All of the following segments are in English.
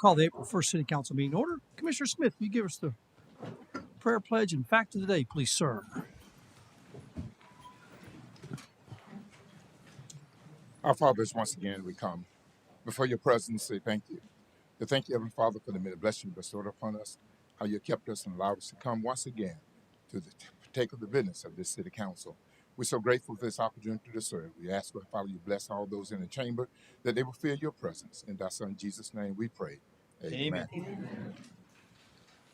Call the April 1st City Council meeting order. Commissioner Smith, will you give us the prayer pledge and fact of the day, please, sir? Our fathers, once again, we come before your presence, say thank you. To thank you, Heavenly Father, for the many blessings bestowed upon us, how you kept us and allowed us to come once again to take of the business of this city council. We're so grateful for this opportunity to serve. We ask, Lord, Father, you bless all those in the chamber, that they will feel your presence. In thy Son, Jesus' name, we pray. Amen.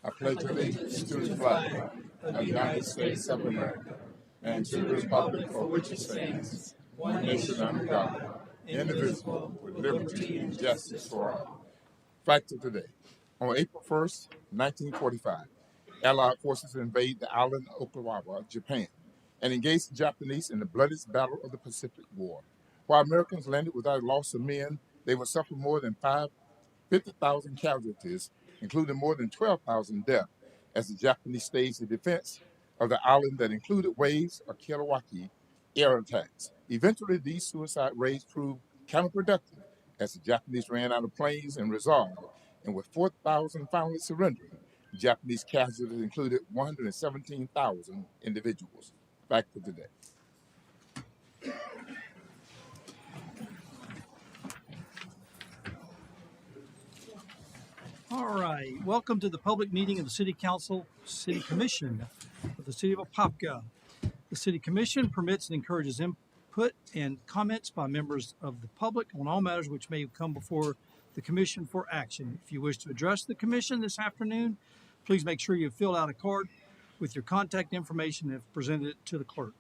I pledge allegiance to the flag of the United States of America and to the republic for which it stands, one nation under God, indivisible, with liberty and justice for all. Fact of today. On April 1st, 1945, Allied forces invaded the island of Okinawa, Japan, and engaged the Japanese in the bloodiest battle of the Pacific War. While Americans landed without loss of men, they would suffer more than 50,000 casualties, including more than 12,000 deaths, as the Japanese staged the defense of the island that included waves of Kilauea air attacks. Eventually, these suicide raids proved counterproductive as the Japanese ran out of planes and resolve, and with 4,000 finally surrendering, Japanese casualties included 117,000 individuals. Fact of the day. All right. Welcome to the public meeting of the City Council, City Commission of the City of Apopka. The City Commission permits and encourages input and comments by members of the public on all matters which may come before the Commission for action. If you wish to address the Commission this afternoon, please make sure you have filled out a card with your contact information and have presented it to the clerk.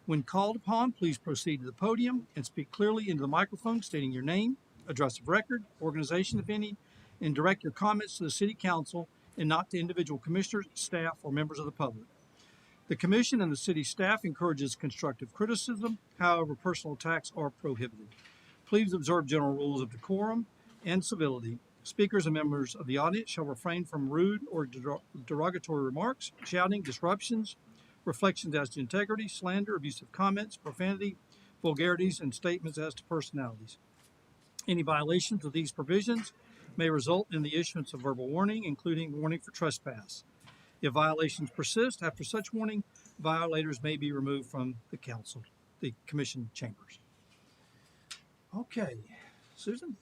When called upon, please proceed to the podium and speak clearly into the microphone, stating your name, address of record, organization, if any, and direct your comments to the City Council and not to individual commissioners, staff, or members of the public. The Commission and the City staff encourages constructive criticism. However, personal attacks are prohibited. Please observe general rules of decorum and civility. Speakers and members of the audience shall refrain from rude or derogatory remarks, shouting, disruptions, reflections as to integrity, slander, abusive comments, profanity, vulgarities, and statements as to personalities. Any violations of these provisions may result in the issuance of verbal warning, including warning for trespass. If violations persist after such warning, violators may be removed from the commission chambers. Okay, Susan?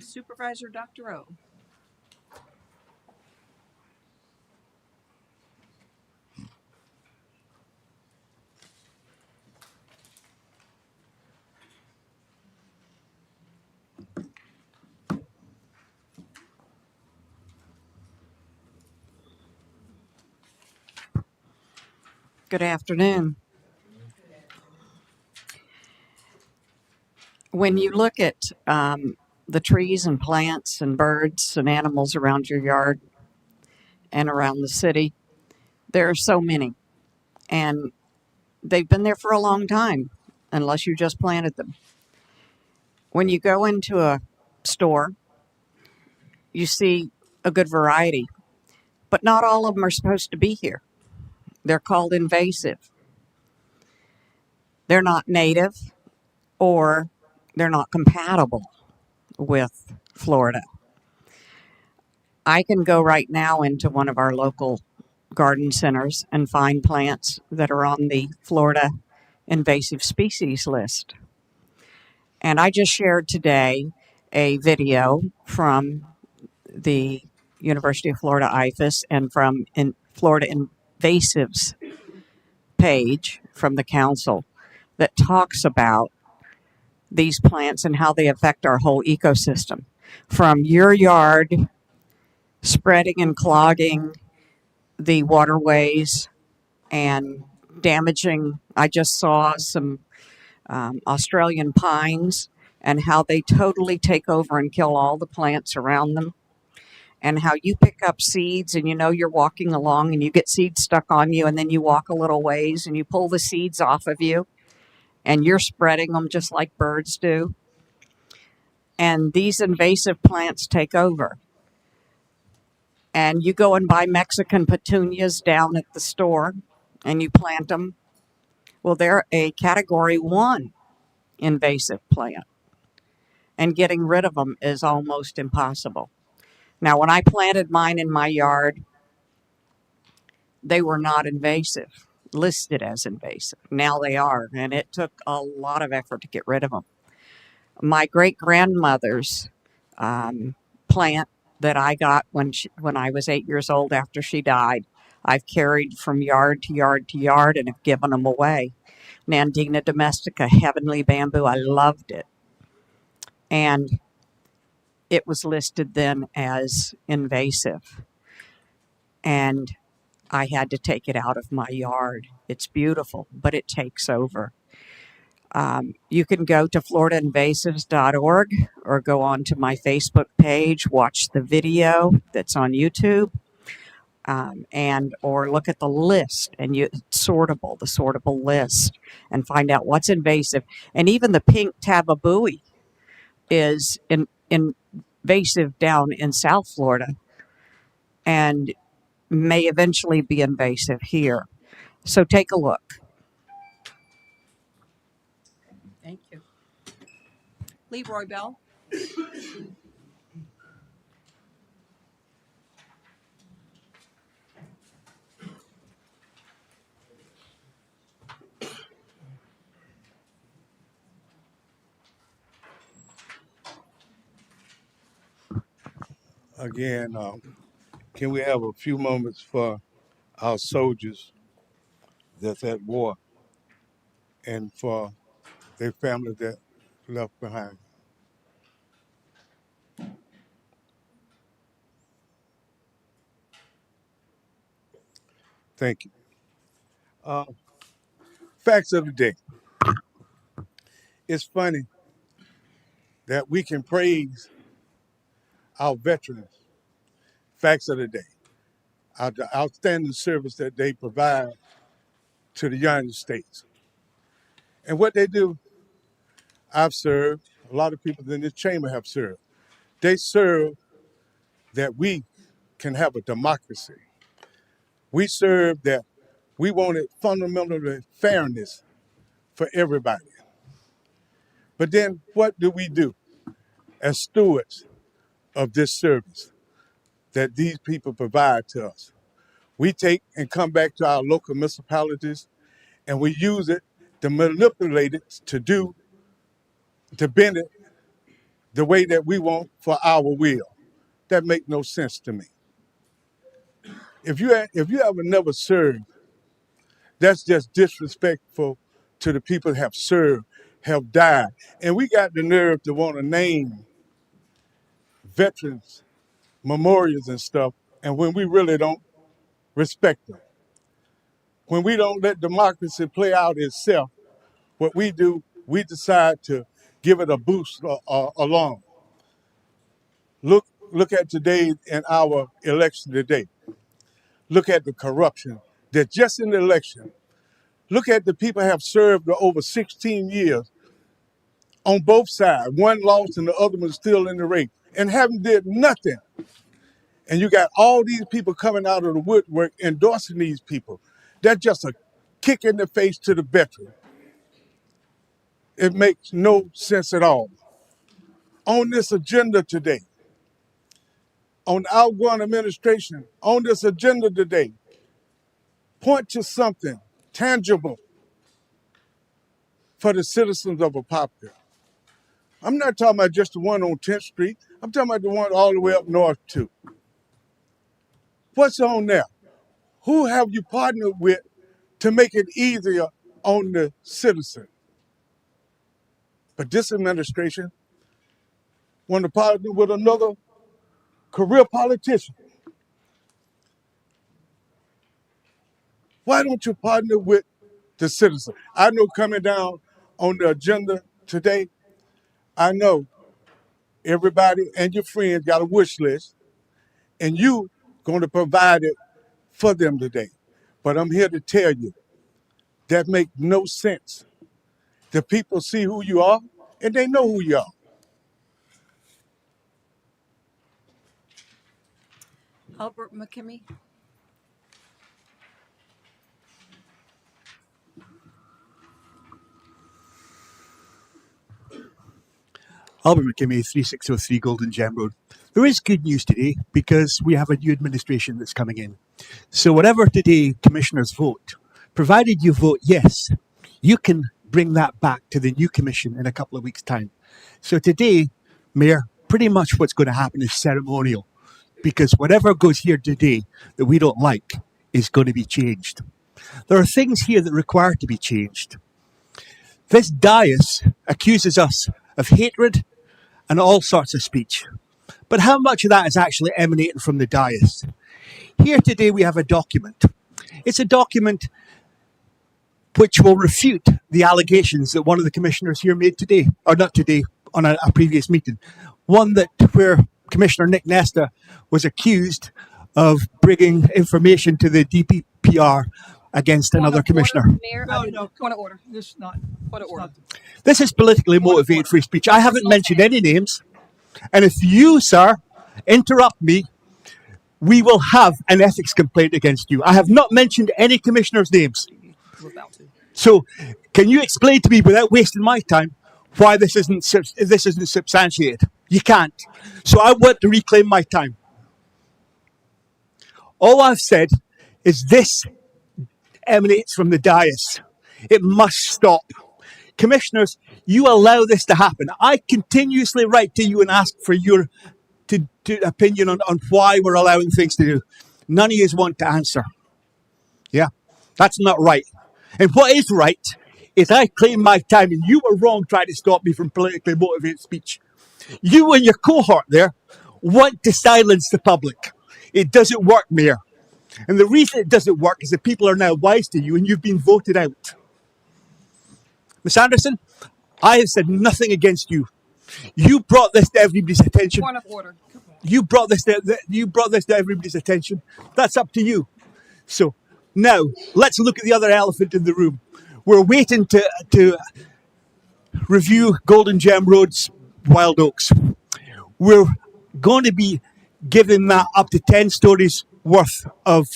Supervisor Dr. O. Good afternoon. When you look at the trees and plants and birds and animals around your yard and around the city, there are so many. And they've been there for a long time, unless you just planted them. When you go into a store, you see a good variety, but not all of them are supposed to be here. They're called invasive. They're not native, or they're not compatible with Florida. I can go right now into one of our local garden centers and find plants that are on the Florida invasive species list. And I just shared today a video from the University of Florida IFAS and from Florida Invasives page from the council that talks about these plants and how they affect our whole ecosystem. From your yard spreading and clogging the waterways and damaging, I just saw some Australian pines and how they totally take over and kill all the plants around them. And how you pick up seeds and you're walking along and you get seeds stuck on you, and then you walk a little ways and you pull the seeds off of you and you're spreading them just like birds do. And these invasive plants take over. And you go and buy Mexican petunias down at the store and you plant them. Well, they're a Category 1 invasive plant. and getting rid of them is almost impossible. Now, when I planted mine in my yard, they were not invasive, listed as invasive. Now they are, and it took a lot of effort to get rid of them. My great grandmother's plant that I got when I was 8 years old after she died, I've carried from yard to yard to yard and have given them away. Nandina domestica, heavenly bamboo, I loved it. And it was listed then as invasive. And I had to take it out of my yard. It's beautiful, but it takes over. You can go to floridainvasives.org or go on to my Facebook page, watch the video that's on YouTube, and or look at the list and the sortable list, and find out what's invasive. And even the pink tababui is invasive down in South Florida and may eventually be invasive here. So take a look. Thank you. Leroy Bell. Again, can we have a few moments for our soldiers that's at war and for their family that left behind? Thank you. Uh, Facts of the day. It's funny that we can praise our veterans. Facts of the day. The outstanding service that they provide to the United States. And what they do, I've served, a lot of people in this chamber have served. They serve that we can have a democracy. We serve that we wanted fundamental fairness for everybody. But then what do we do as stewards of this service that these people provide to us? We take and come back to our local municipalities and we use it to manipulate it to bend it the way that we want for our will. That makes no sense to me. If you ever never served, that's just disrespectful to the people that have served, have died. And we got the nerve to want to name veterans memorials and stuff, and when we really don't respect them. When we don't let democracy play out itself, what we do, we decide to give it a boost along. Look at today in our election today. Look at the corruption that just in the election. Look at the people have served over 16 years on both sides. One lost and the other one still in the race and haven't did nothing. And you got all these people coming out of the woodwork endorsing these people. That's just a kick in the face to the veteran. It makes no sense at all. On this agenda today, on the outgoing administration, on this agenda today, point to something tangible for the citizens of Apopka. I'm not talking about just the one on 10th Street. I'm talking about the one all the way up north too. What's on there? Who have you partnered with to make it easier on the citizen? But this administration want to partner with another career politician. Why don't you partner with the citizen? I know coming down on the agenda today, I know everybody and your friends got a wish list, and you going to provide it for them today. But I'm here to tell you, that makes no sense. The people see who you are, and they know who you are. Albert McKimmey. Albert McKimmey, 3603 Golden Gem Road. There is good news today because we have a new administration that's coming in. So whatever today commissioners vote, provided you vote yes, you can bring that back to the new commission in a couple of weeks' time. So today, Mayor, pretty much what's going to happen is ceremonial because whatever goes here today that we don't like is going to be changed. There are things here that require to be changed. This dais accuses us of hatred and all sorts of speech. But how much of that is actually emanating from the dais? Here today we have a document. It's a document which will refute the allegations that one of the commissioners here made today, or not today, on a previous meeting. One that where Commissioner Nick Nesta was accused of bringing information to the DPPR against another commissioner. Mayor, No, point of order. this is not. Point of it's order. not- This is politically motivated free speech. I haven't mentioned any names. And if you, sir, interrupt me, we will have an ethics complaint against you. I have not mentioned any commissioners' names. We're about to. So, can you explain to me, without wasting my time, why this isn't substantiated? You can't. So I want to reclaim my time. All I've said is this emanates from the dais. It must stop. Commissioners, you allow this to happen. I continuously write to you and ask for your opinion on why we're allowing things to do. None of you want to answer. Yeah, that's not right. And what is right is I claim my time, and you were wrong trying to stop me from politically motivated speech. You and your cohort there want to silence the public. It doesn't work, Mayor. And the reason it doesn't work is that people are now wise to you and you've been voted out. Ms. Anderson, I have said nothing against you. You brought this to everybody's attention. Point of order. You brought this to everybody's attention. That's up to you. So now let's look at the other elephant in the room. We're waiting to review Golden Gem Road's Wild Oaks. We're going to be giving that up to 10 stories worth of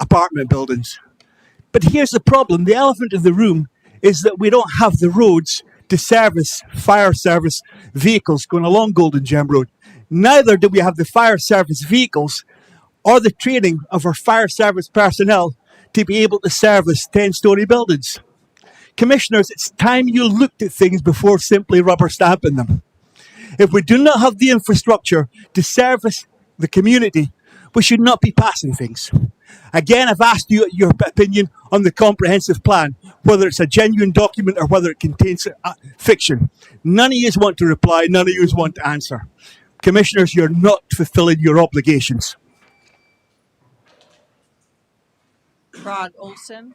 apartment buildings. But here's the problem. The elephant in the room is that we don't have the roads to service fire service vehicles going along Golden Gem Road. Neither do we have the fire service vehicles or the training of our fire service personnel to be able to service 10-story buildings. Commissioners, it's time you looked at things before simply rubber stamping them. If we do not have the infrastructure to service the community, we should not be passing things. Again, I've asked you your opinion on the comprehensive plan, whether it's a genuine document or whether it contains fiction. None of you want to reply, none of you want to answer. Commissioners, you're not fulfilling your obligations. Rod Olson.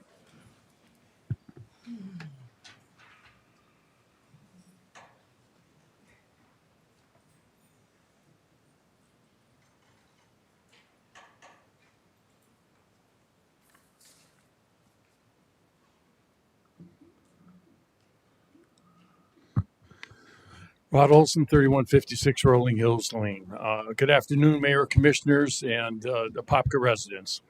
Rod Olson, 3156 Rolling Hills Lane. Good afternoon, Mayor, Commissioners, and Apopka residents.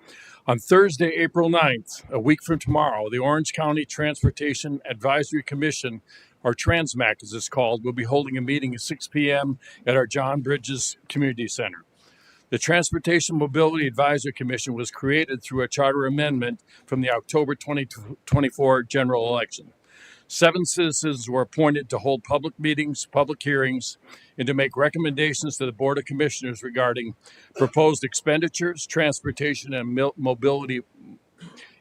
On Thursday, April 9th, a week from tomorrow, the Orange County Transportation Advisory Commission, or TransMAC as it's called, will be holding a meeting at 6 p.m. at our John Bridges Community Center. The Transportation Mobility Advisory Commission was created through a charter amendment from the October 2024 general election. 7 citizens were appointed to hold public meetings, public hearings, and to make recommendations to the Board of Commissioners regarding proposed expenditures, transportation, and mobility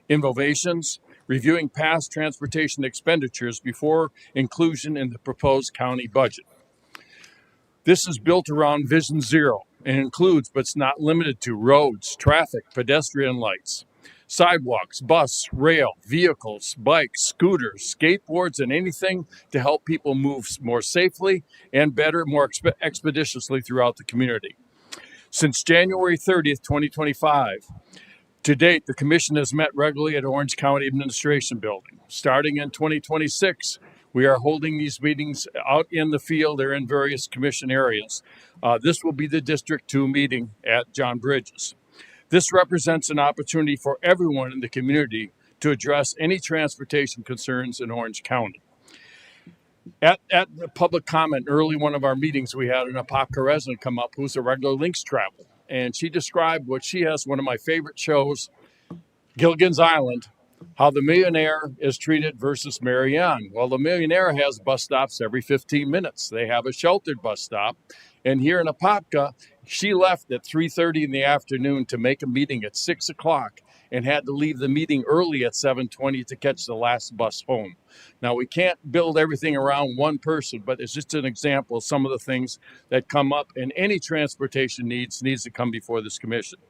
innovations, reviewing past transportation expenditures before inclusion in the proposed county budget. This is built around Vision Zero and includes, but it's not limited to, roads, traffic, pedestrian lights, sidewalks, bus, rail, vehicles, bikes, scooters, skateboards, and anything to help people move more safely and better, more expeditiously throughout the community. Since January 30th, 2025, to date, the Commission has met regularly at Orange County Administration Building. Starting in 2026, we are holding these meetings out in the field or in various Commission areas. This will be the District 2 meeting at John Bridges. This represents an opportunity for everyone in the community to address any transportation concerns in Orange County. At the public comment, early one of our meetings, we had an Apopka resident come up who's a regular Lynx travel. And she described what she has one of my favorite shows, Gilligan's Island, how the millionaire is treated versus Marianne. Well, the millionaire has bus stops every 15 minutes. They have a sheltered bus stop. And here in Apopka, she left at 3:30 in the afternoon to make a meeting at 6 o'clock and had to leave the meeting early at 7:20 to catch the last bus home. Now, we can't build everything around one person, but it's just an example of some of the things that come up, and any transportation needs to come before this commission.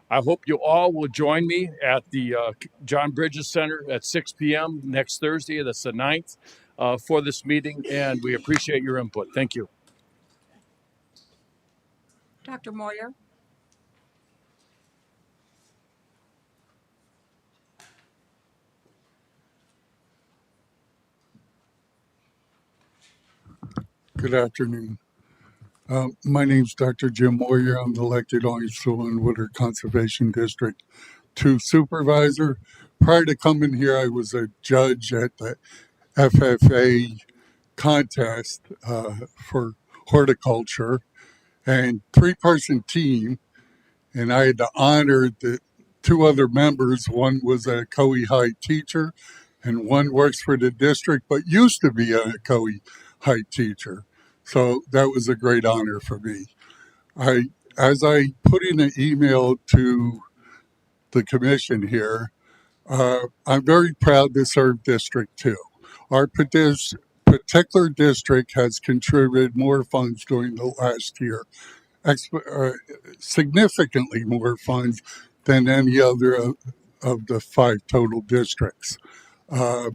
I hope you all will join me at the John Bridges Center at 6 p.m. next Thursday. That's the 9th for this meeting, and we appreciate your input. Thank you. Dr. Moyer. Good afternoon. My name's Dr. Jim Moyer. I'm the elected Orange Soil and Woodard Conservation District 2 supervisor. Prior to coming here, I was a judge at the FFA contest for horticulture and three-person team. And I had to honor the two other members. One was a Coe High teacher and one works for the district, but used to be a Coe High teacher. So that was a great honor for me. As I put in an email to the commission here, I'm very proud to serve District 2. Our particular district has contributed more funds during the last year, significantly more funds than any other of the 5 total districts. Uh,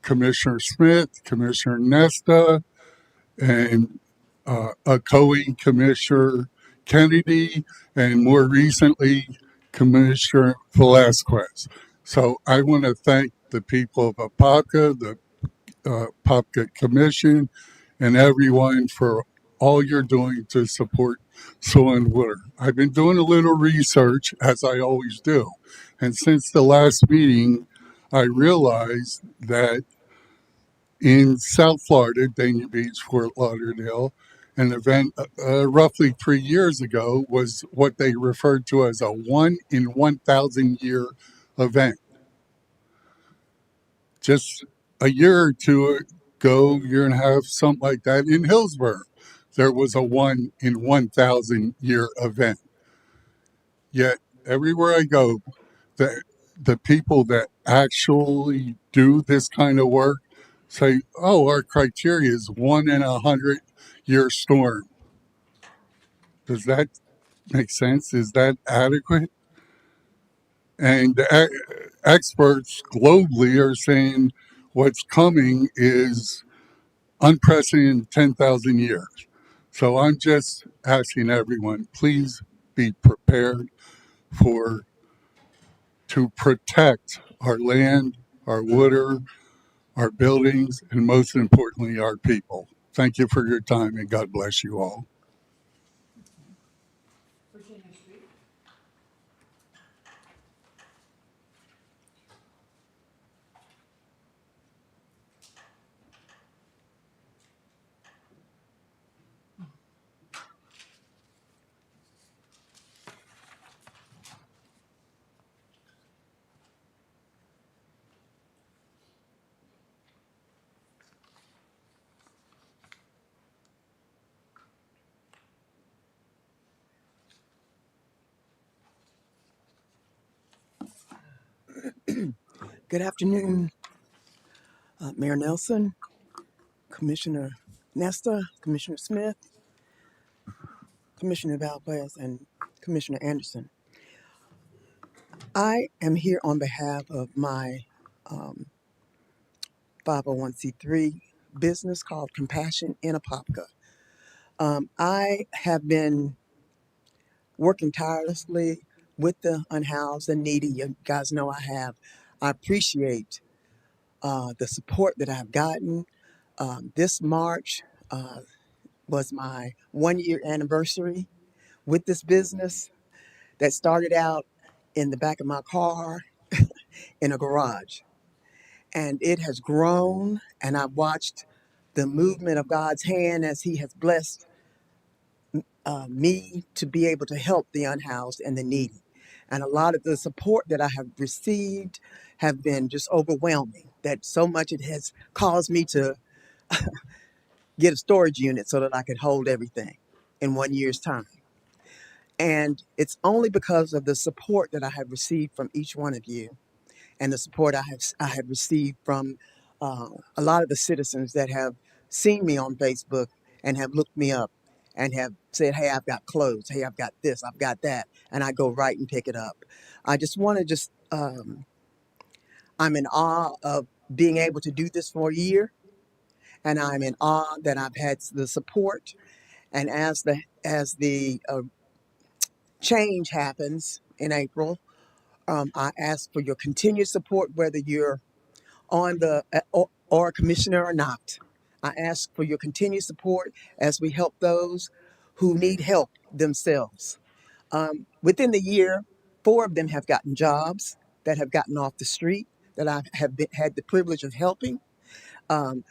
Commissioner Smith, Commissioner Nesta, and Coe Commissioner Kennedy, and more recently, Commissioner Velasquez. So I want to thank the people of Apopka, the Apopka Commission, and everyone for all you're doing to support soil and water. I've been doing a little research, as I always do, and since the last meeting, I realized that in South Florida, Dania Beach, Fort Lauderdale, an event roughly 3 years ago was what they referred to as a 1 in 1,000 year event. Just a year or two ago, year and a half, something like that, in Hillsborough, there was a 1 in 1,000 year event. Yet everywhere I go, the the people that actually do this kind of work say, "Oh, our criteria is 1 in 100 year storm." Does that make sense? Is that adequate? And experts globally are saying what's coming is unprecedented 10,000 years. So I'm just asking everyone, please be prepared for to protect our land, our water, our buildings, and most importantly, our people. Thank you for your time, and God bless you all. Good afternoon, Mayor Nelson, Commissioner Nesta, Commissioner Smith, Commissioner Valdez, and Commissioner Anderson. I am here on behalf of my 501c3 business called Compassion in Apopka. I have been working tirelessly with the unhoused and needy. You guys know I have. I appreciate the support that I've gotten. This March was my 1 year anniversary with this business that started out in the back of my car in a garage. And it has grown, and I've watched the movement of God's hand as He has blessed me to be able to help the unhoused and the needy. And a lot of the support that I have received have been just overwhelming. That so much it has caused me to get a storage unit so that I could hold everything in 1 year's time. And it's only because of the support that I have received from each one of you, and the support I have received from a lot of the citizens that have seen me on Facebook and have looked me up and have said, "Hey, I've got clothes. Hey, I've got this. I've got that," and I go right and pick it up. I just want to I'm in awe of being able to do this for a year, and I'm in awe that I've had the support. And as the change happens in April, I ask for your continued support, whether you're on the or a commissioner or not. I ask for your continued support as we help those who need help themselves. Within the year, 4 of them have gotten jobs that have gotten off the street that I have had the privilege of helping. Um,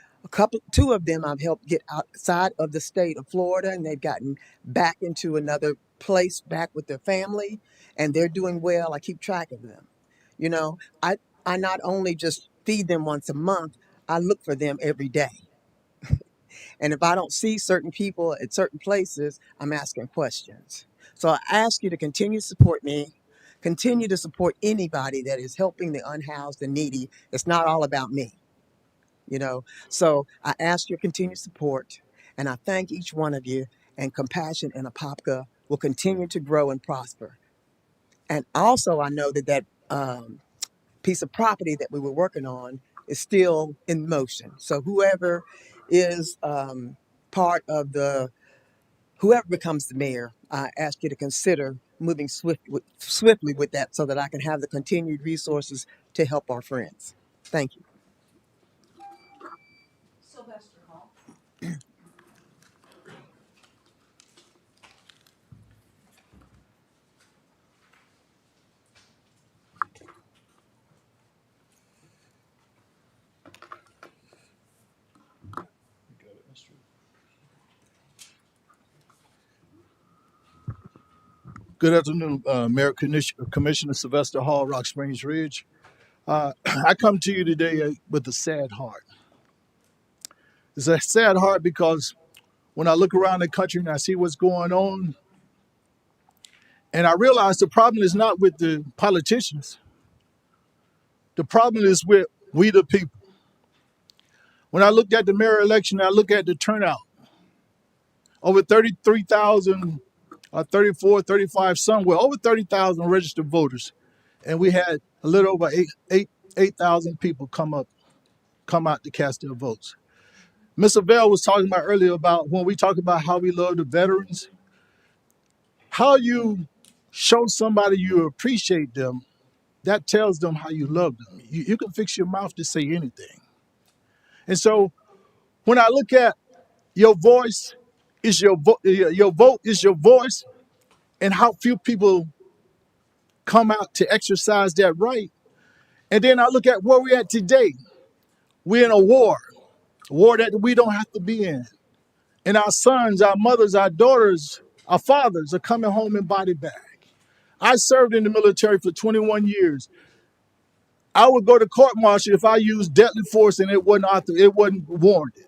2 of them I've helped get outside of the state of Florida, and they've gotten back into another place, back with their family, and they're doing well. I keep track of them. You know, I not only just feed them once a month, I look for them every day. And if I don't see certain people at certain places, I'm asking questions. So I ask you to continue to support me, continue to support anybody that is helping the unhoused and needy. It's not all about me, you know. So I ask your continued support, and I thank each one of you. And Compassion in Apopka will continue to grow and prosper. And also, I know that piece of property that we were working on is still in motion. So whoever is part of whoever becomes the mayor, I ask you to consider moving swiftly with that so that I can have the continued resources to help our friends. Thank you. Good afternoon, Mayor Commissioner Sylvester Hall, Rock Springs Ridge. I come to you today with a sad heart. It's a sad heart because when I look around the country and I see what's going on, and I realize the problem is not with the politicians. The problem is with we the people. When I looked at the mayor election, I look at the turnout. Over 33,000, 34, 35, somewhere, over 30,000 registered voters. And we had a little over 8,000 people come out to cast their votes. Mr. Bell was talking about earlier about when we talk about how we love the veterans, how you show somebody you appreciate them, that tells them how you love them. You can fix your mouth to say anything. And so when I look at your voice is your vote is your voice, and how few people come out to exercise that right. And then I look at where we're at today. We're in a war that we don't have to be in. And our sons, our mothers, our daughters, our fathers are coming home in body bag. I served in the military for 21 years. I would go to court martial if I used deadly force and it wasn't warranted.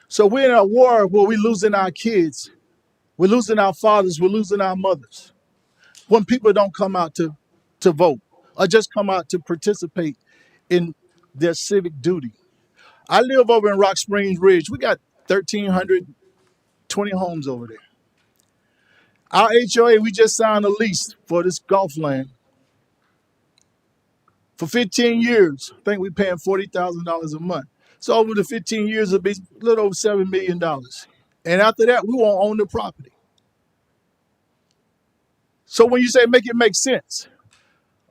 So we're in a war where we're losing our kids, we're losing our fathers, we're losing our mothers. When people don't come out to vote or just come out to participate in their civic duty. I live over in Rock Springs Ridge. We got 1,320 homes over there. Our HOA, we just signed a lease for this golf land for 15 years. I think we're paying $40,000 a month. So over the 15 years, it'll be a little over $7 million. And after that, we won't own the property. So when you say make it make sense,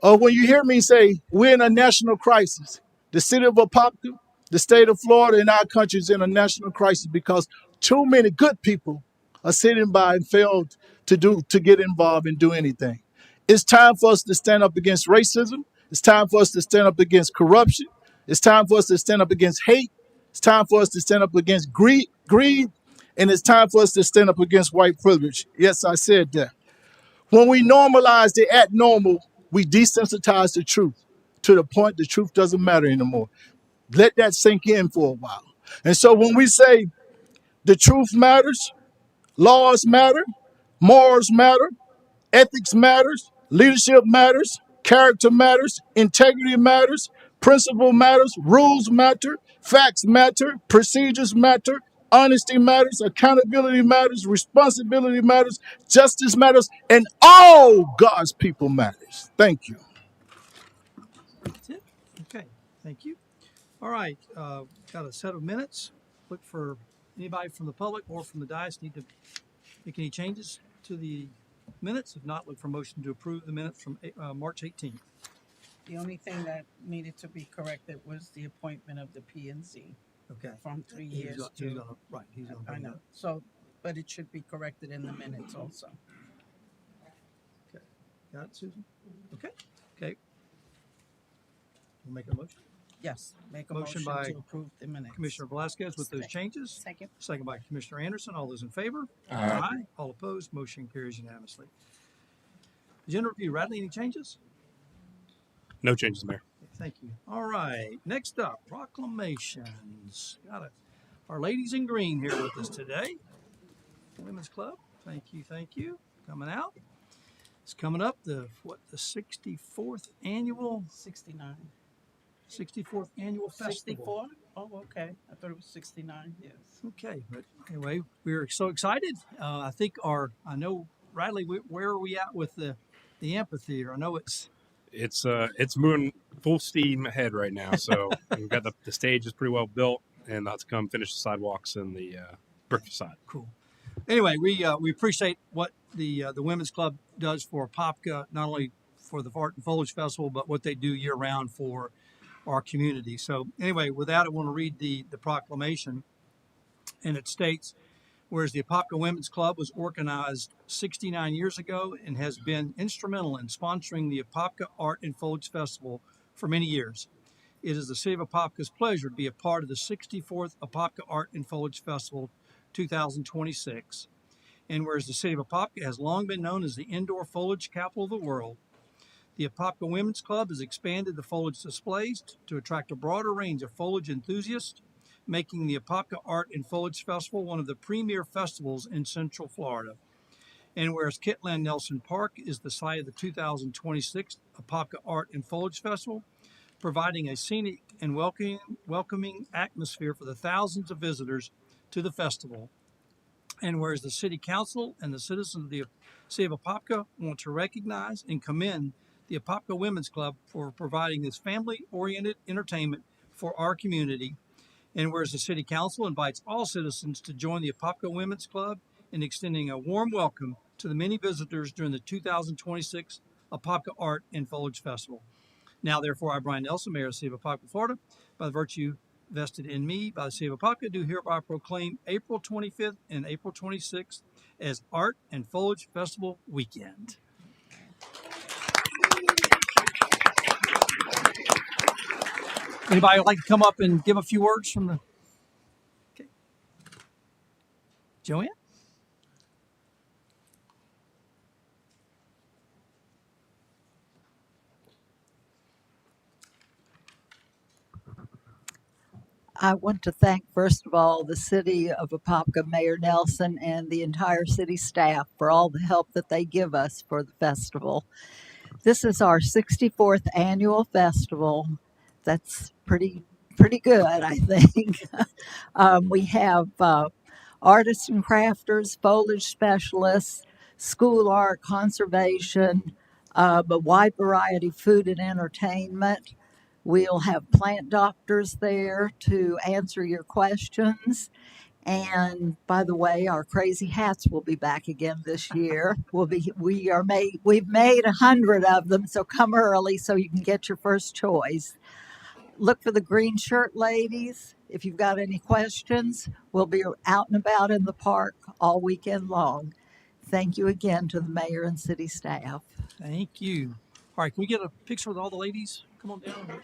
or when you hear me say we're in a national crisis, the city of Apopka, the state of Florida, and our country is in a national crisis because too many good people are sitting by and failed to get involved and do anything. It's time for us to stand up against racism. It's time for us to stand up against corruption. It's time for us to stand up against hate. It's time for us to stand up against greed, and it's time for us to stand up against white privilege. Yes, I said that. When we normalize the abnormal, we desensitize the truth to the point the truth doesn't matter anymore. Let that sink in for a while. And so when we say the truth matters, laws matter, morals matter, ethics matters, leadership matters, character matters, integrity matters, principle matters, rules matter, facts matter, procedures matter, honesty matters, accountability matters, responsibility matters, justice matters, and all God's people matters. Thank you. That's it. Okay, thank you. All right, got a set of minutes. Look for anybody from the public or from the dais need to make any changes to the minutes. If not, look for motion to approve the minutes from March 18th. The only thing that needed to be corrected was the appointment of the P and Z Okay. from 3 He's years gonna, to. he's gonna, right, he's gonna I bring know. that. So, but it should be corrected in the minutes also. Okay. Got it, Susan? Okay, okay. We'll make a motion. Yes, make a Motion motion by to approve the minutes. Commissioner Velasquez with those changes. Second. Second by Commissioner Anderson. All those in favor? Aye. All opposed? Motion carries unanimously. Agenda review. Radley, any changes? No changes, Mayor. Thank you. All right. Next up, proclamations. Got it. Our ladies in green here with us today. Women's Club. Thank you. Thank you. Coming out. It's coming up the 64th annual 69. 64th annual festival. 64? Oh, okay. I thought it was 69. Yes. Okay, but anyway, we're so excited. I think I know Radley. Where are we at with the amphitheater? I know it's It's moving full steam ahead right now. So we've got the stage is pretty well built, and that's come finish the sidewalks and the brick facade. cool. Anyway, we appreciate what the Women's Club does for Apopka, not only for the Art and Foliage Festival, but what they do year round for our community. So anyway, with that, I want to read the proclamation, and it states, whereas the Apopka Women's Club was organized 69 years ago and has been instrumental in sponsoring the Apopka Art and Foliage Festival for many years. It is the City of Apopka's pleasure to be a part of the 64th Apopka Art and Foliage Festival 2026. And whereas the City of Apopka has long been known as the indoor foliage capital of the world, the Apopka Women's Club has expanded the foliage displays to attract a broader range of foliage enthusiasts, making the Apopka Art and Foliage Festival one of the premier festivals in Central Florida. And whereas Kitland Nelson Park is the site of the 2026 Apopka Art and Foliage Festival, providing a scenic and welcoming atmosphere for the thousands of visitors to the festival. And whereas the City Council and the citizens of the City of Apopka want to recognize and commend the Apopka Women's Club for providing this family-oriented entertainment for our community. And whereas the City Council invites all citizens to join the Apopka Women's Club in extending a warm welcome to the many visitors during the 2026 Apopka Art and Foliage Festival. Now, therefore, I, Brian Nelson, Mayor of the City of Apopka, Florida, by the virtue vested in me by the City of Apopka, do hereby proclaim April 25th and April 26th as Art and Foliage Festival Weekend. Anybody would like to come up and give a few words from the... Okay. Joanne? I want to thank, first of all, the City of Apopka, Mayor Nelson, and the entire city staff for all the help that they give us for the festival. This is our 64th annual festival. That's pretty good, I think. We have artists and crafters, foliage specialists, school art, conservation, a wide variety of food and entertainment. We'll have plant doctors there to answer your questions. And by the way, our crazy hats will be back again this year. We've made 100 of them, so come early so you can get your first choice. Look for the green shirt ladies. If you've got any questions, we'll be out and about in the park all weekend long. Thank you again to the mayor and city staff. Thank you. All right, can we get a picture with all the ladies? Come on down.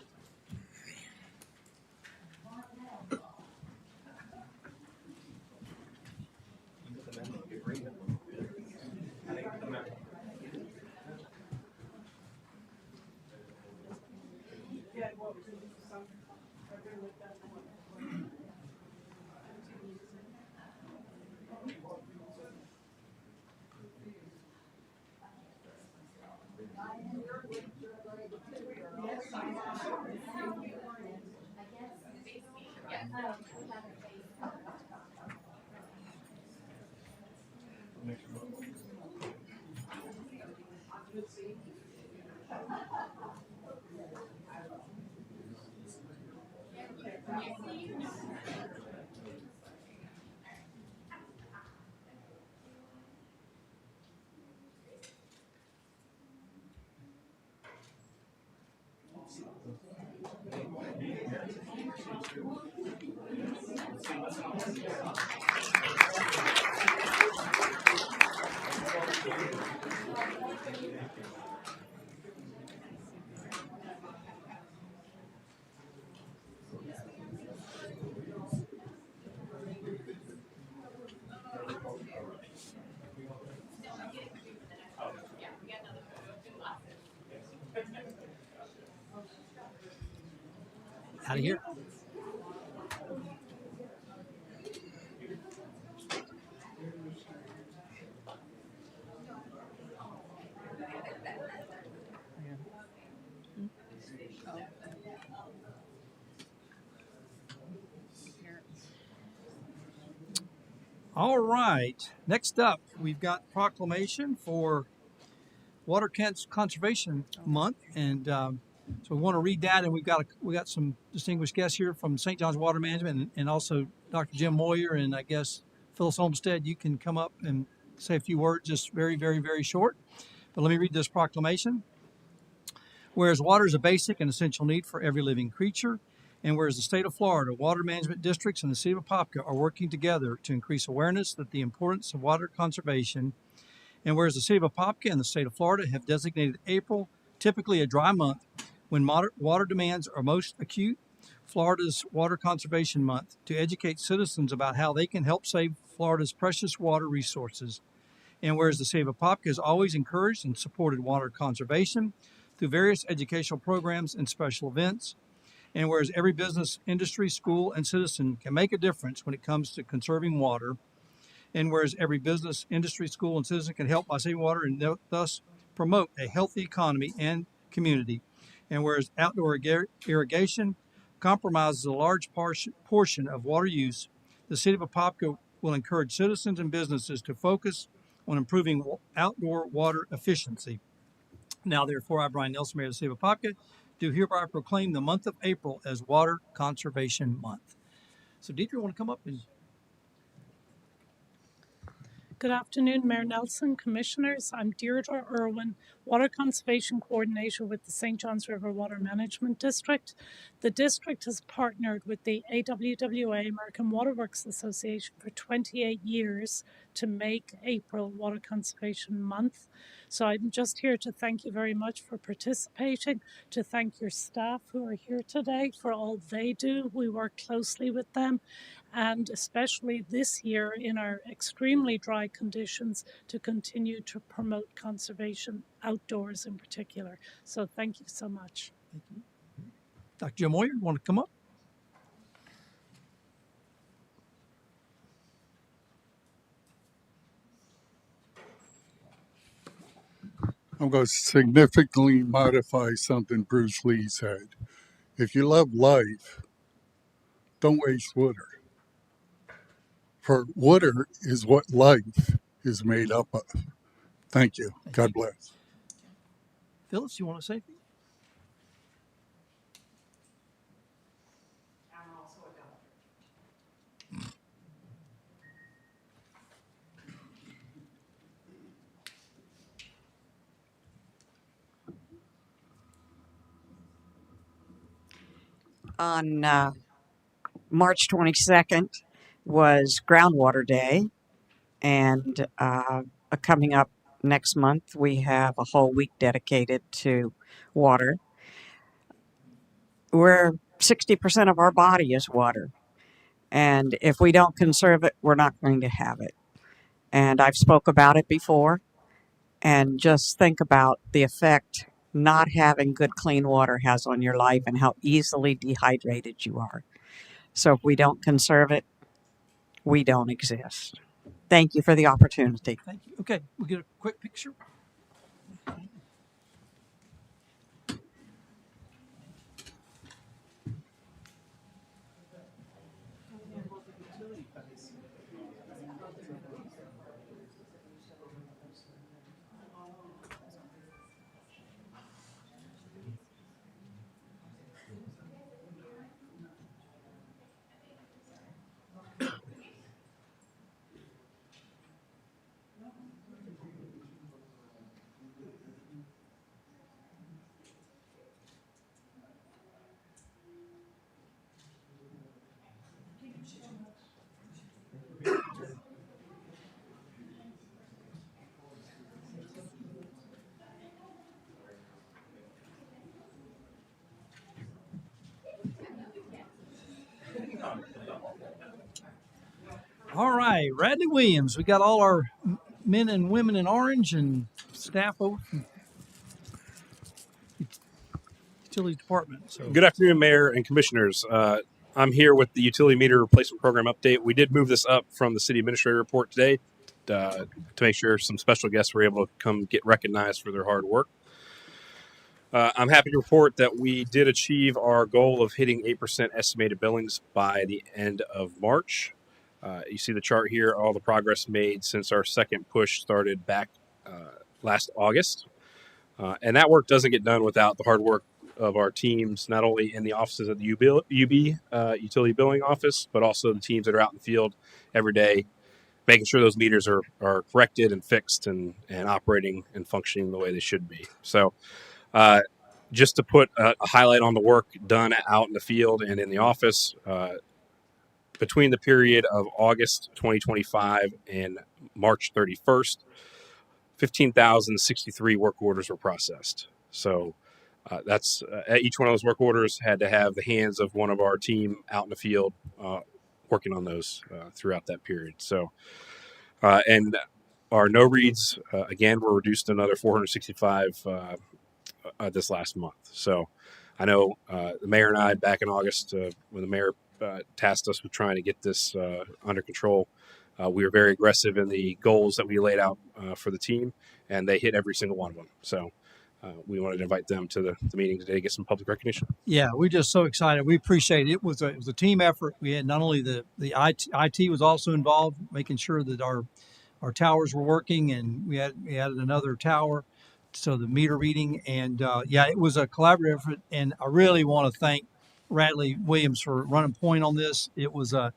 Out of here. All right. Next up, we've got proclamation for Water Conservation Month, and so we want to read that. And we got some distinguished guests here from St. John's Water Management, and also Dr. Jim Moyer, and I guess Phyllis Olmsted. You can come up and say a few words, just very, very, very short. But let me read this proclamation. Whereas water is a basic and essential need for every living creature, and whereas the state of Florida water management districts and the city of Apopka are working together to increase awareness that the importance of water conservation, and whereas the city of Apopka and the state of Florida have designated April, typically a dry month, when water demands are most acute, Florida's Water Conservation Month, to educate citizens about how they can help save Florida's precious water resources. And whereas the city of Apopka has always encouraged and supported water conservation through various educational programs and special events, and whereas every business, industry, school, and citizen can make a difference when it comes to conserving water, and whereas every business, industry, school, and citizen can help by saving water and thus promote a healthy economy and community, and whereas outdoor irrigation compromises a large portion of water use, the city of Apopka will encourage citizens and businesses to focus on improving outdoor water efficiency. Now, therefore, I, Brian Nelson, Mayor of the City of Apopka, do hereby proclaim the month of April as Water Conservation Month. So, Deidre, you want to come up and Good afternoon, Mayor Nelson, Commissioners. I'm Deirdre Irwin, Water Conservation Coordinator with the St. John's River Water Management District. The district has partnered with the AWWA, American Water Works Association, for 28 years to make April Water Conservation Month. So I'm just here to thank you very much for participating, to thank your staff who are here today for all they do. We work closely with them, and especially this year in our extremely dry conditions, to continue to promote conservation outdoors in particular. So thank you so much. thank you. Dr. Jim Moyer, want to come up? I'm going to significantly modify something Bruce Lee said. If you love life, don't waste water. For water is what life is made up of. Thank you. Thank God you. bless. Phyllis, you want to say anything? On March 22nd was Groundwater Day, and coming up next month, we have a whole week dedicated to water. Where 60% of our body is water, and if we don't conserve it, we're not going to have it. And I've spoke about it before, and just think about the effect not having good clean water has on your life and how easily dehydrated you are. So if we don't conserve it, we don't exist. Thank you for the opportunity. Thank you. Okay, we'll get a quick picture. All right, Radley Williams. We got all our men and women in orange and staff over from Utilities Department. So Good afternoon, Mayor and Commissioners. I'm here with the Utility Meter Replacement Program update. We did move this up from the City Administrator report today to make sure some special guests were able to come get recognized for their hard work. I'm happy to report that we did achieve our goal of hitting 8% estimated billings by the end of March. You see the chart here, all the progress made since our second push started back last August. And that work doesn't get done without the hard work of our teams, not only in the offices of the UB Utility Billing Office, but also the teams that are out in the field every day, making sure those meters are corrected and fixed and operating and functioning the way they should be. So just to put a highlight on the work done out in the field and in the office, between the period of August 2025 and March 31st, 15,063 work orders were processed. So that's each one of those work orders had to have the hands of one of our team out in the field working on those throughout that period. So, and our no reads, again, were reduced to another 465 this last month. So I know the mayor and I, back in August, when the mayor tasked us with trying to get this under control, we were very aggressive in the goals that we laid out for the team, and they hit every single one of them. So we wanted to invite them to the meeting today to get some public recognition. yeah, we're just so excited. We appreciate it. It was a team effort. We had not only the IT was also involved, making sure that our towers were working, and we added another tower, so the meter reading, and yeah, it was a collaborative effort. And I really want to thank Radley Williams for running point on this. It was a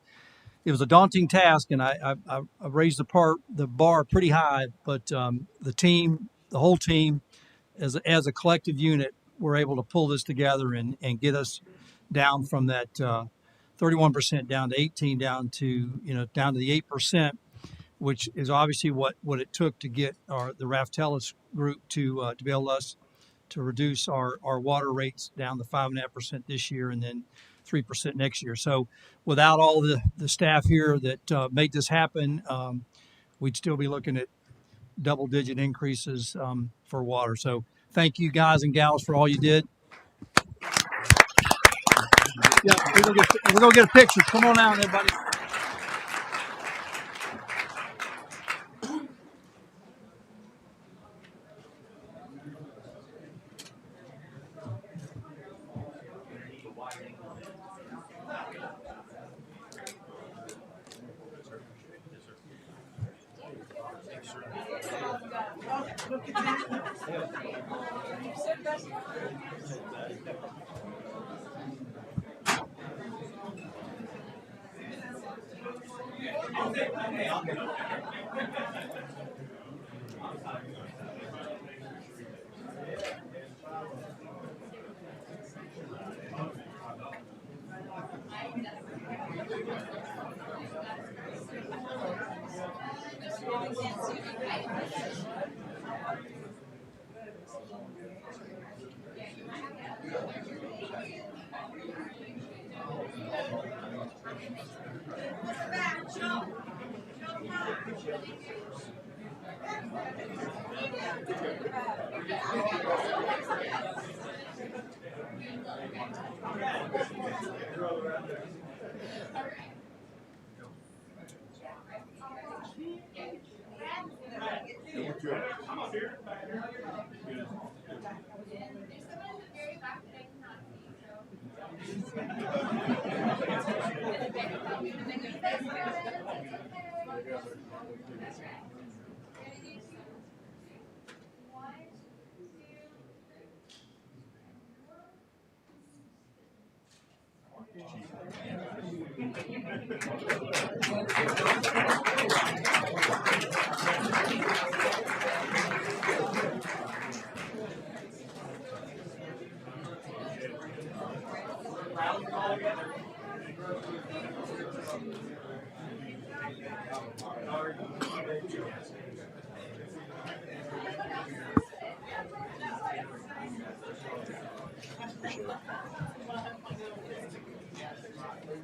daunting task, and I raised the bar pretty high, but the whole team, as a collective unit, were able to pull this together and get us down from that 31% down to 18, down to the 8%, which is obviously what it took to get the Raftelis group to be able to reduce our water rates down to 5.5% this year, and then 3% next year. So without all the staff here that made this happen, we'd still be looking at double-digit increases for water. So thank you, guys and gals, for all you did. Yeah, we're gonna get a picture. Come on out, everybody.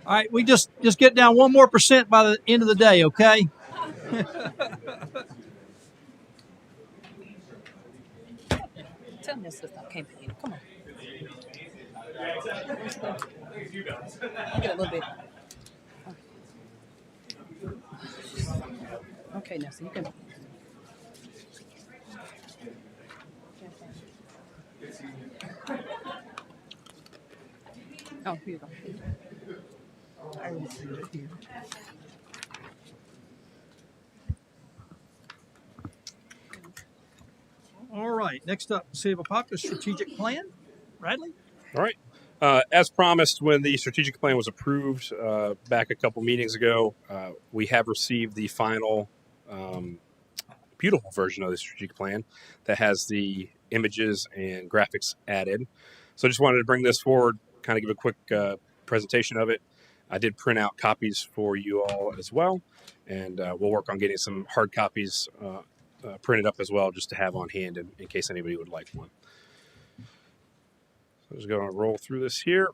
All right, we just get down 1% by the end of the day, okay? Tell me this stuff campaign. Come on. I'll get a little bit. Okay, now so you can. Oh, here you go. I will see it here. All right, next up, City of Apopka strategic plan. Radley? All right. As promised, when the strategic plan was approved back a couple meetings ago, we have received the final beautiful version of the strategic plan that has the images and graphics added. So I just wanted to bring this forward, kind of give a quick presentation of it. I did print out copies for you all as well, and we'll work on getting some hard copies printed up as well, just to have on hand in case anybody would like one. So I'm just going to roll through this here.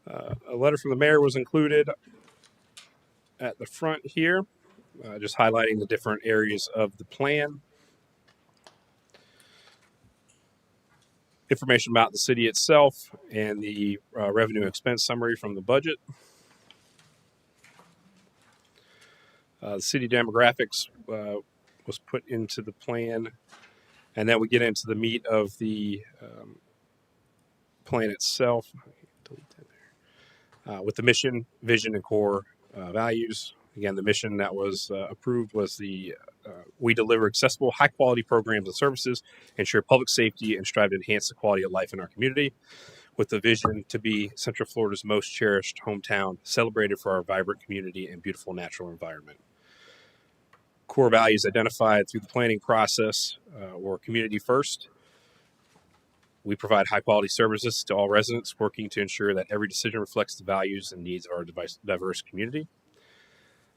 A letter from the mayor was included at the front here, just highlighting the different areas of the plan. Information about the city itself and the revenue expense summary from the budget. The city demographics was put into the plan, and then we get into the meat of the plan itself. Delete that there. With the mission, vision, and core values. Again, the mission that was approved was we deliver accessible, high-quality programs and services, ensure public safety, and strive to enhance the quality of life in our community. With the vision to be Central Florida's most cherished hometown, celebrated for our vibrant community and beautiful natural environment. Core values identified through the planning process were community first. We provide high-quality services to all residents, working to ensure that every decision reflects the values and needs of our diverse community.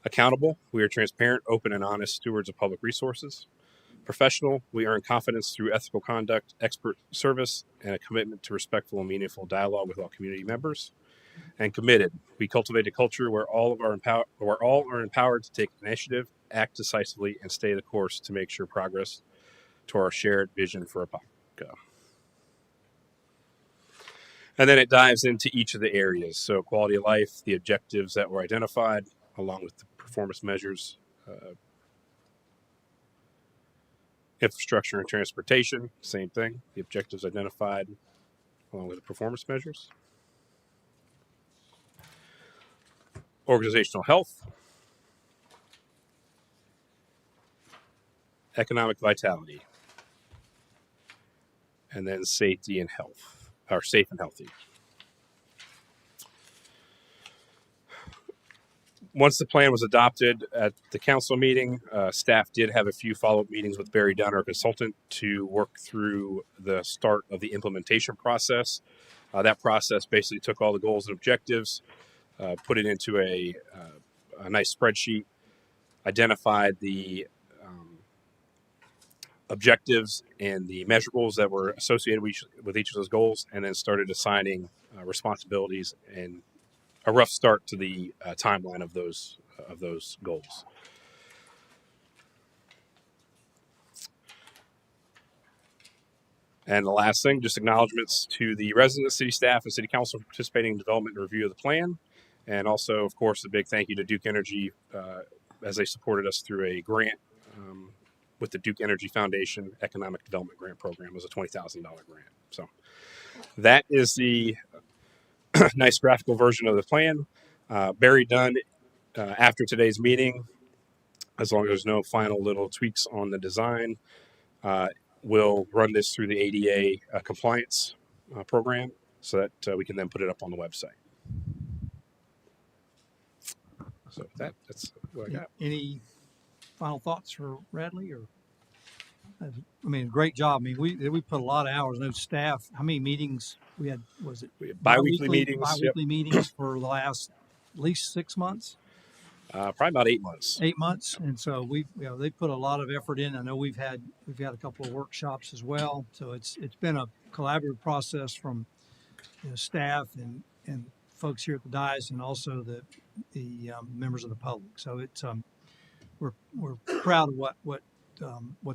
Accountable, we are transparent, open, and honest stewards of public resources. Professional, we earn confidence through ethical conduct, expert service, and a commitment to respectful and meaningful dialogue with all community members. And committed, we cultivate a culture where all are empowered to take initiative, act decisively, and stay the course to make sure progress to our shared vision for Apopka. And then it dives into each of the areas. So quality of life, the objectives that were identified, along with the performance measures, infrastructure and transportation, same thing. The objectives identified, along with the performance measures. Organizational health, economic vitality, and then safety and health, or safe and healthy. Once the plan was adopted at the council meeting, staff did have a few follow-up meetings with Barry Dunn, our consultant, to work through the start of the implementation process. That process basically took all the goals and objectives, put it into a nice spreadsheet, identified the objectives and the measurables that were associated with each of those goals, and then started assigning responsibilities and a rough start to the timeline of those goals. And the last thing, just acknowledgments to the residents, city staff, and city council for participating in development and review of the plan. And also, of course, a big thank you to Duke Energy as they supported us through a grant with the Duke Energy Foundation Economic Development Grant Program. It was a $20,000 grant. So that is the nice graphical version of the plan. Barry Dunn, after today's meeting, as long as there's no final little tweaks on the design, we'll run this through the ADA compliance program so that we can then put it up on the website. So that's what I got. Any final thoughts for Radley? Or I mean, great job. I mean, we put a lot of hours. No staff. How many meetings we had? Was it bi-weekly meetings? Bi-weekly meetings for the last at least 6 months. Probably about 8 months. 8 months, and so they put a lot of effort in. I know we've had a couple of workshops as well, so it's been a collaborative process from staff and folks here at the dais, and also the members of the public. So it's we're proud of what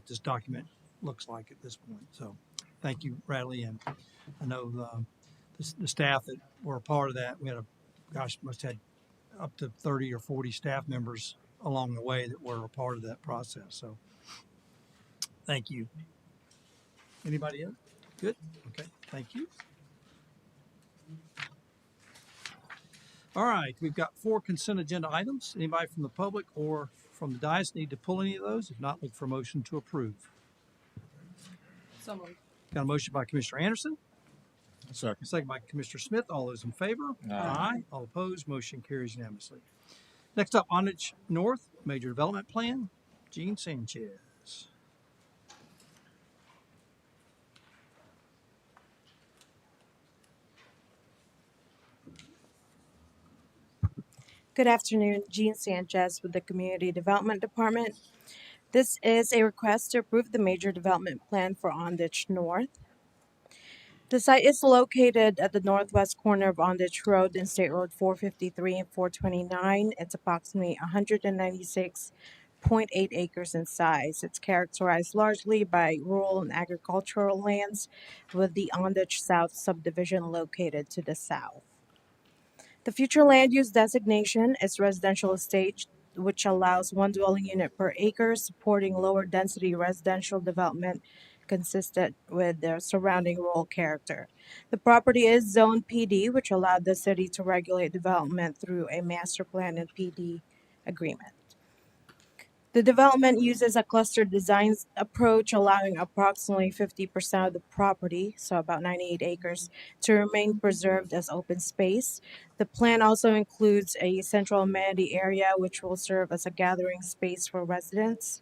this document looks like at this point. So thank you, Bradley, and I know the staff that were a part of that. We had must have had up to 30 or 40 staff members along the way that were a part of that process. So thank you. Anybody else? Good. Okay. Thank you. All right. We've got 4 consent agenda items. Anybody from the public or from the dais need to pull any of those? If not, look for a motion to approve. So moved. Got a motion by Commissioner Anderson, Second. second by Commissioner Smith. All those in favor? Aye. All opposed? Motion carries unanimously. Next up, Ondich North Major Development Plan. Gene Sanchez. Good afternoon, Jean Sanchez with the Community Development Department. This is a request to approve the major development plan for Ondich North. The site is located at the northwest corner of Ondich Road and State Road 453 and 429. It's approximately 196.8 acres in size. It's characterized largely by rural and agricultural lands, with the Ondich South subdivision located to the south. The future land use designation is residential estate, which allows 1 dwelling unit per acre, supporting lower density residential development consistent with their surrounding rural character. The property is zone PD, which allowed the city to regulate development through a master plan and PD agreement. The development uses a cluster design approach, allowing approximately 50% of the property, so about 98 acres, to remain preserved as open space. The plan also includes a central amenity area, which will serve as a gathering space for residents.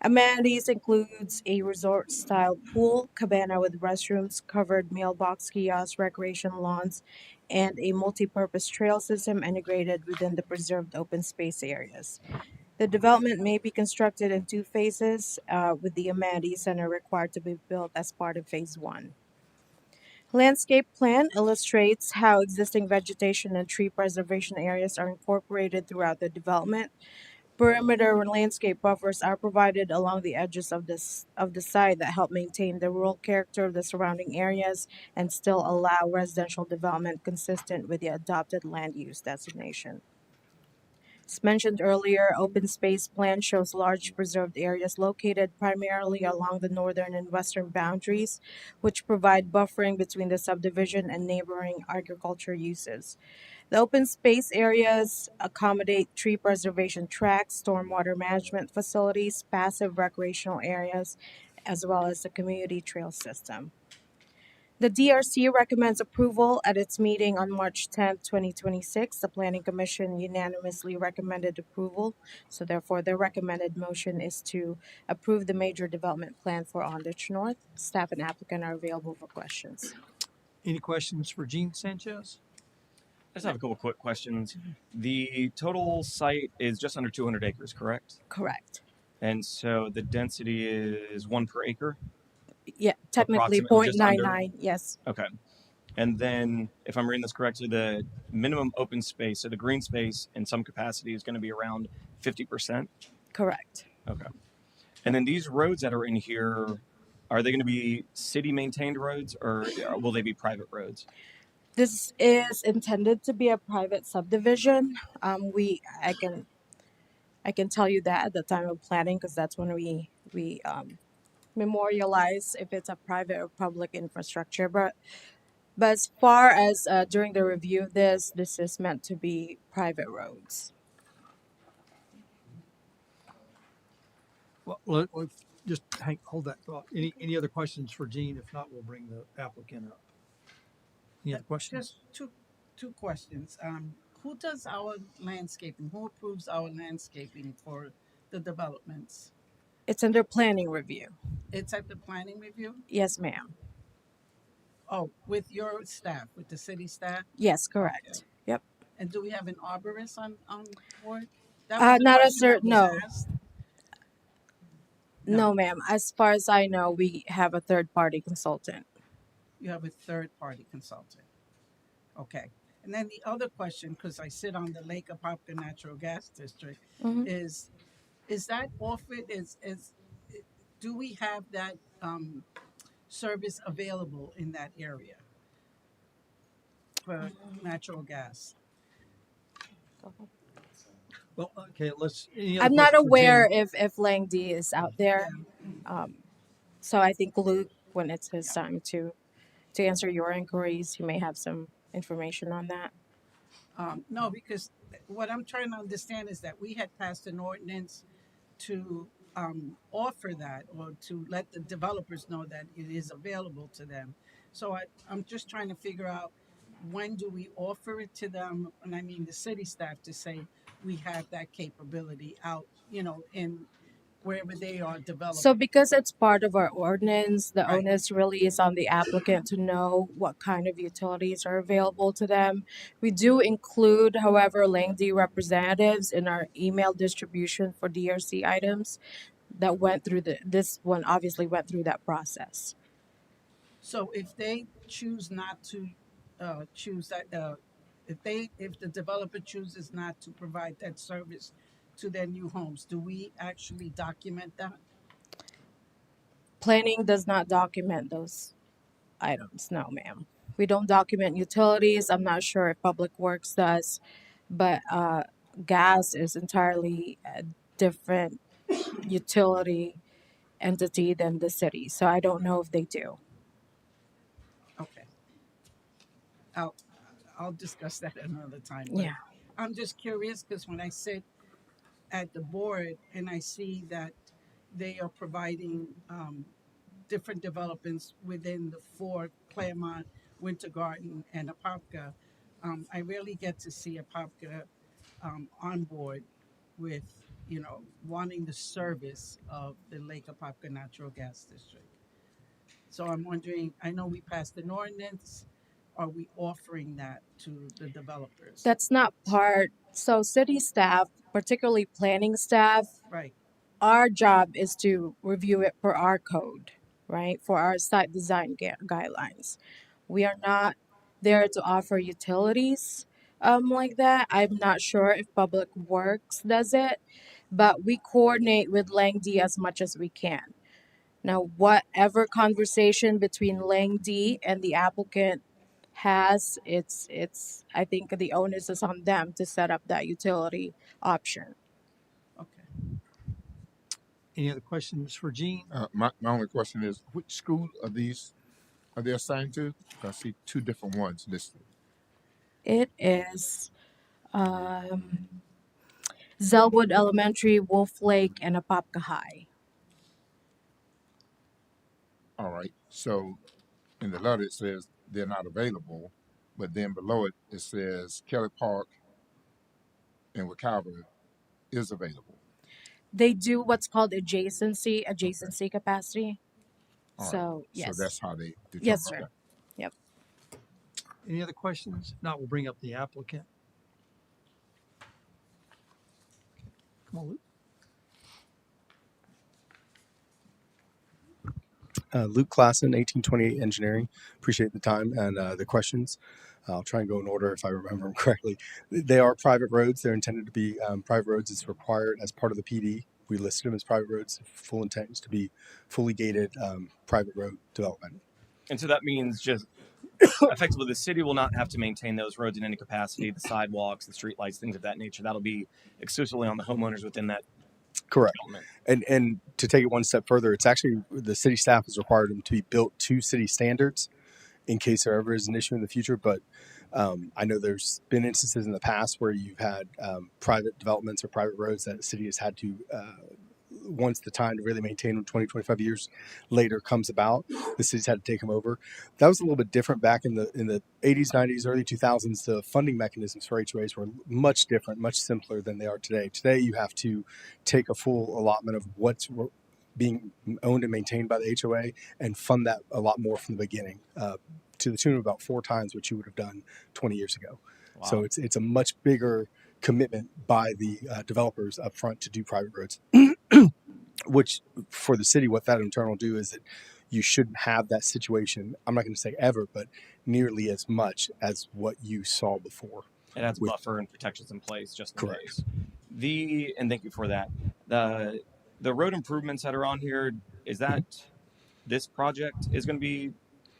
Amenities includes a resort-style pool, cabana with restrooms, covered mailbox kiosks, recreation lawns, and a multi-purpose trail system integrated within the preserved open space areas. The development may be constructed in 2 phases, with the amenity center required to be built as part of phase 1. Landscape plan illustrates how existing vegetation and tree preservation areas are incorporated throughout the development. Perimeter landscape buffers are provided along the edges of the site that help maintain the rural character of the surrounding areas and still allow residential development consistent with the adopted land use designation. As mentioned earlier, open space plan shows large preserved areas located primarily along the northern and western boundaries, which provide buffering between the subdivision and neighboring agriculture uses. The open space areas accommodate tree preservation tracts, stormwater management facilities, passive recreational areas, as well as the community trail system. The DRC recommends approval at its meeting on March 10, 2026. The Planning Commission unanimously recommended approval, so therefore the recommended motion is to approve the major development plan for Ondich North. Staff and applicant are available for questions. Any questions for Gene Sanchez? I just have a couple quick questions. The total site is just under 200 acres, correct? Correct. And so the density is 1 per acre? Yeah, technically Approximately, just under? 0.99, yes. Okay. And then, if I'm reading this correctly, the minimum open space, so the green space in some capacity is going to be around 50%? Correct. Okay. And then these roads that are in here, are they going to be city maintained roads or will they be private roads? This is intended to be a private subdivision. I can tell you that at the time of planning, because that's when we memorialize if it's a private or public infrastructure. But as far as during the review of this is meant to be private roads. Well, let's just hold that thought. Any other questions for Gene? If not, we'll bring the applicant up. Any other questions? Just two questions. Who does our landscaping? Who approves our landscaping for the developments? It's under planning review. It's at the planning review? Yes, ma'am. Oh, with your staff, with the city staff? Yes, correct. Okay. Yep. And do we have an arborist on board? That was the Not a question that certain, was no, asked. No, no, ma'am. As far as I know, we have a third party consultant. you have a third party consultant. Okay. And then the other question, because I sit on the Lake Apopka Natural Gas District, Hmm. is is that offered? Do we have that service available in that area for natural gas? Well, okay, any other I'm not questions for aware Jean? if Lang D is out there. Yeah, Um, so I think Luke, when it's his yeah. time to answer your inquiries, you may have some information on that. No, because what I'm trying to understand is that we had passed an ordinance to offer that or to let the developers know that it is available to them. So I'm just trying to figure out when do we offer it to them? And I mean the city staff to say we have that capability out, in wherever they are So developing. because it's part of our ordinance, the Right. onus really is on the applicant to know what kind of utilities are available to them. We do include, however, Lang D representatives in our email distribution for DRC items that went through this one obviously went through that process. So if they choose not to choose that, if the developer chooses not to provide that service to their new homes, do we actually document that? Planning does not document those items, no, ma'am. We don't document utilities. I'm not sure if Public Works does, but gas is entirely a different utility entity than the city. So I don't know if they do. Okay, I'll I'll discuss that another time. But Yeah. I'm just curious because when I sit at the board and I see that they are providing different developments within the four Claremont, Winter Garden, and Apopka, I rarely get to see Apopka on board with wanting the service of the Lake Apopka Natural Gas District. So I'm wondering, I know we passed an ordinance. Are we offering that to the developers? That's not part. So city staff, particularly planning staff, Right. our job is to review it for our code, right? For our site design guidelines. We are not there to offer utilities like that. I'm not sure if Public Works does it, but we coordinate with Lang D as much as we can. Now, whatever conversation between Lang D and the applicant has, it's I think the onus is on them to set up that utility option. Okay. Any other questions for Jean? My only question is, which school are they assigned to? 'Cause I see two different ones listed. It is um, Zelwood Elementary, Wolf Lake, and Apopka High. All right. So in the letter it says they're not available, but then below it it says Kelly Park and Wacalva is available. They do what's called Okay. adjacency capacity. All right. So So yes, that's how they yes, determine. sir. Okay. Yep. Any other questions? If not, we'll bring up the applicant. Come on, Luke. Luke Klassen, 1828 Engineering. Appreciate the time and the questions. I'll try and go in order if I remember them correctly. They are private roads. They're intended to be private roads. It's required as part of the PD. We listed them as private roads. Full intent is to be fully gated private road development. And so that means just effectively the city will not have to maintain those roads in any capacity, the sidewalks, the street lights, things of that nature. That'll be exclusively on the homeowners within that Correct. development. And to take it one step further, it's actually the city staff has required them to be built to city standards in case there ever is an issue in the future. But I know there's been instances in the past where you've had private developments or private roads that the city has had to, once the time to really maintain them 20, 25 years later comes about, the city's had to take them over. That was a little bit different back in the 80s, 90s, early 2000s. The funding mechanisms for HOAs were much different, much simpler than they are today. Today, you have to take a full allotment of what's being owned and maintained by the HOA and fund that a lot more from the beginning, to the tune of about 4 times what you would have done 20 years ago. Wow. So it's a much bigger commitment by the developers up front to do private roads. Which for the city, what that in turn will do is that you shouldn't have that situation. I'm not going to say ever, but nearly as much as what you saw before. It adds with- buffer and protections in place just in Correct. case. And thank you for that. The road improvements that are on here, is that this project is going to be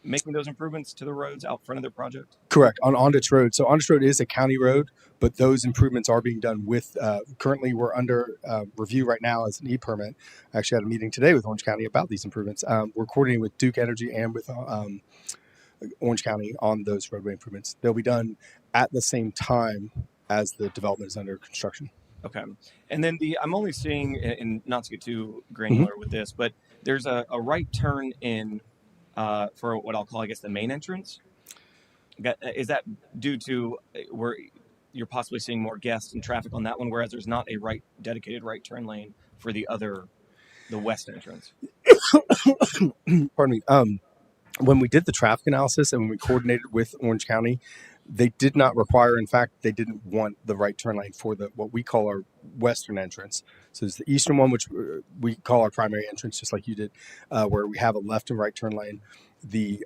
making those improvements to the roads out front of their project? Correct, on Ondich Road. So Ondich Road is a county road, but those improvements are being done with, currently we're under review right now as an e-permit. I actually had a meeting today with Orange County about these improvements. We're coordinating with Duke Energy and with Orange County on those roadway improvements. They'll be done at the same time as the development is under construction. Okay. And then I'm only seeing, and not to get too granular with this, but there's a right turn in for what I'll call, I guess, the main entrance. Is that due to where you're possibly seeing more guests and traffic on that one, whereas there's not a dedicated right turn lane for the west entrance? Pardon me. When we did the traffic analysis and when we coordinated with Orange County, they did not require, in fact, they didn't want the right turn lane for what we call our western entrance. So it's the eastern one, which we call our primary entrance, just like you did, where we have a left and right turn lane. The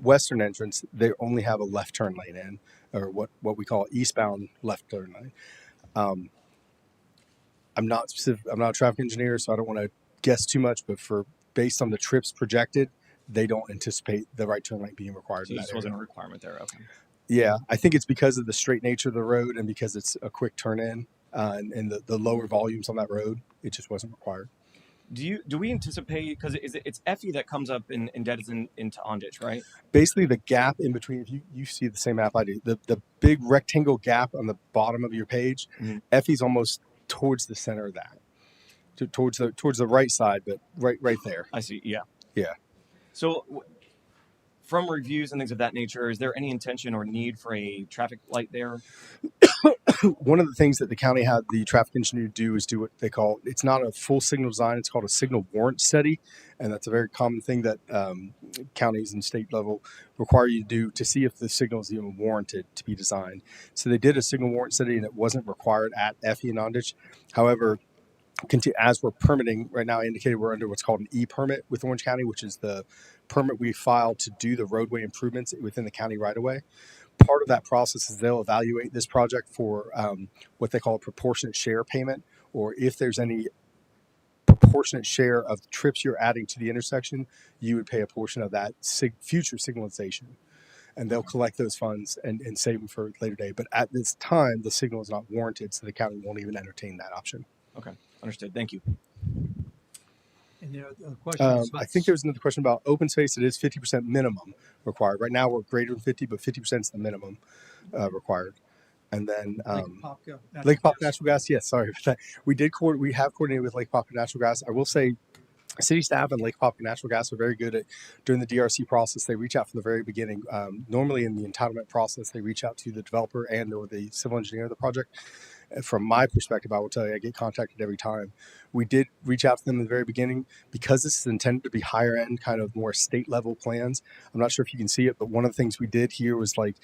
western entrance, they only have a left turn lane in, or what we call eastbound left turn lane. I'm not a traffic engineer, so I don't want to guess too much, but based on the trips projected, they don't anticipate the right turn lane being required. So this wasn't a requirement there. Okay. Yeah, I think it's because of the straight nature of the road and because it's a quick turn in and the lower volumes on that road, it just wasn't required. Do we anticipate, because it's Effie that comes up and dead is into Ondich, right? Basically, the gap in between, if you see the same map I do, the big rectangle gap on the bottom of your page, Effie's almost towards the center of that, towards the right side, but right there. I see. Yeah. Yeah. So, from reviews and things of that nature, is there any intention or need for a traffic light there? One of the things that the county had the traffic engineer do is do what they call, it's not a full signal design, it's called a signal warrant study. And that's a very common thing that counties and state level require you to do to see if the signal is even warranted to be designed. So they did a signal warrant study and it wasn't required at Effie and Ondich. However, as we're permitting right now, I indicated we're under what's called an e-permit with Orange County, which is the permit we filed to do the roadway improvements within the county right away. Part of that process is they'll evaluate this project for what they call a proportionate share payment, or if there's any proportionate share of trips you're adding to the intersection, you would pay a portion of that future signalization. And they'll collect those funds and save them for a later day. But at this time, the signal is not warranted, so the county won't even entertain that option. Okay, understood. Thank you. And there are questions. I think there was another question about open space. It is 50% minimum required. Right now, we're greater than 50, but 50% is the minimum required. And then Lake Apopka Natural Gas. Yes, sorry about that. We have coordinated with Lake Apopka Natural Gas. I will say, city staff and Lake Apopka Natural Gas are very good at during the DRC process. They reach out from the very beginning. Normally, in the entitlement process, they reach out to the developer and/or the civil engineer of the project. From my perspective, I will tell you, I get contacted every time. We did reach out to them in the very beginning because this is intended to be higher end, kind of more state level plans. I'm not sure if you can see it, but one of the things we did here was like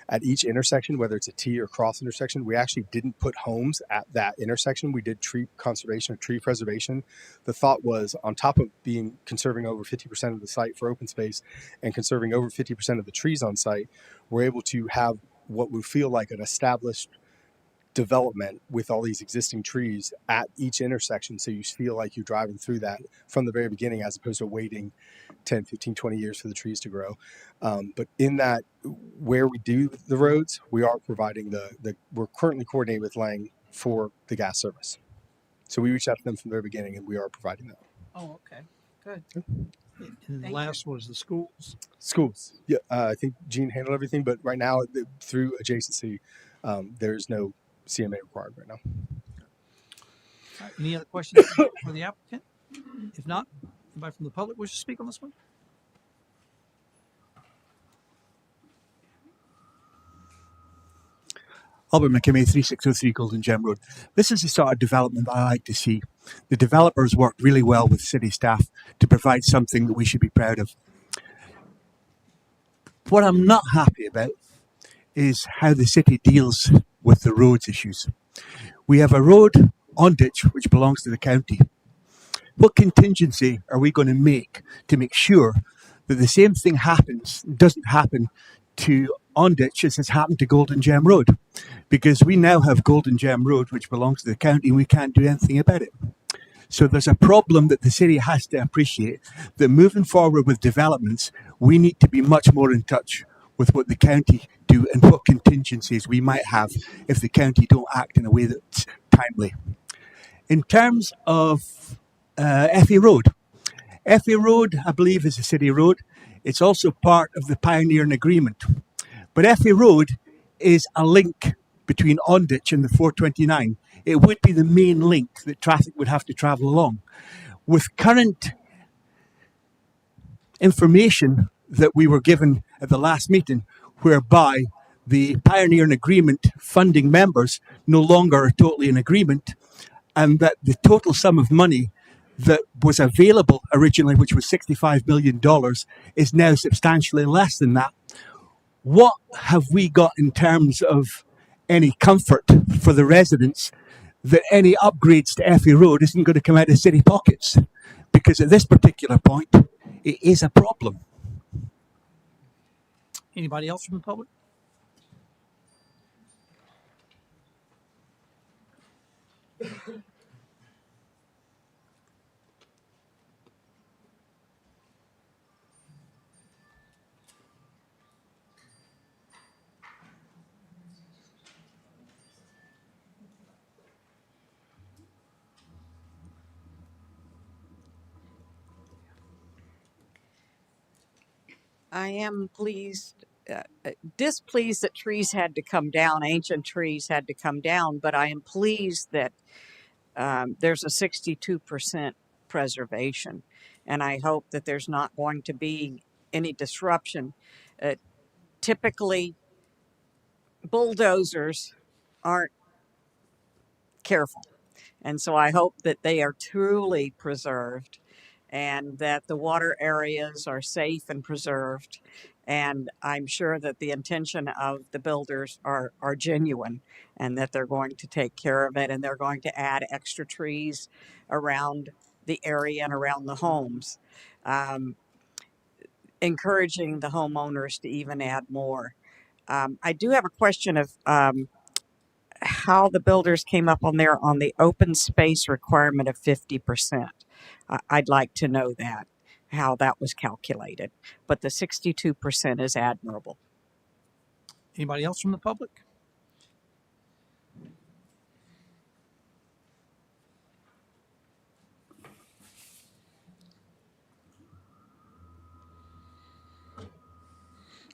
at each intersection, whether it's a T or cross intersection, we actually didn't put homes at that intersection. We did tree conservation or tree preservation. The thought was on top of conserving over 50% of the site for open space and conserving over 50% of the trees on site, we're able to have what would feel like an established development with all these existing trees at each intersection, so you feel like you're driving through that from the very beginning as opposed to waiting 10, 15, 20 years for the trees to grow. But in that, where we do the roads, we are providing we're currently coordinating with Lang for the gas service. So we reached out to them from the very beginning and we are providing that. Oh, okay. Good. And the last was the schools. Schools. Yeah, I think Gene handled everything, but right now through adjacency, there's no CMA required right now. All right, any other questions for the applicant? If not, anybody from the public wish to speak on this one? Albert McKimmey, 3603 Golden Gem Road. This is the sort of development that I like to see. The developers work really well with city staff to provide something that we should be proud of. What I'm not happy about is how the city deals with the roads issues. We have a road on ditch which belongs to the county. What contingency are we going to make sure that the same thing doesn't happen to on ditch as has happened to Golden Gem Road? Because we now have Golden Gem Road which belongs to the county and we can't do anything about it. So there's a problem that the city has to appreciate, that moving forward with developments, we need to be much more in touch with what the county do and what contingencies we might have if the county don't act in a way that's timely. In terms of Effie Road, Effie Road, I believe, is a city road. It's also part of the pioneering agreement. But Effie Road is a link between Onditch and the 429. It would be the main link that traffic would have to travel along. With current information that we were given at the last meeting, whereby the pioneering agreement funding members no longer are totally in agreement, and that the total sum of money that was available originally, which was $65 million, is now substantially less than that. What have we got in terms of any comfort for the residents that any upgrades to Effie Road isn't going to come out of city pockets? Because at this particular point, it is a problem. Anybody else from the public? I am displeased that trees had to come down, ancient trees had to come down, but I am pleased that there's a 62% preservation. And I hope that there's not going to be any disruption. Typically, bulldozers aren't careful. And so I hope that they are truly preserved and that the water areas are safe and preserved. And I'm sure that the intention of the builders are genuine and that they're going to take care of it and they're going to add extra trees around the area and around the homes, encouraging the homeowners to even add more. I do have a question of how the builders came up on the open space requirement of 50%. I'd like to know that, how that was calculated. But the 62% is admirable. Anybody else from the public?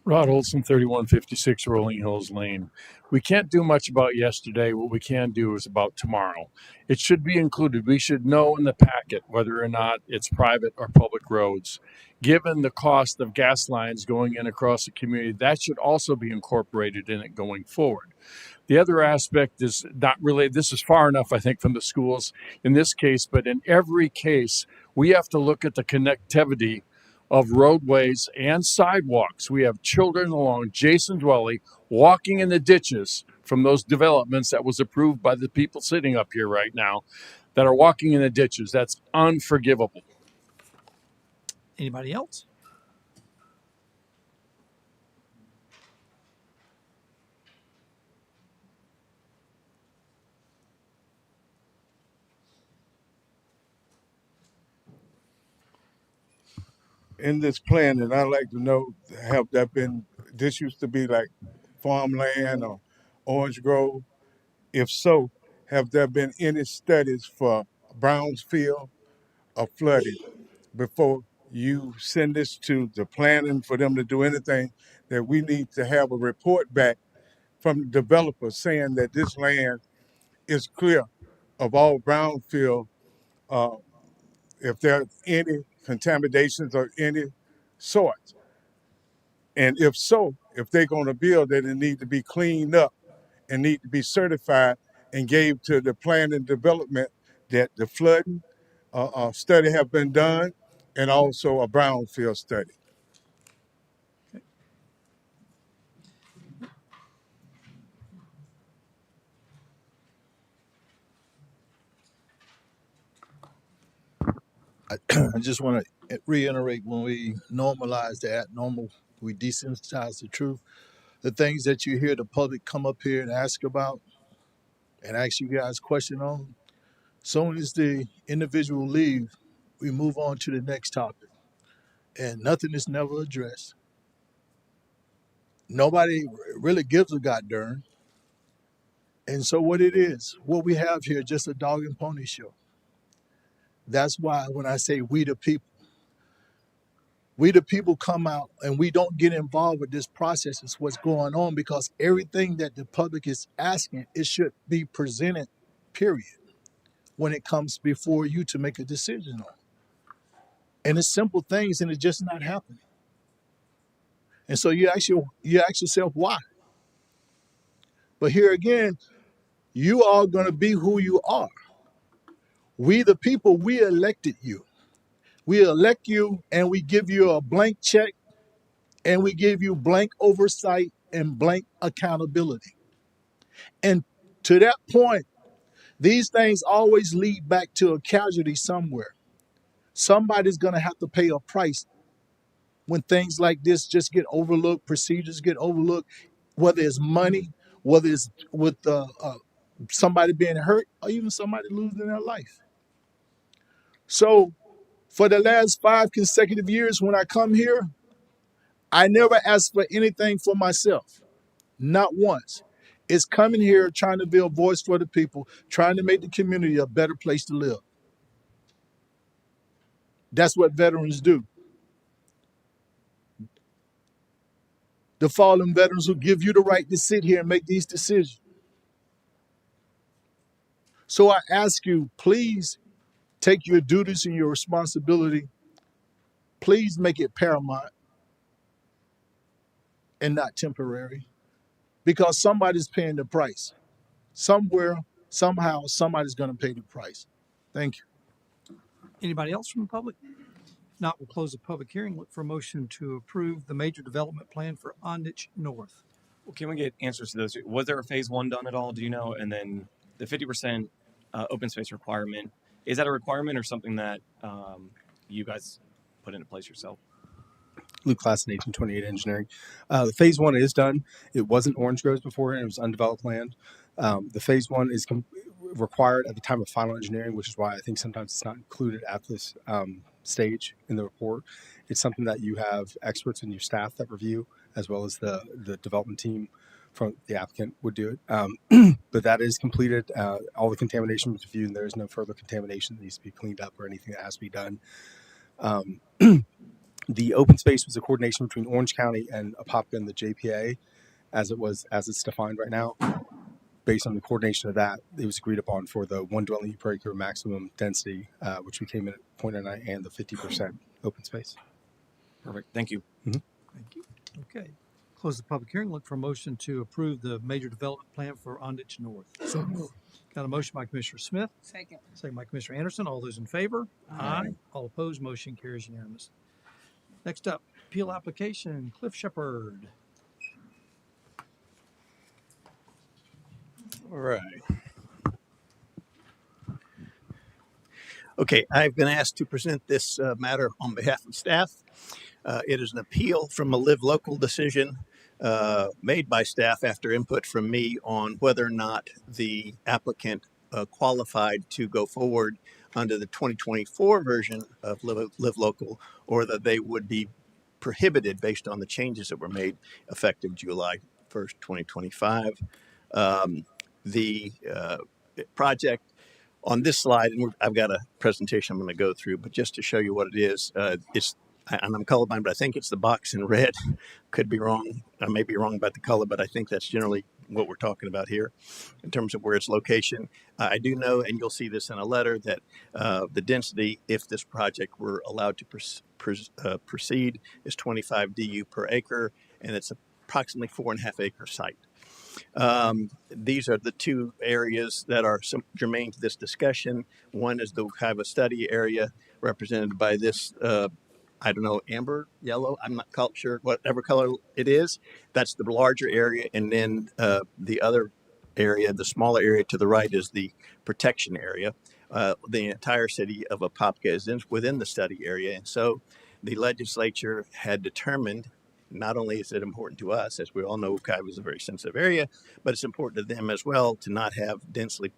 Rod Olson, 3156 Rolling Hills Lane. We can't do much about yesterday. What we can do is about tomorrow. It should be included. We should know in the packet whether or not it's private or public roads. Given the cost of gas lines going in across the community, that should also be incorporated in it going forward. The other aspect is not really, this is far enough, I think, from the schools in this case, but in every case, we have to look at the connectivity of roadways and sidewalks. We have children along Jason Dwelly walking in the ditches from those developments that was approved by the people sitting up here right now that are walking in the ditches. That's unforgivable. Anybody else? In this plan, and I'd like to know, have that been, this used to be like farmland or orange grove? If so, have there been any studies for Brownsfield or flooding before you send this to the planning for them to do anything? That we need to have a report back from the developer saying that this land is clear of all brownfield, uh, if there are any contaminations or any sort. And if so, if they're going to build it, it need to be cleaned up and need to be certified and gave to the plan and development that the flooding study have been done and also a brownfield study. I just want to reiterate when we normalize the abnormal, we desensitize the truth. The things that you hear the public come up here and ask about and ask you guys question on, soon as the individual leave, we move on to the next topic. And nothing is never addressed. Nobody really gives a goddamn. And so what we have here, just a dog and pony show. That's why when I say we the people come out and we don't get involved with this process is what's going on because everything that the public is asking, it should be presented, period, when it comes before you to make a decision on. And it's simple things and it's just not happening. And so you ask yourself why. But here again, you are going to be who you are. We the people, we elected you. We elect you and we give you a blank check and we give you blank oversight and blank accountability. And to that point, these things always lead back to a casualty somewhere. Somebody's going to have to pay a price when things like this just get overlooked, procedures get overlooked, whether it's money, whether it's with somebody being hurt, or even somebody losing their life. So for the last 5 consecutive years when I come here, I never ask for anything for myself, not once. It's coming here trying to be a voice for the people, trying to make the community a better place to live. That's what veterans do. The fallen veterans who give you the right to sit here and make these decisions. So I ask you, please take your duties and your responsibility. Please make it paramount and not temporary because somebody's paying the price. Somewhere, somehow, somebody's going to pay the price. Thank you. Anybody else from the public? If not, we'll close the public hearing. Look for a motion to approve the major development plan for Ondich North. Well, can we get answers to those? Was there a phase 1 done at all? Do you know? And then the 50% open space requirement, is that a requirement or something that you guys put into place yourself? Luke Class in 1828 Engineering. Phase 1 is done. It wasn't orange groves before, and it was undeveloped land. The phase 1 is required at the time of final engineering, which is why I think sometimes it's not included at this stage in the report. It's something that you have experts in your staff that review, as well as the development team from the applicant would do it. But that is completed. All the contamination was reviewed, and there is no further contamination that needs to be cleaned up or anything that has to be done. The open space was a coordination between Orange County and Apopka and the JPA, as it's defined right now. Based on the coordination of that, it was agreed upon for the 1 dwelling unit per acre maximum density, which we came in at 0.9 and the 50% open space. Perfect. Thank you. Thank you. Okay. Close the public hearing. Look for a motion to approve the major development plan for Ondich North. So moved. Got a motion by Commissioner Smith. Second. Second by Commissioner Anderson. All those in favor? Aye. All opposed, motion carries unanimous. Next up, appeal application, Cliff Shepherd. All right. Okay, I've been asked to present this matter on behalf of staff. It is an appeal from a Live Local decision made by staff after input from me on whether or not the applicant qualified to go forward under the 2024 version of Live Local, or that they would be prohibited based on the changes that were made effective July 1st, 2025. The project on this slide, and I've got a presentation I'm going to go through, but just to show you what it is, and I'm colorblind, but I think it's the box in red. Could be wrong. I may be wrong about the color, but I think that's generally what we're talking about here in terms of where its location. I do know, and you'll see this in a letter, that the density, if this project were allowed to proceed, is 25 DU per acre, and it's approximately 4.5 acre site. These are the two areas that are germane to this discussion. One is the Wekiva study area, represented by this, I don't know, amber, yellow, I'm not sure, whatever color it is. That's the larger area. And then the other area, the smaller area to the right, is the protection area. The entire city of Apopka is within the study area. And so the legislature had determined not only is it important to us, as we all know, Ukiah is a very sensitive area, but it's important to them as well to not have densely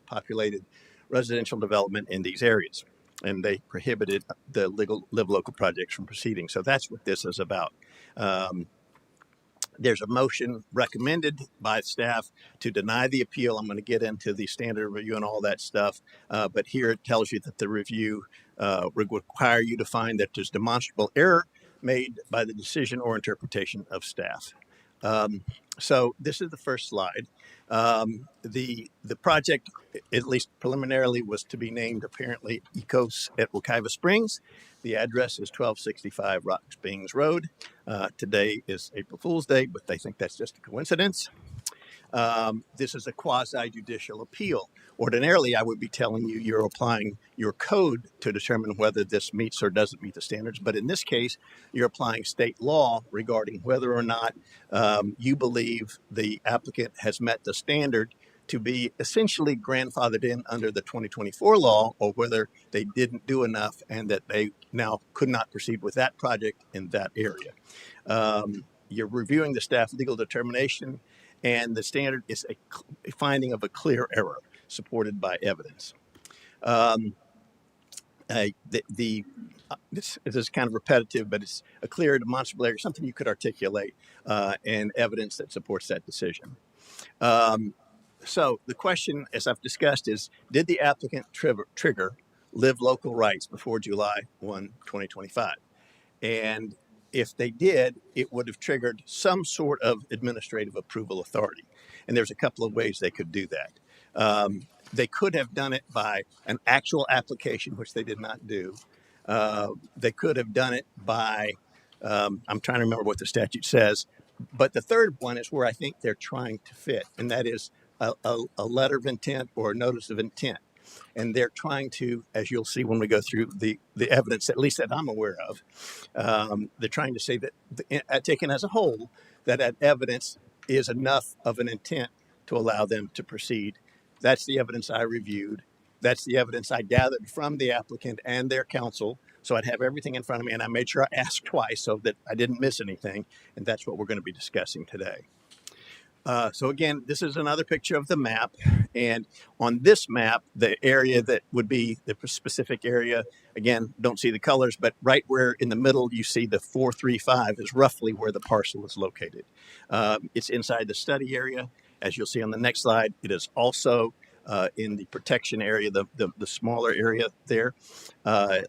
populated residential development in these areas. And they prohibited the legal live local projects from proceeding. So that's what this is about. Um, there's a motion recommended by staff to deny the appeal. I'm going to get into the standard review and all that stuff, but here it tells you that the review would require you to find that there's demonstrable error made by the decision or interpretation of staff. So this is the first slide. The project, at least preliminarily, was to be named apparently Ecos at Wekiva Springs. The address is 1265 Rock Springs Road. Today is April Fool's Day, but they think that's just a coincidence. This is a quasi-judicial appeal. Ordinarily, I would be telling you you're applying your code to determine whether this meets or doesn't meet the standards. But in this case, you're applying state law regarding whether or not you believe the applicant has met the standard to be essentially grandfathered in under the 2024 law, or whether they didn't do enough and that they now could not proceed with that project in that area. You're reviewing the staff legal determination, and the standard is a finding of a clear error supported by evidence. This is kind of repetitive, but it's a clear, demonstrable error, something you could articulate, and evidence that supports that decision. So the question, as I've discussed, is did the applicant trigger live local rights before July 1, 2025? And if they did, it would have triggered some sort of administrative approval authority. And there's a couple of ways they could do that. They could have done it by an actual application, which they did not do. They could have done it by, I'm trying to remember what the statute says, but the third one is where I think they're trying to fit, and that is a letter of intent or a notice of intent. And they're trying to, as you'll see when we go through the evidence, at least that I'm aware of, they're trying to say that, taken as a whole, that evidence is enough of an intent to allow them to proceed. That's the evidence I reviewed. That's the evidence I gathered from the applicant and their counsel. So I'd have everything in front of me, and I made sure I asked twice so that I didn't miss anything. And that's what we're going to be discussing today. So again, this is another picture of the map. And on this map, the area that would be the specific area, again, don't see the colors, but right where in the middle you see the 435 is roughly where the parcel is located. It's inside the study area. As you'll see on the next slide, it is also in the protection area, the smaller area there.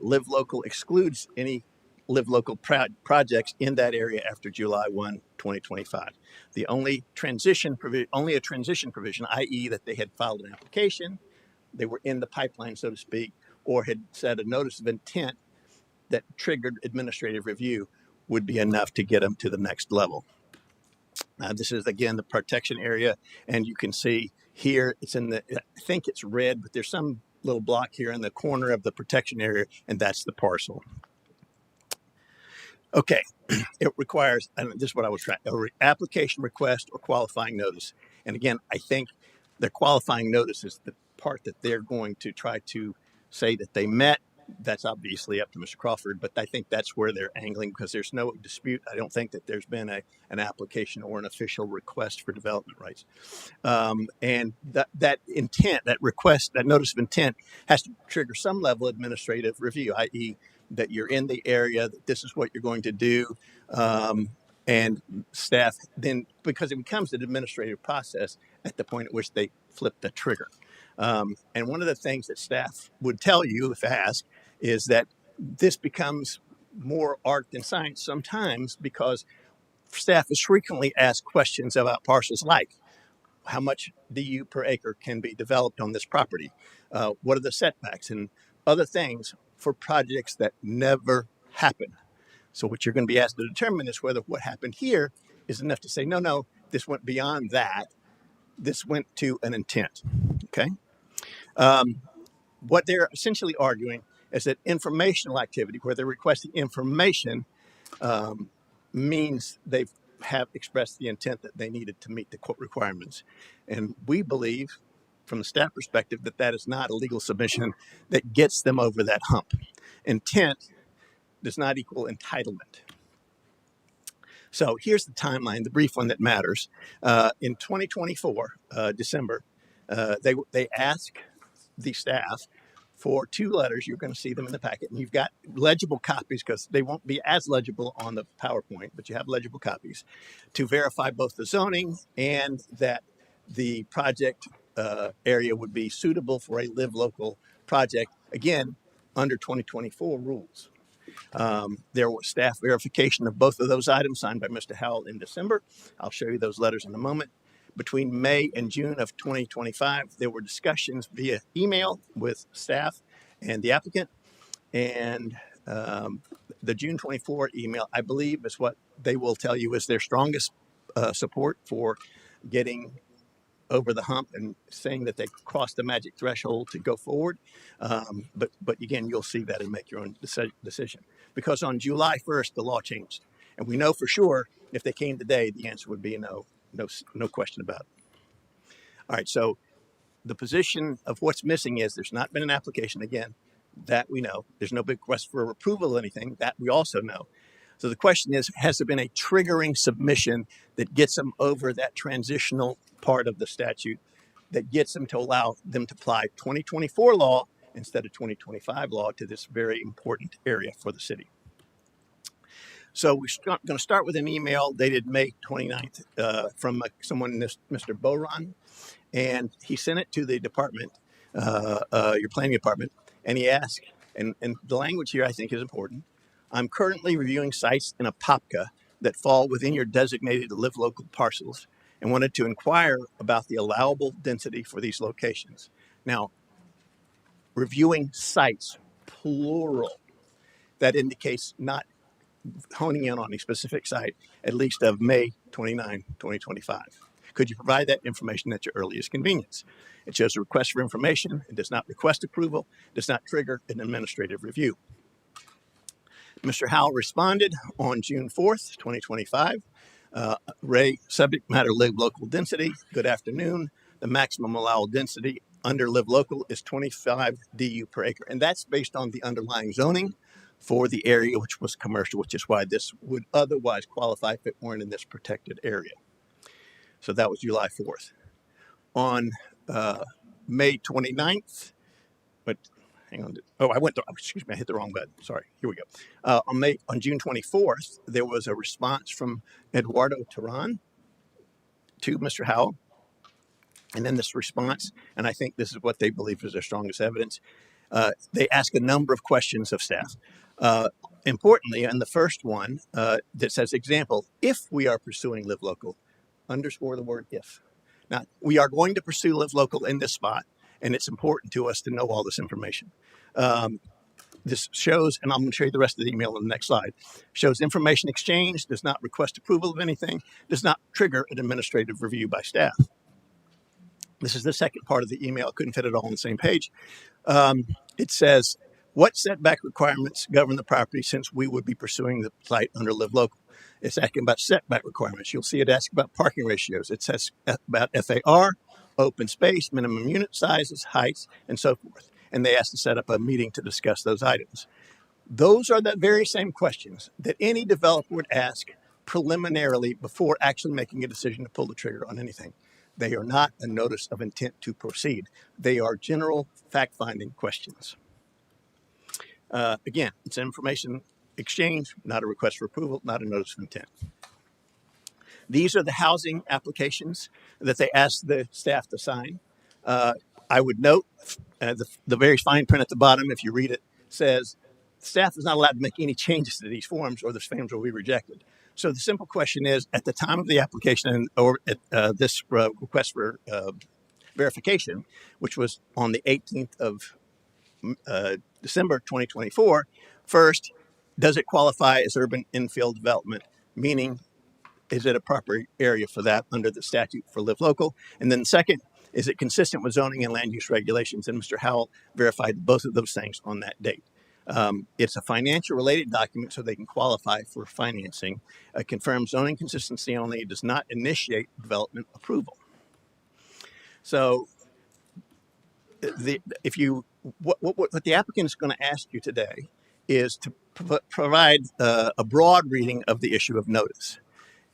Live Local excludes any Live Local projects in that area after July 1, 2025. The only a transition provision, i.e. that they had filed an application, they were in the pipeline, so to speak, or had said a notice of intent that triggered administrative review, would be enough to get them to the next level. This is, again, the protection area, and you can see here, it's in the, I think it's red, but there's some little block here in the corner of the protection area, and that's the parcel. Okay, it requires, and this is what I was trying, application request or qualifying notice. And again, I think the qualifying notice is the part that they're going to try to say that they met. That's obviously up to Mr. Crawford, but I think that's where they're angling because there's no dispute. I don't think that there's been an application or an official request for development rights. And that intent, that request, that notice of intent has to trigger some level of administrative review, i.e. that you're in the area, that this is what you're going to do. And staff then, because it becomes an administrative process at the point at which they flip the trigger. And one of the things that staff would tell you if asked is that this becomes more art than science sometimes because staff is frequently asked questions about parcels like how much DU per acre can be developed on this property? What are the setbacks and other things for projects that never happen? So what you're going to be asked to determine is whether what happened here is enough to say, no, this went beyond that. This went to an intent, okay? What they're essentially arguing is that informational activity, where they're requesting information, means they have expressed the intent that they needed to meet the requirements. And we believe from the staff perspective that that is not a legal submission that gets them over that hump. Intent does not equal entitlement. So here's the timeline, the brief one that matters. In 2024, December, they ask the staff for 2 letters. You're going to see them in the packet, and you've got legible copies because they won't be as legible on the PowerPoint, but you have legible copies to verify both the zoning and that the project area would be suitable for a live local project, again, under 2024 rules. There was staff verification of both of those items signed by Mr. Howell in December. I'll show you those letters in a moment. Between May and June of 2025, there were discussions via email with staff and the applicant. And the June 24 email, I believe, is what they will tell you is their strongest support for getting over the hump and saying that they crossed the magic threshold to go forward. But again, you'll see that and make your own decision. Because on July 1st, the law changed. And we know for sure if they came today, the answer would be no question about it. All right, so the position of what's missing is there's not been an application again, that we know. There's no big request for approval or anything, that we also know. So the question is, has there been a triggering submission that gets them over that transitional part of the statute that gets them to allow them to apply 2024 law instead of 2025 law to this very important area for the city? So we're going to start with an email dated May 29th from someone, Mr. Boron, and he sent it to the department, your planning department, and he asked, and the language here I think is important, I'm currently reviewing sites in Apopka that fall within your designated live local parcels and wanted to inquire about the allowable density for these locations. Now, reviewing sites, plural, that indicates not honing in on a specific site, at least of May 29, 2025. Could you provide that information at your earliest convenience? It shows a request for information. It does not request approval, does not trigger an administrative review. Mr. Howell responded on June 4th, 2025. Ray, subject matter live local density. Good afternoon. The maximum allowable density under live local is 25 DU per acre. And that's based on the underlying zoning for the area, which was commercial, which is why this would otherwise qualify if it weren't in this protected area. So that was July 4th. On May 29th, but hang on. Excuse me, I hit the wrong button. Sorry, here we go. On June 24th, there was a response from Eduardo Terran to Mr. Howell. And then this response, and I think this is what they believe is their strongest evidence. They ask a number of questions of staff. Importantly, in the first one that says, example, if we are pursuing live local, underscore the word if. Now, we are going to pursue live local in this spot, and it's important to us to know all this information. This shows, and I'm going to show you the rest of the email on the next slide, shows information exchange, does not request approval of anything, does not trigger an administrative review by staff. This is the second part of the email. I couldn't fit it all on the same page. It says, what setback requirements govern the property since we would be pursuing the site under live local? It's asking about setback requirements. You'll see it ask about parking ratios. It says about FAR, open space, minimum unit sizes, heights, and so forth. And they ask to set up a meeting to discuss those items. Those are the very same questions that any developer would ask preliminarily before actually making a decision to pull the trigger on anything. They are not a notice of intent to proceed. They are general fact-finding questions. Again, it's information exchange, not a request for approval, not a notice of intent. These are the housing applications that they asked the staff to sign. I would note the very fine print at the bottom, if you read it, says staff is not allowed to make any changes to these forms or the forms will be rejected. So the simple question is, at the time of the application or at this request for verification, which was on the 18th of December 2024, first, does it qualify as urban infill development? Meaning, is it a proper area for that under the statute for live local? And then second, is it consistent with zoning and land use regulations? And Mr. Howell verified both of those things on that date. It's a financial related document so they can qualify for financing. It confirms zoning consistency only. It does not initiate development approval. So if you what the applicant is going to ask you today is to provide a broad reading of the issue of notice.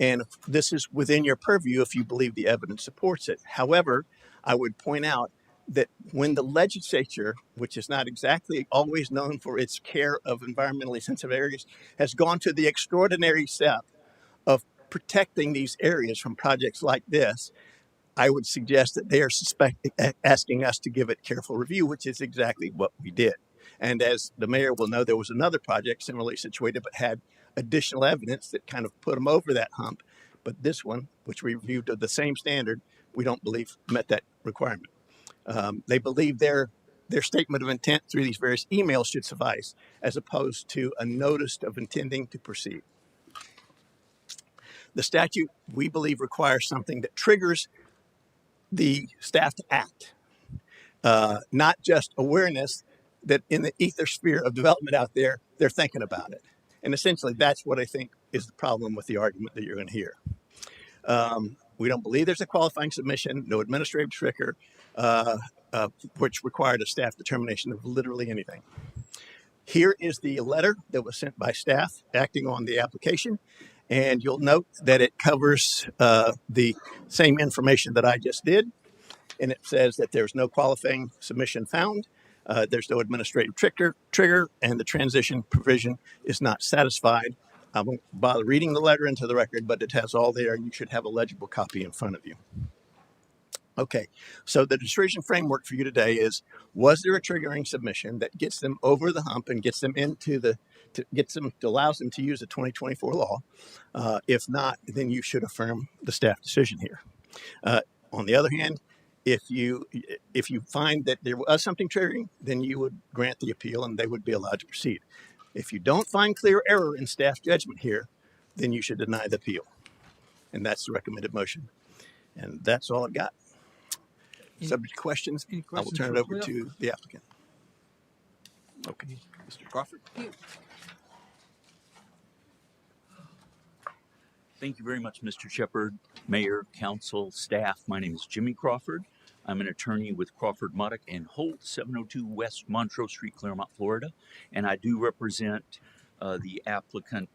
And this is within your purview if you believe the evidence supports it. However, I would point out that when the legislature, which is not exactly always known for its care of environmentally sensitive areas, has gone to the extraordinary step of protecting these areas from projects like this, I would suggest that they are asking us to give it careful review, which is exactly what we did. And as the mayor will know, there was another project similarly situated, but had additional evidence that kind of put them over that hump. But this one, which we reviewed to the same standard, we don't believe met that requirement. They believe their statement of intent through these various emails should suffice, as opposed to a notice of intending to proceed. The statute, we believe, requires something that triggers the staff to act, not just awareness that in the ether sphere of development out there, they're thinking about it. And essentially, that's what I think is the problem with the argument that you're going to hear. We don't believe there's a qualifying submission, no administrative trigger, which required a staff determination of literally anything. Here is the letter that was sent by staff acting on the application. And you'll note that it covers the same information that I just did. And it says that there's no qualifying submission found, there's no administrative trigger, and the transition provision is not satisfied. I won't bother reading the letter into the record, but it has all there, and you should have a legible copy in front of you. Okay, so the decision framework for you today is, was there a triggering submission that gets them over the hump and gets them into allows them to use the 2024 law? If not, then you should affirm the staff decision here. On the other hand, if you find that there was something triggering, then you would grant the appeal and they would be allowed to proceed. If you don't find clear error in staff judgment here, then you should deny the appeal. And that's the recommended motion. And that's all I've got. Subject to questions, I will turn it over to the applicant. Okay, Mr. Crawford. Thank you very much, Mr. Shepard, Mayor, Council, staff. My name is Jimmy Crawford. I'm an attorney with Crawford, Muddock, and Holt, 702 West Montrose Street, Claremont, Florida. And I do represent the applicant,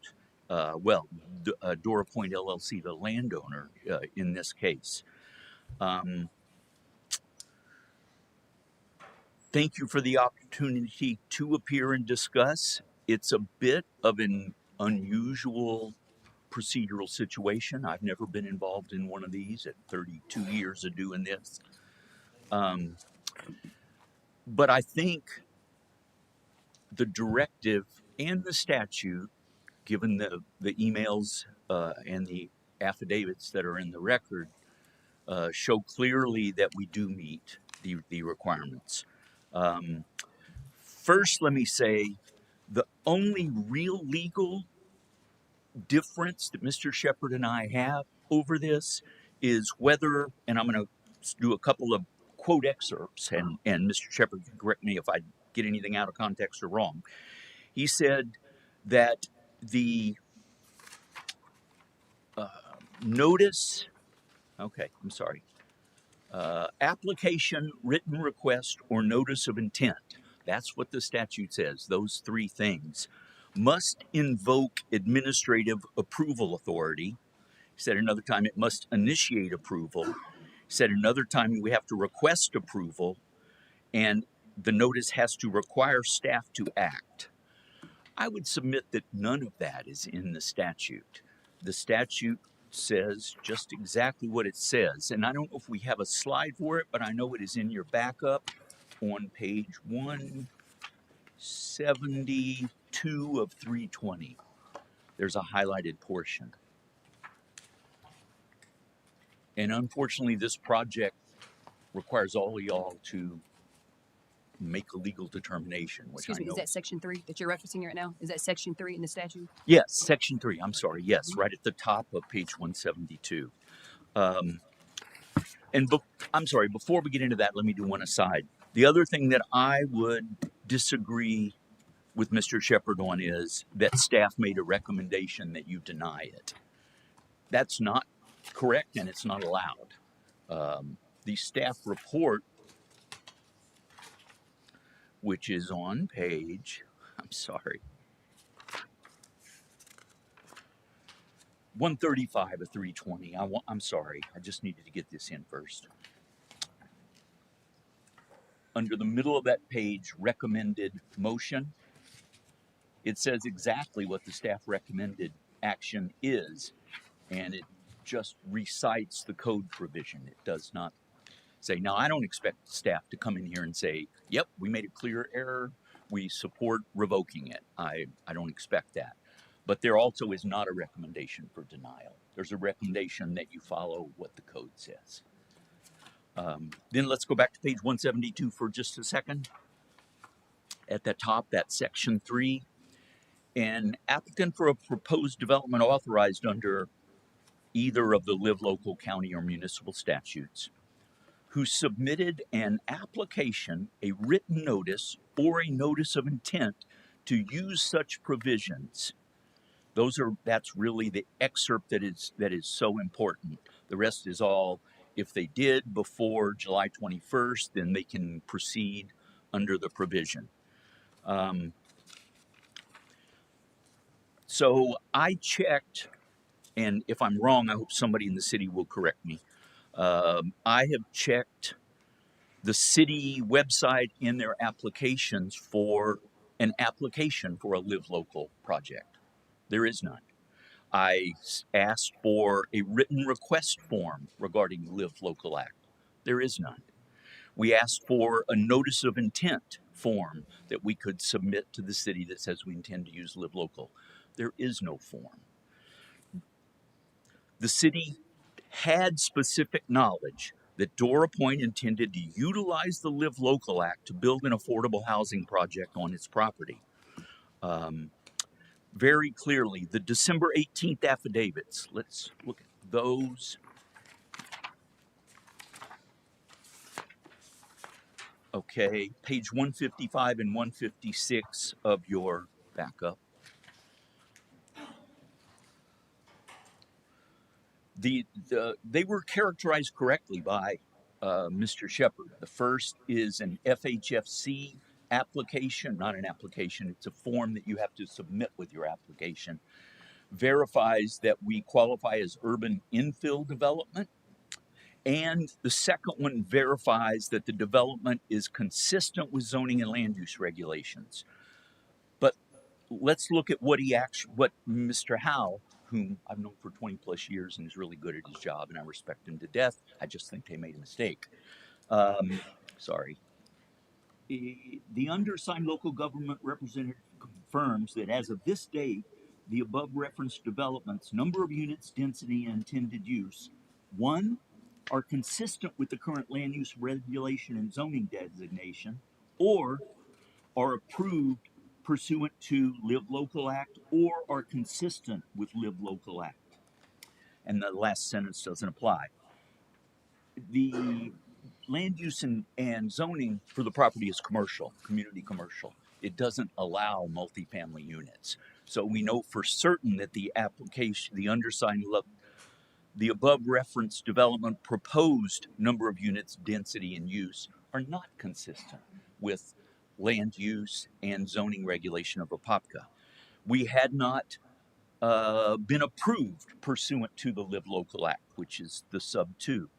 Dora Point LLC, the landowner in this case. Thank you for the opportunity to appear and discuss. It's a bit of an unusual procedural situation. I've never been involved in one of these at 32 years of doing this. But I think the directive and the statute, given the emails and the affidavits that are in the record, show clearly that we do meet the requirements. First, let me say the only real legal difference that Mr. Shepard and I have over this is whether, and I'm going to do a couple of quote excerpts, and Mr. Shepard can correct me if I get anything out of context or wrong. He said that the application, written request, or notice of intent, that's what the statute says, those three things, must invoke administrative approval authority. He said another time it must initiate approval. He said another time we have to request approval, and the notice has to require staff to act. I would submit that none of that is in the statute. The statute says just exactly what it says, and I don't know if we have a slide for it, but I know it is in your backup on page 172 of 320. There's a highlighted portion. And unfortunately, this project requires all of y'all to make a legal determination. Which Excuse me, is that section 3 that you're referencing right now? Is that section 3 in the statute? Yes, section 3. I'm sorry. Yes, right at the top of page 172. I'm sorry, before we get into that, let me do one aside. The other thing that I would disagree with Mr. Shepard on is that staff made a recommendation that you deny it. That's not correct, and it's not allowed. The staff report which is on page, I'm sorry, 135 of 320. I'm sorry, I just needed to get this in first. Under the middle of that page, recommended motion, it says exactly what the staff recommended action is, and it just recites the code provision. It does not say, now I don't expect staff to come in here and say, yep, we made a clear error, we support revoking it. I don't expect that. But there also is not a recommendation for denial. There's a recommendation that you follow what the code says. Then let's go back to page 172 for just a second. At the top, that's section 3. An applicant for a proposed development authorized under either of the live local, county, or municipal statutes who submitted an application, a written notice, or a notice of intent to use such provisions. That's really the excerpt that is so important. The rest is all, if they did before July 21st, then they can proceed under the provision. So I checked, and if I'm wrong, I hope somebody in the city will correct me. I have checked the city website in their applications for an application for a live local project. There is none. I asked for a written request form regarding Live Local Act. There is none. We asked for a notice of intent form that we could submit to the city that says we intend to use Live Local. There is no form. The city had specific knowledge that Dora Point intended to utilize the Live Local Act to build an affordable housing project on its property. Very clearly, the December 18th affidavits, let's look at those. Okay, page 155 and 156 of your backup. They were characterized correctly by Mr. Shepard. The first is an FHFC application, not an application, it's a form that you have to submit with your application. Verifies that we qualify as urban infill development. And the second one verifies that the development is consistent with zoning and land use regulations. But let's look at what Mr. Howe, whom I've known for 20 plus years and is really good at his job, and I respect him to death. I just think they made a mistake. Sorry. The undersigned local government representative confirms that as of this date, the above referenced developments, number of units, density, and intended use, 1, are consistent with the current land use regulation and zoning designation, or are approved pursuant to Live Local Act, or are consistent with Live Local Act. And the last sentence doesn't apply. The land use and zoning for the property is commercial, community commercial. It doesn't allow multifamily units. So we know for certain that the application, the undersigned, the above referenced development proposed number of units, density, and use are not consistent with land use and zoning regulation of Apopka. We had not been approved pursuant to the Live Local Act, which is the sub 2.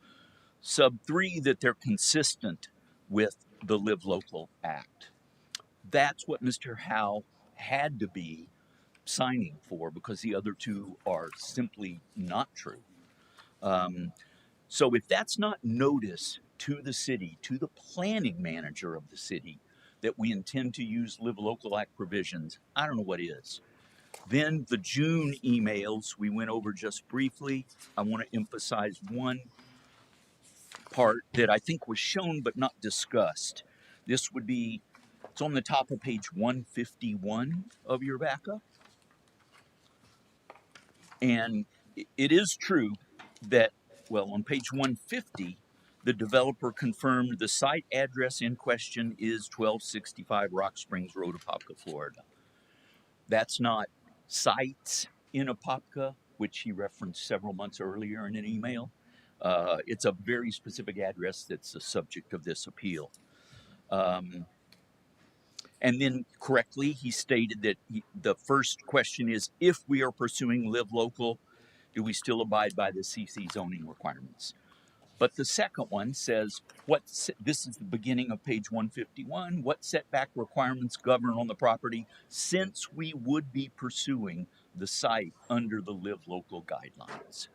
Sub 3, that they're consistent with the Live Local Act. That's what Mr. Howe had to be signing for, because the other two are simply not true. So if that's not notice to the city, to the planning manager of the city, that we intend to use Live Local Act provisions, I don't know what is. Then the June emails we went over just briefly. I want to emphasize one part that I think was shown but not discussed. This would be, it's on the top of page 151 of your backup. And it is true that, well, on page 150, the developer confirmed the site address in question is 1265 Rock Springs Road, Apopka, Florida. That's not sites in Apopka, which he referenced several months earlier in an email. It's a very specific address that's the subject of this appeal. And then correctly, he stated that the first question is, if we are pursuing live local, do we still abide by the CC zoning requirements? But the second one says, this is the beginning of page 151, what setback requirements govern on the property since we would be pursuing the site under the live local guidelines?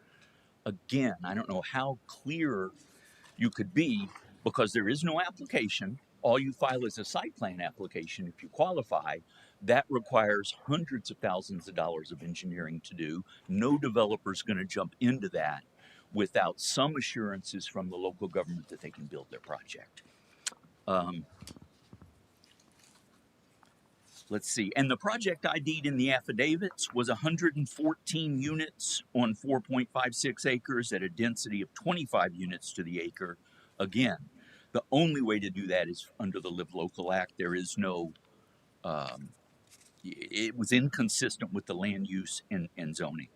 Again, I don't know how clear you could be, because there is no application. All you file is a site plan application if you qualify. That requires hundreds of thousands of dollars of engineering to do. No developer's going to jump into that without some assurances from the local government that they can build their project. Let's see. And the project ID'd in the affidavits was 114 units on 4.56 acres at a density of 25 units to the acre. Again, the only way to do that is under the Live Local Act. There is no, it was inconsistent with the land use and zoning.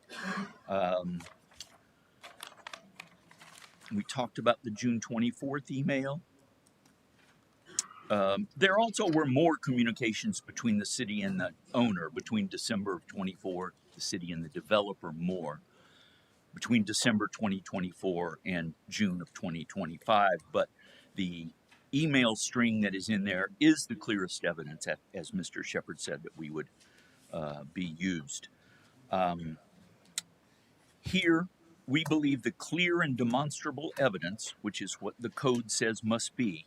We talked about the June 24th email. There also were more communications between the city and the owner between December of 24, the city and the developer more, between December 2024 and June of 2025. But the email string that is in there is the clearest evidence, as Mr. Shepard said, that we would be used. Here, we believe the clear and demonstrable evidence, which is what the code says must be,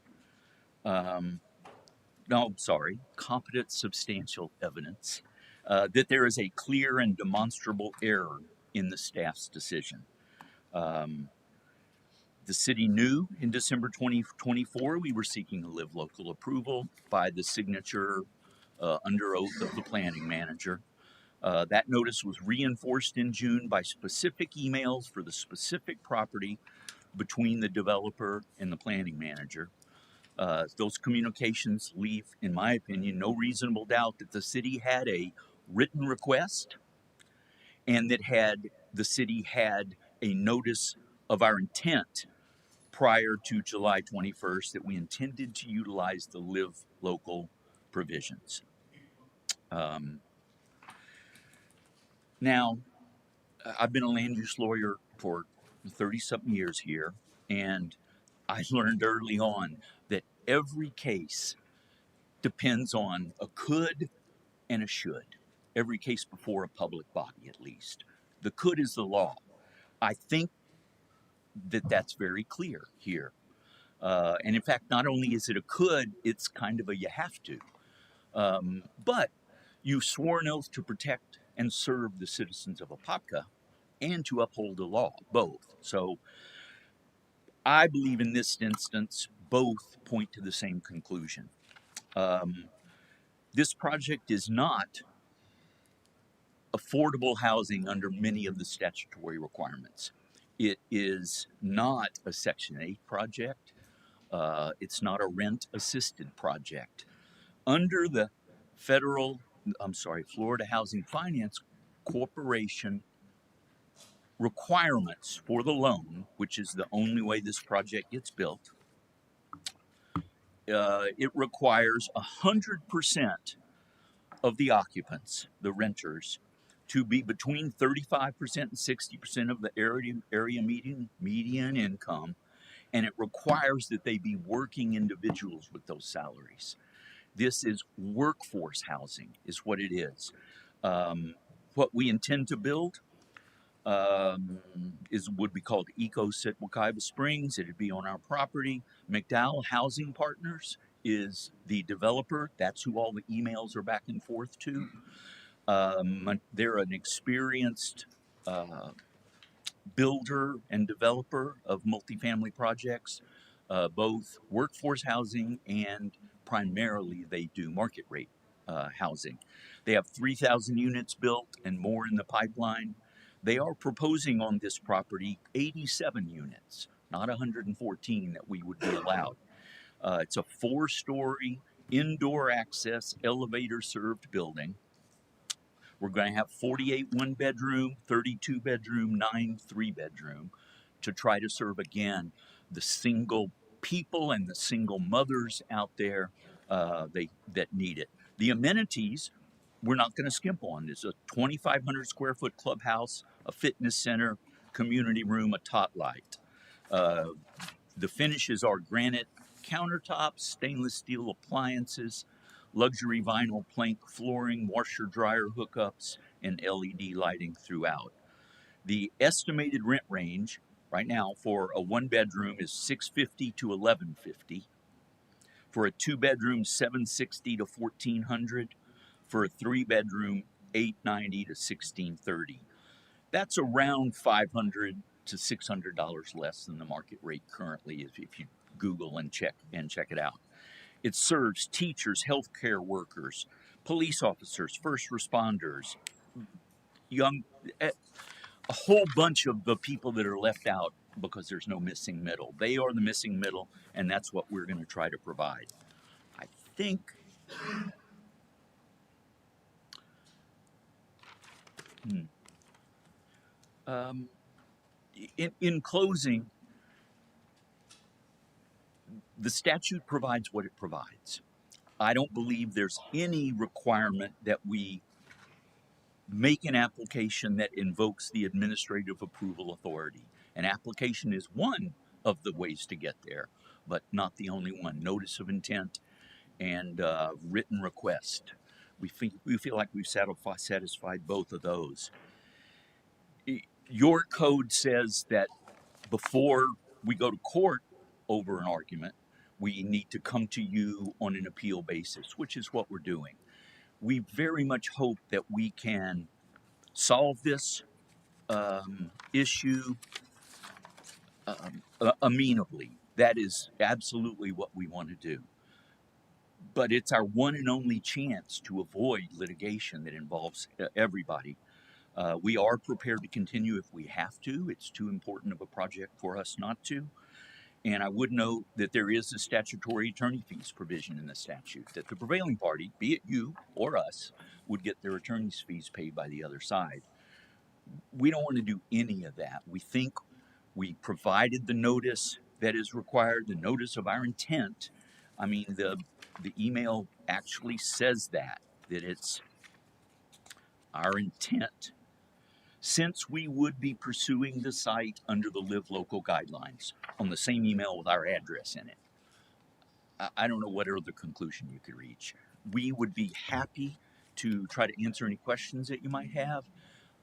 competent substantial evidence, that there is a clear and demonstrable error in the staff's decision. The city knew in December 2024 we were seeking a live local approval by the signature under oath of the planning manager. That notice was reinforced in June by specific emails for the specific property between the developer and the planning manager. Those communications leave, in my opinion, no reasonable doubt that the city had a written request and that the city had a notice of our intent prior to July 21st that we intended to utilize the live local provisions. Now, I've been a land use lawyer for 30-something years here, and I learned early on that every case depends on a could and a should. Every case before a public body, at least. The could is the law. I think that that's very clear here. And in fact, not only is it a could, it's kind of a you have to. But you swore an oath to protect and serve the citizens of Apopka and to uphold the law, both. So I believe in this instance, both point to the same conclusion. This project is not affordable housing under many of the statutory requirements. It is not a Section 8 project. It's not a rent assisted project. Under the Florida Housing Finance Corporation requirements for the loan, which is the only way this project gets built, it requires 100% of the occupants, the renters, to be between 35% and 60% of the area median income, and it requires that they be working individuals with those salaries. This is workforce housing, is what it is. What we intend to build would be called EcoSit Wekiva Springs. It'd be on our property. McDowell Housing Partners is the developer. That's who all the emails are back and forth to. They're an experienced builder and developer of multifamily projects, both workforce housing and primarily they do market rate housing. They have 3,000 units built and more in the pipeline. They are proposing on this property 87 units, not 114 that we would be allowed. It's a 4-story indoor access elevator served building. We're going to have 48 1-bedroom, 32 bedroom, 9 3-bedroom to try to serve again the single people and the single mothers out there that need it. The amenities we're not going to skimp on. There's a 2,500 square foot clubhouse, a fitness center, community room, a tot light. Uh, the finishes are granite countertops, stainless steel appliances, luxury vinyl plank flooring, washer dryer hookups, and LED lighting throughout. The estimated rent range right now for a one bedroom is $650 to $1,150. For a two bedroom, $760 to $1,400. For a three bedroom, $890 to $1,630. That's around $500 to $600 less than the market rate currently if you Google and check it out. It serves teachers, healthcare workers, police officers, first responders, young, a whole bunch of the people that are left out because there's no missing middle. They are the missing middle, and that's what we're going to try to provide. I think um, in closing, the statute provides what it provides. I don't believe there's any requirement that we make an application that invokes the administrative approval authority. An application is one of the ways to get there, but not the only one. Notice of intent and written request. We feel like we've satisfied both of those. Your code says that before we go to court over an argument, we need to come to you on an appeal basis, which is what we're doing. We very much hope that we can solve this issue amenably. That is absolutely what we want to do. But it's our one and only chance to avoid litigation that involves everybody. We are prepared to continue if we have to. It's too important of a project for us not to. And I would note that there is a statutory attorney fees provision in the statute that the prevailing party, be it you or us, would get their attorney's fees paid by the other side. We don't want to do any of that. We think we provided the notice that is required, the notice of our intent. I mean, the email actually says that it's our intent. Since we would be pursuing the site under the Live Local guidelines on the same email with our address in it, I don't know what other conclusion you could reach. We would be happy to try to answer any questions that you might have.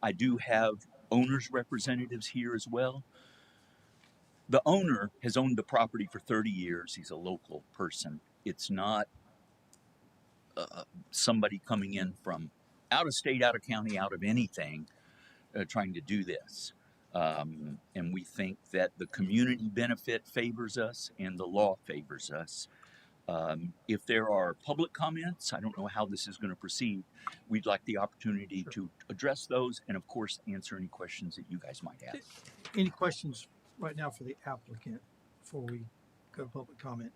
I do have owners' representatives here as well. The owner has owned the property for 30 years. He's a local person. It's not somebody coming in from out of state, out of county, out of anything, trying to do this. And we think that the community benefit favors us and the law favors us. If there are public comments, I don't know how this is going to proceed. We'd like the opportunity to address those and, of course, answer any questions that you guys might have. Any questions right now for the applicant before we go to public comment?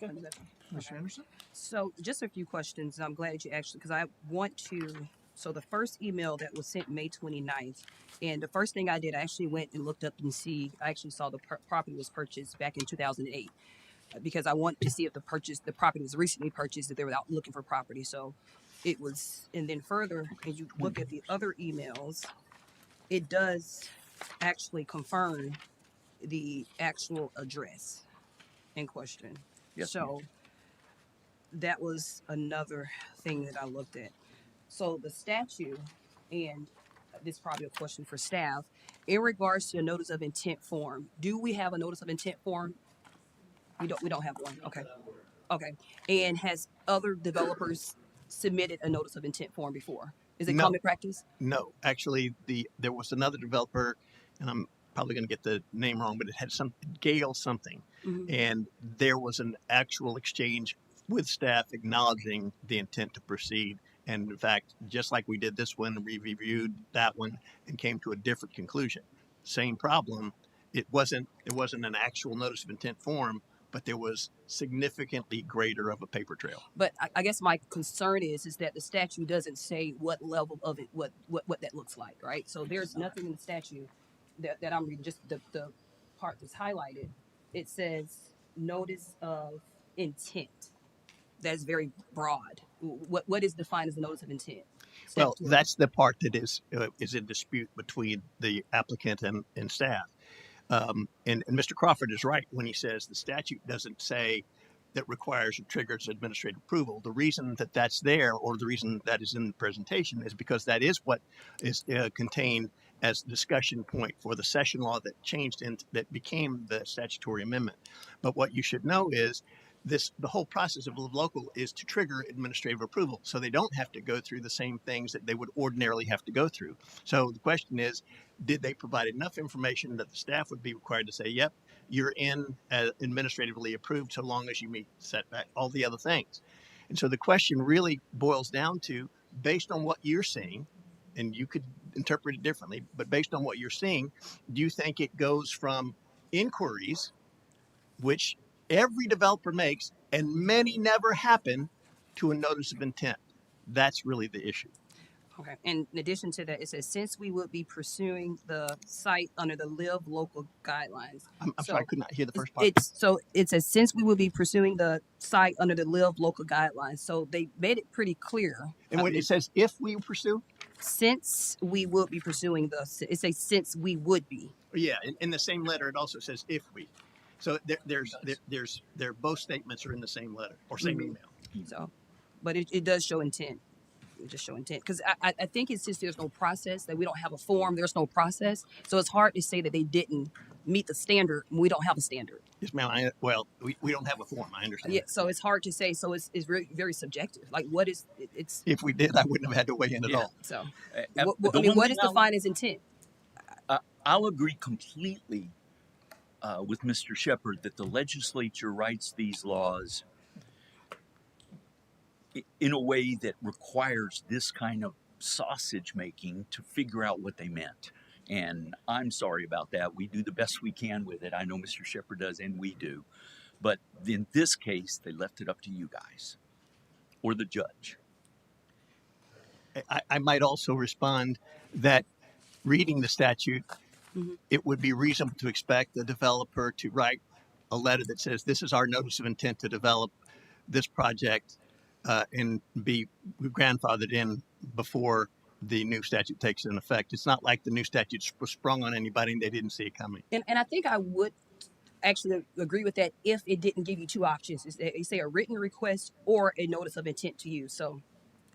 Mr. Anderson? So just a few questions. I'm glad you actually, because I want to, so the first email that was sent May 29th, and the first thing I did, I actually went and looked up and I actually saw the property was purchased back in 2008 because I want to see if the property was recently purchased, if they were out looking for property. So it was, and then further, as you look at the other emails, it does actually confirm the actual address in question. Yes, so that was another thing that I looked at. So the statute, and this is probably a question for staff, in regards to a notice of intent form, do we have a notice of intent form? We don't have one. Okay. And has other developers submitted a notice of intent form before? Is it No. common practice? No, actually, there was another developer, and I'm probably going to get the name wrong, but it had Gale something, and there was an actual exchange with staff acknowledging the intent to proceed. And in fact, just like we did this one, we reviewed that one and came to a different conclusion. Same problem. It wasn't an actual notice of intent form, but there was significantly greater of a paper trail. But I guess my concern is that the statute doesn't say what level of it, what that looks like, right? So there's nothing in the statute that I'm reading, just the part that's highlighted. It says notice of intent. That's very broad. What is defined as a notice of intent? Well, Statutory. that's the part that is in dispute between the applicant and staff. And Mr. Crawford is right when he says the statute doesn't say that requires or triggers administrative approval. The reason that that's there, or the reason that is in the presentation, is because that is what is contained as discussion point for the session law that changed and that became the statutory amendment. But what you should know is the whole process of Live Local is to trigger administrative approval, so they don't have to go through the same things that they would ordinarily have to go through. So the question is, did they provide enough information that the staff would be required to say, yep, you're in administratively approved so long as you meet setback, all the other things. And so the question really boils down to, based on what you're seeing, and you could interpret it differently, but based on what you're seeing, do you think it goes from inquiries, which every developer makes, and many never happen, to a notice of intent? That's really the issue. Okay. And in addition to that, it says since we would be pursuing the site under the Live Local guidelines. I'm sorry, I could not hear the first part. It says since we will be pursuing the site under the Live Local guidelines. So they made it pretty clear. And when it says if we pursue, since we would be pursuing it says since we would be. Yeah, in the same letter it also says if we. So both statements are in the same letter or same email. So, but it does show intent. Just show intent, because I think it's just there's no process, that we don't have a form, there's no process, so it's hard to say that they didn't meet the standard when we don't have a standard. Yes, ma'am. We don't have a form. I understand. Yeah, so it's hard to say. So it's very, very subjective. Like, what is it's? If we did, I wouldn't have had to weigh in at all. So, what is defined as intent? I'll agree completely with Mr. Shepherd that the legislature writes these laws in a way that requires this kind of sausage making to figure out what they meant. And I'm sorry about that. We do the best we can with it. I know Mr. Shepherd does, and we do. But in this case, they left it up to you guys or the judge. I might also respond that reading the statute, it would be reasonable to expect the developer to write a letter that says, this is our notice of intent to develop this project, and be grandfathered in before the new statute takes in effect. It's not like the new statute was sprung on anybody and they didn't see it coming. And I think I would actually agree with that if it didn't give you two options. They say a written request or a notice of intent to use. So,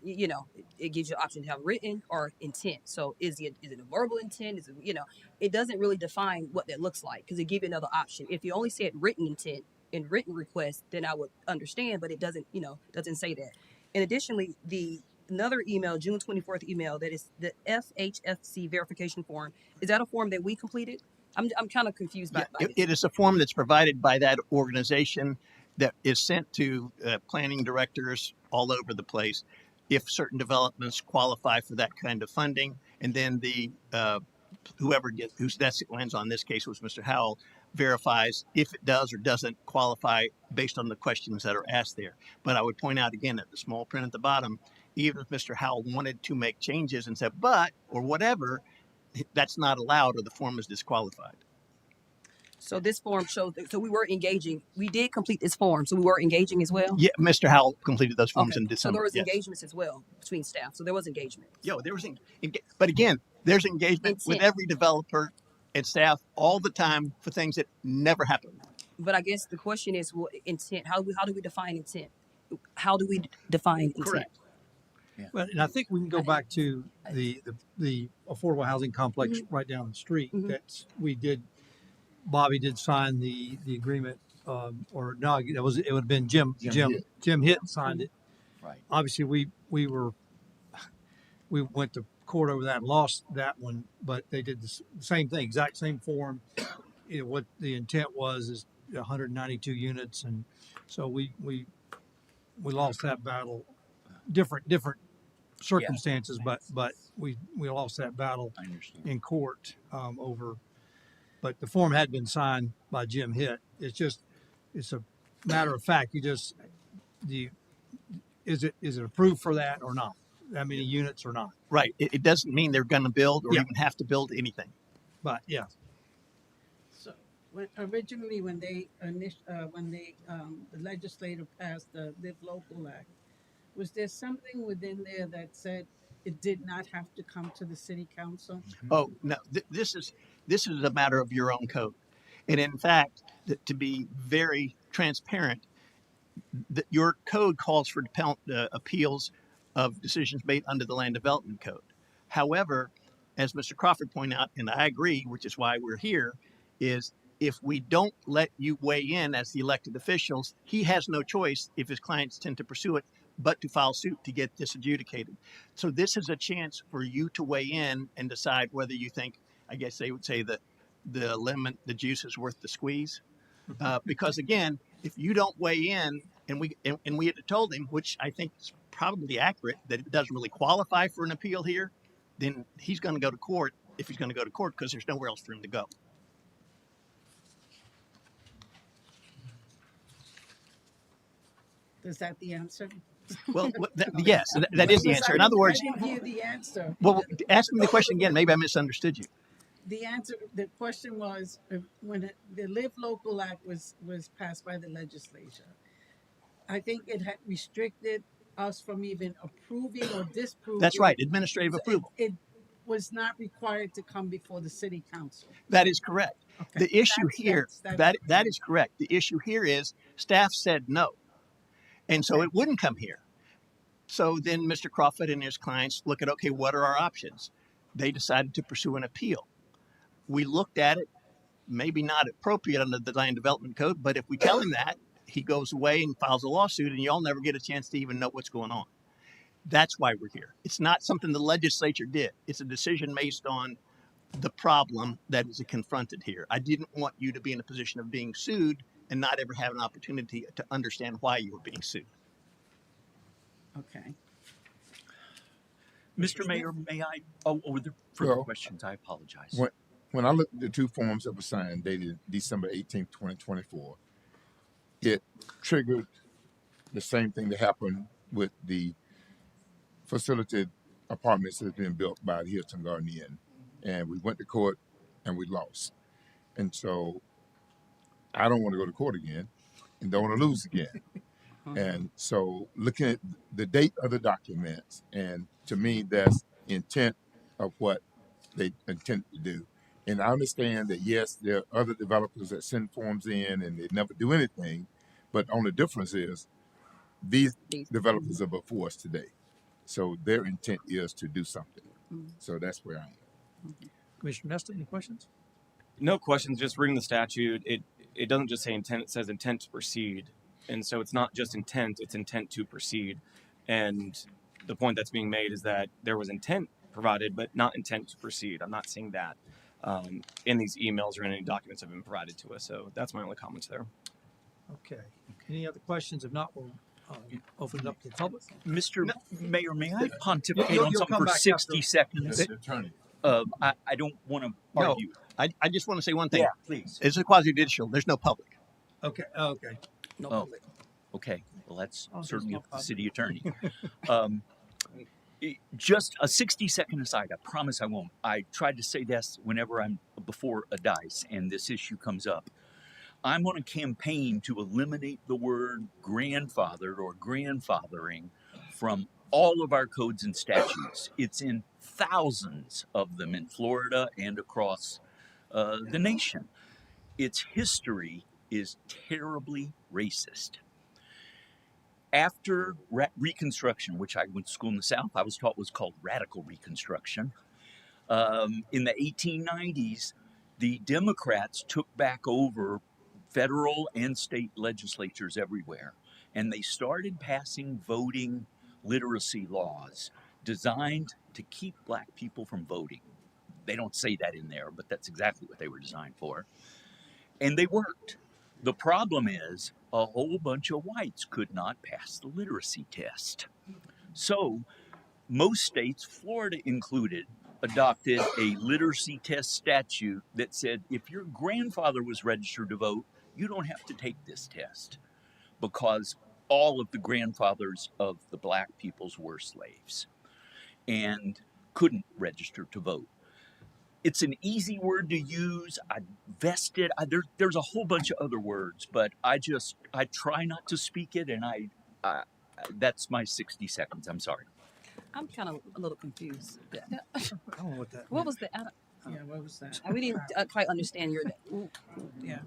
it gives you an option to have written or intent. So is it a verbal intent? Is it, it doesn't really define what that looks like, because it gives you another option. If you only said written intent in written request, then I would understand, but it doesn't say that. And additionally, another email, June 24th email, that is the FHFC verification form. Is that a form that we completed? I'm kind of confused by it is a form that's provided by that organization that is sent to planning directors all over the place if certain developments qualify for that kind of funding. And then the whose desk it lands on, this case was Mr. Howell, verifies if it does or doesn't qualify based on the questions that are asked there. But I would point out again at the small print at the bottom, even if Mr. Howell wanted to make changes and said, but, or whatever, that's not allowed or the form is disqualified. So this form shows that, so we were engaging. We did complete this form, so we were engaging as well? Yeah, Mr. Howell completed those forms in December. So there was engagements as well between staff. So there was engagement. Yeah, there was, but again, there's engagement with every developer and staff all the time for things that never happen. But I guess the question is, well, intent. How do we define intent? How do we define intent? Correct. Yeah. Well, and I think we can go back to the affordable housing complex right down the street. That's Bobby did sign the agreement, or no, it would have been Jim Hitt signed it. Right. Obviously, we went to court over that and lost that one, but they did the same thing, exact same form. What the intent was is 192 units, and so we lost that battle. Different circumstances, but we lost that battle in court over. But the form had been signed by Jim Hitt. It's a matter of fact. Is it approved for that or not? That many units or not? Right. It doesn't mean they're going to build or even have to build anything. But yeah. When the legislature passed the Live Local Act, was there something within there that said it did not have to come to the city council? Oh no, this is a matter of your own code, and in fact, to be very transparent, your code calls for appeals of decisions made under the Land Development Code. However, as Mr. Crawford pointed out, and I agree, which is why we're here, is if we don't let you weigh in as the elected officials, he has no choice if his clients tend to pursue it but to file suit to get this adjudicated. So this is a chance for you to weigh in and decide whether you think, I guess they would say, the lemon, the juice is worth the squeeze. Because again, if you don't weigh in, and we had told him, which I think is probably accurate, that it doesn't really qualify for an appeal here, then he's going to go to court if he's going to go to court because there's nowhere else for him to go. Is that the answer? Well, yes, that is the answer. In other words, I didn't hear the answer. well, ask me the question again. Maybe I misunderstood you. The question was, when the Live Local Act was passed by the legislature, I think it had restricted us from even approving or disproving. That's right, administrative approval. It was not required to come before the city council. That is correct. Okay. The issue here, that is correct. The issue here is staff said no, and so it wouldn't come here. So then Mr. Crawford and his clients look at, okay, what are our options? They decided to pursue an appeal. We looked at it, maybe not appropriate under the Land Development Code, but if we tell him that, he goes away and files a lawsuit, and y'all never get a chance to even know what's going on. That's why we're here. It's not something the legislature did. It's a decision based on the problem that is confronted here. I didn't want you to be in a position of being sued and not ever have an opportunity to understand why you were being sued. Okay. Mr. Mayor, may I? Oh, were there further Well, questions? I apologize. When I looked at the two forms that were signed dated December 18th, 2024, it triggered the same thing that happened with the facility apartments that's been built by the Hilton Garden Inn. And we went to court and we lost. And so I don't want to go to court again and don't want to lose again. And so looking at the date of the documents, and to me, that's intent of what they intend to do. And I understand that, yes, there are other developers that send forms in and they never do anything. But the only difference is these developers are before us today. So their intent is to do something. So that's where I am. Commissioner Nestor, any questions? No questions. Just reading the statute, it doesn't just say intent; it says intent to proceed, and so it's not just intent; it's intent to proceed. And the point that's being made is that there was intent provided, but not intent to proceed. I'm not seeing that in these emails or in any documents that have been provided to us. So that's my only comments there. Okay. Any other questions? If not, we'll open it up to the public. Mr. Mayor, may I pontificate You'll on something come for back 60 after. seconds? Mr. Attorney. I don't want to No, argue. I just want to say one thing. Yeah, please. It's a quasi-judicial. There's no public. Okay. Okay. No Oh, public. okay. Well, that's Oh, there's certainly no up to the public. city attorney. Just a 60-second aside. I promise I won't. I tried to say this whenever I'm before a dice and this issue comes up. I'm on a campaign to eliminate the word grandfathered or grandfathering from all of our codes and statutes. It's in thousands of them in Florida and across the nation. Its history is terribly racist. After Reconstruction, which I went to school in the South, I was taught was called radical Reconstruction. In the 1890s, the Democrats took back over federal and state legislatures everywhere, and they started passing voting literacy laws designed to keep black people from voting. They don't say that in there, but that's exactly what they were designed for. And they worked. The problem is a whole bunch of whites could not pass the literacy test. So most states, Florida included, adopted a literacy test statute that said if your grandfather was registered to vote, you don't have to take this test because all of the grandfathers of the black peoples were slaves and couldn't register to vote. it's an easy word to use. I vested. There's a whole bunch of other words, but I try not to speak it, and I that's my 60 seconds. I'm sorry. I'm kind of a little confused. I don't know what that What meant. was the? Yeah, what was that? We didn't quite understand your. Yeah,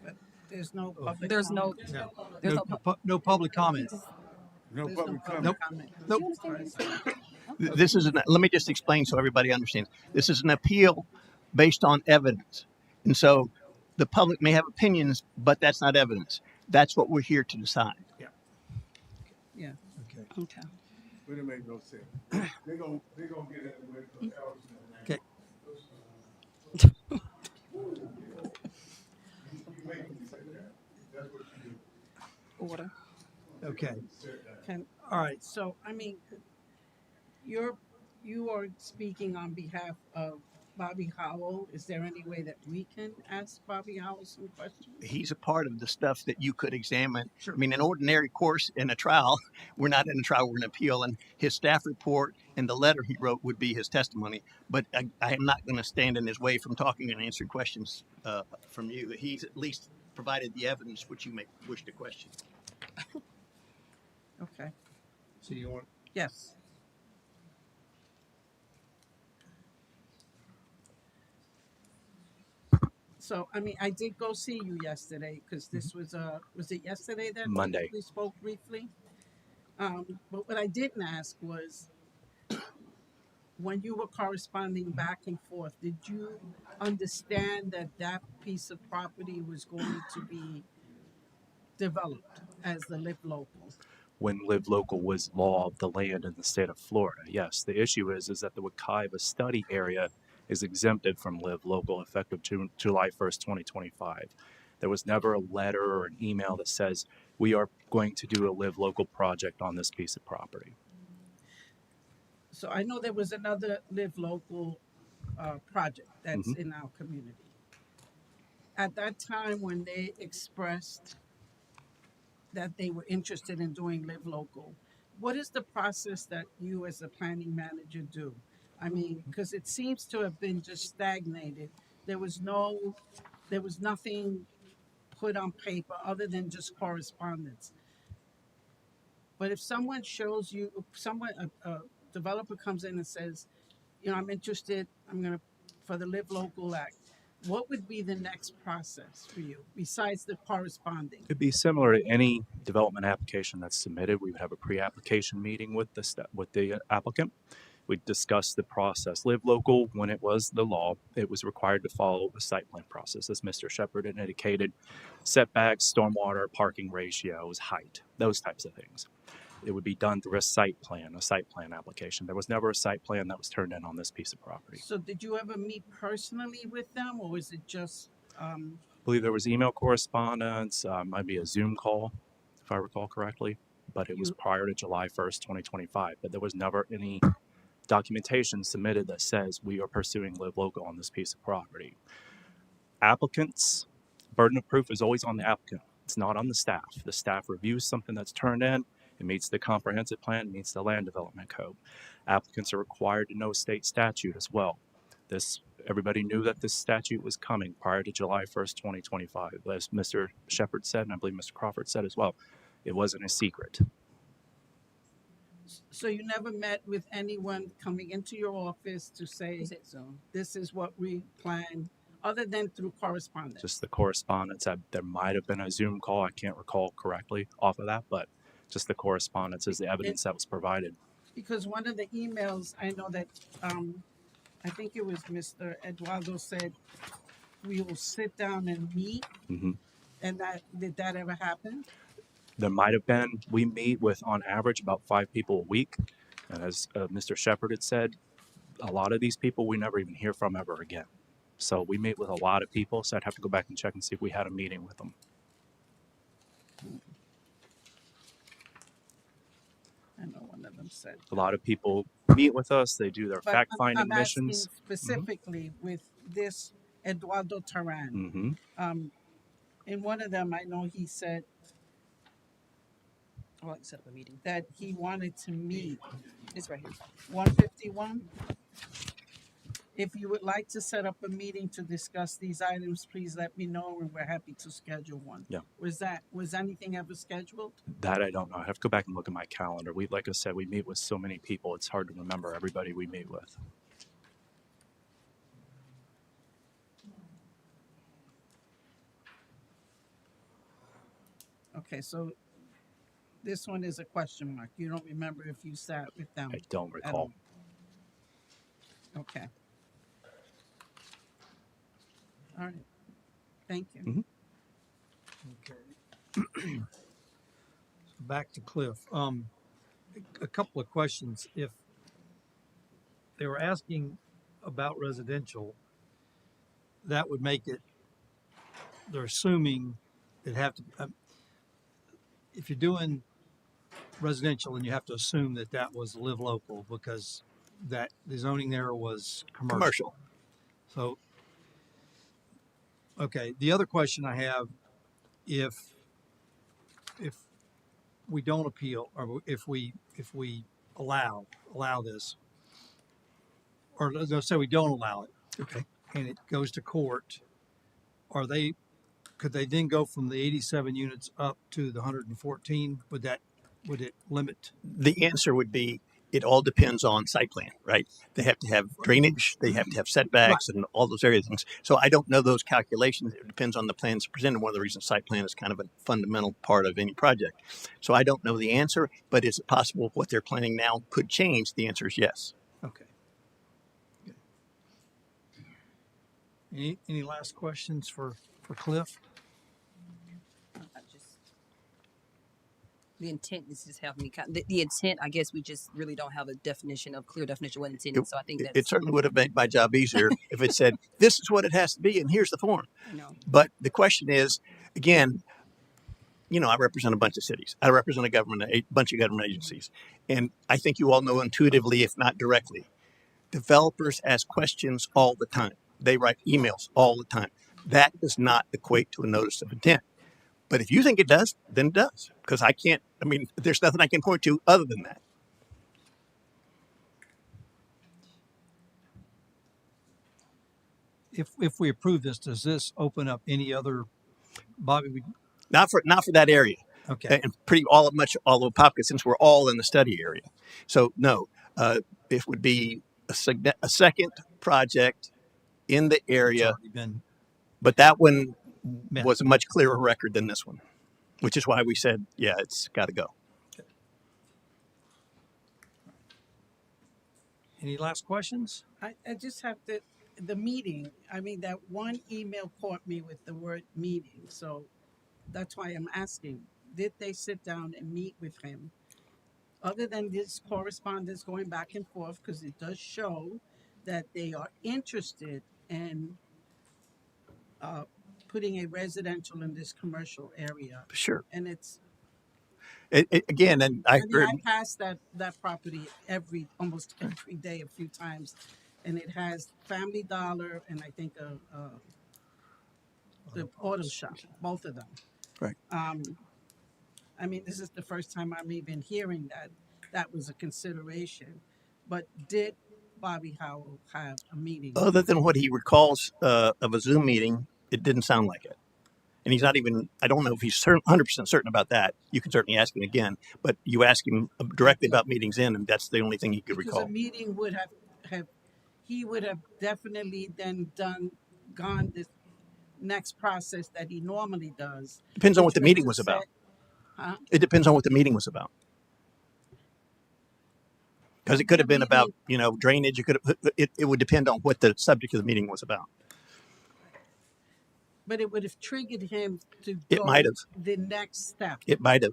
but there's no public There's no. comment. No, There's no, no. no, no public comment. No There's no public public comment. comment. Nope. Do you understand what he's saying? This is let me just explain so everybody understands. This is an appeal based on evidence, and so the public may have opinions, but that's not evidence. That's what we're here to decide. Yeah. Okay. Okay. But it make no sense. They're gonna get it with Allison. Okay. You make me say that. That's what you do. Order. Okay. Can, All right. so, I mean, you are speaking on behalf of Bobby Howell. Is there any way that we can ask Bobby Howell some questions? He's a part of the stuff that you could examine. I mean, an ordinary course in a trial, we're not in a trial, we're in an appeal, and his staff report and the letter he wrote would be his testimony. But I am not going to stand in his way from talking and answering questions from you. He's at least provided the evidence which you may wish to question. Okay. So you want? Yes. So, I mean, I did go see you yesterday because this was it yesterday that Monday. we spoke briefly? But what I didn't ask was, when you were corresponding back and forth, did you understand that that piece of property was going to be developed as the Live Local? When Live Local was law of the land in the state of Florida. Yes, the issue is that the Wekiva study area is exempted from Live Local effective July 1st, 2025. There was never a letter or an email that says we are going to do a Live Local project on this piece of property. So I know there was another Live Local project that's in our community. At that time, when they expressed that they were interested in doing Live Local, what is the process that you as a planning manager do? I mean, because it seems to have been just stagnated. There was nothing put on paper other than just correspondence. But if someone shows you, a developer comes in and says, you know, I'm interested, for the Live Local Act, what would be the next process for you besides the corresponding? It'd be similar to any development application that's submitted. We would have a pre-application meeting with the applicant. We'd discuss the process. Live Local, when it was the law, it was required to follow a site plan process, as Mr. Shepard had indicated. Setbacks, stormwater, parking ratios, height, those types of things. It would be done through a site plan application. There was never a site plan that was turned in on this piece of property. So did you ever meet personally with them, or was it just I believe there was email correspondence, might be a Zoom call, if I recall correctly, but it was prior to July 1st, 2025. But there was never any documentation submitted that says we are pursuing Live Local on this piece of property. Applicants, burden of proof is always on the applicant. It's not on the staff. The staff reviews something that's turned in. It meets the comprehensive plan, meets the land development code. Applicants are required to know state statute as well. Everybody knew that this statute was coming prior to July 1st, 2025. As Mr. Shepard said, and I believe Mr. Crawford said as well, it wasn't a secret. so you never met with anyone coming into your office to say, this is what we plan, other than through correspondence? Just the correspondence. There might have been a Zoom call. I can't recall correctly off of that, but just the correspondence is the evidence that was provided. Because one of the emails, I know that, I think it was Mr. Eduardo said, we will sit down and meet. And did that ever happen? There might have been. We meet with, on average, about 5 people a week. And as Mr. Shepard had said, a lot of these people we never even hear from ever again. So we meet with a lot of people. So I'd have to go back and check and see if we had a meeting with them. I know one of them said. A lot of people meet with us. They do their fact-finding I'm missions. asking specifically with this Eduardo Taran. In one of them, I know he said set up a meeting. that he wanted to meet. It's right here. 151. If you would like to set up a meeting to discuss these items, please let me know and we're happy to schedule one. Yeah, Was anything ever scheduled? that I don't know. I have to go back and look at my calendar. We, like I said, we meet with so many people. It's hard to remember everybody we meet with. Okay, so this one is a question mark. You don't remember if you sat with them I don't at recall. all? Okay. All right. Thank you. Mhm. Okay. Back to Cliff. A couple of questions. If they were asking about residential, that would make it, they're assuming it have to, if you're doing residential, and you have to assume that that was live local because that the zoning there was commercial. Commercial. So, okay. The other question I have, if we don't appeal, or if we allow this, or let's say we don't allow it, Okay. and it goes to court, could they then go from the 87 units up to the 114? Would it limit? The answer would be it all depends on site plan, right? They have to have drainage, they have to have setbacks, and all those areas. Things. So I don't know those calculations. It depends on the plans presented. One of the reasons site plan is kind of a fundamental part of any project. So I don't know the answer, but is it possible what they're planning now could change? The answer is yes. Okay. Any last questions for Cliff? The intent is just having me. The intent, I guess, we just really don't have a definition of clear definition of what intended. So I think It certainly would have made my job easier if it said this is what it has to be, and here's the form. I know. But the question is, again, I represent a bunch of cities. I represent a bunch of government agencies, and I think you all know intuitively, if not directly, developers ask questions all the time. They write emails all the time. That does not equate to a notice of intent. But if you think it does, then it does. Because there's nothing I can point to other than that. If we approve this, does this open up any other, Bobby? Not for that area. Okay. And all of Apopka, since we're all in the study area. So no, it would be a second project in the area. But that one was a much clearer record than this one, which is why we said, yeah, it's got to go. Okay. Any last questions? I just have the meeting. I mean, that one email caught me with the word meeting. So that's why I'm asking, did they sit down and meet with him? Other than this correspondence going back and forth, because it does show that they are interested in putting a residential in this commercial area. Sure. And it's again, and I heard. I pass that property almost every day, a few times, and it has Family Dollar and I think the auto shop, both of them. Right. I mean, this is the first time I'm even hearing that was a consideration. But did Bobby Howell have a meeting? Other than what he recalls of a Zoom meeting, it didn't sound like it. And he's not even, I don't know if he's 100% certain about that. You can certainly ask him again, but you ask him directly about meetings and that's the only thing he could recall. Because a meeting would he would have definitely then gone this next process that he normally does. Depends on what the meeting was about. Huh? It depends on what the meeting was about. Because it could have been about, drainage. It would depend on what the subject of the meeting was about. But it would have triggered him to It might have. The next step. It might have.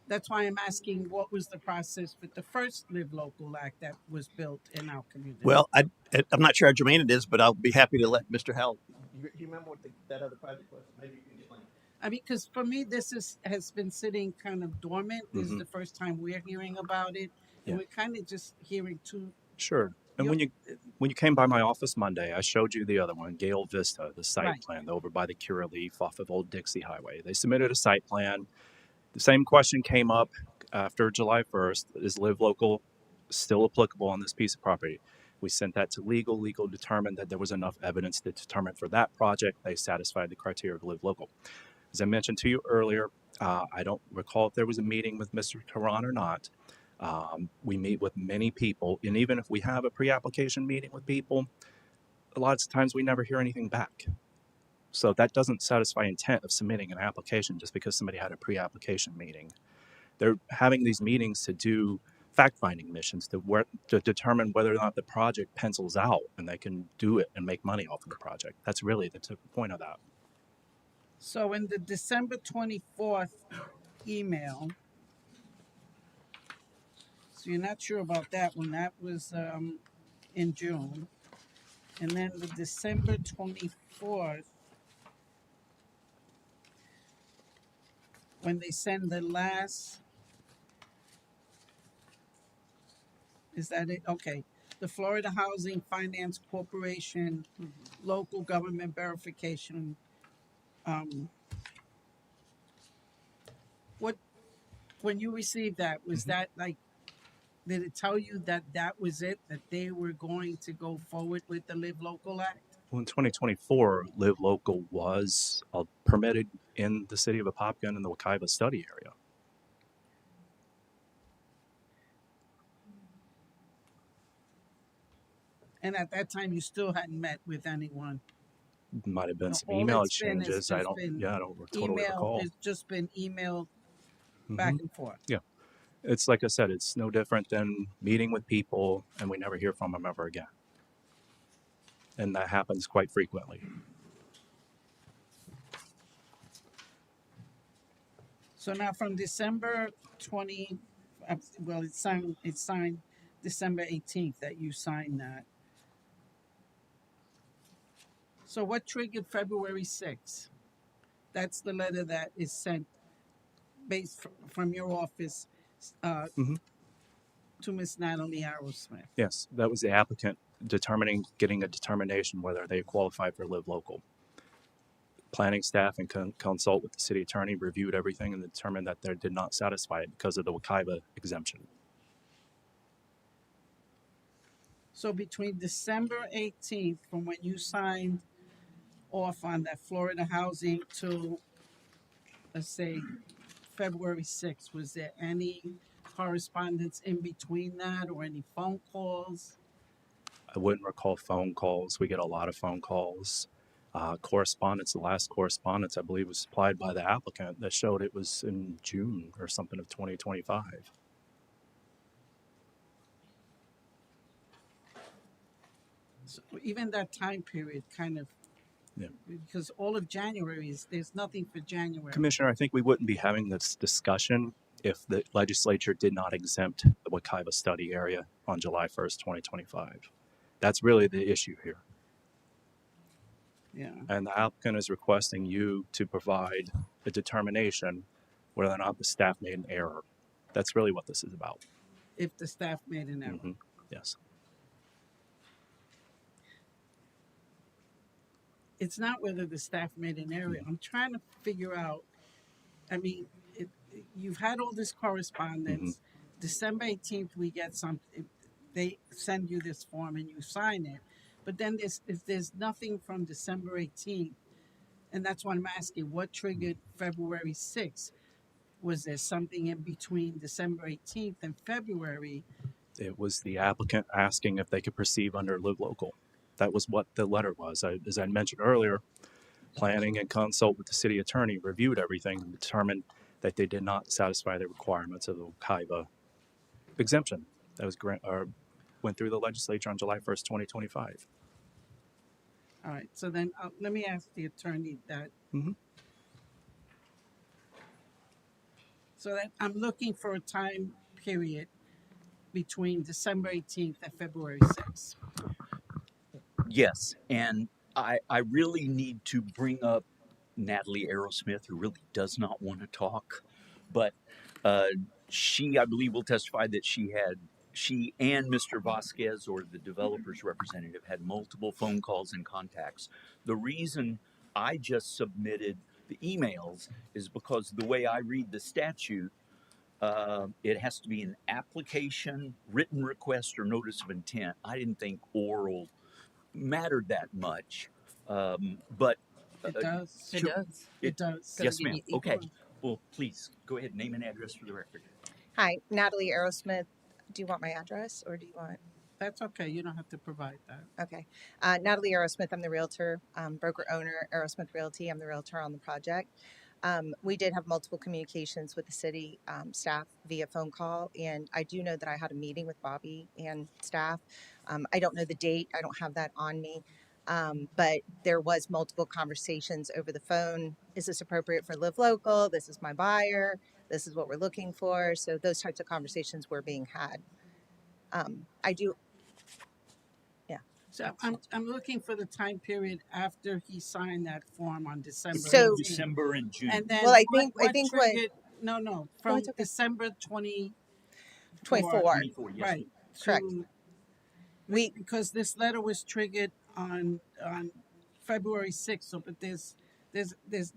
That's why I'm asking what was the process with the first Live Local Act that was built in our community? Well, I'm not sure how germane it is, but I'll be happy to let Mr. Howell. Do you remember what that other project was? Maybe you can explain. I mean, because for me, this has been sitting kind of dormant. This is the first time we're hearing about it. And we're kind of just hearing two. Sure. And when you came by my office Monday, I showed you the other one, Gale Vista, the site plan over by the Curaleaf off of Old Dixie Highway. They submitted a site plan. The same question came up after July 1st. Is Live Local still applicable on this piece of property. We sent that to legal. Legal determined that there was enough evidence to determine for that project they satisfied the criteria of live local. As I mentioned to you earlier, I don't recall if there was a meeting with Mr. Tehran or not. We meet with many people, and even if we have a pre-application meeting with people, a lot of times we never hear anything back. So that doesn't satisfy intent of submitting an application just because somebody had a pre-application meeting. They're having these meetings to do fact-finding missions to determine whether or not the project pencils out and they can do it and make money off of the project. That's really the point of that. So in the December 24th email, so you're not sure about that one. That was in June. And then the December 24th, when they send the last, is that it? Okay. The Florida Housing Finance Corporation local government verification. What, when you received that, was that like, did it tell you that that was it, that they were going to go forward with the Live Local Act? Well, in 2024, Live Local was permitted in the city of Apopka and in the Wekiva study area. And at that time, you still hadn't met with anyone. Might have been No, some all email it's been is exchanges. I just don't been totally email. recall. It's just been emailed back and forth. Yeah. It's like I said, it's no different than meeting with people and we never hear from them ever again. And that happens quite frequently. So now from December 20, well, it's signed December 18th that you signed that. So what triggered February 6th? That's the letter that is sent based from your office to Miss Natalie Arrowsmith. Yes, that was the applicant getting a determination whether they qualify for Live Local. Planning staff and consult with the city attorney reviewed everything and determined that they did not satisfy it because of the Wekiva exemption. So between December 18th, from when you signed off on that Florida housing to, let's say, February 6th, was there any correspondence in between that or any phone calls? I wouldn't recall phone calls. We get a lot of phone calls. Correspondence, the last correspondence I believe was supplied by the applicant that showed it was in June or something of 2025. So even that time period kind of, Yeah. because all of January there's nothing for January. Commissioner, I think we wouldn't be having this discussion if the legislature did not exempt the Wekiva study area on July 1st, 2025. That's really the issue here. Yeah. And the applicant is requesting you to provide a determination whether or not the staff made an error. That's really what this is about. If the staff made an error. Yes. It's not whether the staff made an error. I'm trying to figure out, I mean, you've had all this correspondence. December 18th, we get something. They send you this form and you sign it. But then there's nothing from December 18th. And that's why I'm asking, what triggered February 6th? Was there something in between December 18th and February? It was the applicant asking if they could proceed under Live Local. That was what the letter was. As I mentioned earlier, planning and consult with the city attorney reviewed everything and determined that they did not satisfy the requirements of the Wekiva exemption that was went through the legislature on July 1st, 2025. All right, so then let me ask the attorney that. So that I'm looking for a time period between December 18th and February 6th. Yes, and I really need to bring up Natalie Arrowsmith, who really does not want to talk, but she, I believe, will testify that she and Mr. Vasquez, or the developer's representative, had multiple phone calls and contacts. The reason I just submitted the emails is because the way I read the statute, It has to be an application, written request, or notice of intent. I didn't think oral mattered that much, but It does. It sure, does. It does. Because yes, we ma'am. need Okay. equal. Well, please go ahead, name and address for the record. Hi, Natalie Aerosmith. Do you want my address or do you want? That's okay. You don't have to provide that. Okay. Natalie Aerosmith. I'm the realtor, broker owner, Aerosmith Realty. I'm the realtor on the project. We did have multiple communications with the city staff via phone call, and I do know that I had a meeting with Bobby and staff. I don't know the date. I don't have that on me. But there was multiple conversations over the phone. Is this appropriate for Live Local? This is my buyer. This is what we're looking for. So those types of conversations were being had. I do, yeah. So I'm looking for the time period after he signed that form on December So- 18th. December and June. And then Well, I what think triggered, no, from it's okay. December 24. 24. 24, yes, Right. Correct. Because this letter was triggered on February 6th, so but there's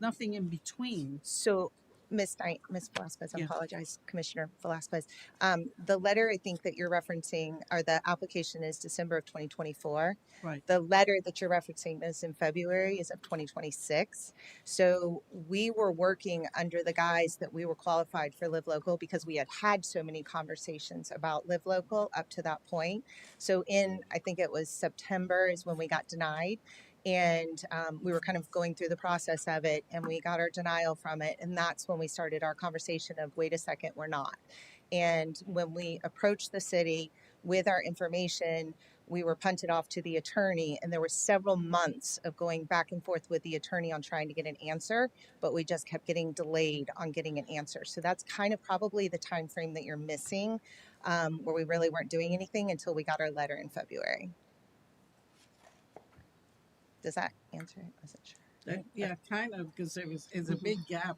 nothing in between. So, Miss Velasquez, I Yeah. apologize, Commissioner Velasquez. The letter I think that you're referencing, or the application is December of 2024. Right. The letter that you're referencing is in February, is of 2026. So we were working under the guise that we were qualified for Live Local because we had so many conversations about Live Local up to that point. So I think it was September is when we got denied. And we were kind of going through the process of it, and we got our denial from it. And that's when we started our conversation of, wait a second, we're not. And when we approached the city with our information, we were punted off to the attorney, and there were several months of going back and forth with the attorney on trying to get an answer, but we just kept getting delayed on getting an answer. So that's kind of probably the time frame that you're missing, where we really weren't doing anything until we got our letter in February. Does that answer it? I wasn't sure. Yeah, kind of, because it's a big gap.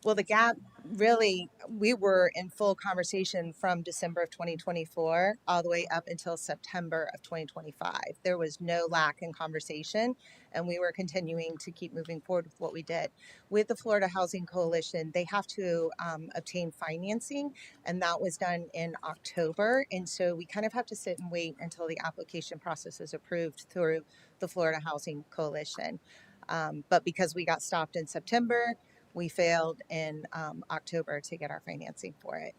Well, the gap really, we were in full conversation from December of 2024 all the way up until September of 2025. There was no lack in conversation, and we were continuing to keep moving forward with what we did. With the Florida Housing Coalition, they have to obtain financing, and that was done in October. And so we kind of have to sit and wait until the application process is approved through the Florida Housing Coalition. But because we got stopped in September, we failed in October to get our financing for it.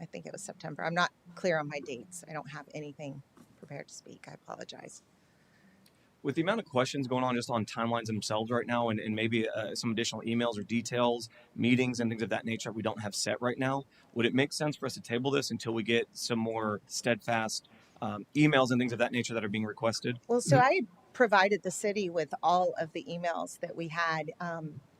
I think it was September. I'm not clear on my dates. I don't have anything prepared to speak. I apologize. With the amount of questions going on just on timelines themselves right now, and maybe some additional emails or details, meetings and things of that nature we don't have set right now, would it make sense for us to table this until we get some more steadfast emails and things of that nature that are being requested? Well, so I provided the city with all of the emails that we had,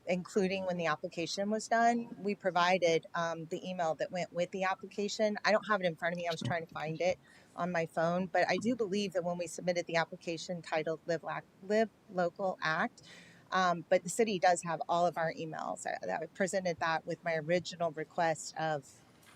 including when the application was done. We provided the email that went with the application. I don't have it in front of me. I was trying to find it on my phone, but I do believe that when we submitted the application titled Live Local Act, but the city does have all of our emails. I presented that with my original request of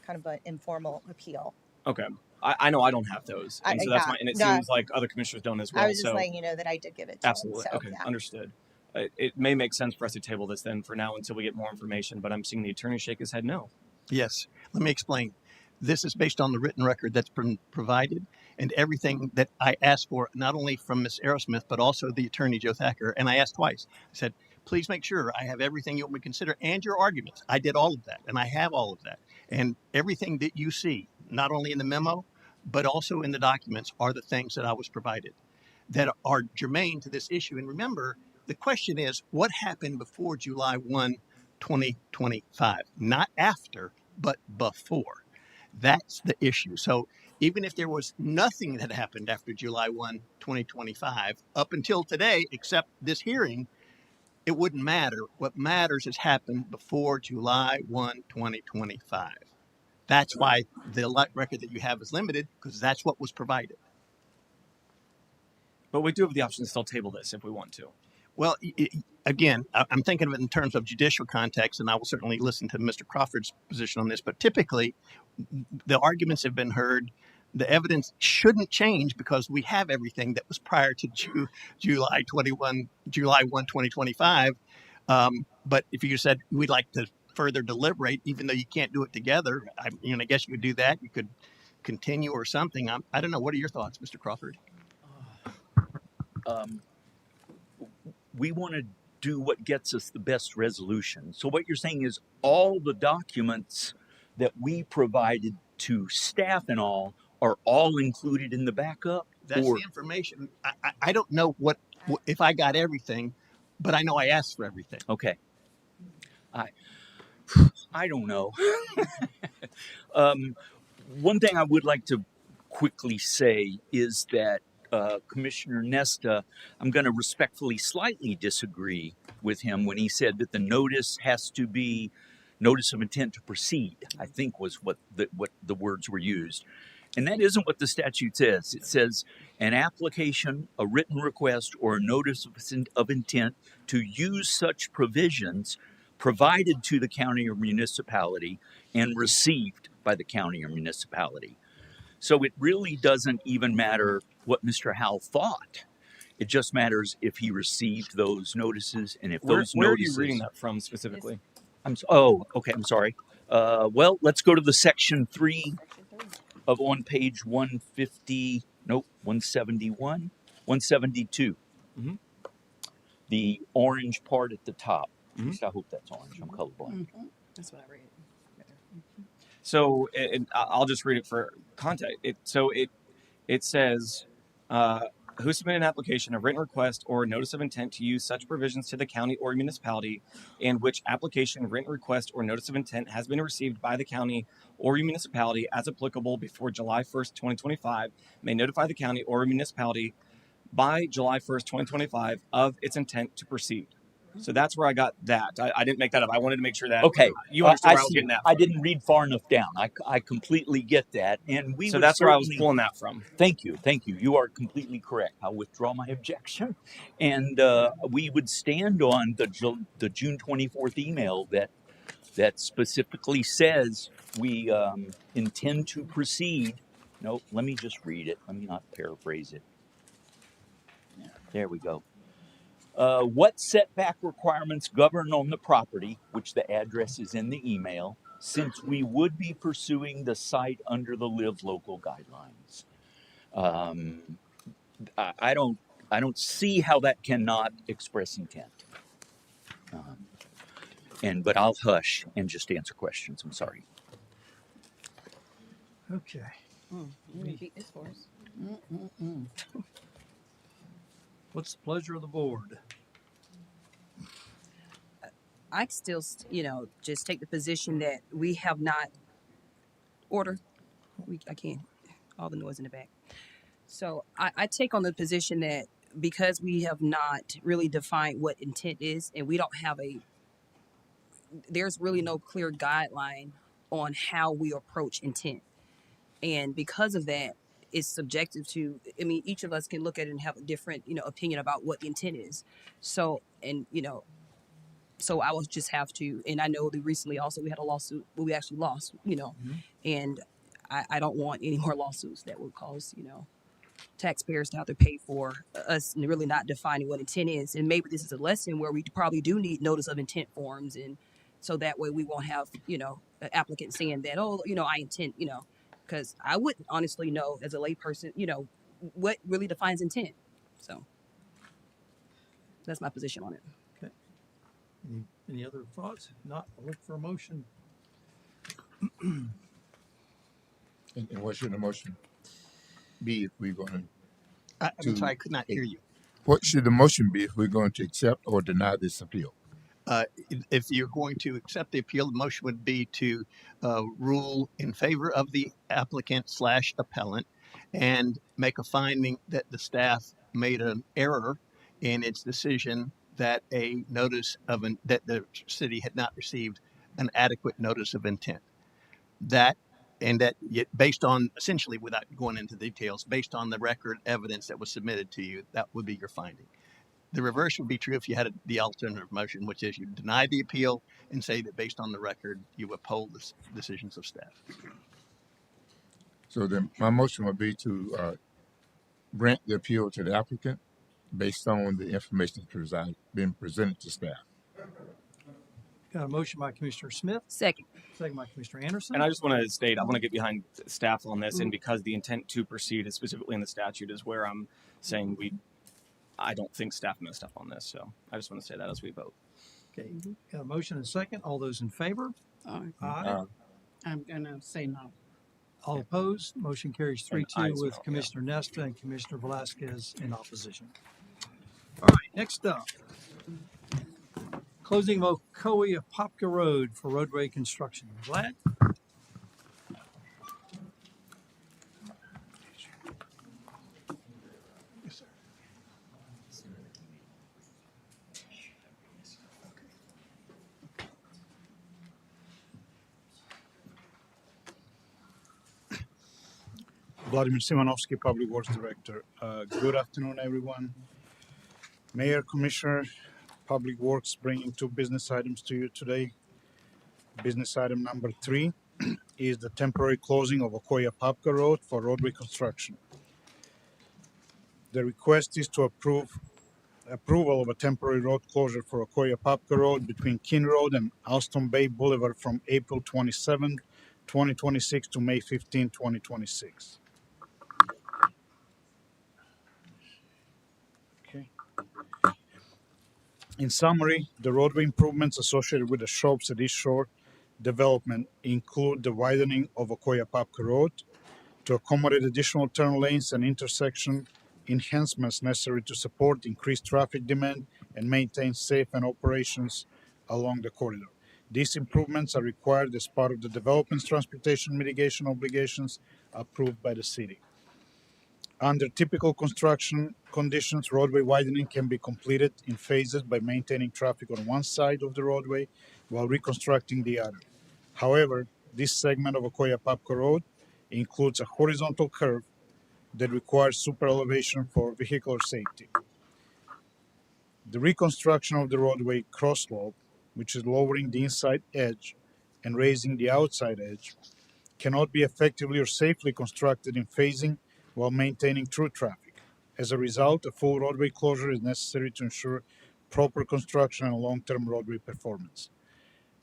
kind of an informal appeal. Okay. I know I don't have those, and so that's and it seems like other commissioners don't as well. I was just letting you know that I did give it to absolutely. them, so, Okay, yeah. understood. It may make sense for us to table this then for now until we get more information, but I'm seeing the attorney shake his head no. Yes. Let me explain. This is based on the written record that's been provided and everything that I asked for, not only from Ms. Aerosmith, but also the attorney, Joe Thacker. And I asked twice. I said, please make sure I have everything you want me to consider and your arguments. I did all of that, and I have all of that. And everything that you see, not only in the memo, but also in the documents, are the things that I was provided that are germane to this issue. And remember, the question is, what happened before July 1, 2025? Not after, but before. That's the issue. So even if there was nothing that happened after July 1, 2025, up until today, except this hearing, it wouldn't matter. What matters has happened before July 1, 2025. That's why the record that you have is limited, because that's what was provided. But we do have the option to still table this if we want to. Well, again, I'm thinking of it in terms of judicial context, and I will certainly listen to Mr. Crawford's position on this. But typically, the arguments have been heard. The evidence shouldn't change because we have everything that was prior to July 1, 2025. But if you said we'd like to further deliberate, even though you can't do it together. I guess you could do that. You could continue or something. I don't know. What are your thoughts, Mr. Crawford? Um, we want to do what gets us the best resolution. So what you're saying is all the documents that we provided to staff and all are all included in the backup? That's Or the information. I don't know what if I got everything, but I know I asked for everything. okay. I don't know. One thing I would like to quickly say is that Commissioner Nesta, I'm going to respectfully slightly disagree with him when he said that the notice has to be notice of intent to proceed, I think was what the words were used. And that isn't what the statute says. It says an application, a written request, or a notice of intent to use such provisions provided to the county or municipality and received by the county or municipality. So it really doesn't even matter what Mr. Howell thought. It just matters if he received those notices and if those Where are notices. you reading that from specifically? Okay. I'm sorry. Well, let's go to the section 3 of on page 150. Nope, 171, 172. Mm-hmm. The orange part at the top. At least I hope that's orange. I'm colorblind. That's what I read. So I'll just read it for context. It says, who submitted an application, a written request, or notice of intent to use such provisions to the county or municipality, and which application, written request, or notice of intent has been received by the county or municipality as applicable before July 1st, 2025, may notify the county or municipality by July 1st, 2025 of its intent to proceed. So that's where I got that. I didn't make that up. I wanted to make sure that Okay, you understood where I was see. getting that I from. didn't read far enough down. I completely get that, and we. So would that's where I was certainly- pulling that from. Thank you. You are completely correct. I'll withdraw my objection, and we would stand on the June 24th email that specifically says we intend to proceed. No, let me just read it. Let me not paraphrase it. There we go. What setback requirements govern on the property, which the address is in the email, since we would be pursuing the site under the Live Local guidelines? I don't see how that cannot express intent. But I'll hush and just answer questions. I'm sorry. Okay. You repeat this for us. What's the pleasure of the board? I still, just take the position that we have not order. I can't. All the noise in the back. So I take on the position that because we have not really defined what intent is, and we don't have there's really no clear guideline on how we approach intent, and because of that, it's subjective to. I mean, each of us can look at it and have a different, opinion about what the intent is. So, and so I will just have to, and I know that recently also we had a lawsuit, but we actually lost, and I don't want any more lawsuits that would cause, taxpayers to have to pay for us really not defining what intent is. And maybe this is a lesson where we probably do need notice of intent forms, and so that way we won't have, an applicant saying that, oh, I intend, because I wouldn't honestly know as a layperson, what really defines intent. So that's my position on it. Okay. Any other thoughts? If not, I'll look for a motion. And what should the motion be if we're going I'm sorry, I could not hear you. What should the motion be if we're going to accept or deny this appeal? If you're going to accept the appeal, the motion would be to rule in favor of the applicant / appellant and make a finding that the staff made an error in its decision that a notice of that the city had not received an adequate notice of intent. That based on, essentially, without going into details, based on the record evidence that was submitted to you, that would be your finding. The reverse would be true if you had the alternative motion, which is you deny the appeal and say that based on the record, you uphold the decisions of staff. So then my motion would be to grant the appeal to the applicant based on the information that's been presented to staff. Got a motion by Commissioner Smith, Second. second by Commissioner Anderson. And I just want to state, I want to get behind staff on this, and because the intent to proceed is specifically in the statute, is where I'm saying I don't think staff messed up on this. So I just want to say that as we vote. Okay, got a motion and a second. All those in favor? Aye. I'm gonna say no. All opposed? Motion carries 3-2 I as with well, Commissioner Nesta and Commissioner Velasquez in opposition. All right, next up. Closing of Ocoee Apopka Road for roadway construction. Vlad? Vladimir Simonovsky, Public Works Director. Good afternoon, everyone. Mayor, Commissioner, Public Works bringing two business items to you today. Business item number 3 is the temporary closing of Ocoee Apopka Road for roadway construction. The request is to approval of a temporary road closure for Ocoee Apopka Road between Keene Road and Alston Bay Boulevard from April 27, 2026 to May 15, 2026. Okay. In summary, the roadway improvements associated with the shops at East Shore development include the widening of Ocoee Apopka Road to accommodate additional turn lanes and intersection enhancements necessary to support increased traffic demand and maintain safe and operations along the corridor. These improvements are required as part of the development's transportation mitigation obligations approved by the city. Under typical construction conditions, roadway widening can be completed in phases by maintaining traffic on one side of the roadway while reconstructing the other. However, this segment of Ocoee Apopka Road includes a horizontal curve that requires super elevation for vehicular safety. The reconstruction of the roadway cross slope, which is lowering the inside edge and raising the outside edge, cannot be effectively or safely constructed in phasing while maintaining through traffic. As a result, a full roadway closure is necessary to ensure proper construction and long-term roadway performance.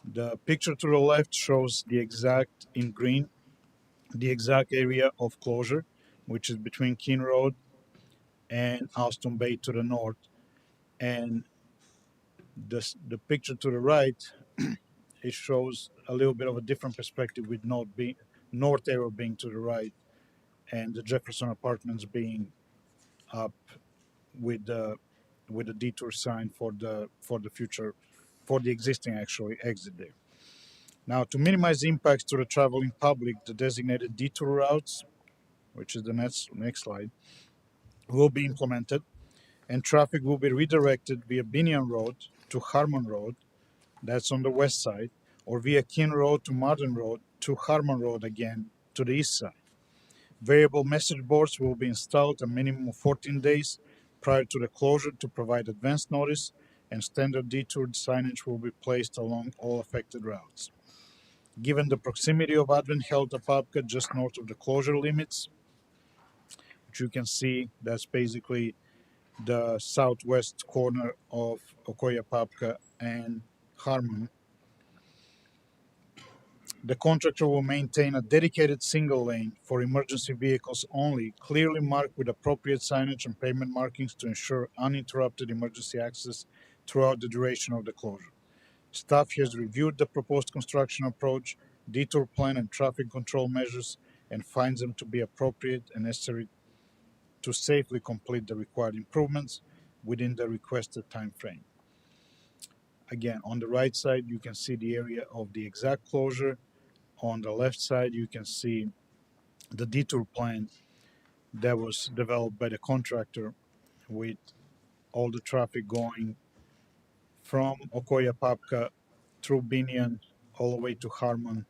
The picture to the left shows the exact, in green, the exact area of closure, which is between Keene Road and Alston Bay to the north. And the picture to the right, it shows a little bit of a different perspective with north arrow being to the right and the Jefferson Apartments being up with the detour sign for the future, for the existing actually exit there. Now, to minimize impacts to the traveling public, the designated detour routes, which is the next slide, will be implemented, and traffic will be redirected via Binion Road to Harmon Road, that's on the west side, or via Keene Road to Martin Road to Harmon Road again to the east side. Variable message boards will be installed a minimum of 14 days prior to the closure to provide advance notice, and standard detour signage will be placed along all affected routes. Given the proximity of Advent Health Apopka just north of the closure limits, which you can see, that's basically the southwest corner of Ocoee Apopka and Harmon, the contractor will maintain a dedicated single lane for emergency vehicles only, clearly marked with appropriate signage and pavement markings to ensure uninterrupted emergency access throughout the duration of the closure. Staff has reviewed the proposed construction approach, detour plan, and traffic control measures and finds them to be appropriate and necessary to safely complete the required improvements within the requested time frame. Again, on the right side, you can see the area of the exact closure. On the left side, you can see the detour plan that was developed by the contractor with all the traffic going from Ocoee Apopka through Binion all the way to Harmon,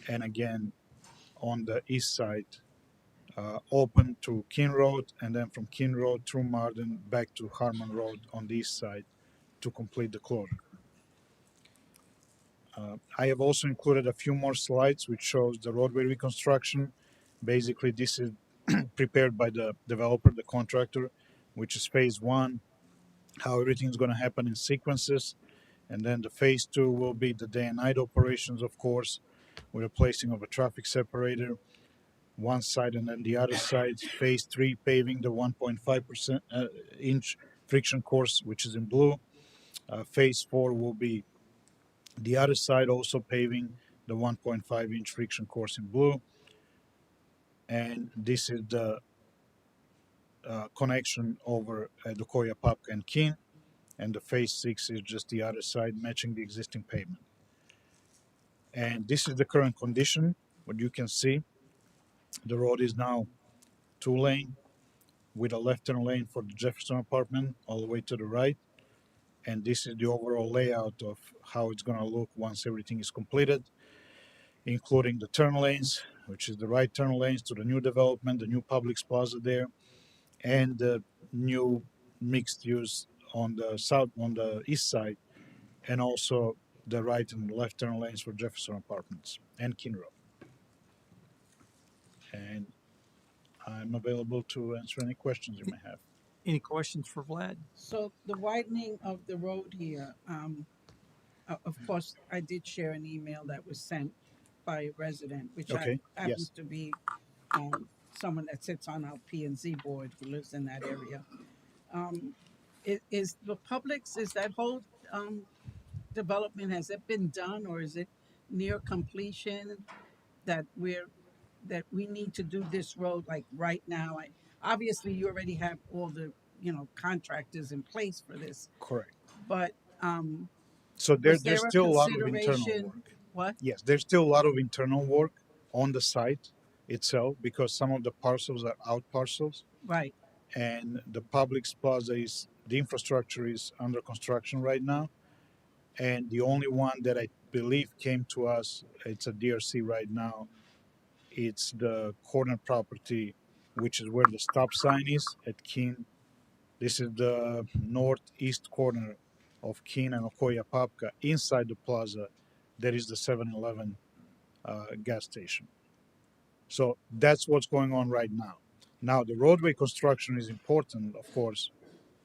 and again on the east side, open to Keene Road, and then from Keene Road through Marden back to Harmon Road on the east side to complete the closure. I have also included a few more slides which shows the roadway reconstruction. Basically, this is prepared by the developer, the contractor, which is phase 1, how everything is going to happen in sequences. And then the phase 2 will be the day and night operations, of course, with a placing of a traffic separator, one side and then the other side. Phase 3 paving the 1.5% inch friction course, which is in blue. Phase 4 will be the other side, also paving the 1.5 inch friction course in blue. And this is the connection over the Koya, Apopka, and Keene. And the phase 6 is just the other side, matching the existing pavement. And this is the current condition. What you can see, the road is now 2-lane with a left turn lane for the Jefferson apartment all the way to the right. And this is the overall layout of how it's going to look once everything is completed, including the turn lanes, which is the right turn lanes to the new development, the new Publix Plaza there, and the new mixed use on the east side, and also the right and left turn lanes for Jefferson Apartments and Keene Road. And I'm available to answer any questions you may have. Any questions for Vlad? So the widening of the road here, of course, I did share an email that was sent by a resident, which Okay, happens yes. to be someone that sits on our P and Z board who lives in that area. Is the Publix, is that whole development, has it been done, or is it near completion that we need to do this road like right now? Obviously you already have all the contractors in place for this, Correct. but So was there's there a still a lot of internal consideration? work. What? Yes, there's still a lot of internal work on the site itself because some of the parcels are out parcels, Right. and the Publix Plaza is the infrastructure is under construction right now, and the only one that I believe came to us, it's a DRC right now. It's the corner property, which is where the stop sign is at Keene. This is the northeast corner of Keene and Ocoya Apopka. Inside the plaza, there is the 7-Eleven gas station. So that's what's going on right now. Now, the roadway construction is important, of course,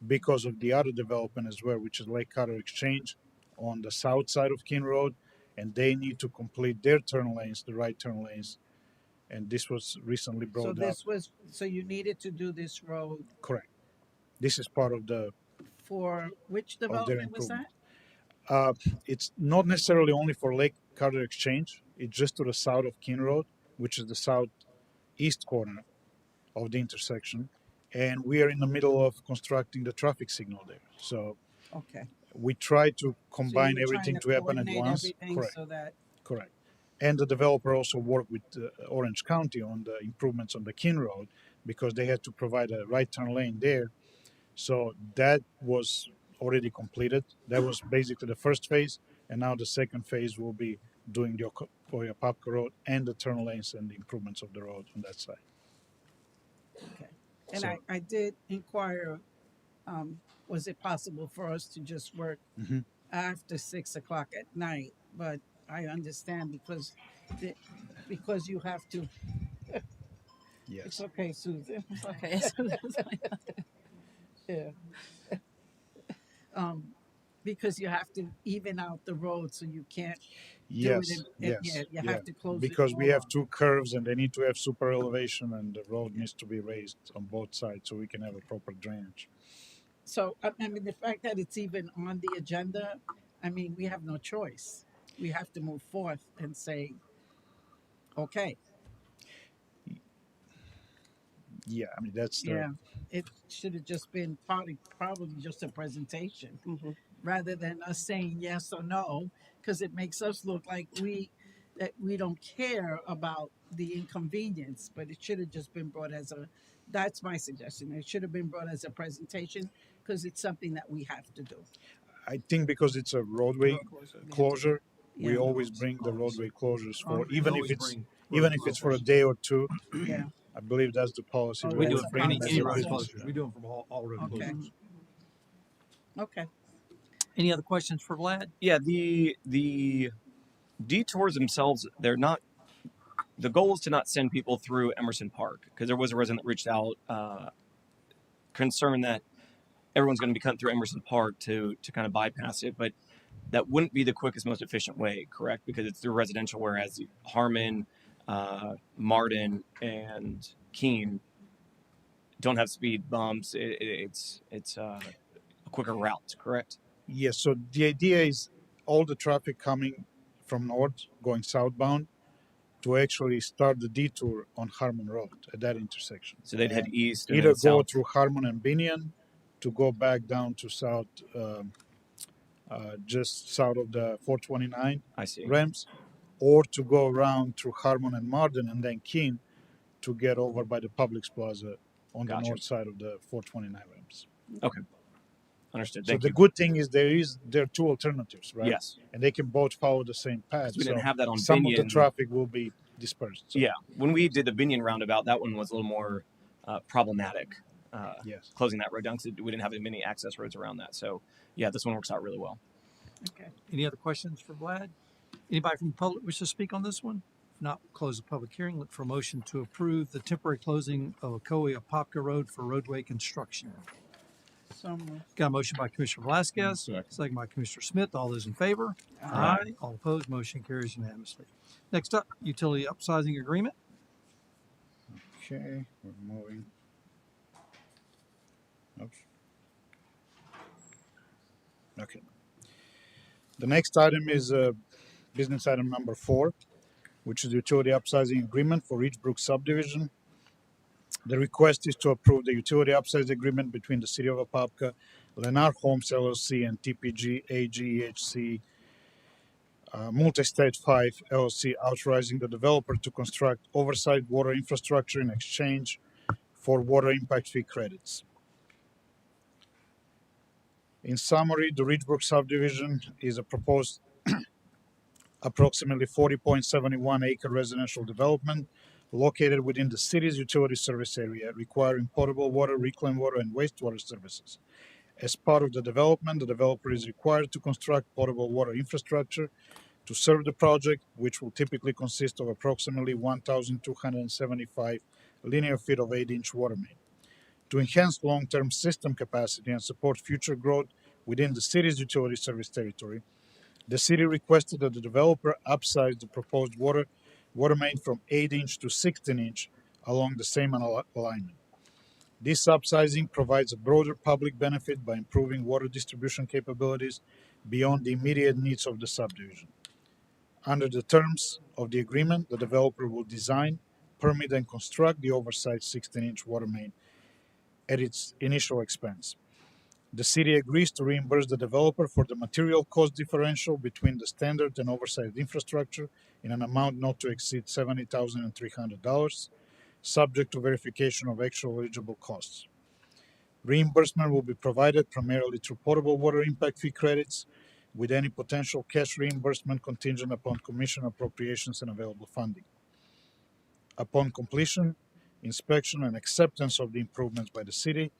because of the other development as well, which is Lake Carter Exchange on the south side of Keene Road, and they need to complete their turn lanes, the right turn lanes. And this was recently brought up. So you needed to do this road. Correct. This is part of the For which of their development was that? improvement. It's not necessarily only for Lake Carter Exchange. It's just to the south of Keene Road, which is the southeast corner of the intersection. And we are in the middle of constructing the traffic signal there. So Okay. we try to combine So you were trying everything to to happen at coordinate once. everything Correct. so that. Correct. And the developer also worked with Orange County on the improvements on the Keene Road because they had to provide a right turn lane there. So that was already completed. That was basically the first phase, and now the second phase will be doing the Ocoya Apopka Road and the turn lanes and the improvements of the road on that side. Okay. And So- I did inquire, was it possible for us to just work Mhm. after 6 o'clock at night? But I understand because you have to. Yes. It's okay, Susan. It's okay. Yeah. Because you have to even out the road, so you can't do it. Yes. Yeah, Yes. you have to close because it we all have off. two curves and they need to have super elevation, and the road needs to be raised on both sides so we can have a proper drainage. So I mean, the fact that it's even on the agenda, I mean, we have no choice. We have to move forth and say, okay, Yeah, I mean that's the yeah, it should have just been probably just a presentation Mhm. rather than us saying yes or no, because it makes us look like that we don't care about the inconvenience. But it should have just been brought as a. That's my suggestion. It should have been brought as a presentation because it's something that we have to do. I think because it's a roadway closure, we Yeah. always bring the roadway closures for Okay. even if it's for a day or two. Yeah. I believe that's the policy. Oh, We that's always a bring them as a policy. business. We do them from all road Okay. closures. Okay. Any other questions for Vlad? Yeah, the detours themselves, they're not. The goal is to not send people through Emerson Park because there was a resident that reached out, concerned that everyone's going to be cutting through Emerson Park to kind of bypass it. But that wouldn't be the quickest, most efficient way, correct? Because it's through residential, whereas Harmon, Martin, and Keene don't have speed bumps. It's a quicker route, correct? Yes. So the idea is all the traffic coming from north going southbound to actually start the detour on Harmon Road at that intersection. So they'd head And east and either then go south. through Harmon and Binion to go back down to south, just south of the 429 I see. ramps, or to go around through Harmon and Marden and then Keene to get over by the Publix Plaza on the Gotcha. north side of the 429 ramps. Okay. Understood. So Thank the you. good thing is there are two alternatives, right? Yes. And they can both follow the same path. Because we didn't So have that on some of the Binion. traffic will be dispersed. So Yeah. When we did the Binion roundabout, that one was a little more problematic. Yes. Closing that road down because we didn't have many access roads around that. So yeah, this one works out really well. Okay. Any other questions for Vlad? Anybody from the public wish to speak on this one? If not, we'll close the public hearing. Look for a motion to approve the temporary closing of Apopka Road for roadway construction. So moved. Got a motion by Commissioner Velasquez, second by Commissioner Smith. All those in favor? Aye. All opposed, motion carries unanimously. Next up, utility upsizing agreement. Okay, we're moving. Oops. Okay. The next item is business item number 4, which is the utility upsizing agreement for Ridgebrook subdivision. The request is to approve the utility upsize agreement between the City of Apopka, Lennar Homes LLC, and TPG AGEHC Multi-State 5 LLC, authorizing the developer to construct oversized water infrastructure in exchange for water impact fee credits. In summary, the Ridgebrook subdivision is a proposed approximately 40.71 acre residential development located within the city's utility service area, requiring potable water, reclaimed water, and wastewater services. As part of the development, the developer is required to construct potable water infrastructure to serve the project, which will typically consist of approximately 1,275 linear feet of 8-inch water main. To enhance long-term system capacity and support future growth within the city's utility service territory, the city requested that the developer upsize the proposed water main from 8-inch to 16-inch along the same alignment. This upsizing provides a broader public benefit by improving water distribution capabilities beyond the immediate needs of the subdivision. Under the terms of the agreement, the developer will design, permit, and construct the oversized 16-inch water main at its initial expense. The city agrees to reimburse the developer for the material cost differential between the standard and oversized infrastructure in an amount not to exceed $70,300, subject to verification of actual eligible costs. Reimbursement will be provided primarily through potable water impact fee credits, with any potential cash reimbursement contingent upon commission appropriations and available funding. Upon completion, inspection, and acceptance of the improvements by the city,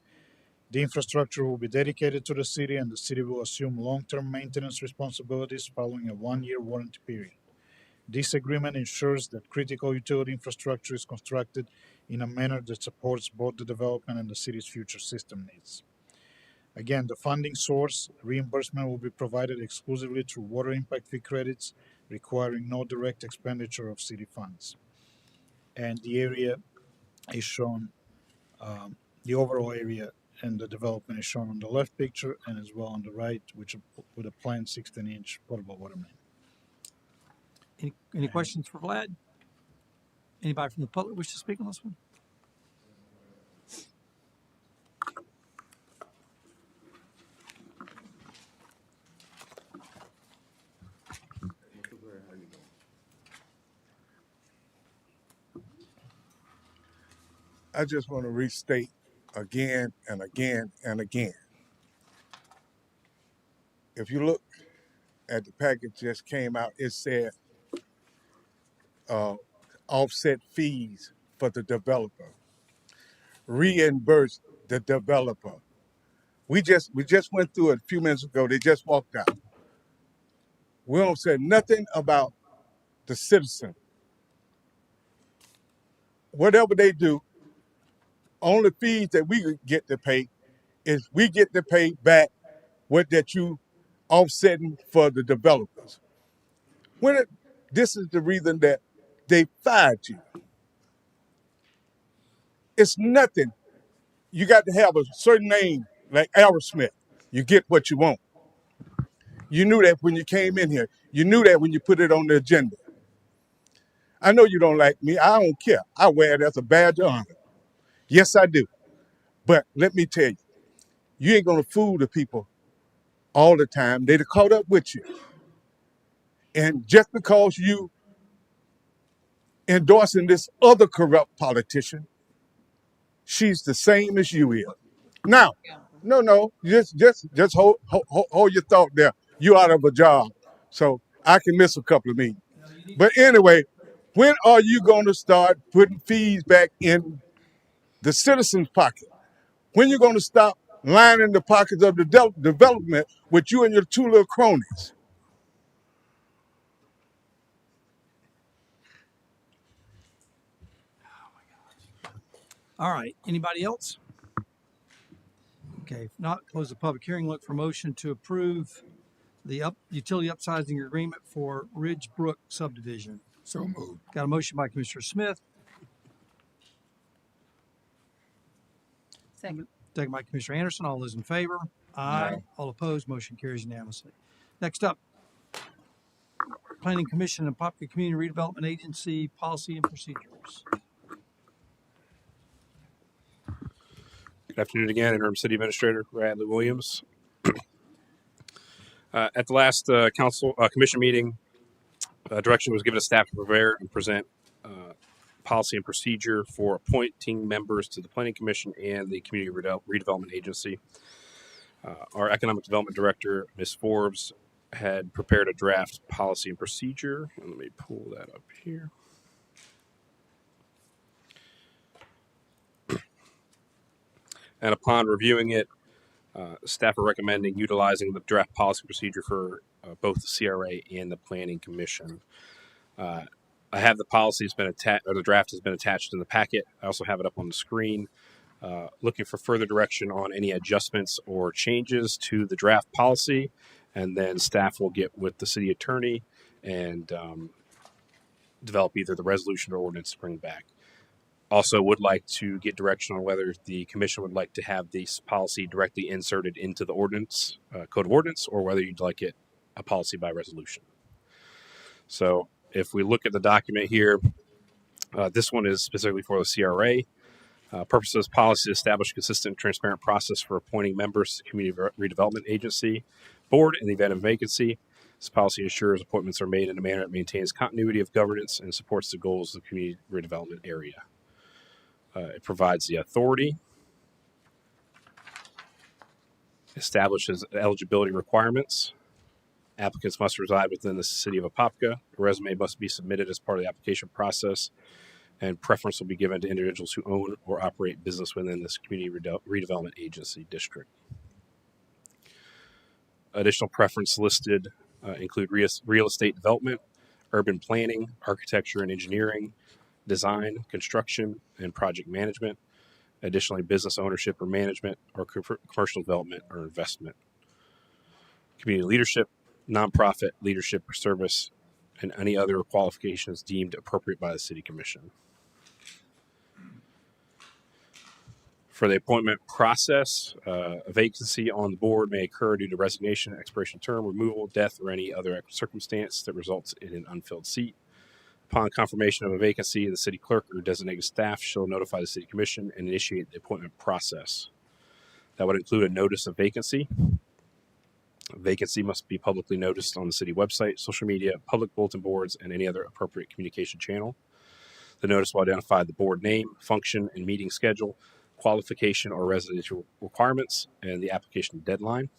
the infrastructure will be dedicated to the city, and the city will assume long-term maintenance responsibilities following a 1-year warranty period. This agreement ensures that critical utility infrastructure is constructed in a manner that supports both the development and the city's future system needs. Again, the funding source reimbursement will be provided exclusively through water impact fee credits, requiring no direct expenditure of city funds. And the area is shown, the overall area and the development is shown on the left picture and as well on the right, which with a planned 16-inch potable water main. Any questions for Vlad? Anybody from the public wish to speak on this one? I just want to restate again and again and again. If you look at the package just came out, it said offset fees for the developer, reimburse the developer. We just went through it a few minutes ago. They just walked out. We don't say nothing about the citizen. Whatever they do, only fees that we get to pay is we get to pay back what that you offsetting for the developers. This is the reason that they fired you. It's nothing. You got to have a certain name, like Aerosmith. You get what you want. You knew that when you came in here. You knew that when you put it on the agenda. I know you don't like me. I don't care. I wear it as a badge of honor. Yes, I do. But let me tell you, you ain't gonna fool the people all the time. They'd have caught up with you. And just because you endorsing this other corrupt politician, she's the same as you is. Now, no, just hold your thought there. You out of a job, so I can miss a couple of meetings. But anyway, when are you going to start putting fees back in the citizens' pocket? When you going to stop lining the pockets of the development with you and your two little cronies? All right. Anybody else? Okay. If not, close the public hearing. Look for motion to approve the utility upsizing agreement for Ridge Brook subdivision. So moved. Got a motion by Commissioner Smith, Second. second by Commissioner Anderson. All those in favor? Aye. All opposed? Motion carries unanimously. Next up, Planning Commission and Apopka Community Redevelopment Agency policy and procedures. Good afternoon again, Interim City Administrator Radley Williams. At the last commission meeting, direction was given to staff to prepare and present policy and procedure for appointing members to the Planning Commission and the Community Redevelopment Agency. Our Economic Development Director, Ms. Forbes, had prepared a draft policy and procedure. And let me pull that up here. And upon reviewing it, staff are recommending utilizing the draft policy procedure for both the CRA and the Planning Commission. I have the policy has been attached, or the draft has been attached in the packet. I also have it up on the screen. Looking for further direction on any adjustments or changes to the draft policy, and then staff will get with the city attorney and develop either the resolution or ordinance to bring back. Also would like to get direction on whether the commission would like to have this policy directly inserted into the ordinance, code of ordinance, or whether you'd like it a policy by resolution. So if we look at the document here, this one is specifically for the CRA. Purpose of this policy is to establish a consistent and transparent process for appointing members to the Community Redevelopment Agency board in the event of vacancy. This policy ensures appointments are made in a manner that maintains continuity of governance and supports the goals of the community redevelopment area. It provides the authority, establishes eligibility requirements. Applicants must reside within the city of Apopka. A resume must be submitted as part of the application process, and preference will be given to individuals who own or operate business within this community redevelopment agency district. Additional preference listed include real estate development, urban planning, architecture and engineering, design, construction, and project management. Additionally, business ownership or management, or commercial development or investment. Community leadership, nonprofit leadership or service, and any other qualifications deemed appropriate by the City Commission. For the appointment process, a vacancy on the board may occur due to resignation, expiration of term, removal, death, or any other circumstance that results in an unfilled seat. Upon confirmation of a vacancy, the city clerk or designated staff shall notify the City Commission and initiate the appointment process. That would include a notice of vacancy. A vacancy must be publicly noticed on the city website, social media, public bulletin boards, and any other appropriate communication channel. The notice will identify the board name, function, and meeting schedule, qualification or residential requirements, and the application deadline.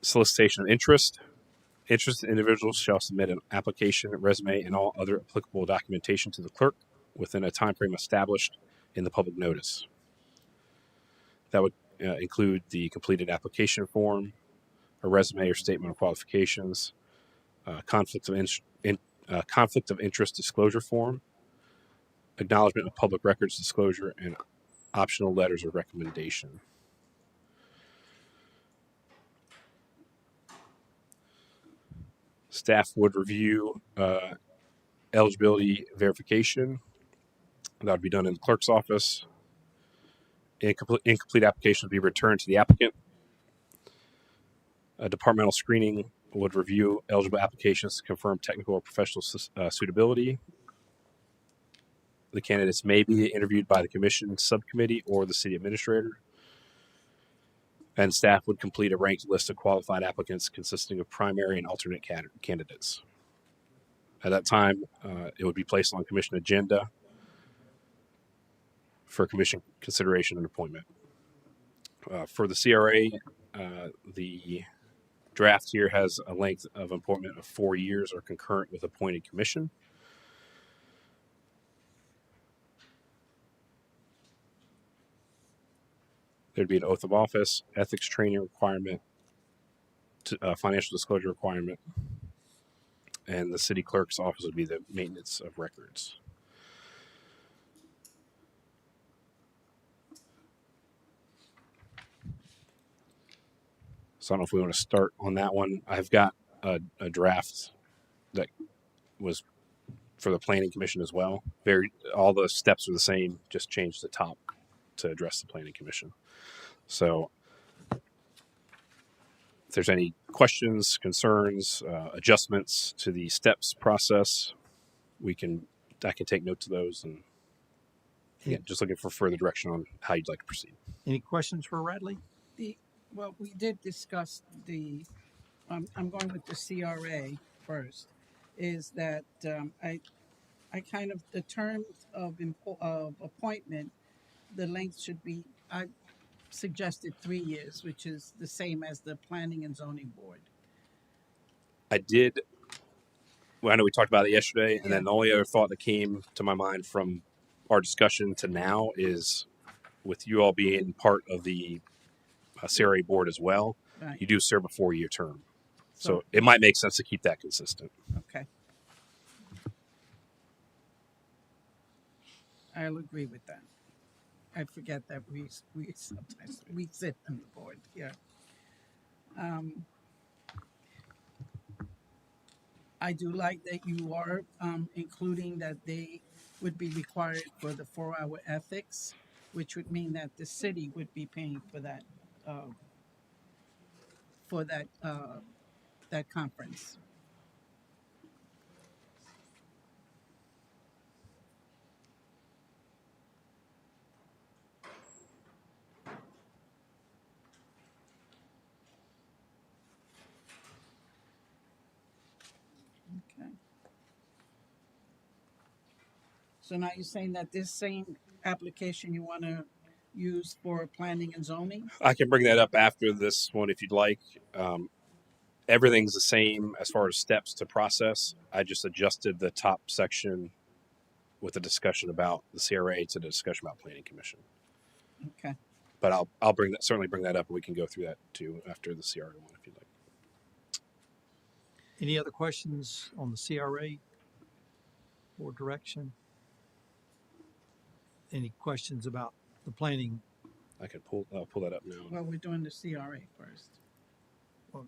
Solicitation of interest. Interested individuals shall submit an application, resume, and all other applicable documentation to the clerk within a time frame established in the public notice. That would include the completed application form, a resume or statement of qualifications, conflict of interest disclosure form, acknowledgement of public records disclosure, and optional letters of recommendation. Staff would review eligibility verification. That would be done in the clerk's office. Incomplete application would be returned to the applicant. A departmental screening would review eligible applications to confirm technical or professional suitability. The candidates may be interviewed by the commission subcommittee or the city administrator. And staff would complete a ranked list of qualified applicants consisting of primary and alternate candidates. At that time, it would be placed on commission agenda for commission consideration and appointment. For the CRA, the draft here has a length of appointment of 4 years or concurrent with appointed commission. There'd be an oath of office, ethics training requirement, financial disclosure requirement, and the city clerk's office would be the maintenance of records. So I don't know if we want to start on that one. I've got a draft that was for the planning commission as well. All the steps are the same, just change the top to address the planning commission. So if there's any questions, concerns, adjustments to the steps process, I can take notes of those, and again, just looking for further direction on how you'd like to proceed. Any questions for Radley? Well, we did discuss I'm going with the CRA first, is that I kind of, the terms of appointment, the length should be, I suggested 3 years, which is the same as the Planning and Zoning Board. I know we talked about it yesterday, and then the only other thought that came to my mind from our discussion to now is, with you all being part of the CRA board as well, Right. you do serve a 4-year term. So it might make sense to keep that consistent. Okay. I'll agree with that. I forget that we sometimes we sit on the board here. I do like that you are including that they would be required for the 4-hour ethics, which would mean that the city would be paying for that that conference. Okay. So now you're saying that this same application you want to use for planning and zoning? I can bring that up after this one if you'd like. Everything's the same as far as steps to process. I just adjusted the top section with the discussion about the CRA to the discussion about planning commission. Okay. But I'll certainly bring that up, and we can go through that too after the CRA one if you'd like. Any other questions on the CRA or direction? Any questions about the planning? I can pull that up now. Well, we're doing the CRA first. Well,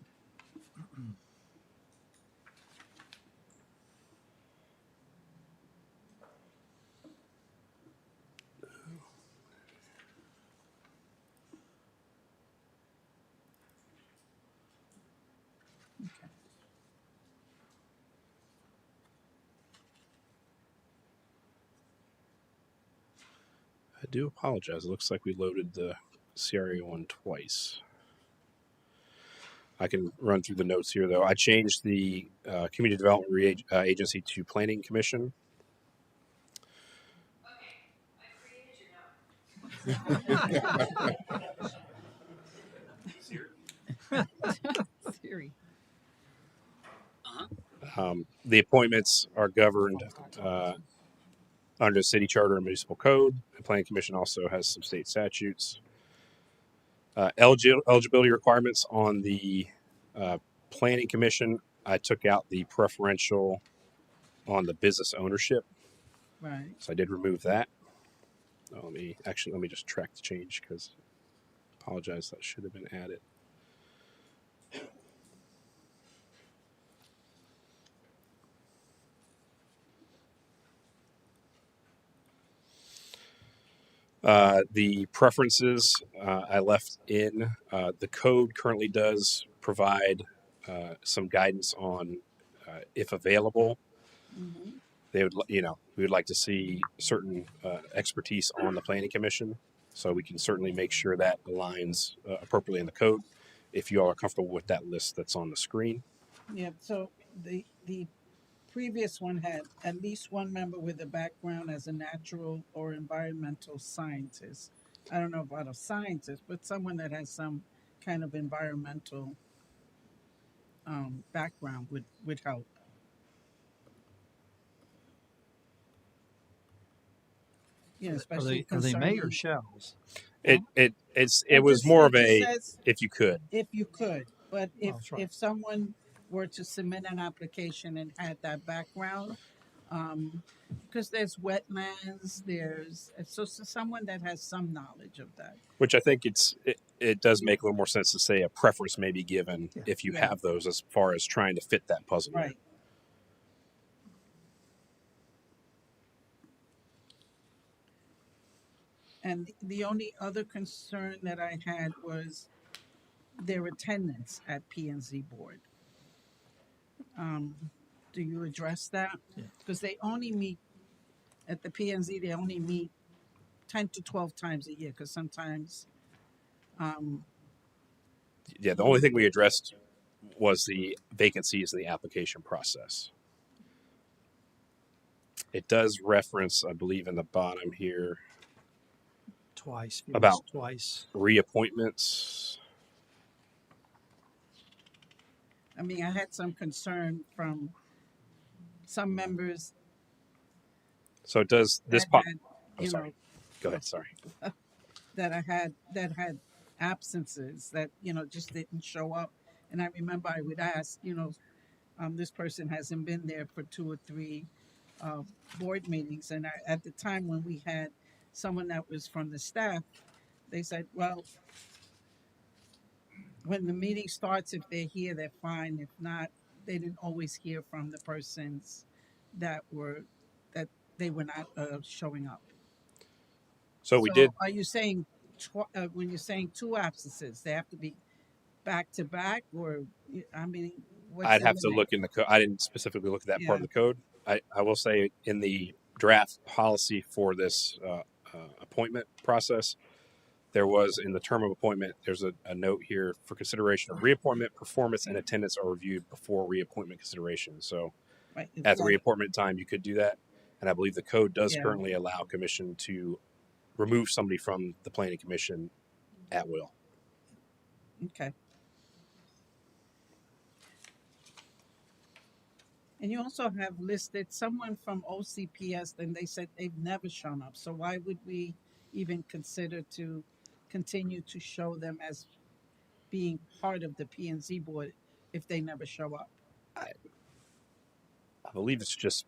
I do apologize. It looks like we loaded the CRA one twice. I can run through the notes here, though. I changed the Community Development Agency to Planning Commission. Siri. The appointments are governed under the city charter and municipal code. The Planning Commission also has some state statutes. Eligibility requirements on the Planning Commission, I took out the preferential on the business ownership. Right. So I did remove that. Let me just track the change because I apologize, that should have been added. The preferences I left in. The code currently does provide some guidance on if available. Mm-hmm. They would, we would like to see certain expertise on the planning commission, so we can certainly make sure that aligns appropriately in the code. If you all are comfortable with that list that's on the screen. Yeah. So the previous one had at least one member with a background as a natural or environmental scientist. I don't know about a scientist, but someone that has some kind of environmental background would help. You know, especially Are they may or concerning. shalls? It It was just more it of just a says if you could. if you could, but Oh, that's right. if someone were to submit an application and had that background, because there's wetlands, there's so someone that has some knowledge of that. Which I think it does make a little more sense to say a preference may be given Yeah. if you Yeah. have those, as far as trying to fit that puzzle in. Right. And the only other concern that I had was their attendance at P and Z board. Do you address that? Yeah. Because they only meet at the P and Z. They only meet 10 to 12 times a year. Because sometimes, Yeah, the only thing we addressed was the vacancies in the application process. It does reference, I believe, in the bottom here Twice. about twice. reappointments. I mean, I had some concern from some members So it does this that pop. had, Oh, you sorry. know, Go ahead. Sorry. that had absences that just didn't show up. And I remember I would ask, this person hasn't been there for 2 or 3 board meetings, and at the time when we had someone that was from the staff, they said, well, when the meeting starts, if they're here, they're fine. If not, they didn't always hear from the persons that they were not showing up. So we did. Are you saying when you're saying 2 absences, they have to be back to back, or I mean, what's I'd the have to limit? look in the code. I didn't specifically look at that part Yeah. of the code. I will say in the draft policy for this appointment process, there was in the term of appointment, there's a note here for consideration of reappointment, performance, and attendance are reviewed before reappointment consideration. So Right. at the reappointment time, you could do that. And I believe the code does Yeah. currently allow commission to remove somebody from the planning commission at will. Okay. And you also have listed someone from OCPS, and they said they've never shown up. So why would we even consider to continue to show them as being part of the P&Z board if they never show up? I believe it's just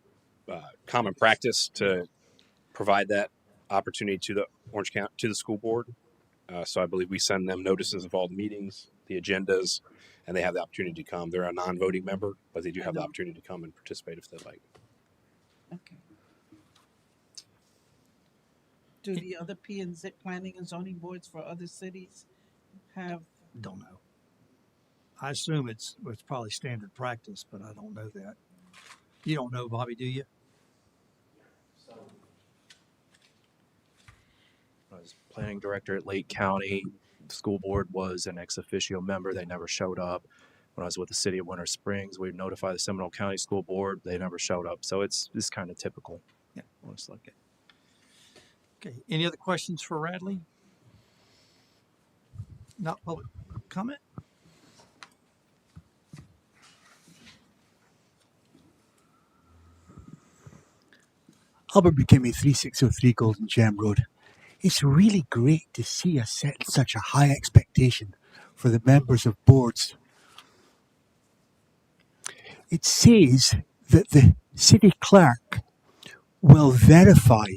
common practice to provide that opportunity to the Orange County, to the school board. So I believe we send them notices of all the meetings, the agendas, and they have the opportunity to come. They're a non-voting member, but they do have the opportunity to come and participate if they like. Okay. Do the other P&Z planning and zoning boards for other cities have? Don't know. I assume it's probably standard practice, but I don't know that. You don't know, Bobby, do you? I was planning director at Lake County. The school board was an ex officio member. They never showed up. When I was with the city of Winter Springs, we'd notify the Seminole County School Board. They never showed up. So it's kind of typical. Yeah. Let's look at. Okay. Any other questions for Radley? Not public comment? Albert McKimmey, 3603 Golden Gem Road. It's really great to see us set such a high expectation for the members of boards. It says that the city clerk will verify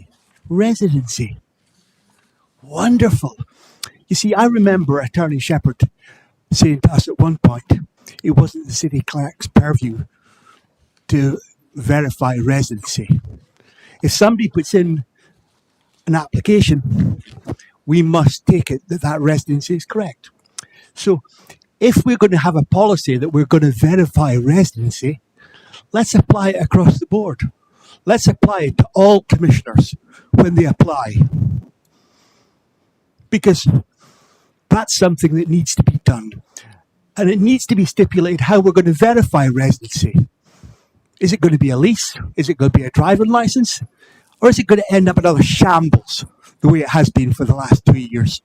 residency. Wonderful. You see, I remember Attorney Shepherd saying to us at one point, it wasn't the city clerk's purview to verify residency. If somebody puts in an application, we must take it that that residency is correct. So if we're going to have a policy that we're going to verify residency, let's apply it across the board. Let's apply it to all commissioners when they apply, because that's something that needs to be done. And it needs to be stipulated how we're going to verify residency. Is it going to be a lease? Is it going to be a driving license? Or is it going to end up another shambles the way it has been for the last 2 years?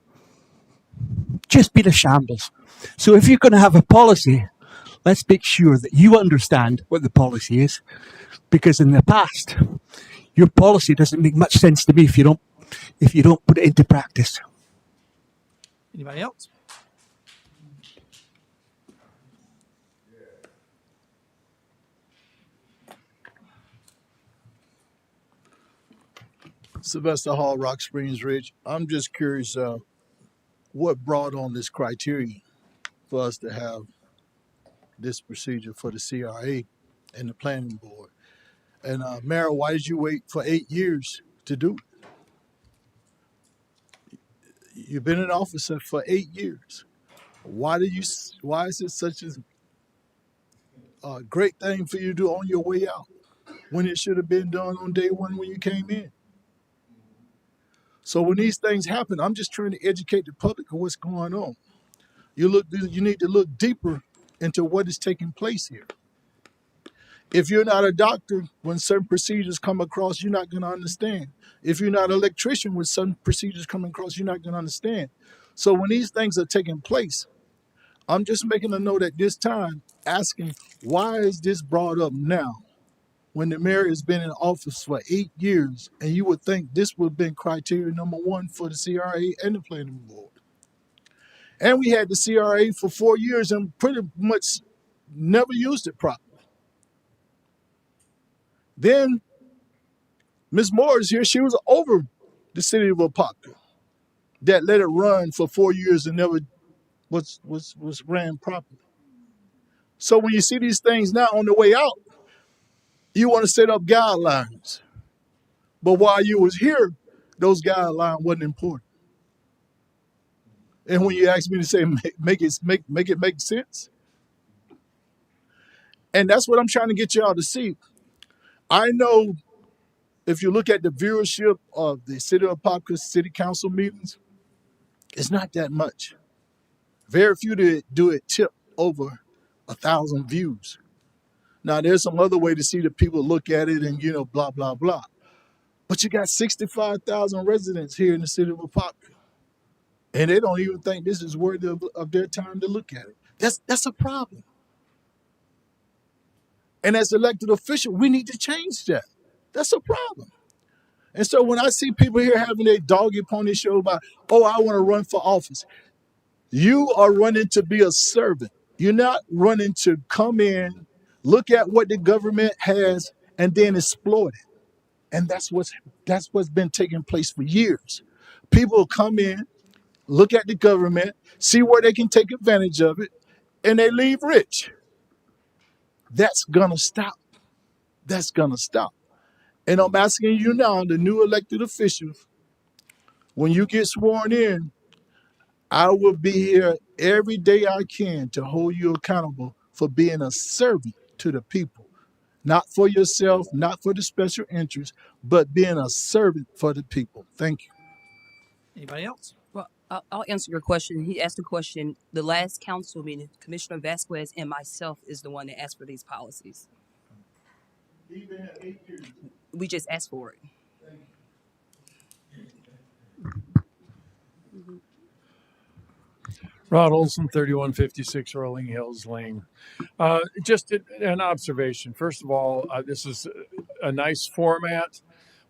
Just been a shambles. So if you're going to have a policy, let's make sure that you understand what the policy is, because in the past, your policy doesn't make much sense to me if you don't put it into practice. Anybody else? Sylvester Hall, Rock Springs Ridge. I'm just curious, what brought on this criteria for us to have this procedure for the CRA and the planning board? And Mayor, why did you wait for 8 years to do it? You've been an officer for 8 years. Why is it such a great thing for you to do on your way out when it should have been done on day one when you came in? So when these things happen, I'm just trying to educate the public of what's going on. You need to look deeper into what is taking place here. If you're not a doctor, when certain procedures come across, you're not going to understand. If you're not an electrician, when certain procedures come across, you're not going to understand. So when these things are taking place, I'm just making a note at this time, asking, why is this brought up now? When the mayor has been in office for 8 years, and you would think this would have been criteria number one for the CRA and the planning board. And we had the CRA for 4 years and pretty much never used it properly. Then Ms. Moore is here. She was over the city of Apopka that let it run for 4 years and never was ran properly. So when you see these things now on the way out, you want to set up guidelines. But while you was here, those guidelines wasn't important. And when you ask me to say make it make sense, and that's what I'm trying to get y'all to see. I know if you look at the viewership of the City of Apopka City Council meetings, it's not that much. Very few do it tip over 1,000 views. Now, there's some other way to see the people look at it and, blah, blah, blah. But you got 65,000 residents here in the city of Apopka. And they don't even think this is worthy of their time to look at it. That's a problem. And as elected officials, we need to change that. That's a problem. And so when I see people here having a doggy pony show about, oh, I want to run for office, you are running to be a servant. You're not running to come in, look at what the government has, and then exploit it. And that's what's been taking place for years. People come in, look at the government, see where they can take advantage of it, and they leave rich. That's gonna stop. That's gonna stop. And I'm asking you now, the new elected officials, when you get sworn in, I will be here every day I can to hold you accountable for being a servant to the people. Not for yourself, not for the special interest, but being a servant for the people. Thank you. Anybody else? Well, I'll answer your question. He asked the question. The last council meeting, Commissioner Vasquez and myself is the one that asked for these policies. We just asked for it. Rod Olson, 3156 Rolling Hills Lane. Just an observation. First of all, this is a nice format,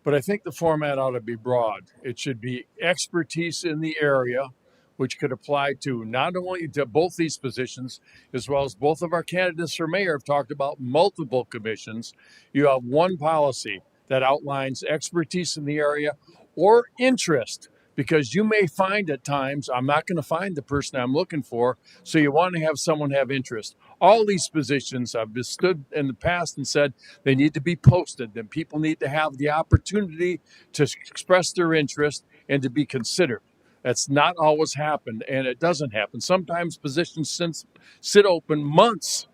but I think the format ought to be broad. It should be expertise in the area, which could apply to not only to both these positions, as well as both of our candidates for mayor have talked about multiple commissions. You have one policy that outlines expertise in the area or interest, because you may find at times, I'm not going to find the person I'm looking for, so you want to have someone have interest. All these positions I've stood in the past and said they need to be posted, and people need to have the opportunity to express their interest and to be considered. That's not always happened, and it doesn't happen. Sometimes positions sit open months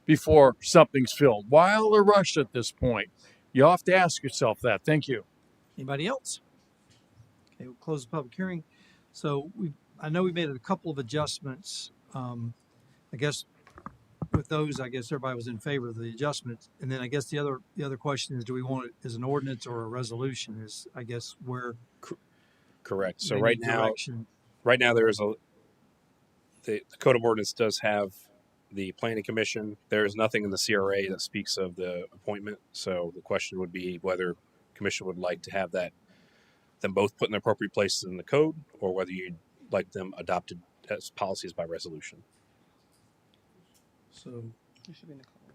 before something's filled. Why all the rush at this point? You have to ask yourself that. Thank you. Anybody else? Okay, we'll close the public hearing. So I know we made a couple of adjustments. I guess with those, I guess everybody was in favor of the adjustments. And then I guess the other question is, do we want it as an ordinance or a resolution? Is I guess where Correct. So they right need now, direction. there is the code of ordinance does have the planning commission. There is nothing in the CRA that speaks of the appointment. So the question would be whether commission would like to have them both put in their appropriate places in the code, or whether you'd like them adopted as policies by resolution. So It should be in the code.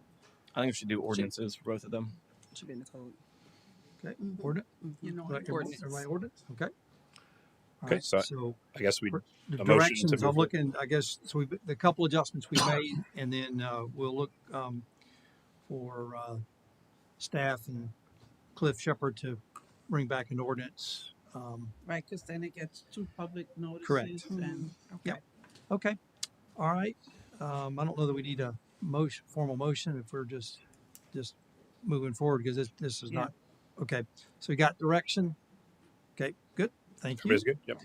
I think we should do ordinances for both of them. It should be in the code. okay, ordinance. You know, Everybody ordinance. Okay. All Okay, right. so So I guess we the a motion to directions I'm move looking. I guess so. The couple adjustments we made, and then we'll look for staff and Cliff Shepherd to bring back an ordinance. right, because then it gets two public notices Correct. and, okay. Yep. Okay. All right. I don't know that we need a formal motion if we're just moving forward because this is Yeah. not okay. So we got direction. Okay. Good. Thank you. Everybody's good? Yep.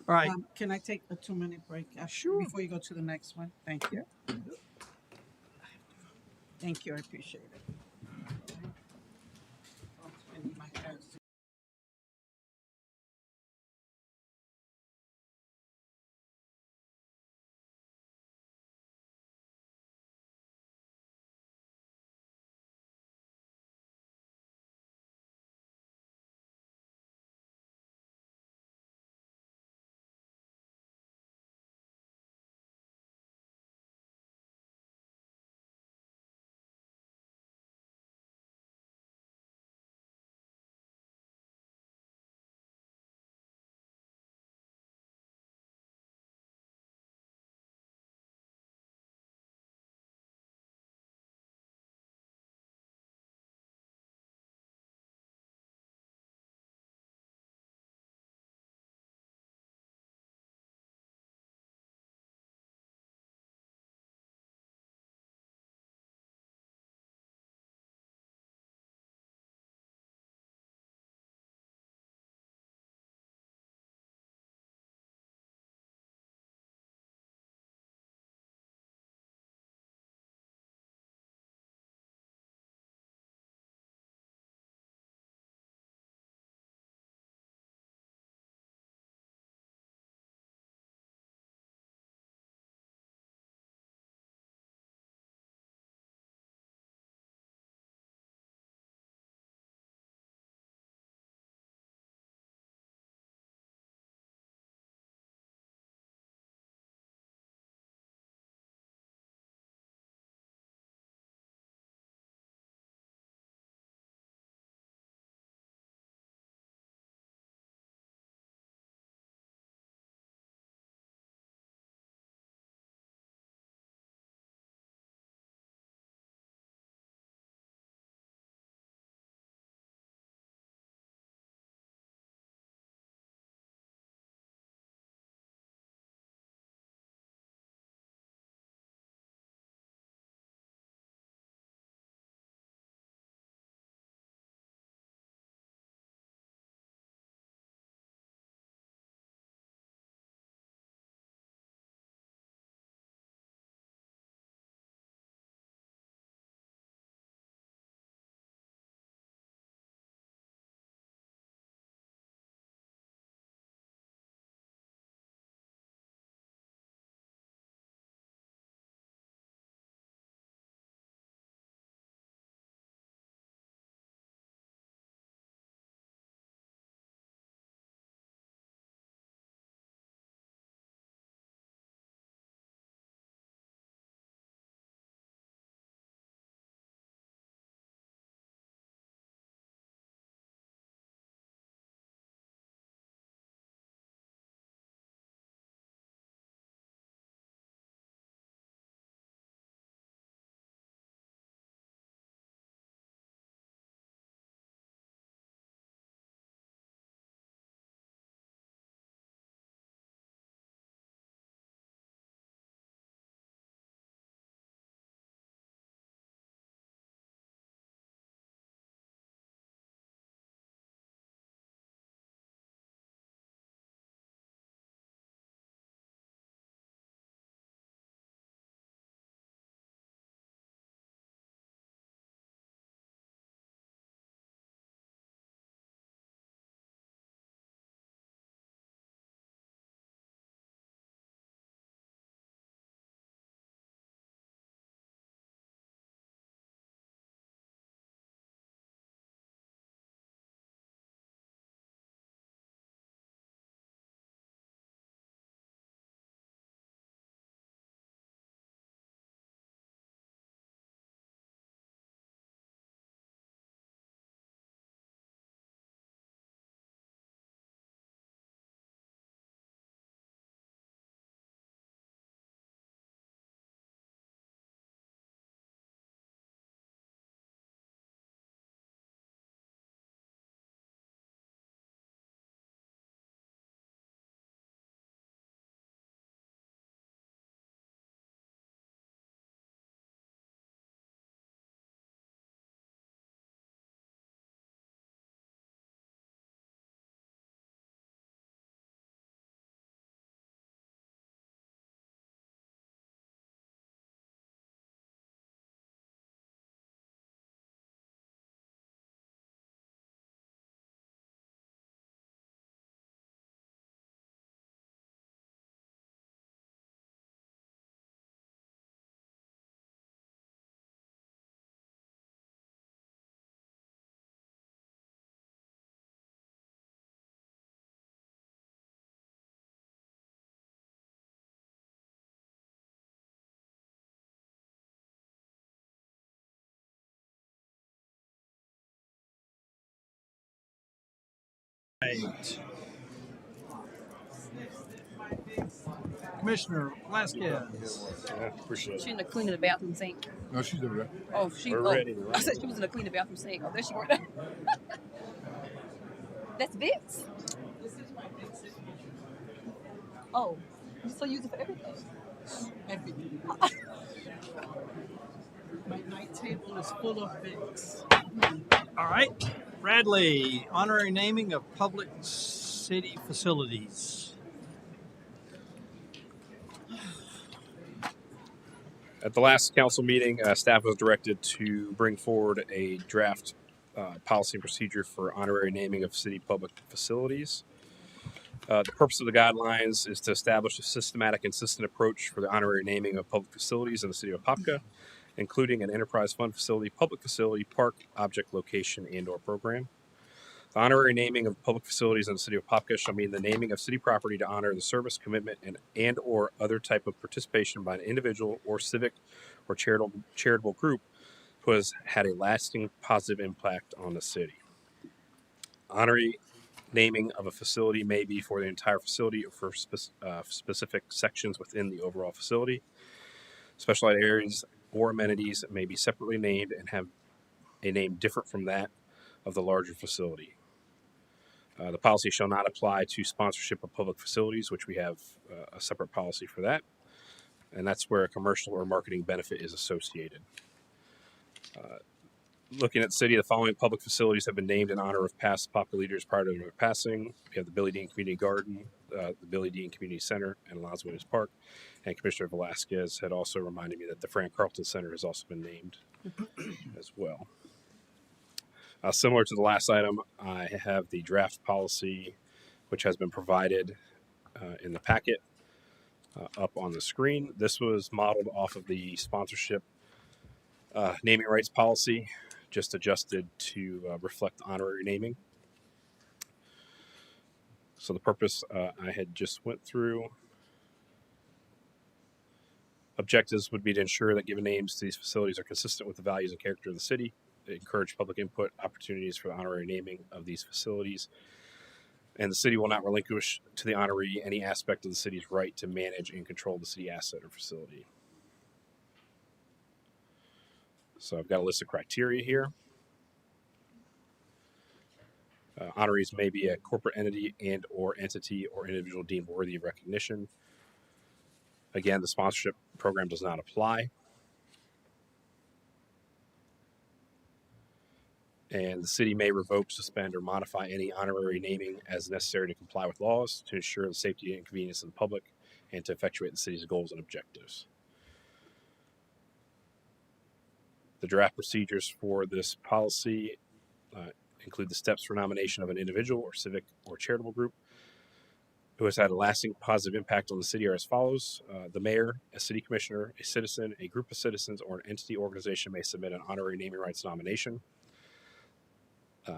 All right. Can I take a 2-minute break Sure. before you go to the next one? Thank you. Thank you, I appreciate it. I need my cards. Right. Commissioner Velasquez. Yeah, appreciate She it. in the cleaning the bathroom sink. No, she's over there. Oh, she. We're Oh, ready. We're I ready. said she was in the cleaning the bathroom sink. Oh, there she went. That's Vicks. Oh, you still use it for everything. Everything. My night table is full of books. All right. Bradley, honorary naming of public city facilities. At the last council meeting, staff was directed to bring forward a draft policy and procedure for honorary naming of city public facilities. The purpose of the guidelines is to establish a systematic and consistent approach for the honorary naming of public facilities in the city of Apopka, including an enterprise fund facility, public facility, park, object, location, and/or program. The honorary naming of public facilities in the city of Apopka shall mean the naming of city property to honor the service, commitment, and/or other type of participation by an individual or civic or charitable group who has had a lasting positive impact on the city. Honorary naming of a facility may be for the entire facility or for specific sections within the overall facility. Specialized areas or amenities may be separately named and have a name different from that of the larger facility. The policy shall not apply to sponsorship of public facilities, which we have a separate policy for that. And that's where a commercial or marketing benefit is associated. Looking at the city, the following public facilities have been named in honor of past Apopka leaders prior to their passing. We have the Billy Dean Community Garden, the Billy Dean Community Center, and Las Vegas Park. And Commissioner Velasquez had also reminded me that the Frank Carlton Center has also been named as well. Similar to the last item, I have the draft policy, which has been provided in the packet up on the screen. This was modeled off of the sponsorship naming rights policy, just adjusted to reflect honorary naming. So the purpose I had just went through. Objectives would be to ensure that given names to these facilities are consistent with the values and character of the city, encourage public input, opportunities for the honorary naming of these facilities, and the city will not relinquish to the honoree any aspect of the city's right to manage and control the city asset or facility. So I've got a list of criteria here. Honorees may be a corporate entity and or entity or individual deemed worthy of recognition. Again, the sponsorship program does not apply. And the city may revoke, suspend, or modify any honorary naming as necessary to comply with laws to ensure the safety and convenience of the public and to effectuate the city's goals and objectives. The draft procedures for this policy include the steps for nomination of an individual or civic or charitable group who has had a lasting positive impact on the city are as follows. The mayor, a city commissioner, a citizen, a group of citizens, or an entity organization may submit an honorary naming rights nomination.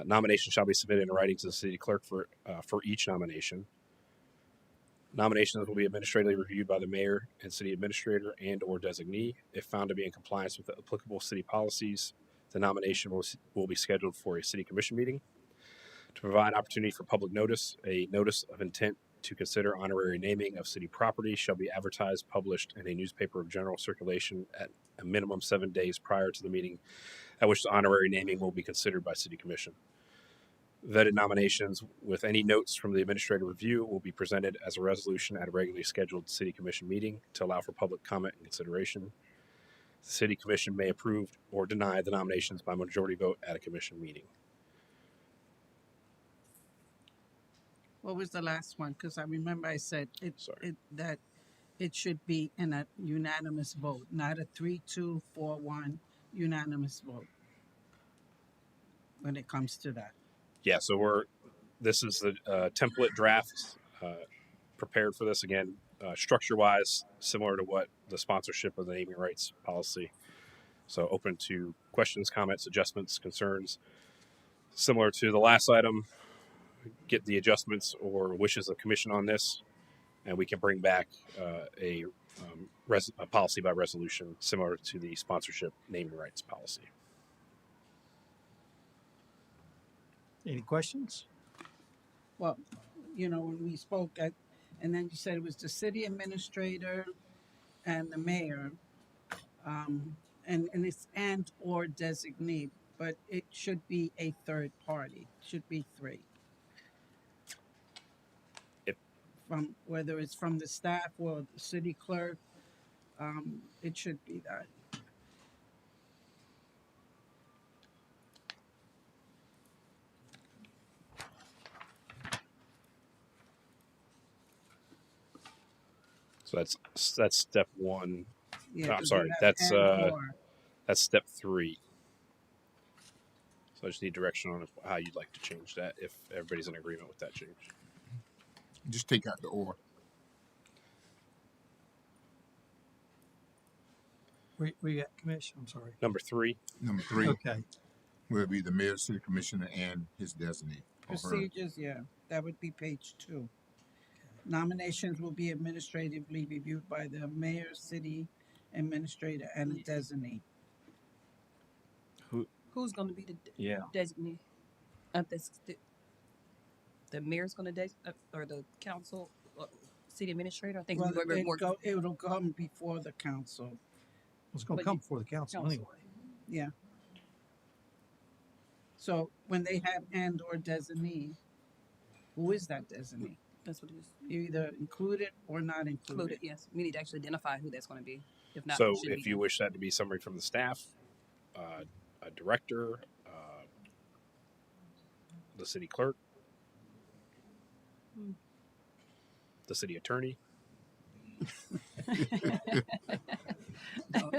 Nomination shall be submitted in writing to the city clerk for each nomination. Nominations will be administratively reviewed by the mayor and city administrator and or designee. If found to be in compliance with the applicable city policies, the nomination will be scheduled for a city commission meeting. To provide opportunity for public notice, a notice of intent to consider honorary naming of city property shall be advertised, published in a newspaper of general circulation at a minimum 7 days prior to the meeting at which the honorary naming will be considered by city commission. Vetted nominations with any notes from the administrative review will be presented as a resolution at a regularly scheduled city commission meeting to allow for public comment and consideration. The city commission may approve or deny the nominations by majority vote at a commission meeting. What was the last one? Because I remember I said that it should be in a unanimous vote, not a 3-2-4-1 unanimous vote when it comes to that. Yeah, so this is the template draft prepared for this. Again, structure-wise, similar to what the sponsorship of the naming rights policy. So open to questions, comments, adjustments, concerns. Similar to the last item, get the adjustments or wishes of commission on this, and we can bring back a policy by resolution similar to the sponsorship naming rights policy. Any questions? Well, when we spoke and then you said it was the city administrator and the mayor, and it's and or designee, but it should be a third party. Should be three. If From whether it's from the staff or the city clerk, it should be that. so, that's step one. Yeah, Oh, I'm because you sorry. have and or. That's step 3. So I just need direction on how you'd like to change that. If everybody's in agreement with that change. Just take out the or. We got commission. I'm sorry. Number 3. Number 3 Okay. will be the mayor, city commissioner, and his designee. Or her. Procedures, yeah, that would be page 2. Nominations will be administratively reviewed by the mayor, city administrator, and a designee. Who's going to be the Yeah. designee? The mayor's going to or the council, city administrator. I think Well, we're more. it'll come before the council. It's going to But come you- before the council council. anyway. Yeah. So when they have and or designee, who is that designee? That's what it is. You either include it or not include Included, it. yes. We need to actually identify who that's going to be. If not, So it shouldn't if be you done. wish that to be somebody from the staff, a director, the city clerk, the city attorney. No.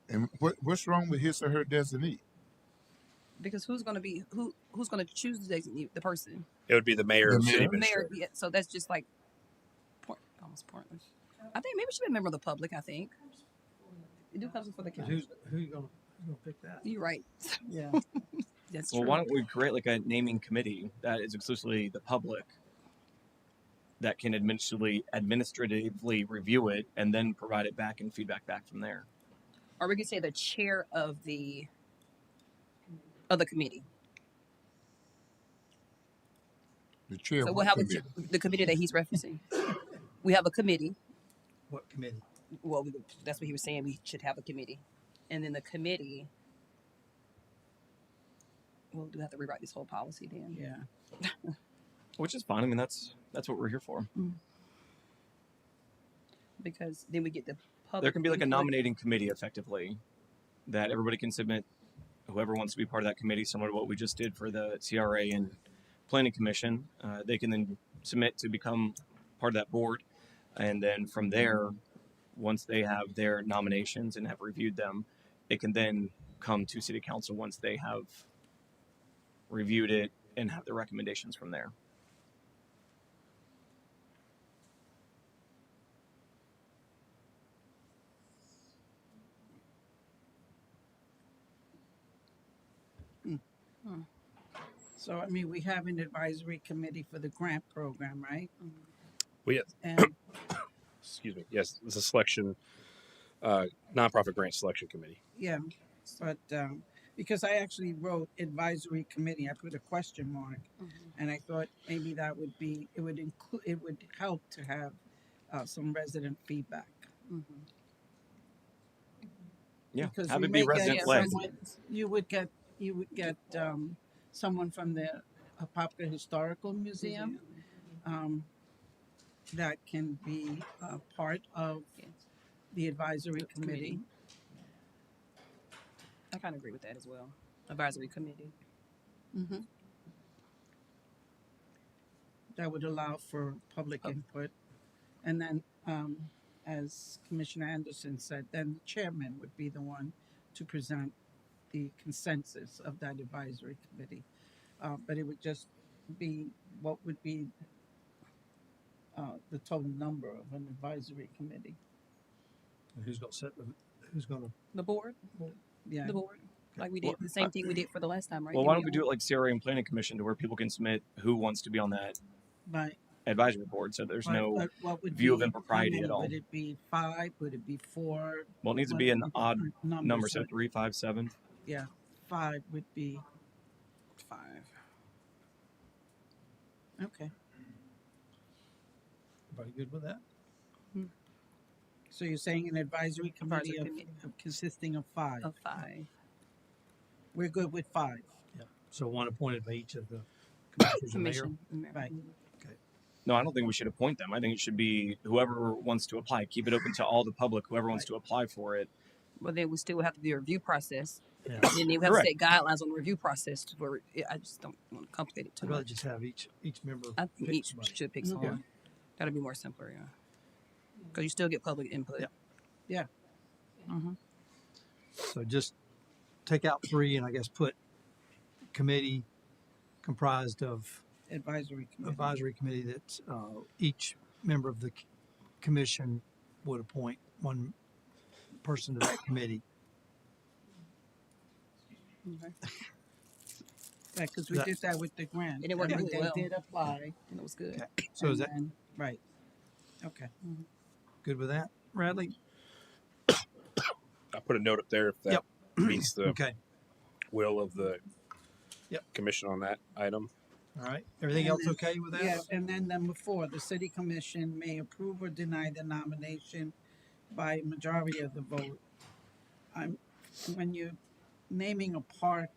And what's wrong with his or her designee? Because who's going to be who's going to choose the designee, the person? It would be the mayor, The and city mayor? administrator. Mayor. Yeah, so that's just like almost pointless. I think maybe it should be a member of the public. I think it do comes before the council. Who you gonna pick that? You're right. Yeah. That's Well, true. why don't we create like a naming committee that is exclusively the public that can administratively review it and then provide it back and feedback back from there. Or we could say the chair of the committee. The chair. So of we'll what have committee? the committee that he's referencing. We have a committee. What committee? Well, that's what he was saying. We should have a committee, and then the committee. We'll do have to rewrite this whole policy then. Yeah. Which is fine. I mean, that's what we're here for. Because then we get the public. There can be like a input. nominating committee, effectively, that everybody can submit whoever wants to be part of that committee, similar to what we just did for the CRA and Planning Commission. They can then submit to become part of that board, and then from there, once they have their nominations and have reviewed them, it can then come to City Council once they have reviewed it and have the recommendations from there. So I mean, we have an advisory committee for the grant program, right? We And excuse me. Yes, it's a selection, nonprofit grant selection committee. yeah, but because I actually wrote advisory committee, I put a question mark, and I thought maybe that would be it would help to have some resident feedback. Yeah, Because have we it be may get resident led. someone, you would get someone from the Apopka Historical Museum that can be part of the advisory committee. I kind of agree with that as well. Advisory committee. That would allow for public input, and then as Commissioner Anderson said, then the chairman would be the one to present the consensus of that advisory committee. But it would just be what would be the total number of an advisory committee. And who's gonna set who's gonna The board. Yeah. The board. Like we did the same thing we did for the last time, right? Well, why don't we do it like CRA and Planning Commission, to where people can submit who wants to be on that Right. advisory board, so there's no But what would view of be- impropriety how many at all. Would it be 5? Would it be 4? Well, it needs to What be an would odd number, number, so- so 3, 5, 7. Yeah, 5 would be 5. Okay. Everybody good with that? So you're saying an advisory committee of consisting of five? Of 5. We're good with 5. Yeah. So one appointed by each of the commissioners and mayor. Commission. Right. Okay. No, I don't think we should appoint them. I think it should be whoever wants to apply. Keep it open to all the public. Whoever wants to apply for it. Well, then we still have to do a review process. Yeah. And then we have Correct. to set guidelines on the review process. For I just don't want to complicate it too I'd rather much. just have each member I think pick each somebody. should pick Okay. someone. That'll be more simpler, yeah. Because you still get public input. Yeah. Yeah. Mm-hmm. So just take out 3 and I guess put committee comprised of Advisory committee. advisory committee that each member of the commission would appoint one person to that committee. Okay. Right, because we That- did that with the grant. And it worked I mean, really they well. did apply. And it was good. Okay. So is that Right. Okay. good with that, Bradley? I put a note up there if that Yep. meets the Okay. will of the Yep. commission on that item. All right. Everything And else then- okay with that? Yeah, and then number 4, the city commission may approve or deny the nomination by majority of the vote. When you're naming a park,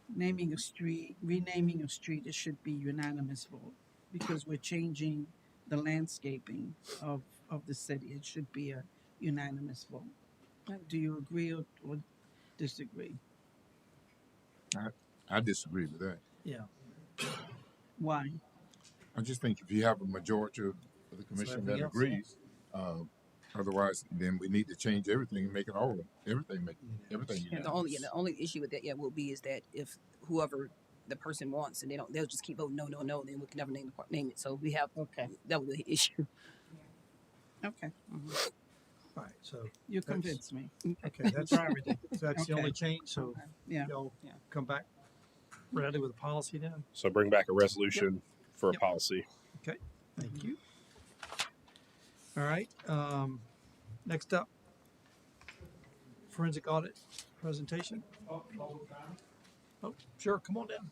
naming a street, renaming a street, it should be unanimous vote because we're changing the landscaping of the city. It should be a unanimous vote. Do you agree or disagree? I disagree with that. Yeah. Why? I just think if you have a majority of the commission that everything else, agrees, otherwise, then we need to change everything and make it all everything Yeah, the only issue with that will be is that if whoever the person wants and they'll just keep voting no, then we can never name it. So we have that was the issue. Okay. All right. So You that's- convinced me. Okay. That's Priority. so that's the Okay. only change. So Yeah. y'all come back, Bradley, with a policy then. So bring back a resolution for a Yep. policy. Okay. Thank you. All right. Next up, forensic audit presentation. Oh, sure. Come on down.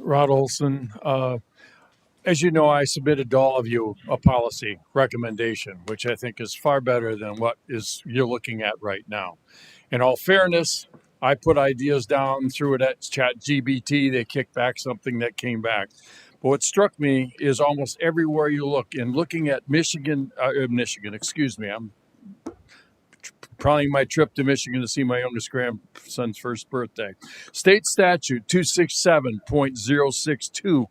Rod Olson, as you know, I submitted to all of you a policy recommendation, which I think is far better than what you're looking at right now. In all fairness, I put ideas down, threw it at ChatGPT. They kicked back something that came back. But what struck me is almost everywhere you look, in looking at Michigan, excuse me, I'm planning my trip to Michigan to see my youngest grandson's first birthday. State statute 267.062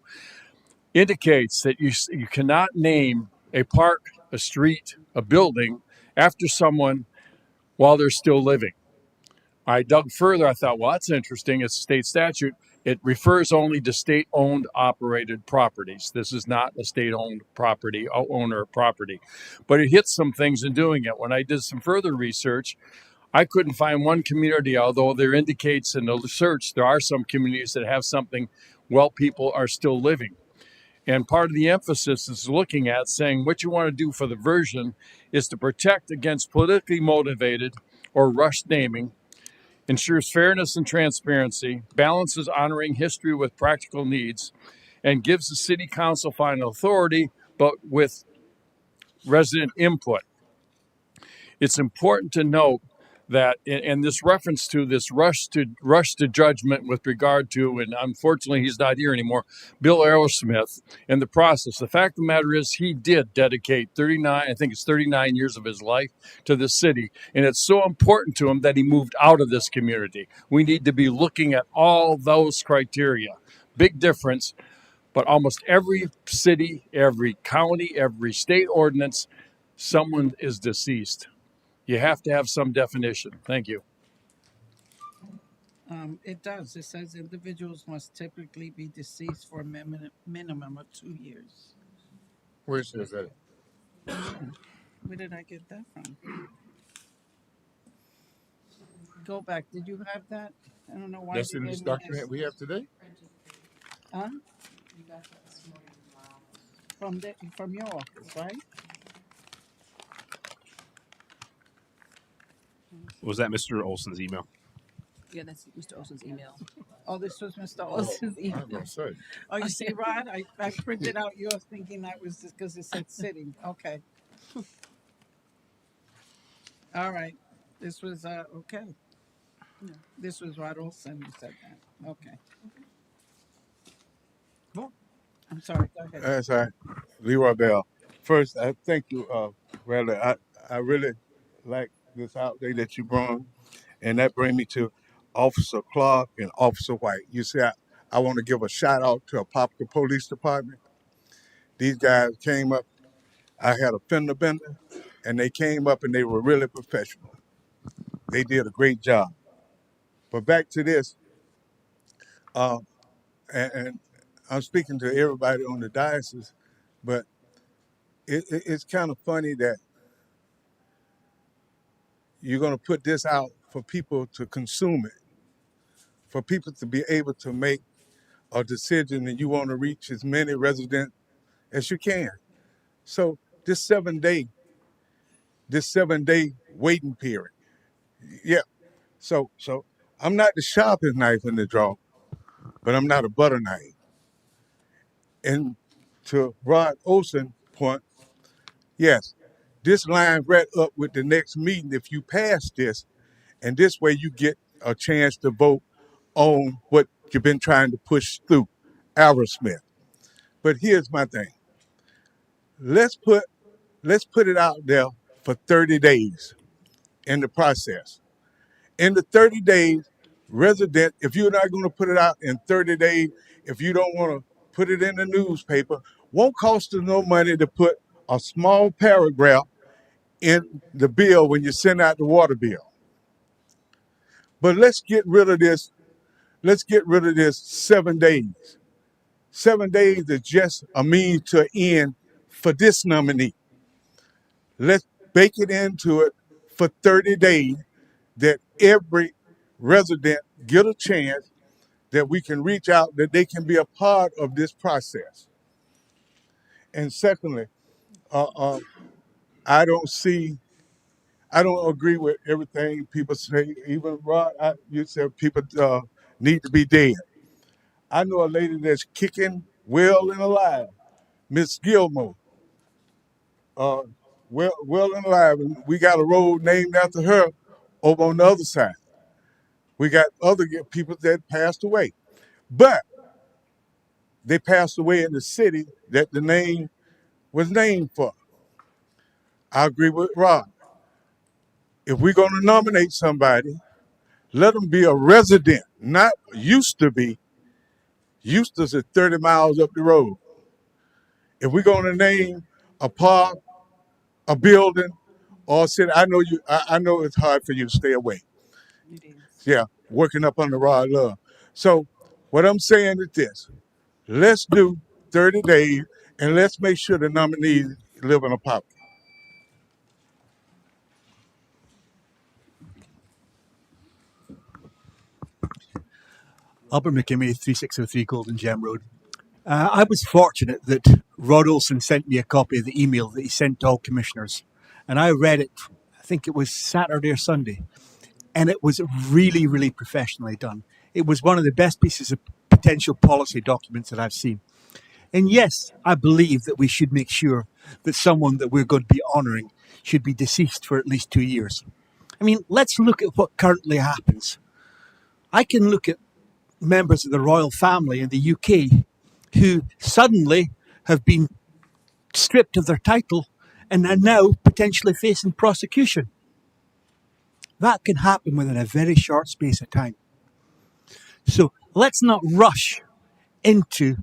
indicates that you cannot name a park, a street, a building after someone while they're still living. I dug further. I thought, well, that's interesting. It's a state statute. It refers only to state-owned, operated properties. This is not a state-owned property, owner of property. But it hits some things in doing it. When I did some further research, I couldn't find one community, although there indicates in the search there are some communities that have something while people are still living. And part of the emphasis is looking at saying what you want to do for the version is to protect against politically motivated or rushed naming, ensures fairness and transparency, balances honoring history with practical needs, and gives the city council final authority, but with resident input. It's important to note that, and this reference to this rush to judgment with regard to, and unfortunately he's not here anymore, Bill Aerosmith and the process. The fact of the matter is he did dedicate 39 years of his life to the city, and it's so important to him that he moved out of this community. We need to be looking at all those criteria. Big difference, but almost every city, every county, every state ordinance, someone is deceased. You have to have some definition. Thank you. It does. It says individuals must typically be deceased for a minimum of 2 years. Where says that? Where did I get that from? Go back. Did you have that? I don't know why That's they in this gave me this. document we have today? Huh? From your office, right? Was that Mr. Olson's email? Yeah, that's Mr. Olson's email. Oh, this was Mr. Oh, Olson's I email. was gonna say. Oh, you see, Rod, I printed out yours thinking that was just because it said city. Okay. All right. This was okay. Yeah. This was Rod Olson who said that. Okay. Cool. I'm sorry. Go ahead. That's all right. Leroy Bell. First, I thank you, Bradley. I really like this outlay that you brought, and that brings me to Officer Clark and Officer White. You see, I want to give a shout out to Apopka Police Department. These guys came up. I had a fender bender, and they came up and they were really professional. They did a great job. But back to this, uh, and I'm speaking to everybody on the diocese, but it's kind of funny that you're going to put this out for people to consume it, for people to be able to make a decision, and you want to reach as many residents as you can. So this 7 day waiting period. Yeah. So I'm not the sharpest knife in the drawer, but I'm not a butter knife. And to Rod Olson's point, yes, this lines right up with the next meeting if you pass this, and this way you get a chance to vote on what you've been trying to push through, Aerosmith. But here's my thing. Let's put it out there for 30 days in the process. In the 30 days, resident, if you're not going to put it out in 30 days, if you don't want to put it in the newspaper, won't cost us no money to put a small paragraph in the bill when you send out the water bill. But let's get rid of this. Let's get rid of this 7 days. 7 days is just a means to an end for this nominee. Let's bake it into it for 30 days that every resident get a chance that we can reach out, that they can be a part of this process. And secondly, I don't agree with everything people say. Even Rod, you said people need to be dead. I know a lady that's kicking well and alive, Miss Gilmore. Well and alive. And we got a road named after her over on the other side. We got other people that passed away. But they passed away in the city that the name was named for. I agree with Rob. If we're going to nominate somebody, let them be a resident, not used to be. Eustis is 30 miles up the road. If we're going to name a park, a building, or a city, I know it's hard for you to stay away. It is. Yeah, working up under Rod Love. So what I'm saying is this. Let's do 30 days, and let's make sure the nominees live in a pocket. Albert McKimmey, 3603 Golden Gem Road. I was fortunate that Rod Olson sent me a copy of the email that he sent to all commissioners. And I read it, I think it was Saturday or Sunday. And it was really, really professionally done. It was one of the best pieces of potential policy documents that I've seen. And yes, I believe that we should make sure that someone that we're going to be honouring should be deceased for at least 2 years. I mean, let's look at what currently happens. I can look at members of the royal family in the UK who suddenly have been stripped of their title and are now potentially facing prosecution. That can happen within a very short space of time. So let's not rush into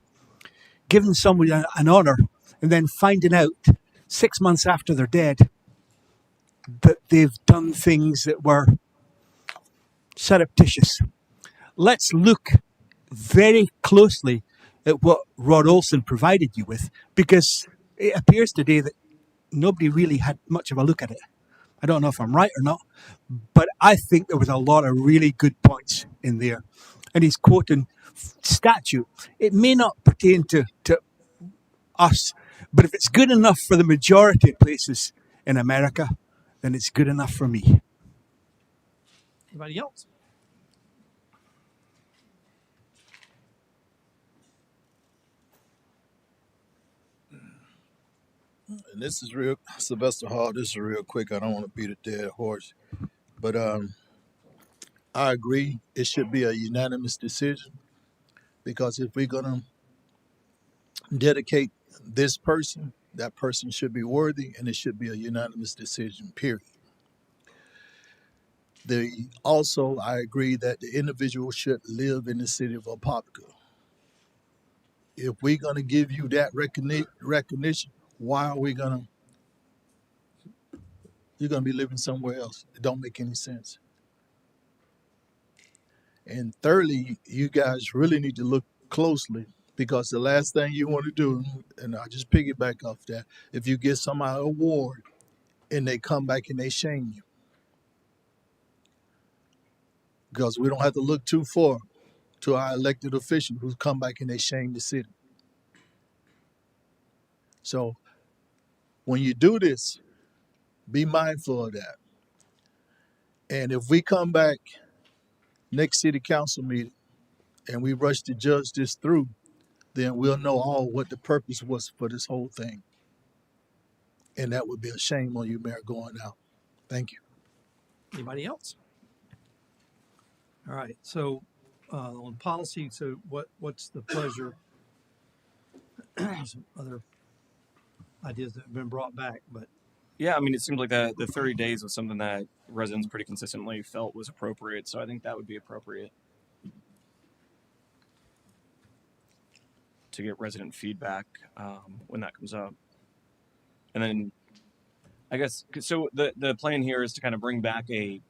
giving somebody an honour and then finding out 6 months after they're dead that they've done things that were surreptitious. Let's look very closely at what Rod Olson provided you with, because it appears today that nobody really had much of a look at it. I don't know if I'm right or not, but I think there was a lot of really good points in there, and he's quoting statute. It may not pertain to us, but if it's good enough for the majority of places in America, then it's good enough for me. Anybody else? And this is real, Sylvester Hall. This is real quick. I don't want to beat a dead horse, but I agree. It should be a unanimous decision because if we're gonna dedicate this person, that person should be worthy, and it should be a unanimous decision. Period. Also, I agree that the individual should live in the city of Apopka. If we're gonna give you that recognition, why are we gonna? You're gonna be living somewhere else. It don't make any sense. And thirdly, you guys really need to look closely because the last thing you want to do, and I just piggyback off that, if you get somebody an award and they come back and they shame you, because we don't have to look too far to our elected officials who come back and they shame the city. So when you do this, be mindful of that. And if we come back next city council meeting and we rush to judge this through, then we'll know all what the purpose was for this whole thing. And that would be a shame on you, Mayor, going out. Thank you. Anybody else? All right. So on policy, so what's the pleasure? Some other ideas that have been brought back, but Yeah, I mean, it seems like the 30 days was something that residents pretty consistently felt was appropriate. So I think that would be appropriate to get resident feedback when that comes up. And then I guess, so the plan here is to kind of bring back a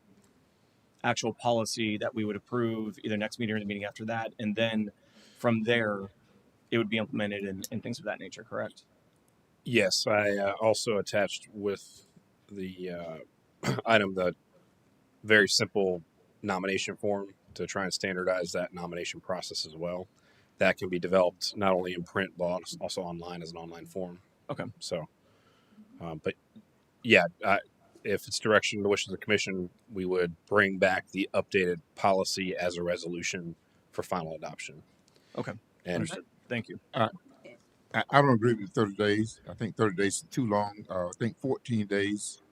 actual policy that we would approve either next meeting or the meeting after that. And then from there, it would be implemented and things of that nature, correct? Yes, I also attached with the item the very simple nomination form to try and standardize that nomination process as well. That can be developed not only in print but also online as an online form. Okay. So, but yeah, if it's direction to wishes of the commission, we would bring back the updated policy as a resolution for final adoption. Okay. And understood. Thank you. I don't agree with 30 days. I think 30 days is too long. I think 14 days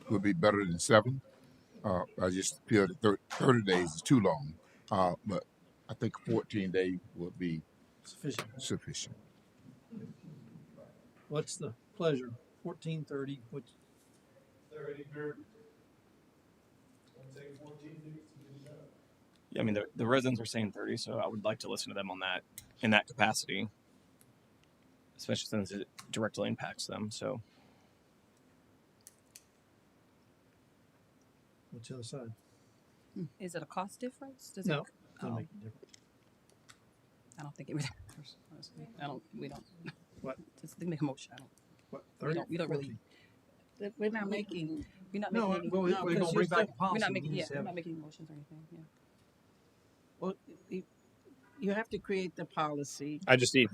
would be better than 7. I just feel that 30 days is too long. But I think 14 days would be sufficient. what's the pleasure? 14:30. Which 30. Yeah, I mean, the residents are saying 30, so I would like to listen to them on that in that capacity, especially since it directly impacts them. So, what's the other side? Is it a cost difference? Does No, it? doesn't Oh, make a difference. I don't think it would. Honestly, I don't. We don't. What? Just make a motion. I don't. What? We 30? don't. We don't really. We're not making. We're not No, making. Any, well, we're going to because bring you're back the policy. we're not making. We Yeah, just we're have- not making any motions or anything. Yeah. Well, you have to create the policy. I just need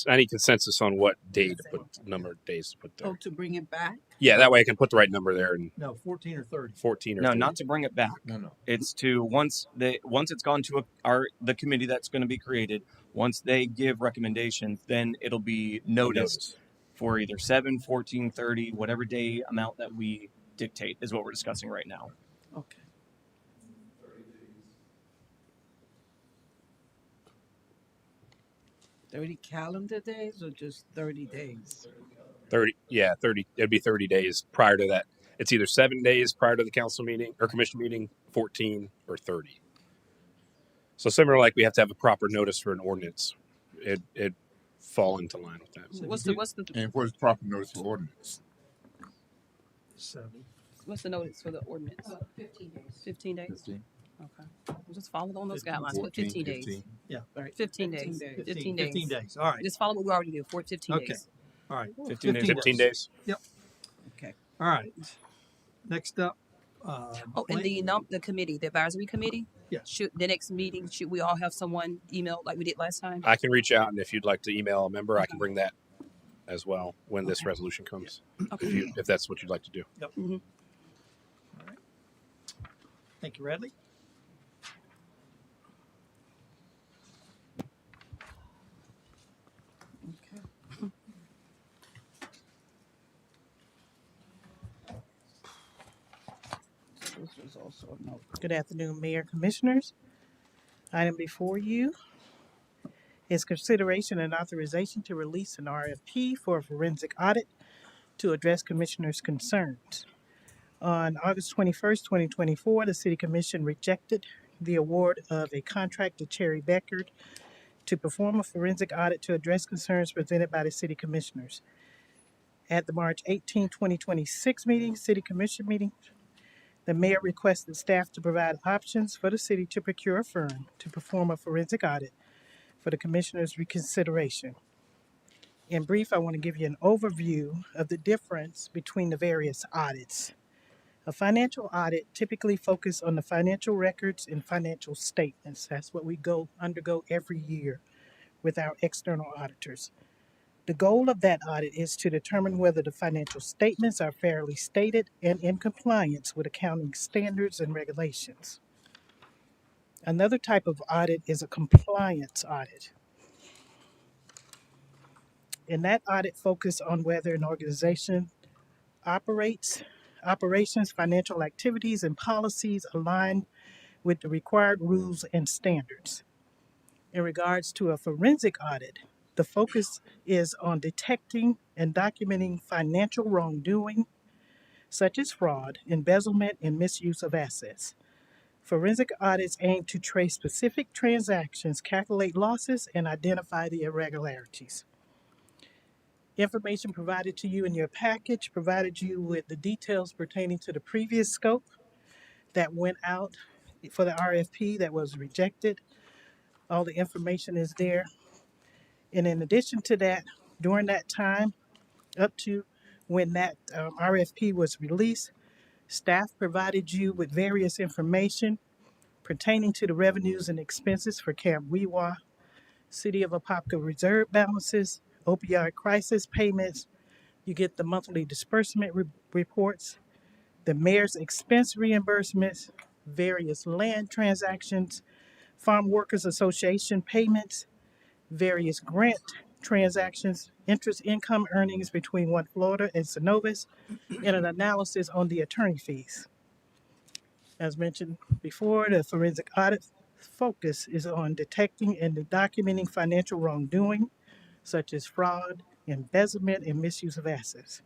I need consensus on what day to put, number of days to put there. Oh, to bring it back. Yeah, that way I can put the right number there. And No, 14 or 30. 14 or no, 30. not to bring it back. No. It's to once it's gone to the committee that's going to be created. Once they give recommendations, then it'll be noticed for either 7, 14, 30, whatever day amount that we dictate is what we're discussing right now. Okay. 30 calendar days or just 30 days? 30. Yeah, 30. It'd be 30 days prior to that. It's either 7 days prior to the council meeting or commission meeting, 14 or 30. So similar, like we have to have a proper notice for an ordinance. It fall into line with that. So What's you the And what is proper notice for ordinance? 7. what's the notice for the ordinance? 15 days. 15 days. 15. Okay. We'll just follow on those 15, guidelines. Put 15 days. 15. Yeah. Right. 15 days. 15 days. 15 days. All right. Just follow what we already do for 15 Okay. days. All right. 15 days. 15 days. Yep. Okay. All right. Next up, Oh, and Blank? the committee, the advisory committee. Yes. Should the next meeting, should we all have someone email like we did last time? I can reach out, and if you'd like to email a member, I can Okay. bring that as well when this Okay. resolution comes. Okay. If that's what you'd like to do. Yep. Mm-hmm. All right. Thank you, Radley. This was also a note. Good afternoon, Mayor, Commissioners. Item before you is consideration and authorization to release an RFP for a forensic audit to address Commissioners' concerns. On August 21st, 2024, the City Commission rejected the award of a contract to Cherry Beckard to perform a forensic audit to address concerns presented by the City Commissioners. At the March 18, 2026 meeting, City Commission meeting, the mayor requested staff to provide options for the city to procure a firm to perform a forensic audit for the commissioners' reconsideration. In brief, I want to give you an overview of the difference between the various audits. A financial audit typically focuses on the financial records and financial statements. That's what we undergo every year with our external auditors. The goal of that audit is to determine whether the financial statements are fairly stated and in compliance with accounting standards and regulations. Another type of audit is a compliance audit. And that audit focuses on whether an organization operations, financial activities, and policies align with the required rules and standards. In regards to a forensic audit, the focus is on detecting and documenting financial wrongdoing, such as fraud, embezzlement, and misuse of assets. Forensic audits aim to trace specific transactions, calculate losses, and identify the irregularities. Information provided to you in your package provided you with the details pertaining to the previous scope that went out for the RFP that was rejected. All the information is there. And in addition to that, during that time, up to when that RFP was released, staff provided you with various information pertaining to the revenues and expenses for Camp Weewa, City of Apopka reserve balances, opioid crisis payments. You get the monthly disbursement reports, the mayor's expense reimbursements, various land transactions, Farm Workers Association payments, various grant transactions, interest income earnings between One Florida and Synovus, and an analysis on the attorney fees. As mentioned before, the forensic audit focus is on detecting and documenting financial wrongdoing, such as fraud, embezzlement, and misuse of assets.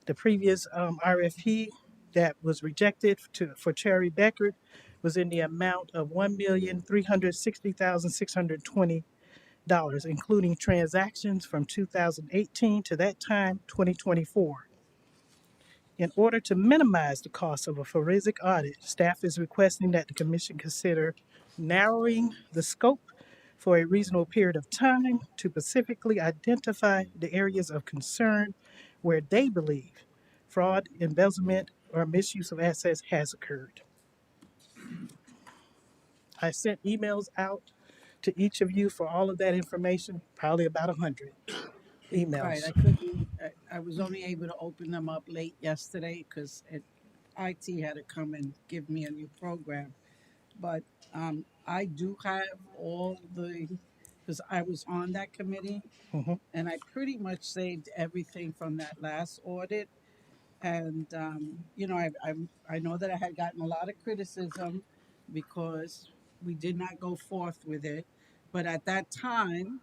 The previous RFP that was rejected for Cherry Beckard was in the amount of $1,360,620, including transactions from 2018 to that time, 2024. In order to minimize the cost of a forensic audit, staff is requesting that the commission consider narrowing the scope for a reasonable period of time to specifically identify the areas of concern where they believe fraud, embezzlement, or misuse of assets has occurred. I sent emails out to each of you for all of that information, probably about 100 emails. Right, I couldn't, I was only able to open them up late yesterday because IT had to come and give me a new program. But I do have all because I was on that committee Mhm. and I pretty much saved everything from that last audit. And, I know that I had gotten a lot of criticism because we did not go forth with it. But at that time,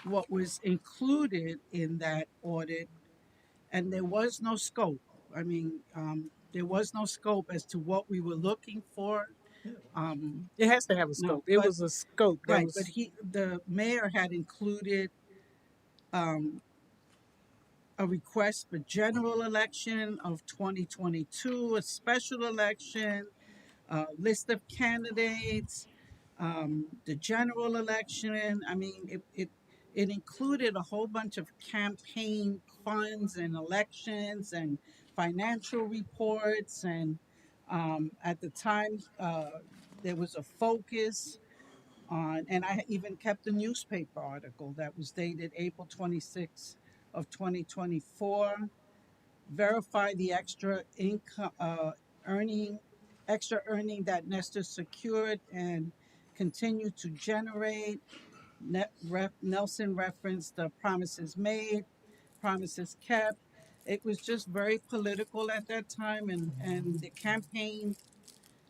what was included in that audit, and there was no scope. I mean, there was no scope as to what we were looking for. It has to have a No, scope. It but was a scope that right, but was the mayor had included um, a request for general election of 2022, a special election, a list of candidates, the general election. I mean, It included a whole bunch of campaign funds and elections and financial reports. And at the time, there was a focus on, and I even kept a newspaper article that was dated April 26th of 2024. Verify the extra income earning, extra earning that Nestor secured and continue to generate. Nelson referenced the promises made, promises kept. It was just very political at that time, and the campaign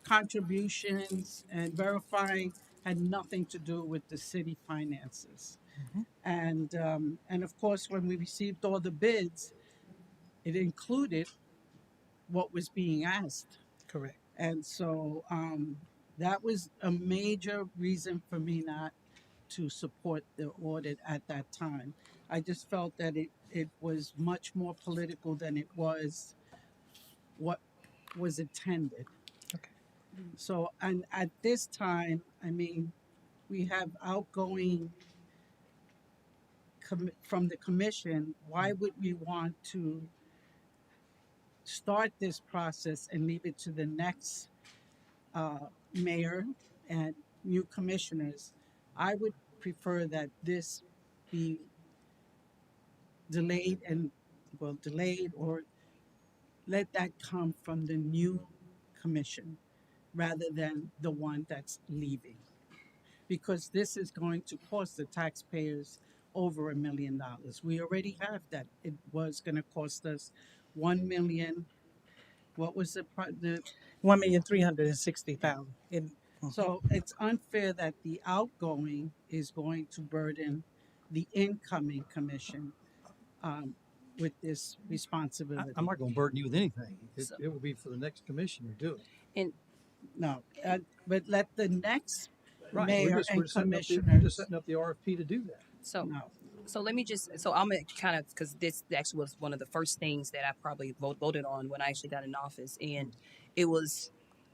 contributions and verifying had nothing to do with the city finances. And of course, when we received all the bids, it included what was being asked. Correct. And so that was a major reason for me not to support the audit at that time. I just felt that it was much more political than it was what was intended. Okay. So, and at this time, I mean, we have outgoing from the commission. Why would we want to start this process and leave it to the next mayor and new commissioners? I would prefer that this be delayed and, well, delayed, or let that come from the new commission rather than the one that's leaving. Because this is going to cost the taxpayers over $1 million. We already have that. It was going to cost us 1 million. What was the 1,360,000. So it's unfair that the outgoing is going to burden the incoming commission with this responsibility. I'm not going to burden you with anything. It will be for the next commissioner to do it. And No, but let the next Right. mayor and We're setting commissioners. setting up the RFP to do that. so No. so let me just, so I'm gonna kind of, because this actually was one of the first things that I probably voted on when I actually got in office, and it was,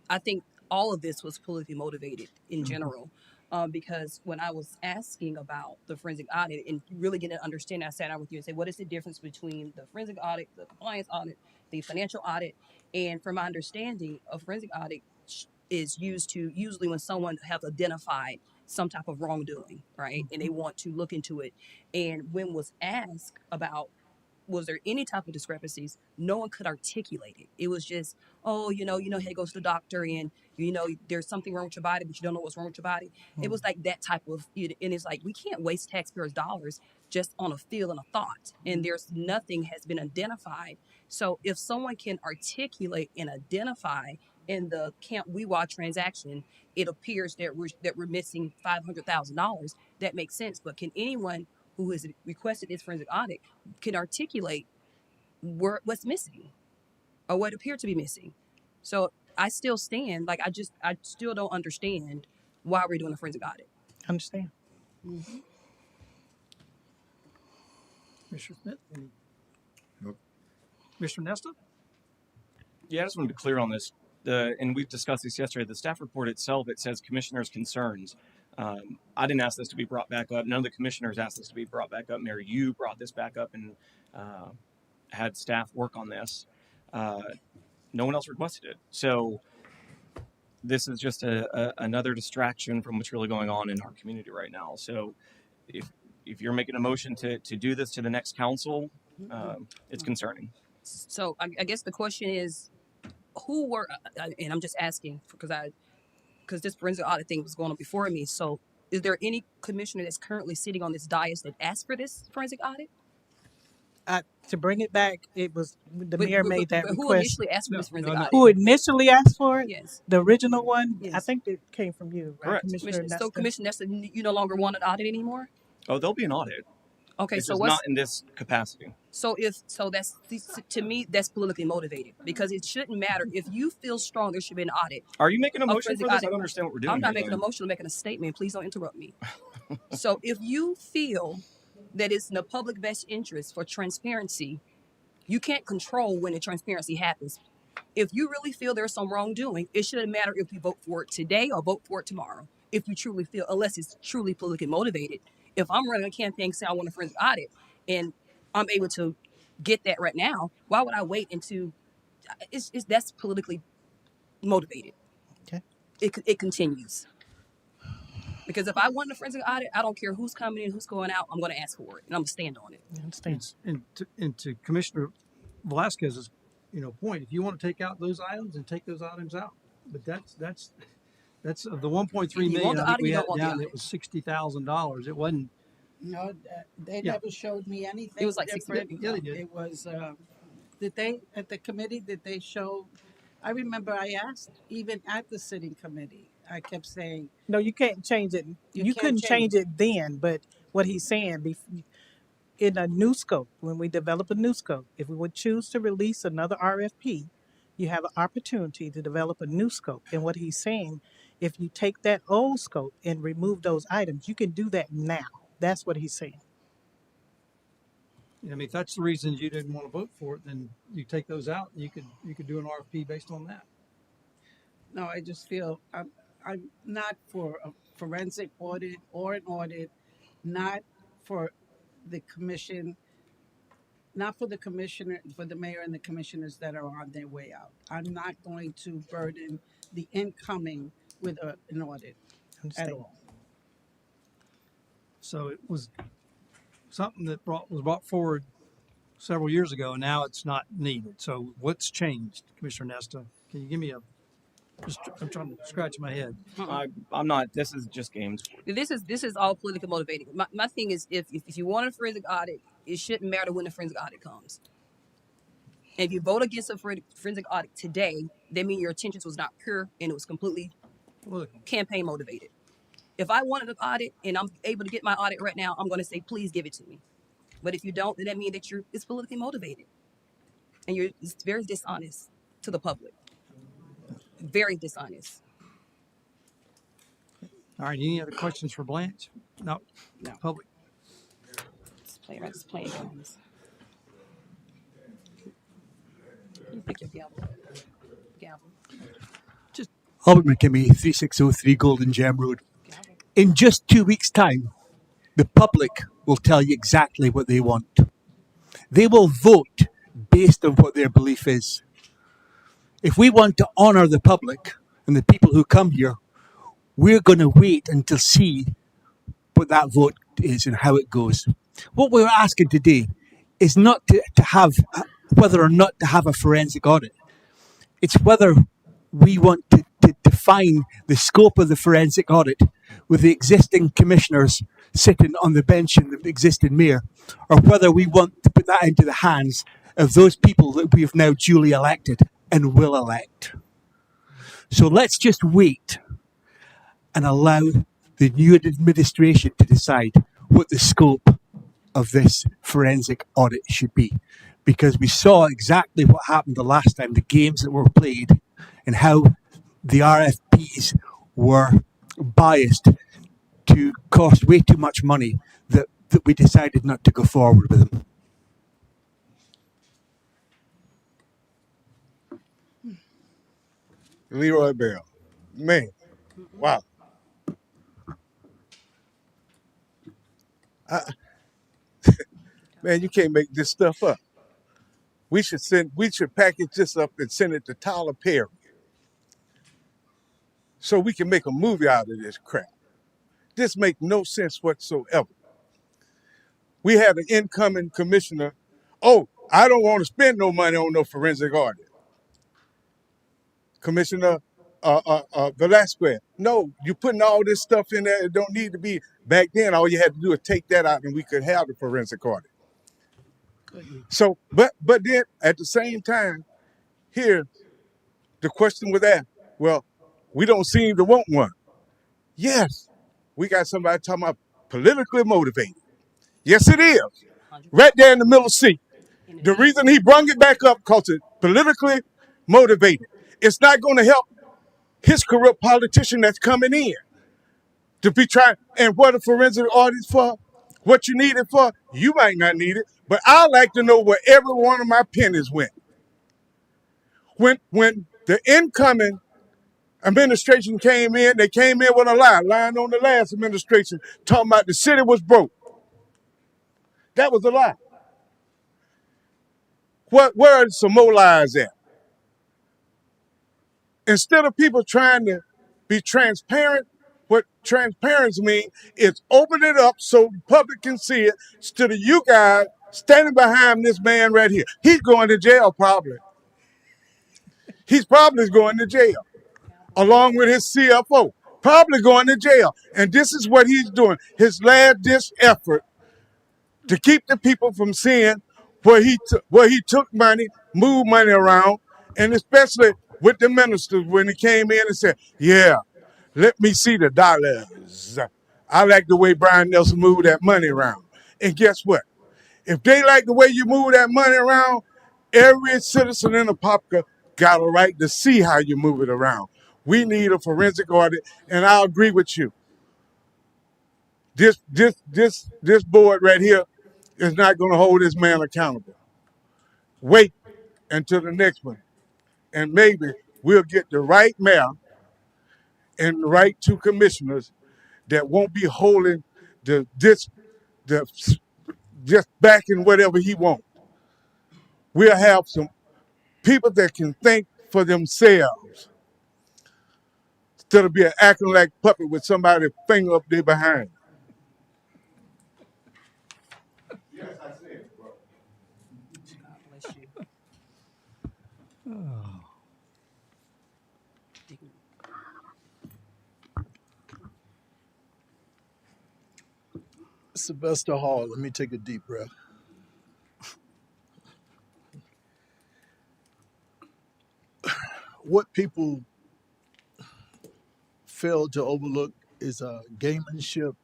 I think all of this was politically motivated in general. Because when I was asking about the forensic audit and really getting to understand, I sat down with you and said, what is the difference between the forensic audit, the compliance audit, the financial audit? And from my understanding, a forensic audit is used to usually when someone has identified some type of wrongdoing, right? And they want to look into it. And when was asked about was there any type of discrepancies, no one could articulate it. It was just, oh, hey, go to the doctor and, there's something wrong with your body, but you don't know what's wrong with your body. It was like that type of, and it's like, we can't waste taxpayers' dollars just on a feel and a thought. And there's nothing has been identified. So if someone can articulate and identify in the Camp Weewa transaction, it appears that we're missing $500,000. That makes sense. But can anyone who has requested this forensic audit can articulate what's missing or what appeared to be missing? So I still stand, like, I still don't understand why we're doing a forensic audit. Understand? Mm-hmm. Mr. Smith? Nope. Mr. Nesta? Yeah, I just want to be clear on this. And we've discussed this yesterday. The staff report itself, it says commissioners' concerns. I didn't ask this to be brought back up. None of the commissioners asked this to be brought back up. Mayor, you brought this back up and had staff work on this. No one else requested it. So this is just another distraction from what's really going on in our community right now. So if you're making a motion to do this to the next council, it's concerning. So I guess the question is, who were, and I'm just asking because this forensic audit thing was going on before me. So is there any commissioner that's currently sitting on this dais that asked for this forensic audit? To bring it back, it was the mayor made that who request. initially asked for this forensic audit? Who initially asked for it? Yes. The original one? I Yes. think it came from you, right? Correct. Commissioner Nestor? So Commissioner Nesta, you no longer want an audit anymore? Oh, there'll be an audit. Okay, It's so just what's not in this capacity. so that's, to me, that's politically motivated, because it shouldn't matter if you feel strong there should be an audit. Are you making a motion forensic for this? audit. I don't understand what we're doing. I'm not here, making a then. motion, I'm making a statement. Please don't interrupt me. So if you feel that it's in the public best interest for transparency, you can't control when the transparency happens. If you really feel there's some wrongdoing, it shouldn't matter if you vote for it today or vote for it tomorrow. If you truly feel, unless it's truly politically motivated, If I'm running a campaign saying I want a forensic audit and I'm able to get that right now, why would I wait until it's that's politically motivated? Okay. It continues. Because if I want a forensic audit, I don't care who's coming in, who's going out. I'm going to ask for it, and I'm going to stand on it. I understand. And to Commissioner Velasquez's, point, if you want to take out those items, and take those items out. But that's of the 1.3 If you want million. the I think audit, we you had don't it want the down. audit. It was $60,000. It wasn't. No, they Yeah. never showed me anything It was like 60. different. Yeah, they did. It was, did they, at the committee, did they show? I remember I asked, even at the sitting committee, I kept saying, No, you can't change it. You You can't couldn't change change it then, but what he's saying, in a new scope, when we develop a new scope, if we would choose to release another RFP, you have an opportunity to develop a new scope. And what he's saying, if you take that old scope and remove those items, you can do that now. That's what he's saying. I mean, if that's the reasons you didn't want to vote for it, then you take those out. You could do an RFP based on that. no, I just feel I'm not for a forensic audit or an audit, not for the commission, not for the commissioner, for the mayor and the commissioners that are on their way out. I'm not going to burden the incoming with an audit at Understand. all. So it was something that was brought forward several years ago, and now it's not needed. So what's changed, Commissioner Nesta? Can you give me I'm trying to scratch my head. I'm not. This is just games. This is all politically motivated. My thing is, if you want a forensic audit, it shouldn't matter when the forensic audit comes. And if you vote against a forensic audit today, that means your intentions was not pure and it was completely campaign motivated. If I wanted an audit and I'm able to get my audit right now, I'm going to say, please give it to me. But if you don't, then that means that it's politically motivated, and it's very dishonest to the public. Very dishonest. All right. Any other questions for Blanche? No. Public. Just playing games. You pick your gavel. Albert McKimmey, 3603 Golden Gem Road. In just 2 weeks' time, the public will tell you exactly what they want. They will vote based on what their belief is. If we want to honor the public and the people who come here, we're going to wait until see what that vote is and how it goes. What we're asking today is not to have whether or not to have a forensic audit. It's whether we want to define the scope of the forensic audit with the existing commissioners sitting on the bench and the existing mayor, or whether we want to put that into the hands of those people that we have now duly elected and will elect. So let's just wait and allow the new administration to decide what the scope of this forensic audit should be. Because we saw exactly what happened the last time, the games that were played, and how the RFPs were biased to cost way too much money that we decided not to go forward with them. Leroy Bell. Man, wow. Man, you can't make this stuff up. We should package this up and send it to Tyler Perry so we can make a movie out of this crap. This makes no sense whatsoever. We had an incoming commissioner. Oh, I don't want to spend no money on no forensic audit. Commissioner Velasquez. No, you're putting all this stuff in there. It don't need to be. Back then, all you had to do is take that out and we could have the forensic audit. So, but then at the same time, here, the question was asked, well, we don't seem to want one. Yes, we got somebody talking about politically motivated. Yes, it is. Right there in the middle seat. The reason he brung it back up because it's politically motivated. It's not going to help his corrupt politician that's coming in to be trying. And what a forensic audit for, what you need it for, you might not need it, but I like to know where every one of my pennies went. When the incoming Administration came in, they came in with a lie, lying on the last administration, talking about the city was broke. That was a lie. Where are some more lies at? Instead of people trying to be transparent, what transparency means is open it up so the public can see it, instead of you guys standing behind this man right here. He's going to jail probably. He's probably going to jail, along with his CFO. Probably going to jail. And this is what he's doing. His last-ditch effort to keep the people from seeing where he took money, moved money around, and especially with the ministers when he came in and said, yeah, let me see the dollars. I like the way Brian Nelson moved that money around. And guess what? If they like the way you move that money around, every citizen in Apopka got a right to see how you move it around. We need a forensic audit, and I agree with you. This board right here is not going to hold this man accountable. Wait until the next one, and maybe we'll get the right mayor and the right two commissioners that won't be holding just backing whatever he wants. We'll have some people that can think for themselves instead of being acting like puppet with somebody's finger up there behind. Yes, I said it, bro. God bless you. Sylvester Hall, let me take a deep breath. What people fail to overlook is gamemanship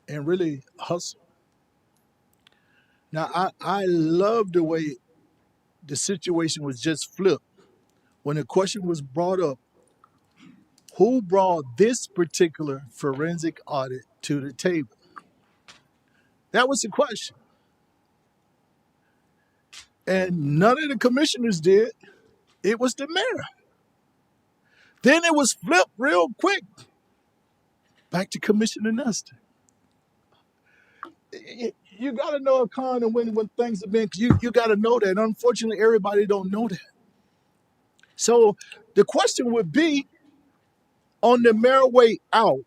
and really hustle. Now, I love the way the situation was just flipped. When the question was brought up, who brought this particular forensic audit to the table? That was the question. And none of the commissioners did. It was the mayor. Then it was flipped real quick. Back to Commissioner Nestor. You got to know a con and when things have been, you got to know that. Unfortunately, everybody don't know that. So the question would be, on the mayor way out,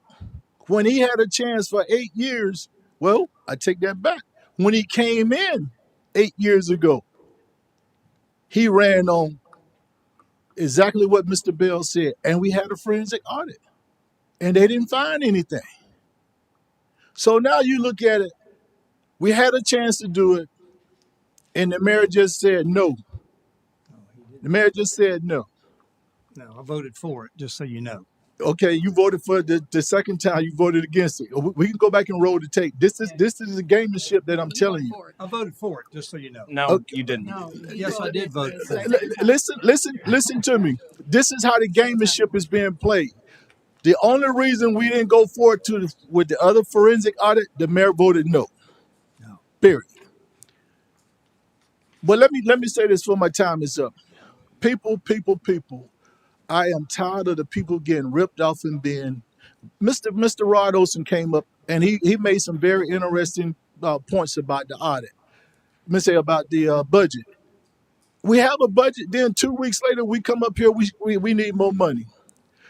when he had a chance for 8 years, well, I take that back. When he came in 8 years ago, he ran on exactly what Mr. Bell said, and we had a forensic audit, and they didn't find anything. So now you look at it, we had a chance to do it, and the mayor just said no. The mayor just said no. No, I voted for it, just so you know. Okay, you voted for it the second time. You voted against it. We can go back and roll the tape. This is the gamemanship that I'm telling you. I voted for it, just so you know. No, Okay. you didn't. No, Yes, I did vote for it. Listen to me. This is how the gamemanship is being played. The only reason we didn't go forward with the other forensic audit, the mayor voted no. No. Period. But let me say this before my time is up. People. I am tired of the people getting ripped off and being. Mr. Rod Olson came up and he made some very interesting points about the audit. Let me say about the budget. We have a budget. Then 2 weeks later, we come up here. We need more money.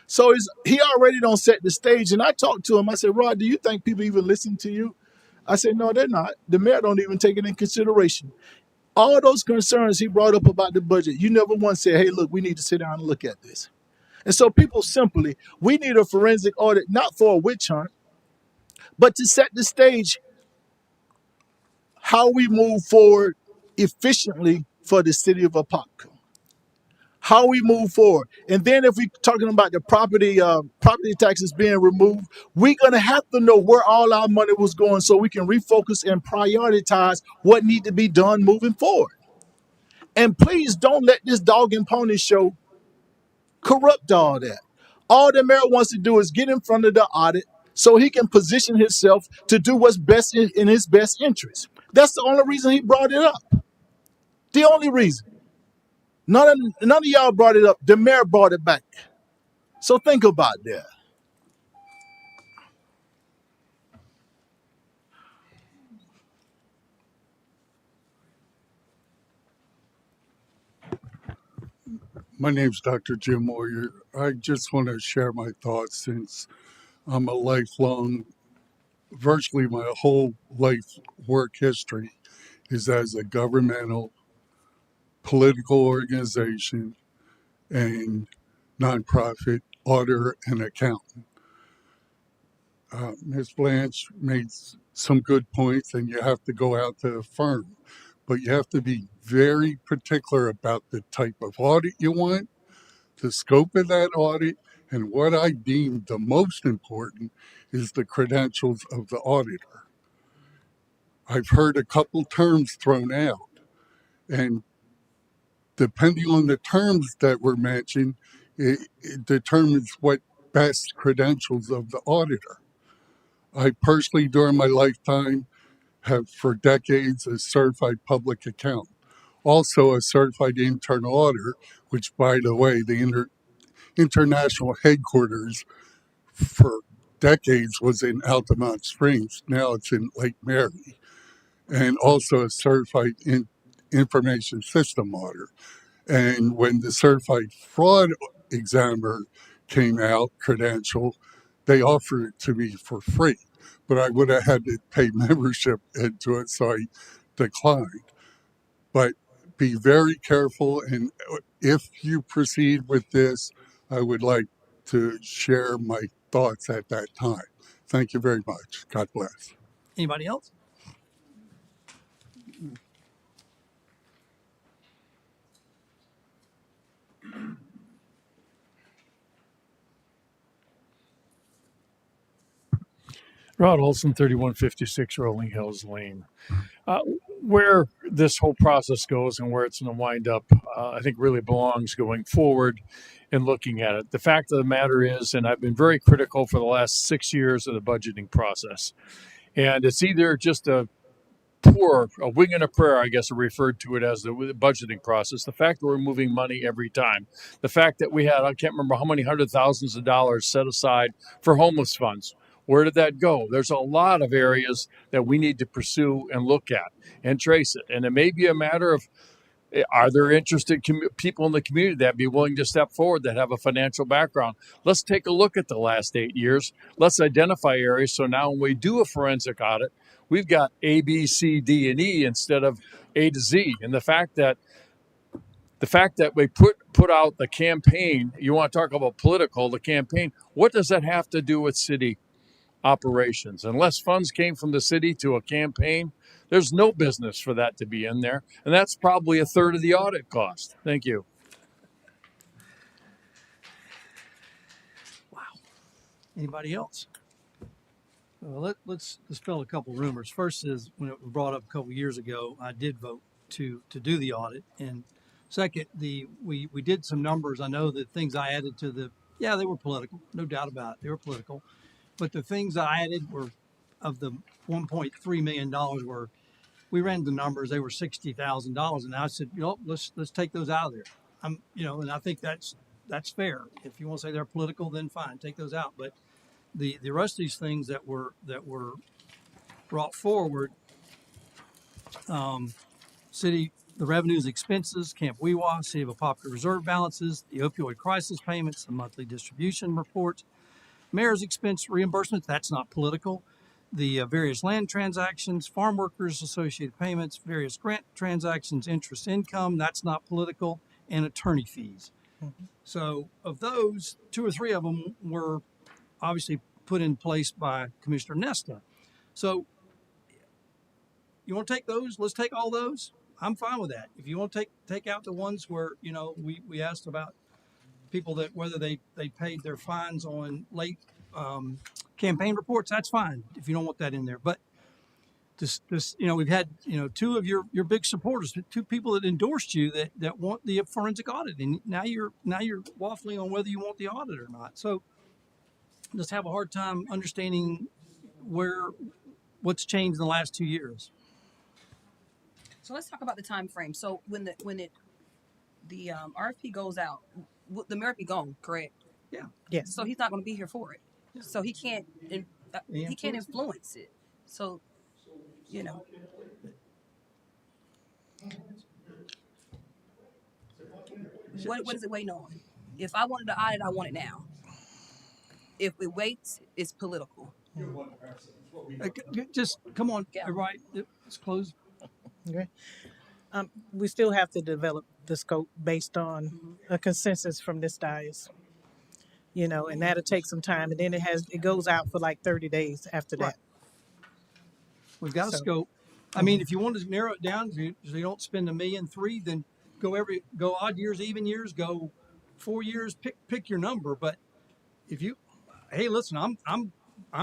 So he already don't set the stage. And I talked to him. I said, Rod, do you think people even listen to you? I said, no, they're not. The mayor don't even take it in consideration. All those concerns he brought up about the budget, you never once said, hey, look, we need to sit down and look at this. And so people simply, we need a forensic audit, not for a witch hunt, but to set the stage how we move forward efficiently for the city of Apopka. How we move forward. And then if we're talking about the property taxes being removed, we're going to have to know where all our money was going so we can refocus and prioritize what needs to be done moving forward. And please don't let this dog and pony show corrupt all that. All the mayor wants to do is get in front of the audit so he can position himself to do what's best in his best interest. That's the only reason he brought it up. The only reason. None of y'all brought it up. The mayor brought it back. So think about that. My name's Dr. Jim Moyer. I just want to share my thoughts since I'm a lifelong, virtually my whole life work history is as a governmental, political organization, and nonprofit auditor and accountant. Ms. Blanche made some good points, and you have to go out to the firm, but you have to be very particular about the type of audit you want, the scope of that audit, and what I deem the most important is the credentials of the auditor. I've heard a couple terms thrown out, and depending on the terms that were mentioned, it determines what best credentials of the auditor. I personally, during my lifetime, have for decades a certified public accountant, also a certified internal auditor, which, by the way, the international headquarters for decades was in Altamont Springs. Now it's in Lake Mary, and also a certified information system auditor. And when the certified fraud examiner came out, credential, they offered it to me for free, but I would have had to pay membership into it, so I declined. But be very careful, and if you proceed with this, I would like to share my thoughts at that time. Thank you very much. God bless. Anybody else? Rod Olson, 3156 Rolling Hills Lane. Where this whole process goes and where it's going to wind up, I think really belongs going forward and looking at it. The fact of the matter is, and I've been very critical for the last 6 years of the budgeting process, and it's either just a wing and a prayer, I guess I referred to it as the budgeting process. The fact that we're moving money every time, the fact that we had, I can't remember how many hundred thousands of dollars set aside for homeless funds. Where did that go? There's a lot of areas that we need to pursue and look at and trace it. And it may be a matter of, are there interested people in the community that be willing to step forward that have a financial background? Let's take a look at the last 8 years. Let's identify areas so now when we do a forensic audit, we've got A, B, C, D, and E instead of A to Z. And the fact that we put out the campaign, you want to talk about political, the campaign, what does that have to do with city operations? Unless funds came from the city to a campaign, there's no business for that to be in there. And that's probably a third of the audit cost. Thank you. Wow. Anybody else? Well, let's dispel a couple rumors. First is when it was brought up a couple years ago, I did vote to do the audit. And second, we did some numbers. I know that things I added to they were political, no doubt about it. They were political. But the things I added were of the $1.3 million were, we ran the numbers, they were $60,000. And I said, let's take those out of there. And I think that's fair. If you want to say they're political, then fine, take those out. But the rest of these things that were brought forward, the revenues, expenses, Camp Weewa, City of Apopka reserve balances, the opioid crisis payments, the monthly distribution reports, mayor's expense reimbursements, that's not political. The various land transactions, farm workers associated payments, various grant transactions, interest income, that's not political, and attorney fees. Mm-hmm. So of those, 2 or 3 of them were obviously put in place by Commissioner Nesta. So you want to take those? Let's take all those. I'm fine with that. If you want to take out the ones where, we asked about people that whether they paid their fines on late campaign reports, that's fine if you don't want that in there. But this we've had 2 of your big supporters, 2 people that endorsed you that want the forensic audit, and now you're waffling on whether you want the audit or not. So just have a hard time understanding what's changed in the last 2 years. So let's talk about the time frame. So when the RFP goes out, the mayor be gone, correct? Yeah. Yes. So he's not going to be here for it. So he can't. He can't influence it. So, you know, what is it waiting on? If I wanted to audit, I want it now. If it waits, it's political. Just come on, everybody. Let's close. Okay. We still have to develop the scope based on a consensus from this dais. You know, and that'll take some time, and then it goes out for like 30 days after that. We've got a So- scope. I mean, if you want to narrow it down, so you don't spend $1.3 million, then go odd years, even years, go 4 years. Pick your number. But if you, hey, listen, I'm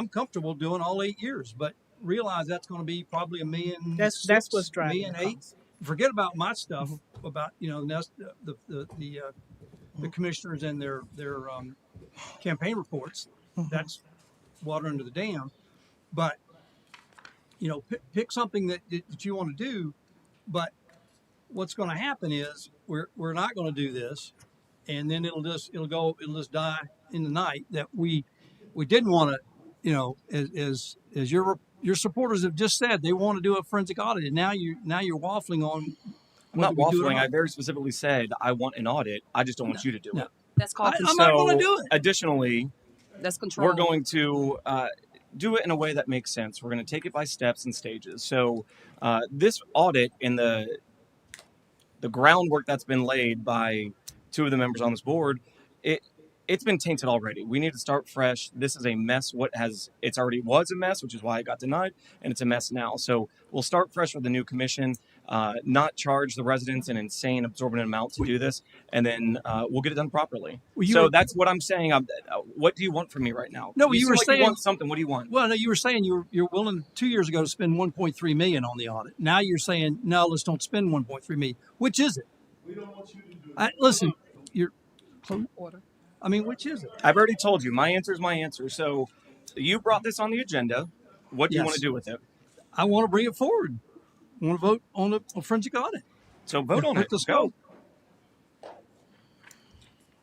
comfortable doing all 8 years, but realize that's going to be probably $1.6 million. That's what's driving $1.8 the million. cost. Forget about my stuff about the commissioners and their campaign reports. That's water under the dam. But pick something that you want to do. But what's going to happen is we're not going to do this, and then it'll just die in the night. That we didn't want to, as your supporters have just said, they want to do a forensic audit, and now you're waffling on. I'm not waffling. I very specifically said I want an audit. I just don't want you to do it. That's called I'm not going to do it. Additionally, that's control. We're going to do it in a way that makes sense. We're going to take it by steps and stages. So this audit and the groundwork that's been laid by two of the members on this board, it's been tainted already. We need to start fresh. This is a mess. It's already was a mess, which is why it got denied, and it's a mess now. So we'll start fresh with the new commission, not charge the residents an insane absorbent amount to do this, and then we'll get it done properly. So that's what I'm saying. What do you want from me right now? No, you were saying you want something. What do you want? Well, no, you were saying you're willing 2 years ago to spend $1.3 million on the audit. Now you're saying no, let's don't spend $1.3 million. Which is it? We don't want you to do it. Listen, you're order. I mean, which is it? I've already told you. My answer is my answer. So you brought this on the agenda. What do you want to do with it? I want to bring it forward. I want to vote on a forensic audit. So vote on it. Let's go.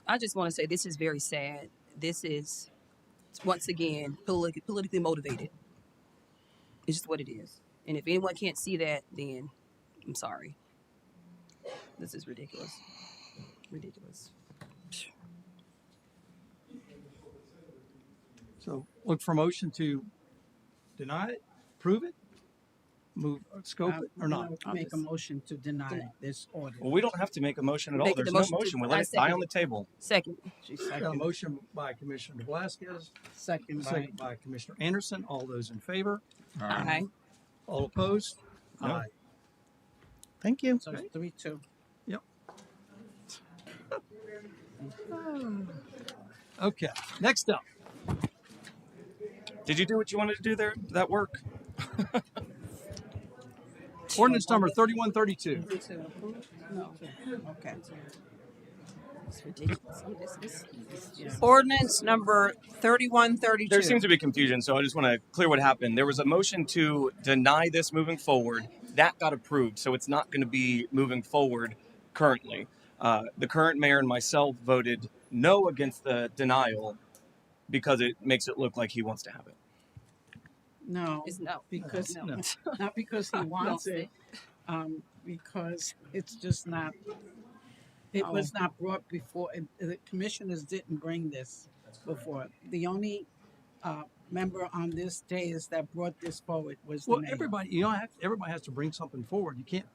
I just want to say this is very sad. This is, once again, politically motivated. It's just what it is. And if anyone can't see that, then I'm sorry. This is ridiculous. Ridiculous. So look for a motion to deny it, approve it, move, scope it, or not. Make a motion to deny this order. Well, we don't have to make a motion at all. There's no motion. We let it die on the table. Second. Got a motion by Commissioner Velasquez. Second by Commissioner Anderson. All those in favor? Aye. All opposed? No. Aye. Thank you. So it's 3-2. Yep. Okay. Next up. Did you do what you wanted to do there? Did that work? Ordinance number 3132. No. Okay. It's ridiculous. Ordinance number 3132. There seems to be confusion, so I just want to clear what happened. There was a motion to deny this moving forward. That got approved, so it's not going to be moving forward currently. The current mayor and myself voted no against the denial because it makes it look like he wants to have it. No, It's no. because No. not because he wants it, because it's just not. It was not brought before. The commissioners didn't bring this before. The only member on this day that brought this forward was the mayor. Everybody, everybody has to bring something forward. You can't.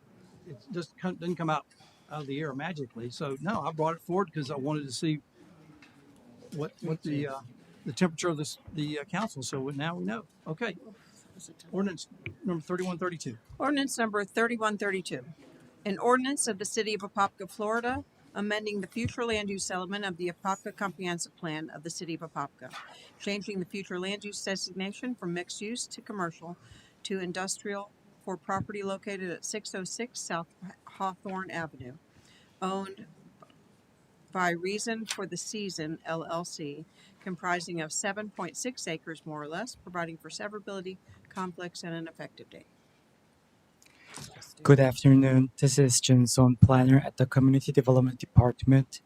It just doesn't come out of the air magically. So no, I brought it forward because I wanted to see what the temperature of the council. So now we know. Okay. Ordinance number 3132. Ordinance number 3132. An ordinance of the City of Apopka, Florida, amending the future land use element of the Apopka Comprehensive Plan of the City of Apopka, changing the future land use designation from mixed use to commercial to industrial for property located at 606 South Hawthorne Avenue, owned by Reason for the Season, LLC, comprising of 7.6 acres more or less, providing for severability, conflicts, and an effective date. Good afternoon. This is Jun Son, planner at the Community Development Department.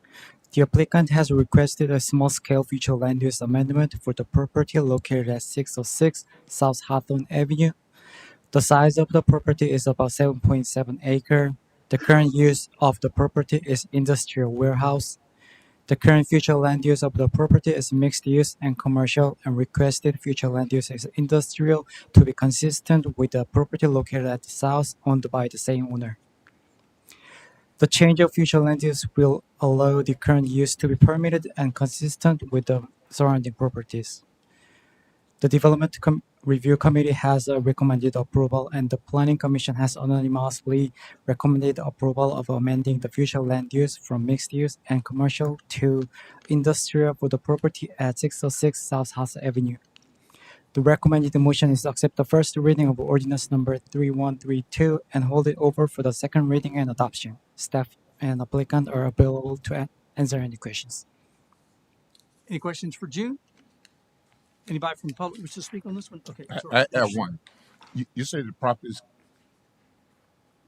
The applicant has requested a small-scale future land use amendment for the property located at 606 South Hawthorne Avenue. The size of the property is about 7.7 acre. The current use of the property is industrial warehouse. The current future land use of the property is mixed use and commercial, and requested future land use is industrial to be consistent with the property located at the south owned by the same owner. The change of future land use will allow the current use to be permitted and consistent with the surrounding properties. The Development Review Committee has recommended approval, and the Planning Commission has unanimously recommended approval of amending the future land use from mixed use and commercial to industrial for the property at 606 South House Avenue. The recommended motion is to accept the first reading of ordinance number 3132 and hold it over for the second reading and adoption. Staff and applicant are available to answer any questions. Any questions for June? Anybody from the public wish to speak on this one? Okay, sorry. I have one. You say the property is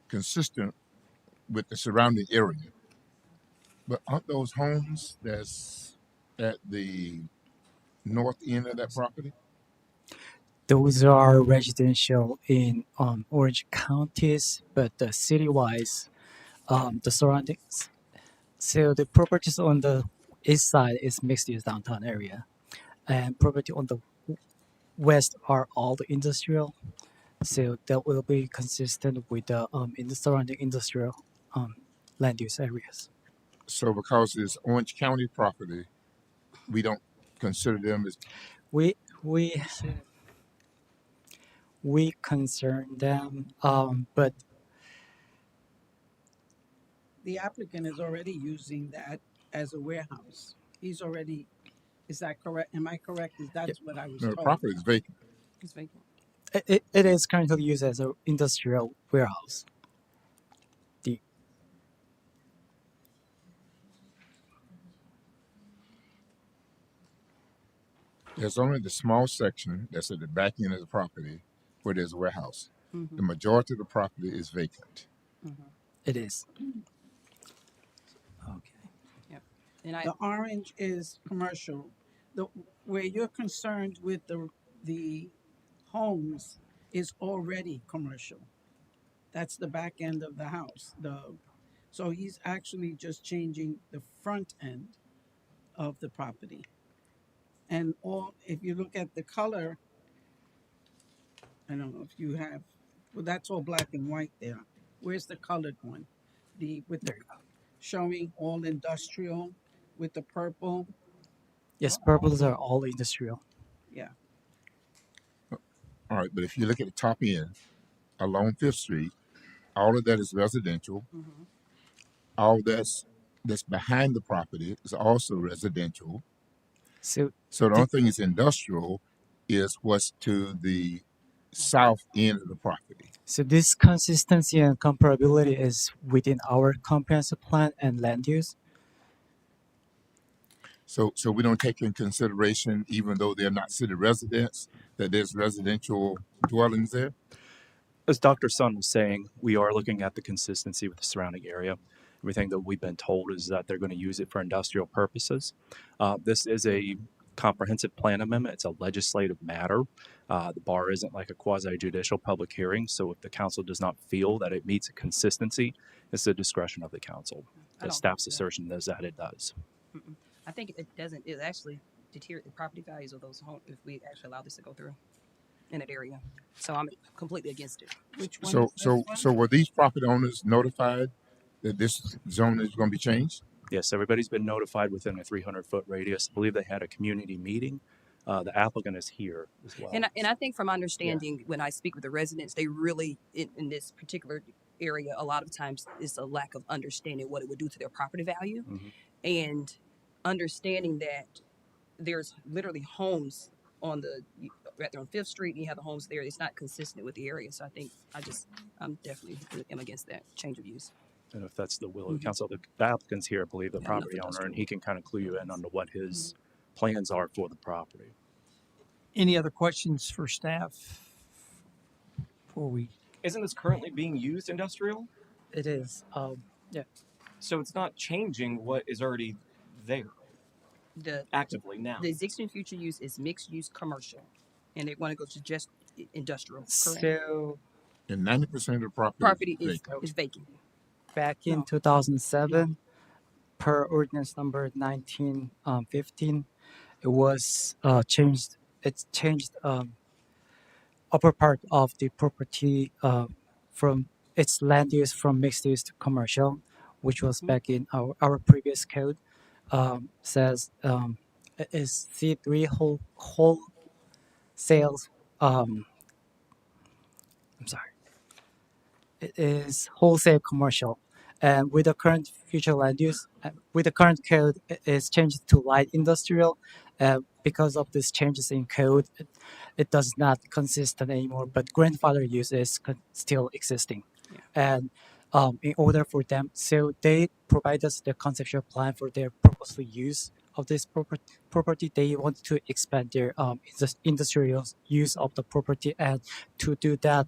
consistent with the surrounding area, but aren't those homes that's at the north end of that property? Those are residential in Orange counties, but city-wise, the surroundings. So the properties on the east side is mixed-use downtown area, and property on the west are all the industrial. So that will be consistent with the in the surrounding industrial land use areas. So because it's Orange County property, we don't consider them as We concern them, but The applicant is already using that as a warehouse. He's already, is that correct? Am I correct? That's what I was no, the told. property is vacant. It's vacant. it is currently used as an industrial warehouse. There's only the small section that's at the back end of the property where there's a warehouse. Mm-hmm. The majority of the property is vacant. Mm-hmm. It is. Okay. Yep. And The orange is commercial. The, where you're concerned with the homes is already commercial. That's the back end of the house. So he's actually just changing the front end of the property. And if you look at the color, I don't know if you have, well, that's all black and white there. Where's the colored one? With the showing all industrial with the purple. Yes, purples are all industrial. Yeah. All right, but if you look at the top end along Fifth Street, all of that is residential. Mm-hmm. All that's behind the property is also residential. So the only thing is industrial is what's to the south end of the property. So this consistency and comparability is within our comprehensive plan and land use. So we don't take in consideration, even though they're not city residents, that there's residential dwellings there. As Dr. Sun was saying, we are looking at the consistency with the surrounding area. Everything that we've been told is that they're going to use it for industrial purposes. This is a comprehensive plan amendment. It's a legislative matter. The bar isn't like a quasi-judicial public hearing, so if the council does not feel that it meets a consistency, it's the discretion of the council. The staff's assertion is that it does. Mm-mm. I think it doesn't. It actually deteriorate the property values of those homes if we actually allow this to go through in that area. So I'm completely against it. Which one? So were these property owners notified that this zone is going to be changed? Yes, everybody's been notified within a 300-foot radius. I believe they had a community meeting. The applicant is here as well. And I think from my understanding, when I speak with the residents, they really, in this particular area, a lot of times it's a lack of understanding what it would do to their property value. Mm-hmm. And understanding that there's literally homes on right there on Fifth Street, and you have the homes there. It's not consistent with the area. So I think I'm definitely am against that change of use. And if that's the will of the council, the applicant's here, I believe, the property owner, and he can kind of clue you in on what his plans are for the property. Any other questions for staff before we? Isn't this currently being used industrial? It is. Yeah. So it's not changing what is already there The actively now? the existing future use is mixed use commercial, and they want to go to just industrial. Correct. So And 90% of the property is Property vacant. is vacant. back in No. 2007, per ordinance number 1915, it was changed. It's changed upper part of the property from its land use from mixed use to commercial, which was Mhm. back in our previous code. Says it is C3 wholesale. I'm sorry. It is wholesale commercial, and with the current future land use, with the current code, it is changed to light industrial. Because of these changes in code, it does not consistent anymore. But grandfather use is still existing, Yeah. and in order for them, so they provide us the conceptual plan for their purposeful use of this property. They want to expand their industrial use of the property, and to do that,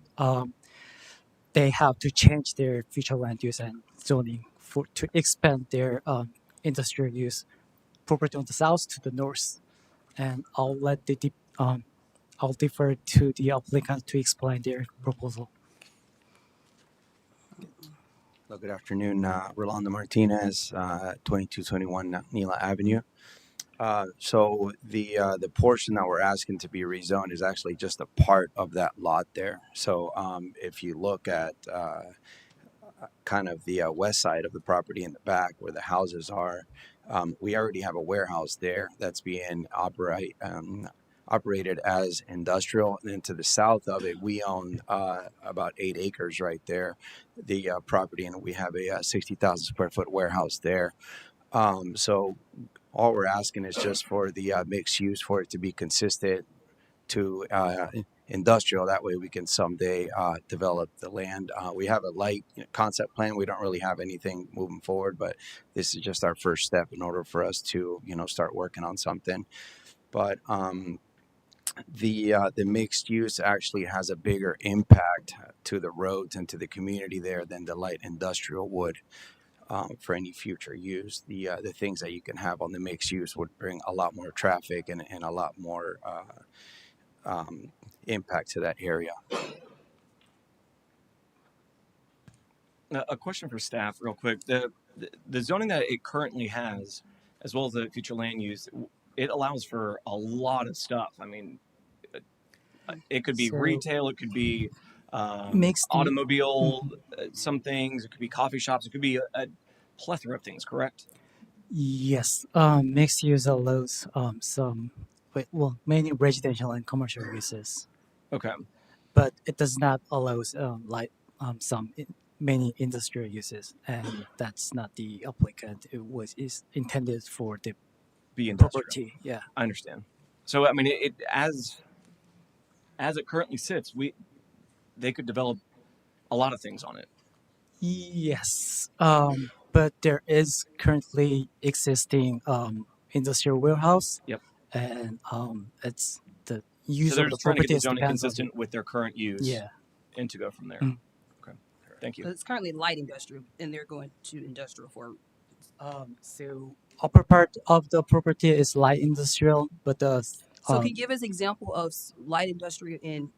they have to change their future land use and zoning for to expand their industrial use property on the south to the north. And I'll defer to the applicant to explain their proposal. Hello, good afternoon. Rolando Martinez, 2221 Nila Avenue. So the portion that we're asking to be rezoned is actually just a part of that lot there. So if you look at kind of the west side of the property in the back where the houses are, we already have a warehouse there that's being operated as industrial. And then to the south of it, we own about 8 acres right there, the property, and we have a 60,000 square foot warehouse there. So all we're asking is just for the mixed use for it to be consistent to industrial. That way we can someday develop the land. We have a light concept plan. We don't really have anything moving forward, but this is just our first step in order for us to, start working on something. But the mixed use actually has a bigger impact to the roads and to the community there than the light industrial would. For any future use, the things that you can have on the mixed use would bring a lot more traffic and a lot more impact to that area. A question for staff, real quick. The zoning that it currently has, as well as the future land use, it allows for a lot of stuff. I mean, it could be So retail, it could be mixed automobile, some things. It could be coffee shops. It could be a plethora of things. Correct? Yes, mixed use allows many residential and commercial uses. Okay. But it does not allow many industrial uses, and that's not the applicant. It is intended for the Be industrial. property. Yeah, I understand. So I mean, it as it currently sits, they could develop a lot of things on it. yes. But there is currently existing industrial warehouse. Yep. And it's the use So they're of the just trying to get property the is zoning depends on consistent with their current use. yeah. And to go from there. Mm. Okay. Thank you. It's currently light industrial, and they're going to industrial for. So upper part of the property is light industrial, but the So can you give us example of light industrial and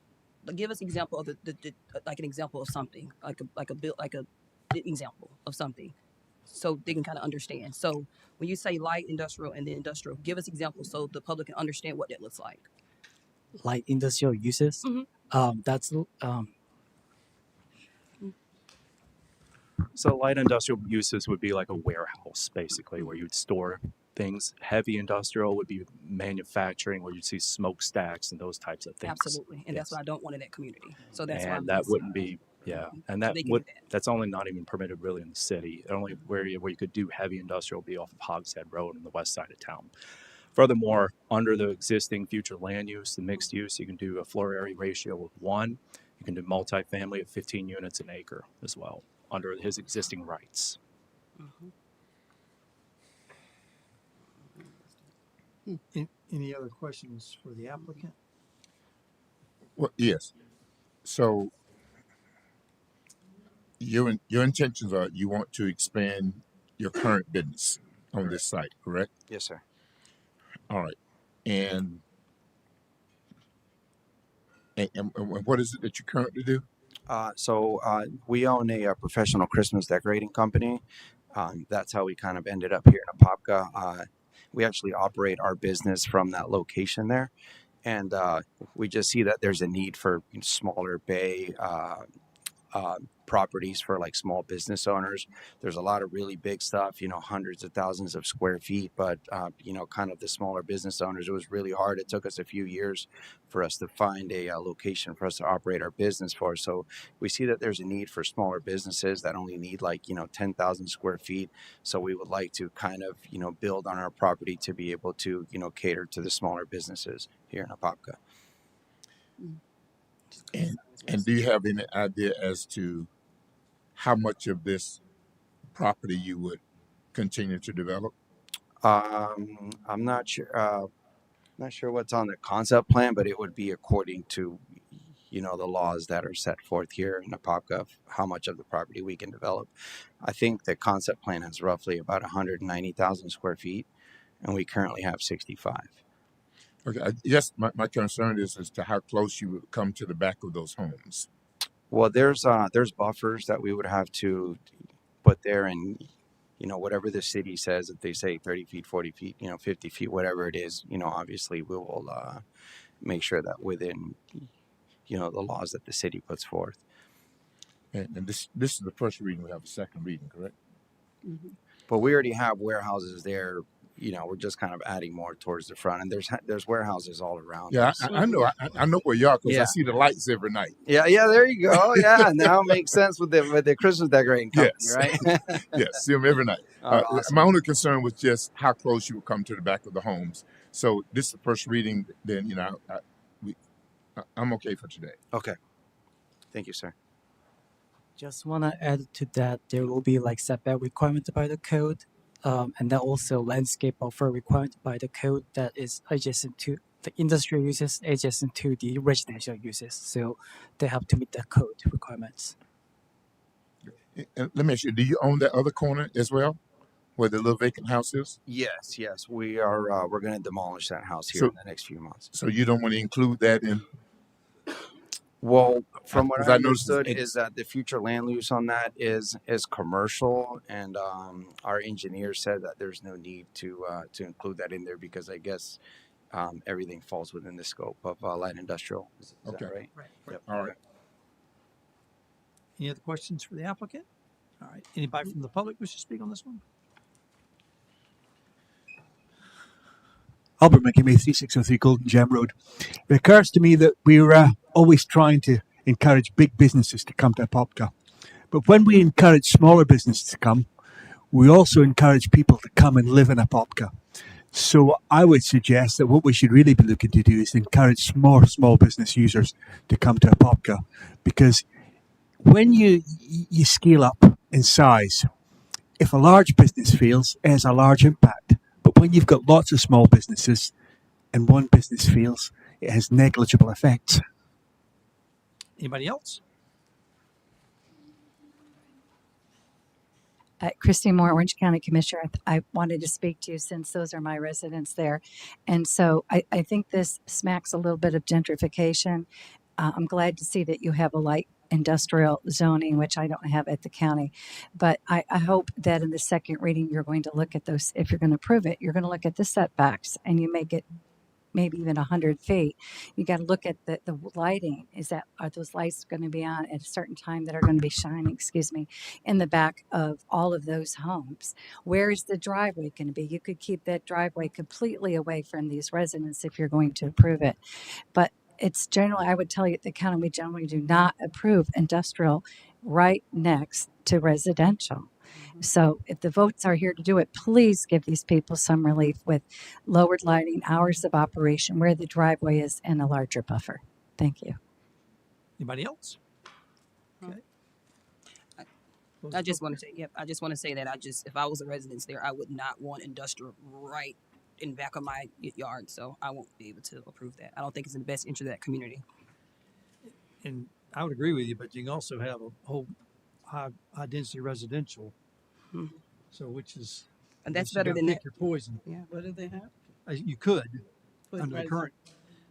give us example of the like an example of something like a example of something, so they can kind of understand. So when you say light industrial and then industrial, give us examples so the public can understand what that looks like. light industrial uses. That's So light industrial uses would be like a warehouse, basically, where you'd store things. Heavy industrial would be manufacturing, where you'd see smokestacks and those types of things. Absolutely, and that's Yes. what I don't want in that community. So that's why And I'm that wouldn't be, yeah, and So that they can would do that. that's only not even permitted really in the city. The only where you could do heavy industrial would be off of Hogshead Road on the west side of town. Furthermore, under the existing future land use, the mixed use, you can do a floor area ratio of 1. You can do multifamily at 15 units an acre as well, under his existing rights. Any other questions for the applicant? Well, yes. So your intentions are you want to expand your current business on this site, correct? Yes, sir. All right. And, and what is it that you currently do? We own a professional Christmas decorating company. That's how we kind of ended up here in Apopka. We actually operate our business from that location there, and we just see that there's a need for smaller bay properties for like small business owners. There's a lot of really big stuff, hundreds of thousands of square feet, but kind of the smaller business owners, it was really hard. It took us a few years for us to find a location for us to operate our business for. So we see that there's a need for smaller businesses that only need 10,000 square feet. So we would like to kind of, build on our property to be able to, cater to the smaller businesses here in Apopka. And do you have any idea as to how much of this property you would continue to develop? I'm not sure. Not sure what's on the concept plan, but it would be according to, the laws that are set forth here in Apopka of how much of the property we can develop. I think the concept plan has roughly about 190,000 square feet, and we currently have 65. Okay. Yes, my concern is as to how close you would come to the back of those homes. Well, there's buffers that we would have to put there, and whatever the city says, if they say 30 feet, 40 feet, 50 feet, whatever it is, obviously we will make sure that within the laws that the city puts forth. And this is the first reading. We have a second reading, correct? Mm-hmm. But we already have warehouses there. We're just kind of adding more towards the front, and there's warehouses all around. Yeah, us. I know. I know where you are because Yeah. I see the lights every night. Yeah, there you go. Yeah, now it makes sense with the Christmas decorating company, Yes. right? Yes, see them every night. Awesome. My only concern was just how close you would come to the back of the homes. So this is the first reading. Then I'm okay for today. Okay. Thank you, sir. Just want to add to that, there will be like setback requirement by the code, and then also landscape buffer requirement by the code that is adjacent to the industrial uses, adjacent to the residential uses. So they have to meet the code requirements. And let me ask you: do you own that other corner as well, where the little vacant house is? Yes, we are. We're going to demolish that house here So- in the next few months. So you don't want to include that in? Well, from what 'Cause I I noticed understood it's- is that the future land use on that is commercial, and our engineer said that there's no need to include that in there because I guess everything falls within the scope of light industrial. Is that Okay. right? Right. Yep. All right. Any other questions for the applicant? All right. Anybody from the public wish to speak on this one? Albert McKimmey, 3603 Golden Gem Road. It occurs to me that we're always trying to encourage big businesses to come to Apopka. But when we encourage smaller businesses to come, we also encourage people to come and live in Apopka. So I would suggest that what we should really be looking to do is encourage more small business users to come to Apopka, because when you scale up in size, if a large business fails, it has a large impact. But when you've got lots of small businesses and one business fails, it has negligible effects. Anybody else? Christy Moore, Orange County Commissioner. I wanted to speak to you since those are my residents there. And so I think this smacks a little bit of gentrification. I'm glad to see that you have a light industrial zoning, which I don't have at the county. But I hope that in the second reading, you're going to look at those. If you're going to approve it, you're going to look at the setbacks, and you make it maybe even 100 feet. You got to look at the lighting. Are those lights going to be on at a certain time that are going to be shining, in the back of all of those homes? Where is the driveway going to be? You could keep that driveway completely away from these residents if you're going to approve it. But it's generally, I would tell you at the county, we generally do not approve industrial right next to residential. So if the votes are here to do it, please give these people some relief with lowered lighting, hours of operation, where the driveway is, and a larger buffer. Thank you. Anybody else? Okay. I just want to say, that if I was a resident there, I would not want industrial right in back of my yard. So I won't be able to approve that. I don't think it's in the best interest of that community. And I would agree with you, but you can also have a whole high density residential. Mm-hmm. So which is And that's Unless you better gotta than pick that. your poison. Yeah. What do they have? You could, Put under the res- current,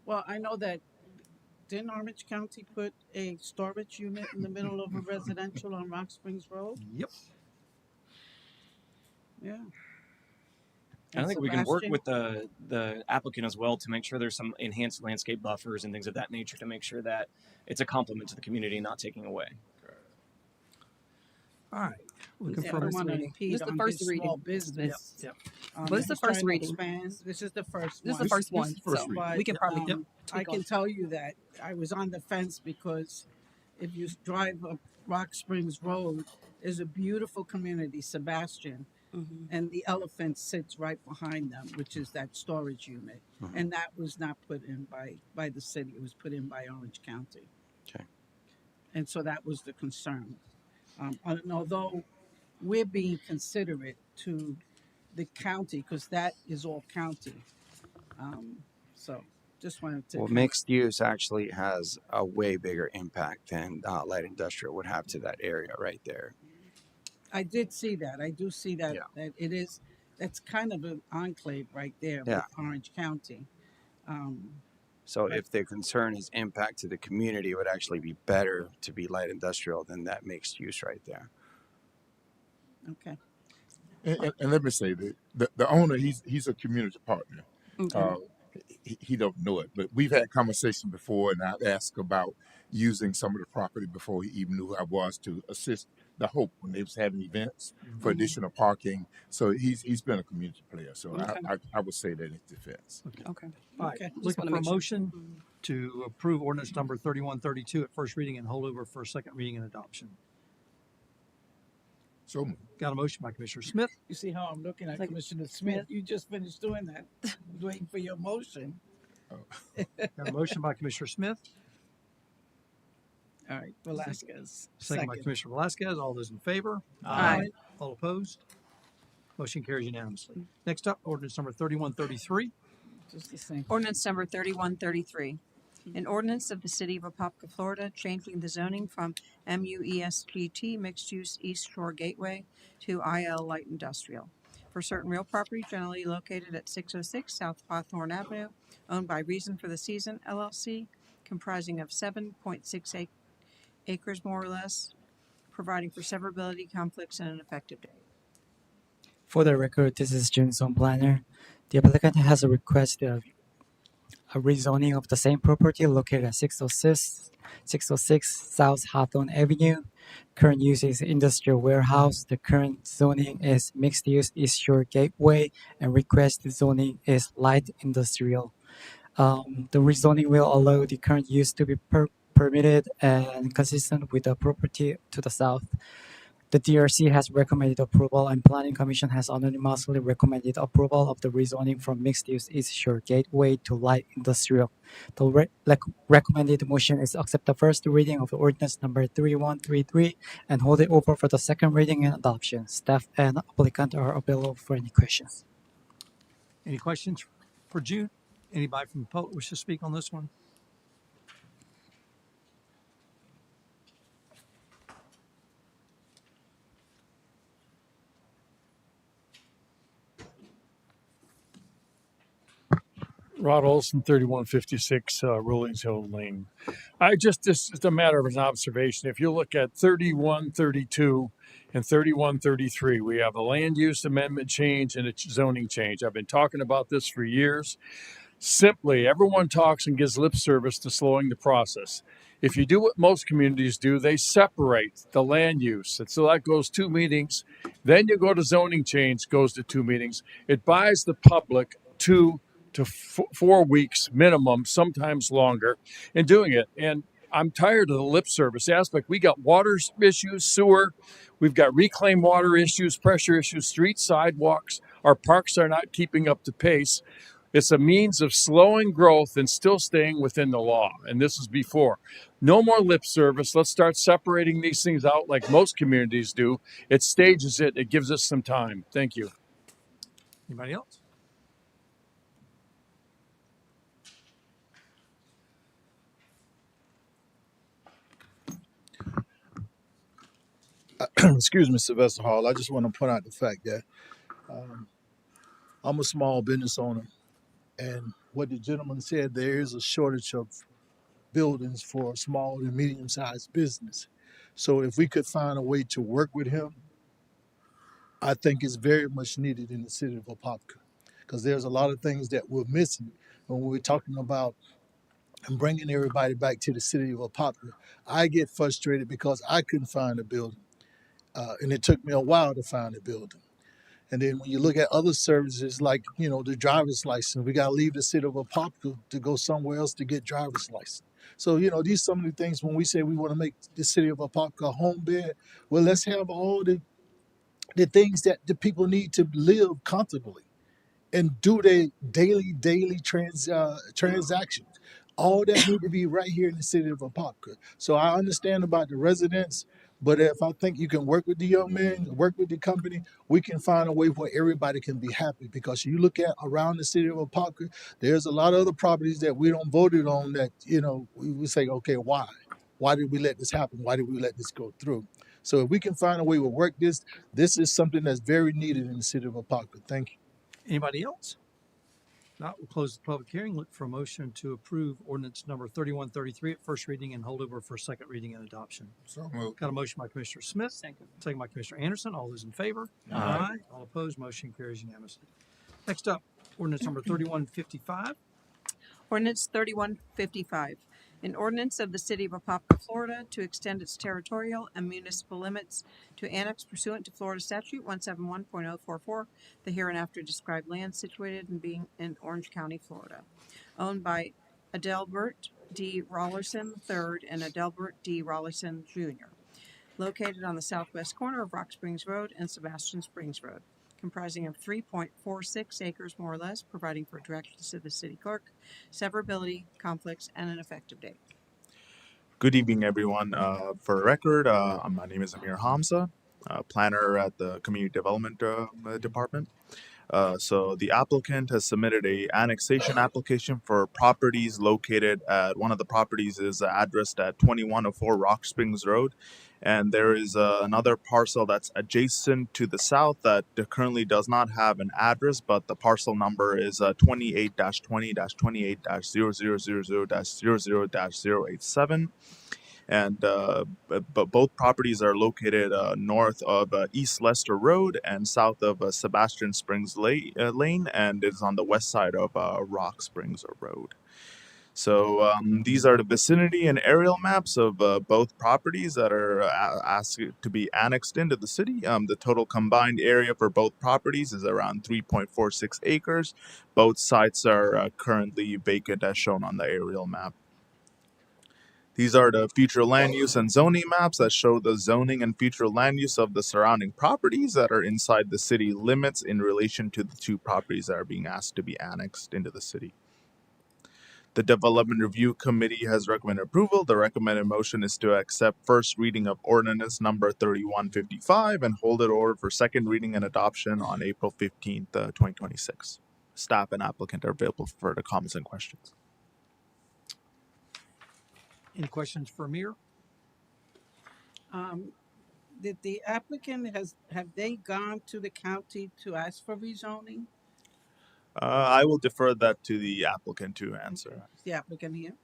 Well, I know that didn't Orange County put a storage unit in the middle of a residential on Rock Springs Road? yep. Yeah. And I And think we can work Sebastian, with the applicant as well to make sure there's some enhanced landscape buffers and things of that nature to make sure that it's a complement to the community, not taking away. All right. Looking yeah, for I don't First want to reading. impede This is the on first his reading. small Yep, business. yep. But it's the He's first trying to reading. expand. This is the first This is one. the first This one. is the first So reading. But we can probably Yep. I tweak can on. tell you that I was on the fence because if you drive up Rock Springs Road, there's a beautiful community, Sebastian, Mhm. and the elephant sits right behind them, which is that storage unit. And that was not put in by the city. It was put in by Orange County. Okay. And so that was the concern. And although we're being considerate to the county, because that is all county. So just wanted to Well, kind of, mixed use actually has a way bigger impact than light industrial would have to that area right there. I did see that. I do see that, Yeah. that it is, that's kind of an enclave right there Yeah. with Orange County. So But if the concern is impact to the community, it would actually be better to be light industrial than that mixed use right there. okay. And let me say that the owner, he's a community partner. Okay. Uh, he don't know it, but we've had conversations before, and I've asked about using some of the property before he even knew who I was to assist the Hope when they was having events for Mhm. additional parking. So he's been a community player. So Okay. I would say that in his defense. Okay. All right. Okay. Just Looking want to for a make sure. motion to approve ordinance number 3132 at first reading and hold over for second reading and adoption. So Got a motion by Commissioner Smith, You see how I'm looking at Like- Commissioner Smith? You just finished doing that. I was waiting for your motion. got a motion by Commissioner Smith, All right, Velasquez. second by Commissioner Velasquez. All those in favor? Aye. All opposed? Motion carries unanimously. Next up, ordinance number 3133. Just the same. Ordinance number 3133. An ordinance of the City of Apopka, Florida, changing the zoning from MUESGT Mixed Use East Shore Gateway to IL Light Industrial for certain real property generally located at 606 South Hawthorne Avenue, owned by Reason for the Season LLC, comprising of 7.6 acres more or less, providing for severability, conflicts, and an effective date. For the record, this is June Zone Planner. The applicant has a request of a rezoning of the same property located at 606 South Hawthorne Avenue. Current use is industrial warehouse. The current zoning is mixed use East Shore Gateway, and requested zoning is light industrial. The rezoning will allow the current use to be permitted and consistent with the property to the south. The DRC has recommended approval, and Planning Commission has unanimously recommended approval of the rezoning from mixed-use East Shore Gateway to light industrial. The recommended motion is accept the first reading of ordinance number 3133 and hold it over for the second reading and adoption. Staff and applicant are available for any questions. Any questions for Jude? Anybody from the public wish to speak on this one? Rod Olson, 3156 Rollings Hill Lane. This is a matter of an observation. If you look at 3132 and 3133, we have a land use amendment change and a zoning change. I've been talking about this for years. Simply, everyone talks and gives lip service to slowing the process. If you do what most communities do, they separate the land use. And so that goes 2 meetings. Then you go to zoning change, goes to 2 meetings. It buys the public 2 to 4 weeks minimum, sometimes longer, in doing it. And I'm tired of the lip service aspect. We got water issues, sewer. We've got reclaimed water issues, pressure issues, street sidewalks. Our parks are not keeping up to pace. It's a means of slowing growth and still staying within the law. And this is before. No more lip service. Let's start separating these things out like most communities do. It stages it. It gives us some time. Thank you. Anybody else? Excuse me, Sylvester Hall. I just want to point out the fact that I'm a small business owner, and what the gentleman said, there is a shortage of buildings for small and medium sized business. So if we could find a way to work with him, I think it's very much needed in the city of Apopka because there's a lot of things that we're missing when we're talking about and bringing everybody back to the city of Apopka. I get frustrated because I couldn't find a building, and it took me a while to find a building. And then when you look at other services like, the driver's license, we got to leave the city of Apopka to go somewhere else to get driver's license. So, these some of the things when we say we want to make the city of Apopka a home bed, well, let's have all the things that the people need to live comfortably and do their daily transactions. All that need to be right here in the city of Apopka. So I understand about the residents, but if I think you can work with the young man, work with the company, we can find a way where everybody can be happy. Because you look at around the city of Apopka, there's a lot of other properties that we don't voted on that, we would say, okay, why? Why did we let this happen? Why did we let this go through? So if we can find a way to work this is something that's very needed in the city of Apopka. Thank you. Anybody else? Not, we'll close the public hearing. Look for a motion to approve ordinance number 3133 at first reading and hold over for second reading and adoption. So moved. Got a motion by Commissioner Smith, second by Commissioner Anderson. All those in favor? Aye. All opposed, motion carries unanimously. Next up, ordinance number 3155. Ordinance 3155, an ordinance of the City of Apopka, Florida, to extend its territorial and municipal limits to annex pursuant to Florida Statute 171.044, the hereinafter described land situated and being in Orange County, Florida, owned by Adelbert D. Rollerson III and Adelbert D. Rollerson Jr., located on the southwest corner of Rock Springs Road and Sebastian Springs Road, comprising of 3.46 acres more or less, providing for directions to the city clerk, severability, conflicts, and an effective date. Good evening, everyone. For the record, my name is Amir Hamza, planner at the Community Development Department. So the applicant has submitted a annexation application for properties located at one of the properties is addressed at 2104 Rock Springs Road, and there is another parcel that's adjacent to the south that currently does not have an address, but the parcel number is 28-20-28-0000-00-087. And but both properties are located north of East Leicester Road and south of Sebastian Springs Lane, and it's on the west side of Rock Springs Road. So these are the vicinity and aerial maps of both properties that are asked to be annexed into the city. The total combined area for both properties is around 3.46 acres. Both sites are currently vacant as shown on the aerial map. These are the future land use and zoning maps that show the zoning and future land use of the surrounding properties that are inside the city limits in relation to the two properties that are being asked to be annexed into the city. The Development Review Committee has recommended approval. The recommended motion is to accept first reading of ordinance number 3155 and hold it over for second reading and adoption on April 15th, 2026. Staff and applicant are available for further comments and questions. Any questions for Amir? Did the applicant have they gone to the county to ask for rezoning? I will defer that to the applicant to answer. Is the applicant here?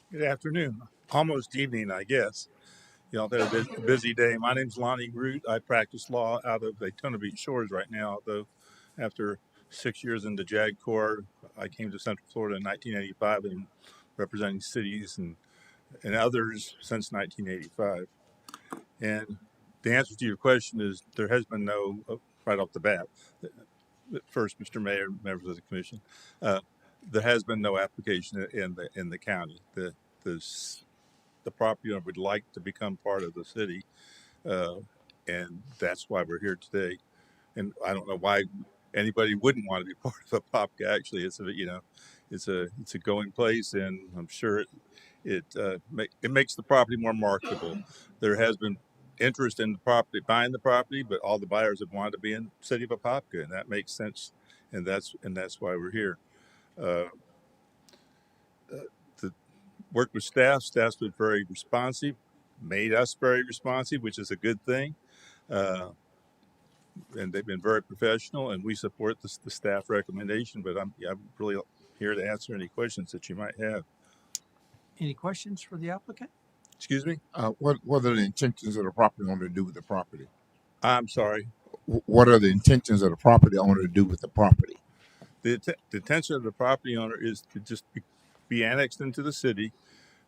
Good afternoon. Almost evening, I guess. Y'all had a busy day. My name's Lonnie Groot. I practice law out of Daytona Beach Shores right now, though after 6 years in the JAG Corps, I came to Central Florida in 1985 and representing cities and others since 1985. And the answer to your question is there has been no, right off the bat, first, Mr. Mayor, members of the commission, there has been no application in the county. The property owner would like to become part of the city, and that's why we're here today. And I don't know why anybody wouldn't want to be part of Apopka. Actually, it's a going place, and I'm sure it makes the property more marketable. There has been interest in the property, buying the property, but all the buyers have wanted to be in the city of Apopka, and that makes sense, and that's why we're here. Worked with staff. Staff's been very responsive, made us very responsive, which is a good thing. Uh, and they've been very professional, and we support the staff recommendation. But I'm really here to answer any questions that you might have. Any questions for the applicant? Excuse me? What are the intentions of the property owner to do with the property? I'm sorry. What are the intentions of the property owner to do with the property? The intention of the property owner is to just be annexed into the city.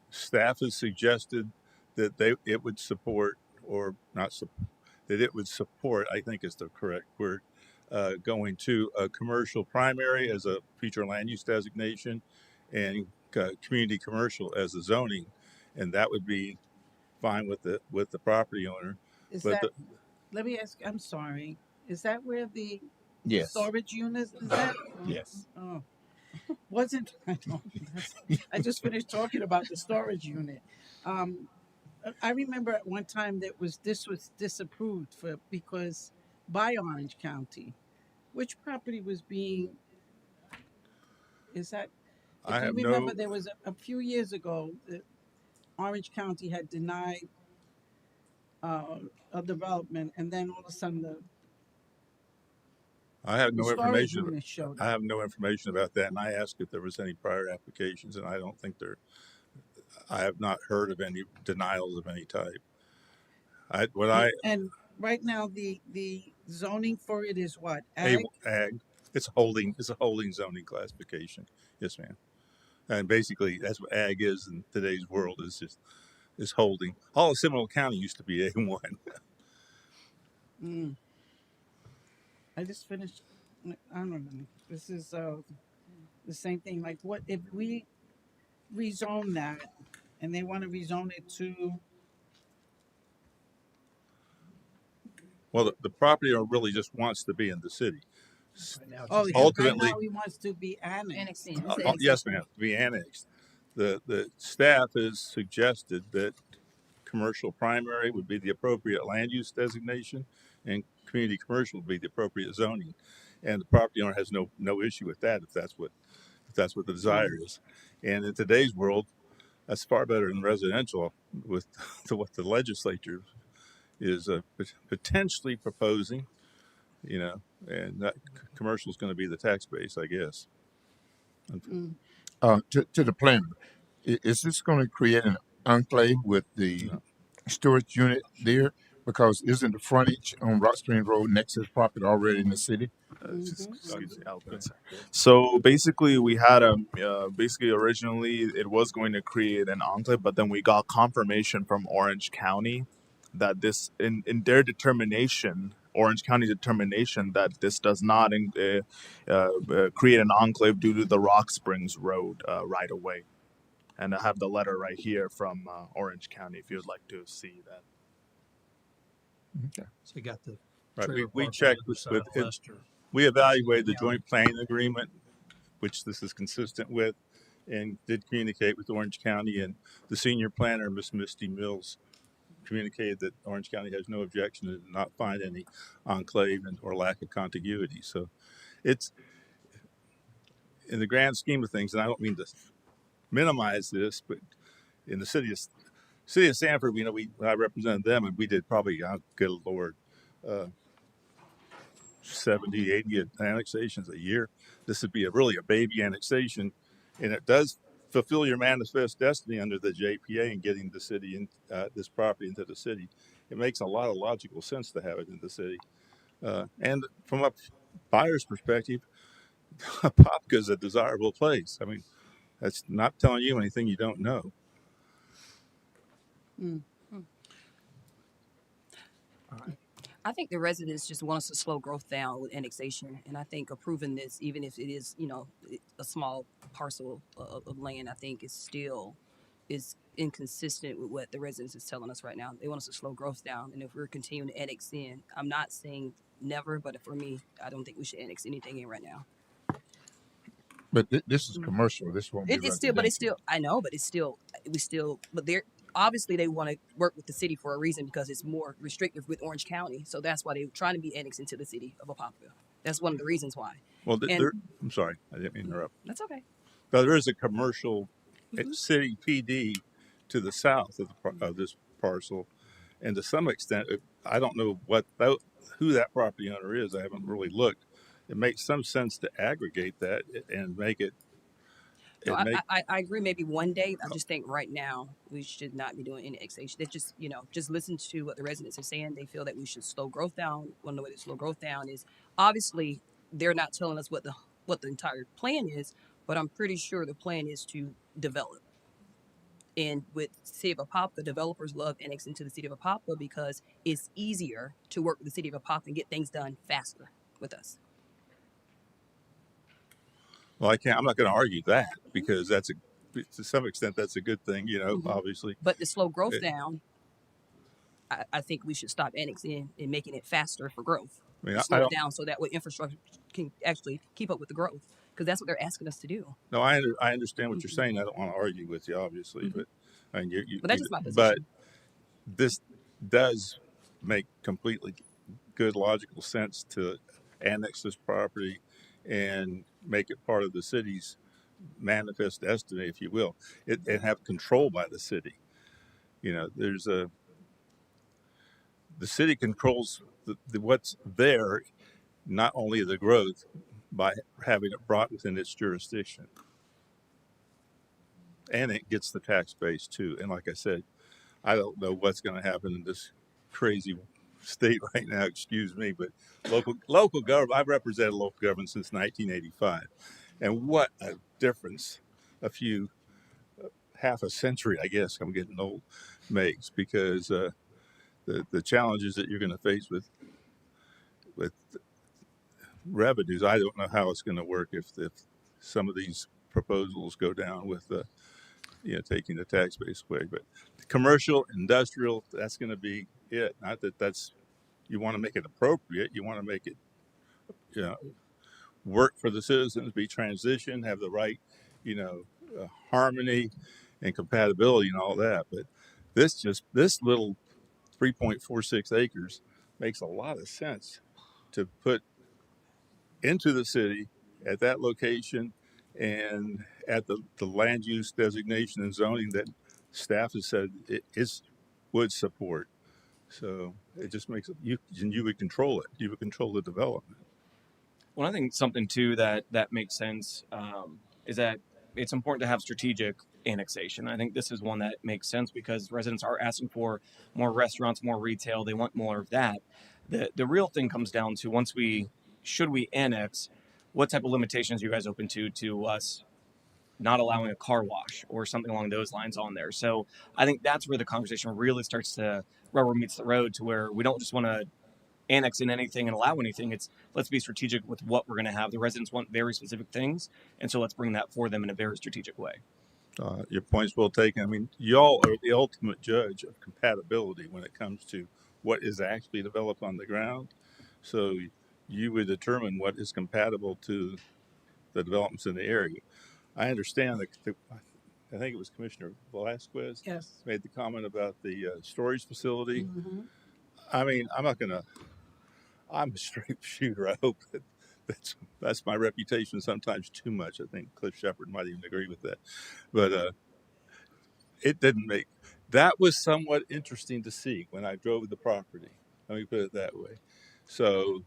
Staff has suggested that it would support, or not support, that it would support, I think is the correct word, going to a commercial primary as a future land use designation, and community commercial as a zoning, and that would be fine with the property owner. Is But that, let me ask, I'm sorry, is that where the Yes. storage units is at? Yes. Oh, wasn't, I don't, I just finished talking about the storage unit. I remember at one time this was disapproved because by Orange County. Which property was being, is that, I if you have remember, no there was a few years ago, that Orange County had denied a development, and then all of a sudden I have the no storage information. unit showed I up. have no information about that, and I asked if there was any prior applications, and I don't think there. I have not heard of any denials of any type. And right now the zoning for it is what? A Ag? ag. It's a holding zoning classification. Yes, ma'am. And basically, that's what ag is in today's world. Is holding. All of Seminole County used to be A1. Mm, I just finished. I don't know. This is the same thing. Like, what if we rezone that, and they want to rezone it to? Well, the property owner really just wants to be in the city. Oh, right now he wants to be annexed. Yes, ma'am. To be annexed. The staff has suggested that commercial primary would be the appropriate land use designation, and community commercial would be the appropriate zoning. And the property owner has no issue with that if that's what the desire is. And in today's world, that's far better than residential with to what the legislature is potentially proposing. And that commercial is going to be the tax base, I guess. Mm. To the planner, is this going to create an enclave with the storage unit there? Because isn't the frontage on Rock Spring Road next to his property already in the city? So basically, we had basically originally it was going to create an enclave, but then we got confirmation from Orange County that this in their determination, Orange County determination, that this does not create an enclave due to the Rock Springs Road right away. And I have the letter right here from Orange County if you'd like to see that. Okay. So you got the Right. trailer We park checked on the other with side of Lester. we evaluated the joint planning agreement, which this is consistent with, and did communicate with Orange County, and the senior planner, Miss Misty Mills, communicated that Orange County has no objection and did not find any enclave or lack of contiguity. So it's, in the grand scheme of things, and I don't mean to minimize this, but in the city of Sanford, I represented them, and we did probably, good Lord, 70, 80 annexations a year. This would be really a baby annexation, and it does fulfill your manifest destiny under the JPA and getting the city in this property into the city. It makes a lot of logical sense to have it in the city. And from a buyer's perspective, Apopka is a desirable place. I mean, that's not telling you anything you don't know. Mm. I think the residents just want us to slow growth down with annexation, and I think approving this, even if it is, a small parcel of land, I think is still is inconsistent with what the residents is telling us right now. They want us to slow growth down, and if we're continuing to annex in, I'm not saying never, but for me, I don't think we should annex anything in right now. But this is commercial. This won't be It's still, but it's residential. still, I know, but it's still, but they're obviously they want to work with the city for a reason because it's more restrictive with Orange County. So that's why they're trying to be annexed into the city of Apopka. That's one of the reasons why. Well, And I'm sorry, I didn't mean to interrupt. that's okay. Now, there is a commercial city PD to the south of of this parcel, and to some extent, I don't know who that property owner is. I haven't really looked. It makes some sense to aggregate that and make it. No, It make I agree. Maybe one day. I just think right now we should not be doing any annexation. They just, just listen to what the residents are saying. They feel that we should slow growth down. One of the way to slow growth down is obviously they're not telling us what the entire plan is, but I'm pretty sure the plan is to develop. And with City of Apopka, developers love annexing to the City of Apopka because it's easier to work with the City of Apopka and get things done faster with us. Well, I'm not going to argue that because to some extent that's a good thing. Obviously. But to slow growth It, down, I think we should stop annexing and making it faster for growth. I mean, And I slow it don't. down so that way infrastructure can actually keep up with the growth because that's what they're asking us to do. No, I understand what you're Mhm. saying. I don't want to argue with you, obviously, Mhm. but I mean, But that's just my but position. this does make completely good logical sense to annex this property and make it part of the city's manifest destiny, if you will, and have control by the city. There's the city controls what's there, not only the growth by having it brought within its jurisdiction, and it gets the tax base too. And like I said, I don't know what's going to happen in this crazy state right now. Excuse me, but local government. I've represented local government since 1985, and what a difference a few half a century, I guess I'm getting old, makes because the challenges that you're going to face with revenues. I don't know how it's going to work if some of these proposals go down with taking the tax base away. But commercial, industrial, that's going to be it. Not that you want to make it appropriate. You want to make it you know, work for the citizens, be transition, have the right harmony and compatibility and all that. But this little 3.46 acres makes a lot of sense to put into the city at that location and at the land use designation and zoning that staff has said it would support. So it just makes you would control it. You would control the development. Well, I think something too that makes sense is that it's important to have strategic annexation. I think this is one that makes sense because residents are asking for more restaurants, more retail. They want more of that. The real thing comes down to should we annex, what type of limitations are you guys open to us not allowing a car wash or something along those lines on there. So I think that's where the conversation really starts to rubber meets the road to where we don't just want to annex in anything and allow anything. It's let's be strategic with what we're going to have. The residents want very specific things, and so let's bring that for them in a very strategic way. Your point's well taken. I mean, y'all are the ultimate judge of compatibility when it comes to what is actually developed on the ground. So you would determine what is compatible to the developments in the area. I understand that I think it was Commissioner Velasquez Yes. made the comment about the storage facility. Mm-hmm. I mean, I'm a straight shooter. I hope that's my reputation sometimes too much. I think Cliff Shepard might even agree with that. But it didn't make that was somewhat interesting to see when I drove the property. Let me put it that way. So,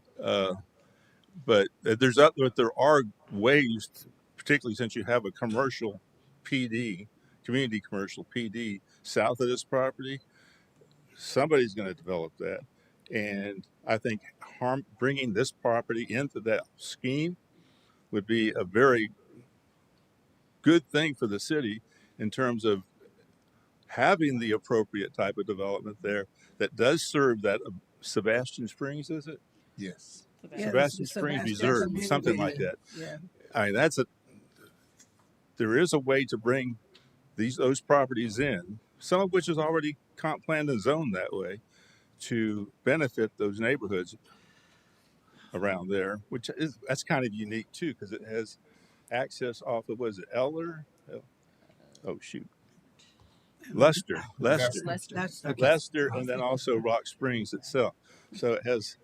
but there are ways, particularly since you have a commercial PD, community commercial PD south of this property. Somebody's going to develop that, and I think bringing this property into that scheme would be a very good thing for the city in terms of having the appropriate type of development there that does serve that Sebastian Springs, is it? Yes. Yeah, Sebastian the Springs Sebastian Reserve, something like community. that. Yeah. I mean, there is a way to bring those properties in, some of which is already comp planned and zoned that way, to benefit those neighborhoods around there, that's kind of unique too, because it has access off of, was it Eller? Oh shoot, Lester, Lester. and then also Rock Springs itself. So it has,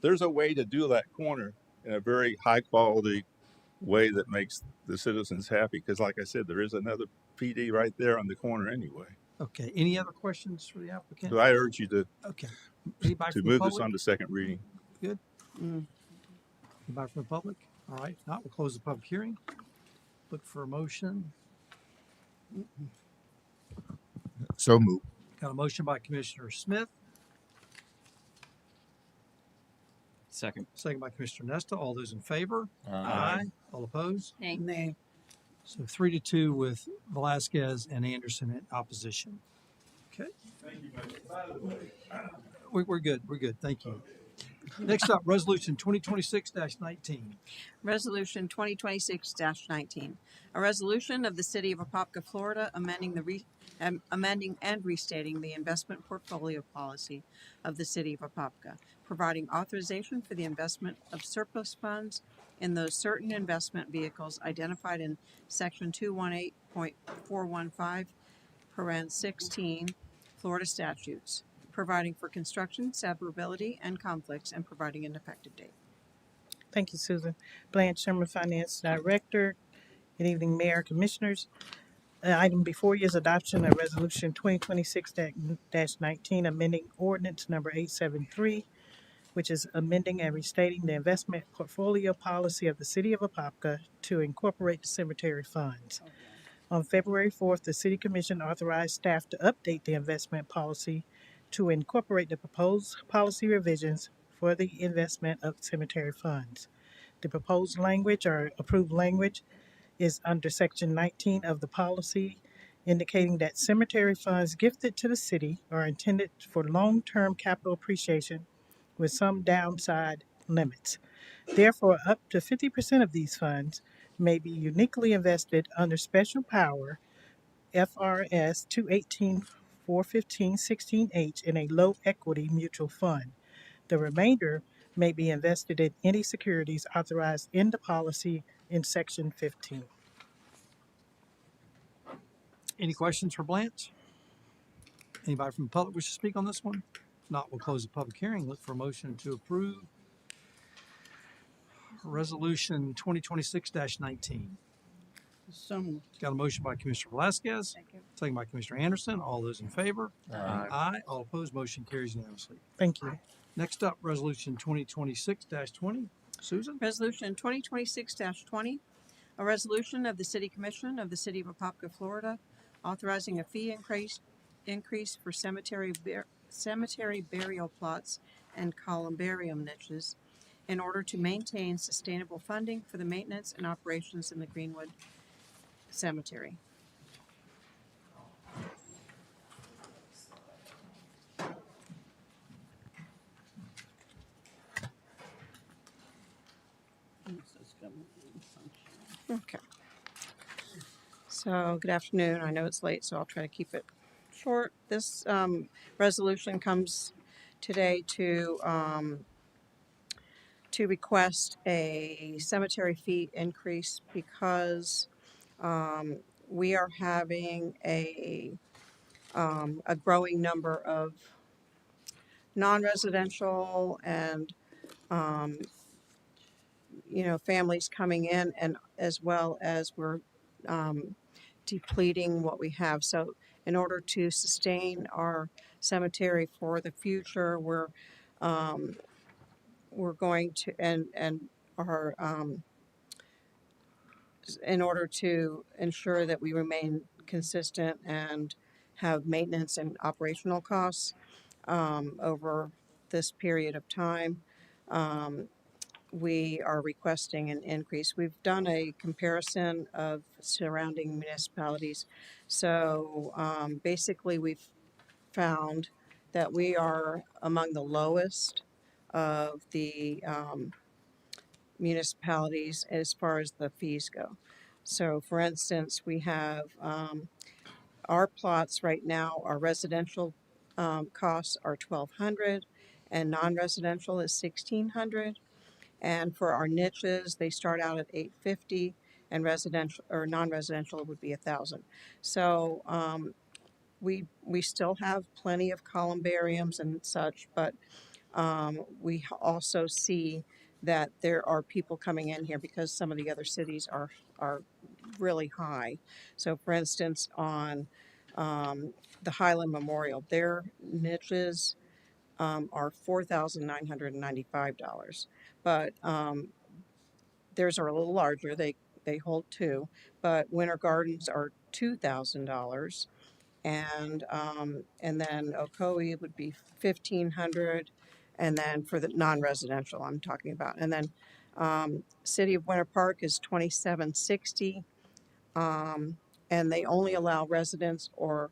there's a way to do that corner in a very high quality way that makes the citizens happy. Because, like I said, there is another PD right there on the corner anyway. Okay. Any other questions for the applicant? So I urge you Okay. Anybody to from the move this public? on to second reading. Good. Mm. Anybody from the public? All right. If not, we'll close the public hearing. Look for a motion. So move. Got a motion by Commissioner Smith, Second. second by Commissioner Nesta. All those in favor? Aye. All opposed? Nay. Nay. So 3-2 with Velasquez and Anderson in opposition. Okay. We're good. We're good. Thank you. Next up, Resolution 2026-19. Resolution 2026-19, a resolution of the City of Apopka, Florida, amending and restating the investment portfolio policy of the City of Apopka, providing authorization for the investment of surplus funds in those certain investment vehicles identified in Section 218.415, paren 16, Florida statutes, providing for construction, severability, and conflicts, and providing an effective date. Thank you, Susan. Blanche Sherman, Finance Director. Good evening, Mayor, Commissioners. Item before you is adoption of Resolution 2026-19, amending ordinance number 873, which is amending and restating the investment portfolio policy of the City of Apopka to incorporate the cemetery funds. On February 4th, the City Commission authorized staff to update the investment policy to incorporate the proposed policy revisions for the investment of cemetery funds. The proposed language or approved language is under Section 19 of the policy, indicating that cemetery funds gifted to the city are intended for long-term capital appreciation with some downside limits. Therefore, up to 50% of these funds may be uniquely invested under special power FRS 218 415 16H in a low equity mutual fund. The remainder may be invested in any securities authorized in the policy in Section 15. Any questions for Blanche? Anybody from the public wish to speak on this one? If not, we'll close the public hearing. Look for a motion to approve Resolution 2026-19. So moved. Got a motion by Commissioner Velasquez, Second. second by Commissioner Anderson. All those in favor? Aye. Aye. All opposed, motion carries unanimously. Thank you. Next up, Resolution 2026-20. Susan? Resolution 2026-20, a resolution of the City Commission of the City of Apopka, Florida, authorizing a fee increase for cemetery burial plots and columbarium niches in order to maintain sustainable funding for the maintenance and operations in the Greenwood Cemetery. Okay. So, good afternoon. I know it's late, so I'll try to keep it short. This resolution comes today to request a cemetery fee increase because we are having a growing number of non-residential and families coming in, and as well as we're depleting what we have. So in order to sustain our cemetery for the future, we're going to and our in order to ensure that we remain consistent and have maintenance and operational costs over this period of time. We are requesting an increase. We've done a comparison of surrounding municipalities. So basically, we've found that we are among the lowest of the municipalities as far as the fees go. So, for instance, we have our plots right now. Our residential costs are $1,200, and non-residential is $1,600. And for our niches, they start out at $850, and residential or non-residential would be $1,000. So we still have plenty of columbariums and such, but we also see that there are people coming in here because some of the other cities are really high. So, for instance, on the Highland Memorial, their niches are $4,995, but theirs are a little larger. They hold two, but Winter Gardens are $2,000, and then Ocoee would be 1,500, and then for the non-residential I'm talking about, and then City of Winter Park is 2,760, and they only allow residents or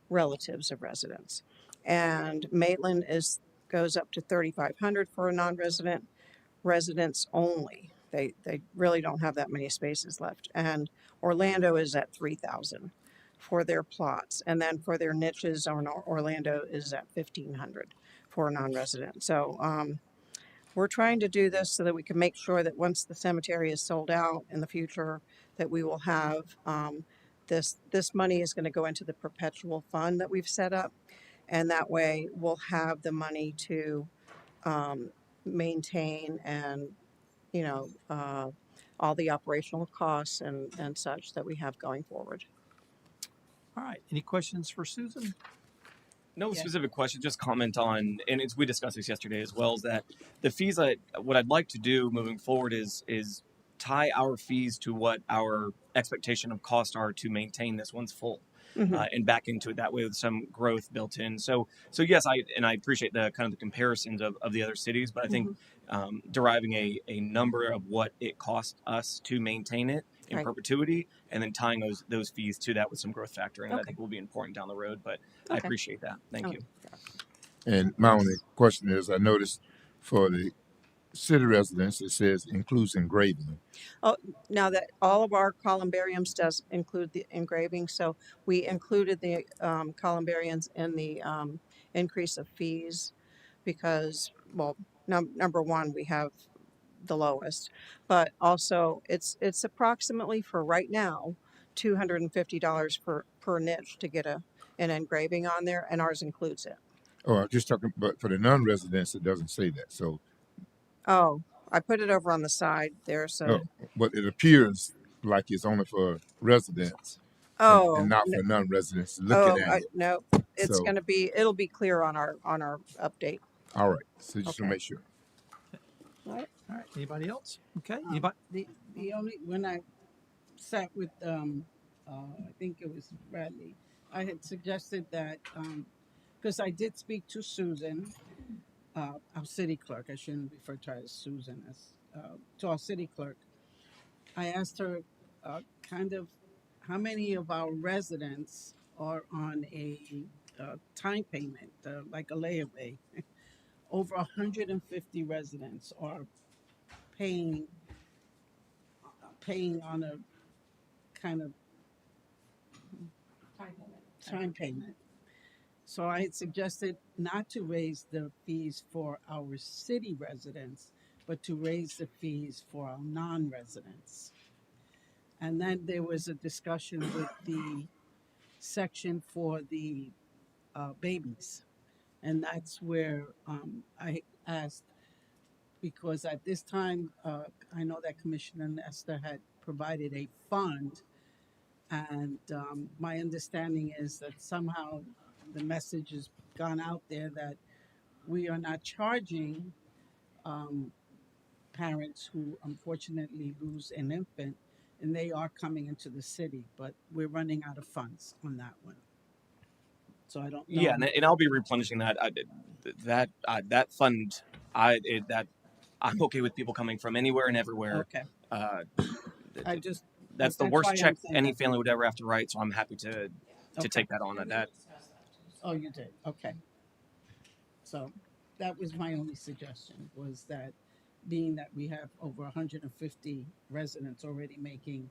relatives of residents, and Maitland is goes up to 3,500 for a non-resident, residents only. They really don't have that many spaces left. And Orlando is at 3,000 for their plots. And then for their niches, Orlando is at 1,500 for a non-resident. So we're trying to do this so that we can make sure that once the cemetery is sold out in the future, that we will have this money is going to go into the perpetual fund that we've set up. And that way we'll have the money to maintain and all the operational costs and such that we have going forward. All right. Any questions for Susan? No Yeah. specific question, just comment on, and we discussed this yesterday as well, is that the fees, what I'd like to do moving forward is tie our fees to what our expectation of cost are to maintain this once full. And back into it that way with some growth built in. So yes, I appreciate the kind of the comparisons of the other cities, but I think deriving a number of what it costs us to maintain it in Right. perpetuity, and then tying those fees to that with some growth factoring, I Okay. think will be important down the road. But I Okay. appreciate that. Thank you. And my only question is, I noticed for the city residents, it says includes engraving. Oh, now that all of our columbariums does include the engraving, so we included the columbariums in the increase of fees because, well, number one, we have the lowest, but also it's approximately for right now $250 per niche to get an engraving on there, and ours includes it. Oh, I'm just talking, but for the non-residents, it doesn't say that. So, Oh, I put it over on the side there, so but it appears like it's only for residents and oh not for non-residents looking at it. no, it's So, gonna be, it'll be clear on our update. all right. So just to Okay. make sure. All right. All right. Anybody else? Okay. Anybody? The only when I sat with I think it was Bradley, I had suggested that because I did speak to Susan, our city clerk. I shouldn't refer to her as Susan, as to our city clerk. I asked her kind of how many of our residents are on a time payment, like a layaway. Over 150 residents are paying on a kind of time payment. So I had suggested not to raise the fees for our city residents, but to raise the fees for our non-residents. And then there was a discussion with the section for the babies. And that's where I asked, because at this time, I know that Commissioner Nestor had provided a fund. And my understanding is that somehow the message has gone out there that we are not charging parents who unfortunately lose an infant, and they are coming into the city, but we're running out of funds on that one. So I don't know. Yeah, and I'll be replenishing that. That fund. That I'm okay with people coming from anywhere and everywhere. Okay. That's That's the worst why check I'm saying any that. family would ever have to write. So I'm happy to Okay. take that on. That Oh, you did. Okay. So that was my only suggestion, was that being that we have over 150 residents already making,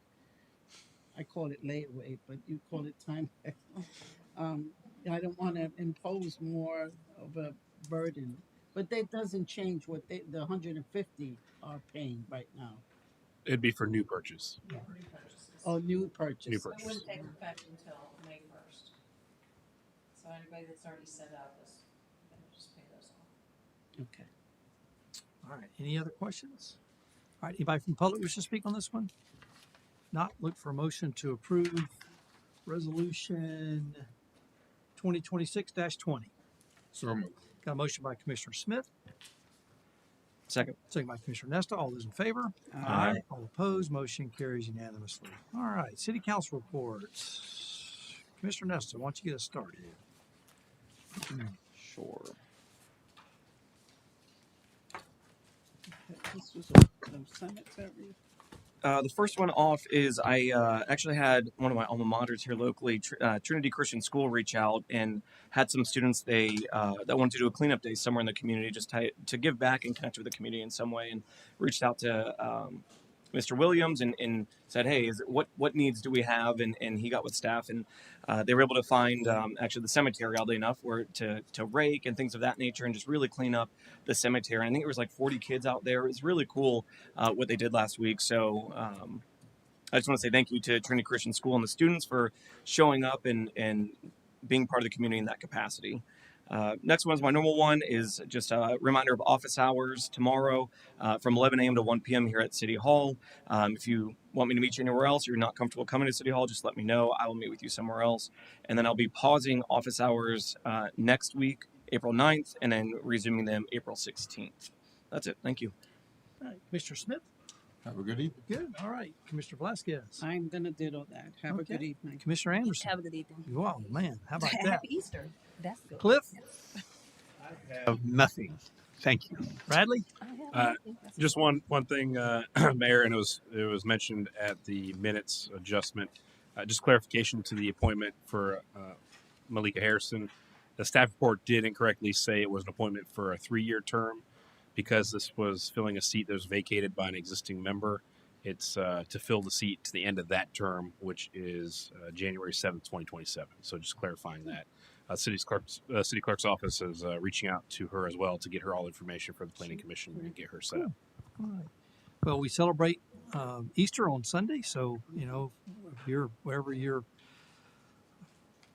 I call it layaway, but you call it time pay. I don't want to impose more of a burden, but that doesn't change what the 150 are paying right now. It'd be for new purchase. Oh, new purchase. New purchase. It wouldn't take effect until May 1st. So anybody that's already set up is gonna just pay those off. Okay. All right, any other questions? All right, anybody from the public wish to speak on this one? Not, look for a motion to approve resolution 2026-20. So moved. Got a motion by Commissioner Smith, Second. second by Commissioner Nesta. All those in favor? Aye. All opposed, motion carries unanimously. All right, city council reports. Commissioner Nesta, why don't you get us started? Sure. This was some cemetery. The first one off is I actually had one of my alma maters here locally, Trinity Christian School, reach out and had some students that wanted to do a cleanup day somewhere in the community, just to give back and connect with the community in some way, and reached out to Mr. Williams and said, hey, what needs do we have? And he got with staff, and they were able to find actually the cemetery, oddly enough, where to rake and things of that nature, and just really clean up the cemetery. And I think there was like 40 kids out there. It was really cool what they did last week. So I just want to say thank you to Trinity Christian School and the students for showing up and being part of the community in that capacity. Next one's my normal one, is just a reminder of office hours tomorrow from 11 a.m. to 1 p.m. here at City Hall. If you want me to meet you anywhere else, or you're not comfortable coming to City Hall, just let me know. I will meet with you somewhere else. And then I'll be pausing office hours next week, April 9th, and then resuming them April 16th. That's it. Thank you. All right, Commissioner Smith. Have a good evening. Good. All right, Commissioner Velasquez. I'm gonna ditto that. Have a Okay. good evening. Commissioner Anderson. Have a good evening. Wow, man, how about that? Happy Easter. That's good. Cliff. Nothing. Thank you. Bradley. Just one thing, Mayor, and it was mentioned at the minutes adjustment. Just clarification to the appointment for Malika Harrison. The staff report did incorrectly say it was an appointment for a 3-year term, because this was filling a seat that was vacated by an existing member. It's to fill the seat to the end of that term, which is January 7th, 2027. So just clarifying that. City clerk's office is reaching out to her as well to get her all information for the planning commission and get her set up. All right. Well, we celebrate Easter on Sunday, so if you're wherever your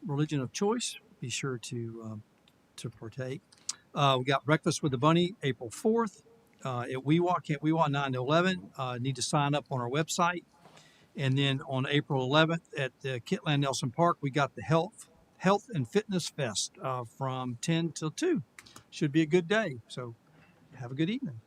religion of choice, be sure to partake. We got Breakfast with the Bunny April 4th at WeWalk 9 to 11. Need to sign up on our website. And then on April 11th at the Kitland Nelson Park, we got the Health and Fitness Fest from 10 till 2. Should be a good day. So have a good evening.